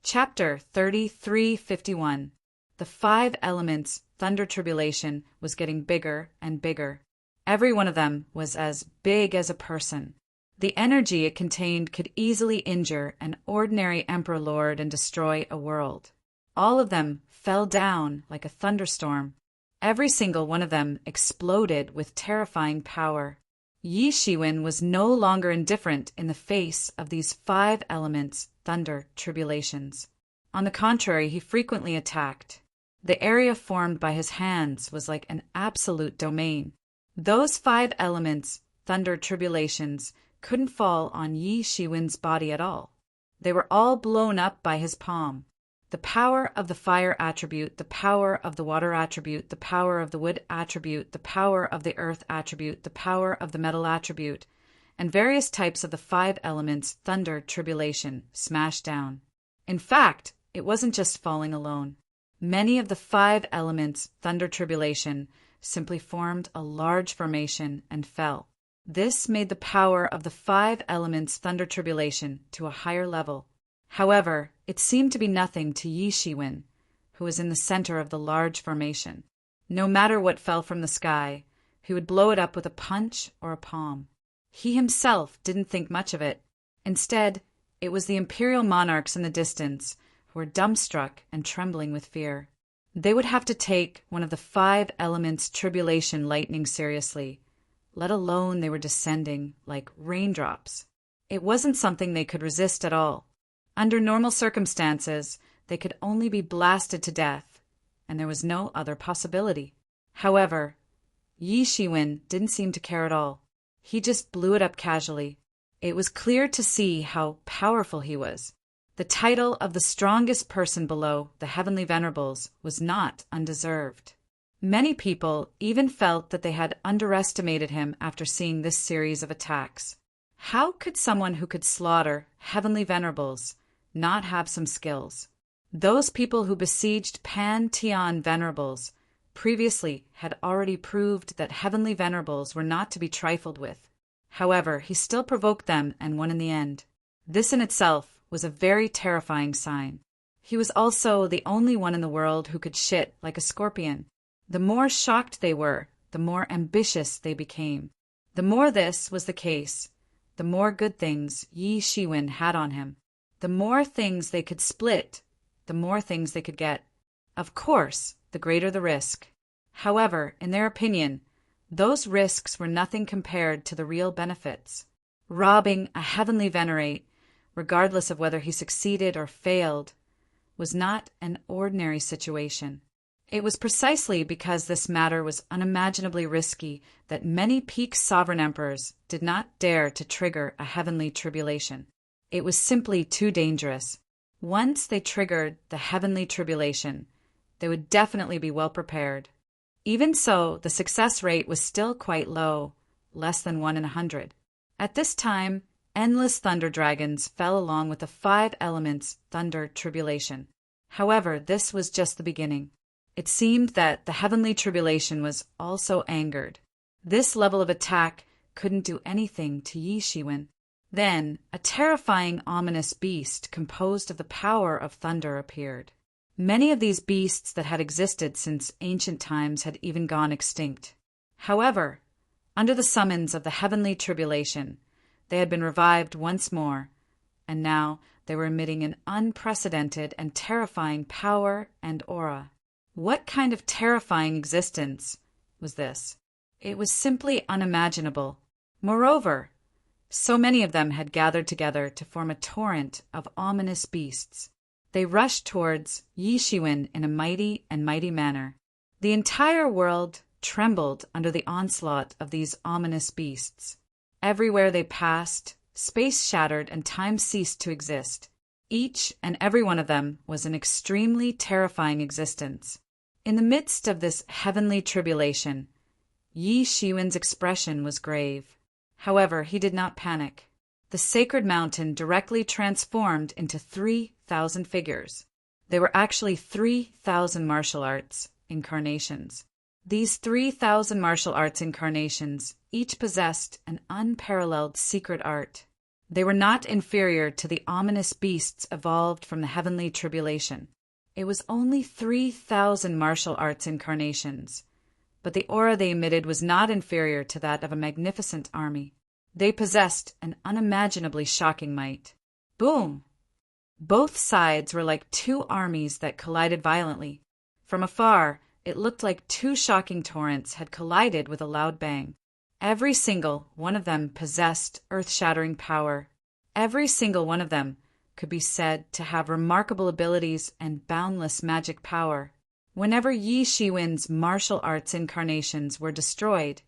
Chapter 3351. The 5 elements thunder tribulation was getting bigger and bigger. Every one of them was as big as a person. The energy it contained could easily injure an ordinary emperor lord and destroy a world. All of them fell down like a thunderstorm. Every single one of them exploded with terrifying power. Yi Shiwen was no longer indifferent in the face of these 5 elements thunder tribulations. On the contrary, he frequently attacked. The area formed by his hands was like an absolute domain. Those 5 elements thunder tribulations couldn't fall on Yi Shiwen's body at all. They were all blown up by his palm. The power of the fire attribute, the power of the water attribute, the power of the wood attribute, the power of the earth attribute, the power of the metal attribute, and various types of the 5 elements thunder tribulation smashed down. In fact, it wasn't just falling alone. Many of the 5 elements thunder tribulation simply formed a large formation and fell. This made the power of the 5 elements thunder tribulation to a higher level. However, it seemed to be nothing to Yi Shiwen, who was in the center of the large formation. No matter what fell from the sky, he would blow it up with a punch or a palm. He himself didn't think much of it. Instead, it was the imperial monarchs in the distance who were dumbstruck and trembling with fear. They would have to take one of the 5 elements tribulation lightning seriously, let alone they were descending like raindrops. It wasn't something they could resist at all. Under normal circumstances, they could only be blasted to death, and there was no other possibility. However, Yi Shiwen didn't seem to care at all. He just blew it up casually. It was clear to see how powerful he was. The title of the strongest person below the heavenly venerables was not undeserved. Many people even felt that they had underestimated him after seeing this series of attacks. How could someone who could slaughter heavenly venerables not have some skills? Those people who besieged Pantheon venerables previously had already proved that heavenly venerables were not to be trifled with. However, he still provoked them and won in the end. This in itself was a very terrifying sign. He was also the only one in the world who could shit like a scorpion. The more shocked they were, the more ambitious they became. The more this was the case, the more good things Yi Shiwen had on him. The more things they could split, the more things they could get. Of course, the greater the risk. However, in their opinion, those risks were nothing compared to the real benefits. Robbing a heavenly venerate, regardless of whether he succeeded or failed, was not an ordinary situation. It was precisely because this matter was unimaginably risky that many peak sovereign emperors did not dare to trigger a heavenly tribulation. It was simply too dangerous. Once they triggered the heavenly tribulation, they would definitely be well prepared. Even so, the success rate was still quite low, less than 1 in 100. At this time, endless thunder dragons fell along with the 5 elements thunder tribulation. However, this was just the beginning. It seemed that the heavenly tribulation was also angered. This level of attack couldn't do anything to Yi Shiwen. Then, a terrifying, ominous beast composed of the power of thunder appeared. Many of these beasts that had existed since ancient times had even gone extinct. However, under the summons of the heavenly tribulation, they had been revived once more, and now they were emitting an unprecedented and terrifying power and aura. What kind of terrifying existence was this? It was simply unimaginable. Moreover, so many of them had gathered together to form a torrent of ominous beasts. They rushed towards Yi Shiwen in a mighty manner. The entire world trembled under the onslaught of these ominous beasts. Everywhere they passed, space shattered and time ceased to exist. Each and every one of them was an extremely terrifying existence. In the midst of this heavenly tribulation, Yi Shiwen's expression was grave. However, he did not panic. The sacred mountain directly transformed into 3,000 figures. They were actually 3,000 martial arts incarnations. These 3,000 martial arts incarnations each possessed an unparalleled secret art. They were not inferior to the ominous beasts evolved from the heavenly tribulation. It was only 3,000 martial arts incarnations, but the aura they emitted was not inferior to that of a magnificent army. They possessed an unimaginably shocking might. Boom! Both sides were like 2 armies that collided violently. From afar, it looked like 2 shocking torrents had collided with a loud bang. Every single one of them possessed earth-shattering power. Every single one of them could be said to have remarkable abilities and boundless magic power. Whenever Yi Shiwen's martial arts incarnations were destroyed,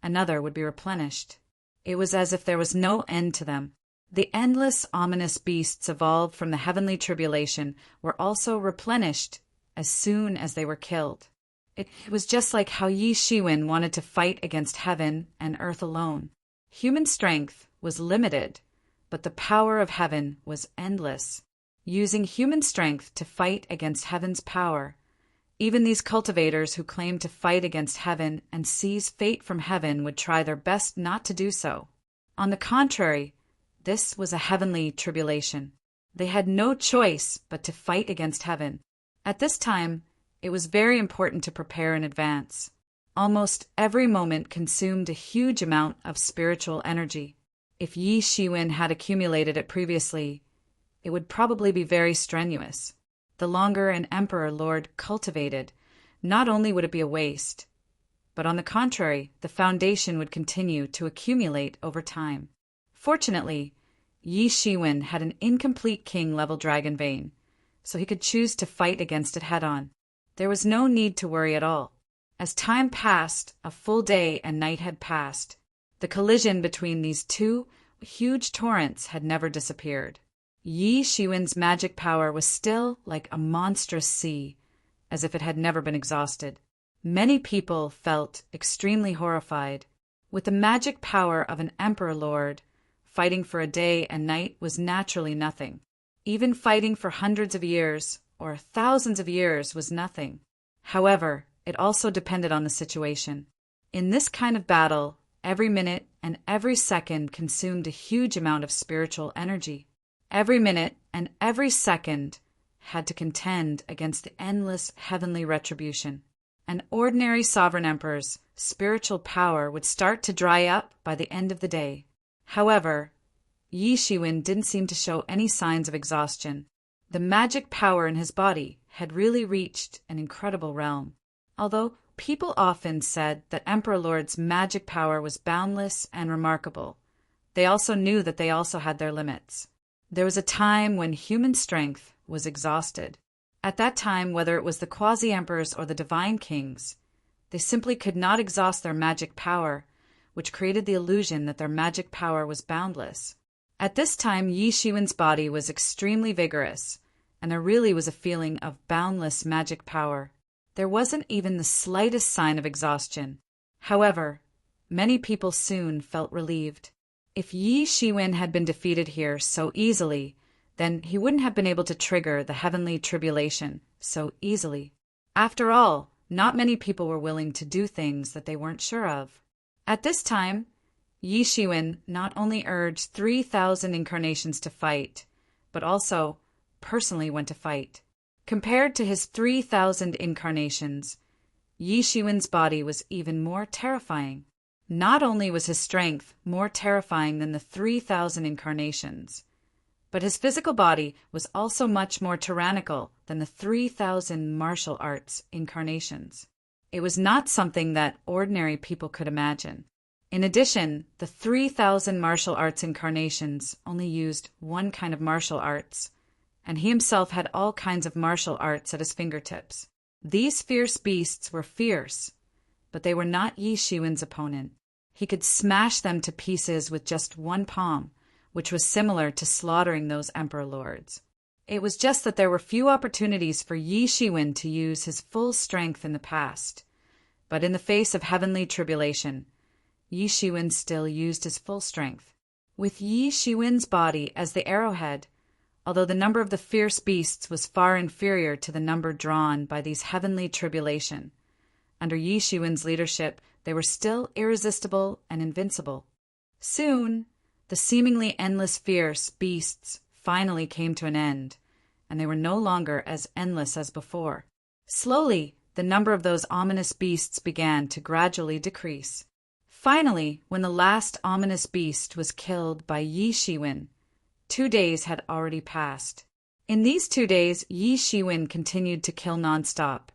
another would be replenished. It was as if there was no end to them. The endless, ominous beasts evolved from the heavenly tribulation were also replenished as soon as they were killed. It was just like how Yi Shiwen wanted to fight against heaven and earth alone. Human strength was limited, but the power of heaven was endless. Using human strength to fight against heaven's power, even these cultivators who claimed to fight against heaven and seize fate from heaven would try their best not to do so. On the contrary, this was a heavenly tribulation. They had no choice but to fight against heaven. At this time, it was very important to prepare in advance. Almost every moment consumed a huge amount of spiritual energy. If Yi Shiwen had accumulated it previously, it would probably be very strenuous. The longer an emperor lord cultivated, not only would it be a waste, but on the contrary, the foundation would continue to accumulate over time. Fortunately, Yi Shiwen had an incomplete king-level dragon vein, so he could choose to fight against it head-on. There was no need to worry at all. As time passed, a full day and night had passed. The collision between these 2 huge torrents had never disappeared. Yi Shiwen's magic power was still like a monstrous sea, as if it had never been exhausted. Many people felt extremely horrified. With the magic power of an emperor lord, fighting for a day and night was naturally nothing. Even fighting for hundreds of years or thousands of years was nothing. However, it also depended on the situation. In this kind of battle, every minute and every second consumed a huge amount of spiritual energy. Every minute and every second had to contend against the endless heavenly retribution. and ordinary sovereign emperor's spiritual power would start to dry up by the end of the day. However, Yi Shiwen didn't seem to show any signs of exhaustion. The magic power in his body had really reached an incredible realm. Although people often said that Emperor Lord's magic power was boundless and remarkable, they also knew that they also had their limits. There was a time when human strength was exhausted. At that time, whether it was the quasi-emperors or the divine kings, they simply could not exhaust their magic power, which created the illusion that their magic power was boundless. At this time, Yi Shiwen's body was extremely vigorous, and there really was a feeling of boundless magic power. There wasn't even the slightest sign of exhaustion. However, many people soon felt relieved. If Yi Shiwen had been defeated here so easily, then he wouldn't have been able to trigger the heavenly tribulation so easily. After all, not many people were willing to do things that they weren't sure of. At this time, Yi Shiwen not only urged 3,000 incarnations to fight, but also personally went to fight. Compared to his 3,000 incarnations, Yi Shiwen's body was even more terrifying. Not only was his strength more terrifying than the 3,000 incarnations, but his physical body was also much more tyrannical than the 3,000 martial arts incarnations. It was not something that ordinary people could imagine. In addition, the 3,000 martial arts incarnations only used one kind of martial arts, and he himself had all kinds of martial arts at his fingertips. These fierce beasts were fierce, but they were not Yi Shiwen's opponent. He could smash them to pieces with just one palm, which was similar to slaughtering those emperor lords. It was just that there were few opportunities for Yi Shiwen to use his full strength in the past. But in the face of heavenly tribulation, Yi Shiwen still used his full strength. With Yi Shiwen's body as the arrowhead, although the number of the fierce beasts was far inferior to the number drawn by these heavenly tribulation, under Yi Shiwen's leadership, they were still irresistible and invincible. Soon, the seemingly endless fierce beasts finally came to an end, and they were no longer as endless as before. Slowly, the number of those ominous beasts began to gradually decrease. Finally, when the last ominous beast was killed by Yi Shiwen, 2 days had already passed. In these 2 days, Yi Shiwen continued to kill nonstop,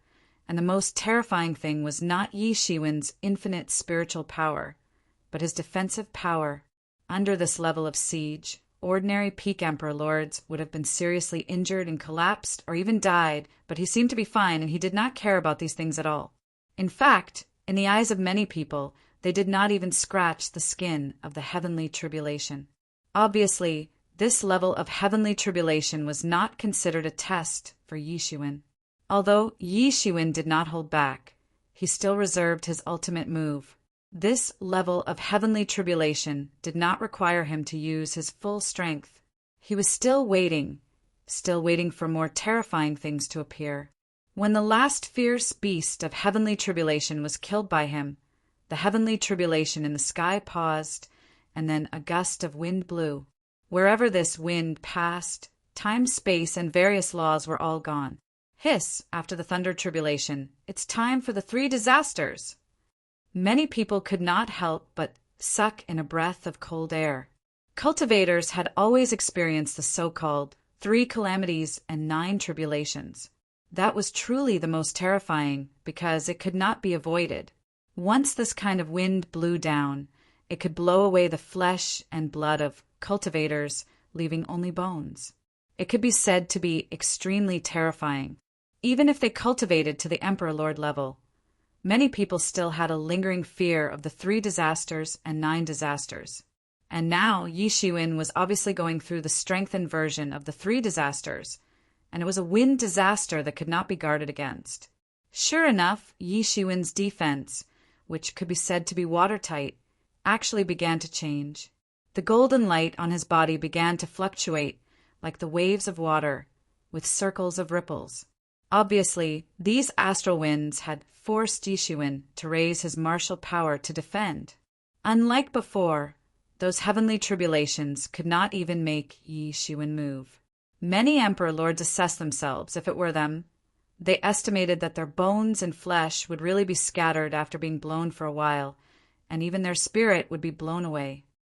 and the most terrifying thing was not Yi Shiwen's infinite spiritual power, but his defensive power. Under this level of siege, ordinary peak emperor lords would have been seriously injured and collapsed or even died, but he seemed to be fine and he did not care about these things at all. In fact, in the eyes of many people, they did not even scratch the skin of the heavenly tribulation. Obviously, this level of heavenly tribulation was not considered a test for Yi Shiwen. Although Yi Shiwen did not hold back, he still reserved his ultimate move. This level of heavenly tribulation did not require him to use his full strength. He was still waiting for more terrifying things to appear. When the last fierce beast of heavenly tribulation was killed by him, the heavenly tribulation in the sky paused, and then a gust of wind blew. Wherever this wind passed, time, space, and various laws were all gone. Hiss, after the thunder tribulation, it's time for the 3 disasters. Many people could not help but suck in a breath of cold air. Cultivators had always experienced the so-called 3 calamities and 9 tribulations. That was truly the most terrifying because it could not be avoided. Once this kind of wind blew down, it could blow away the flesh and blood of cultivators, leaving only bones. It could be said to be extremely terrifying. Even if they cultivated to the Emperor Lord level, many people still had a lingering fear of the 3 disasters and 9 disasters. And now Yi Shiwen was obviously going through the strengthened version of the 3 disasters, and it was a wind disaster that could not be guarded against. Sure enough, Yi Shiwen's defense, which could be said to be watertight, actually began to change. The golden light on his body began to fluctuate like the waves of water, with circles of ripples. Obviously, these astral winds had forced Yi Shiwen to raise his martial power to defend. Unlike before, those heavenly tribulations could not even make Yi Shiwen move. Many emperor lords assessed themselves, if it were them, They estimated that their bones and flesh would really be scattered after being blown for a while, and even their spirit would be blown away.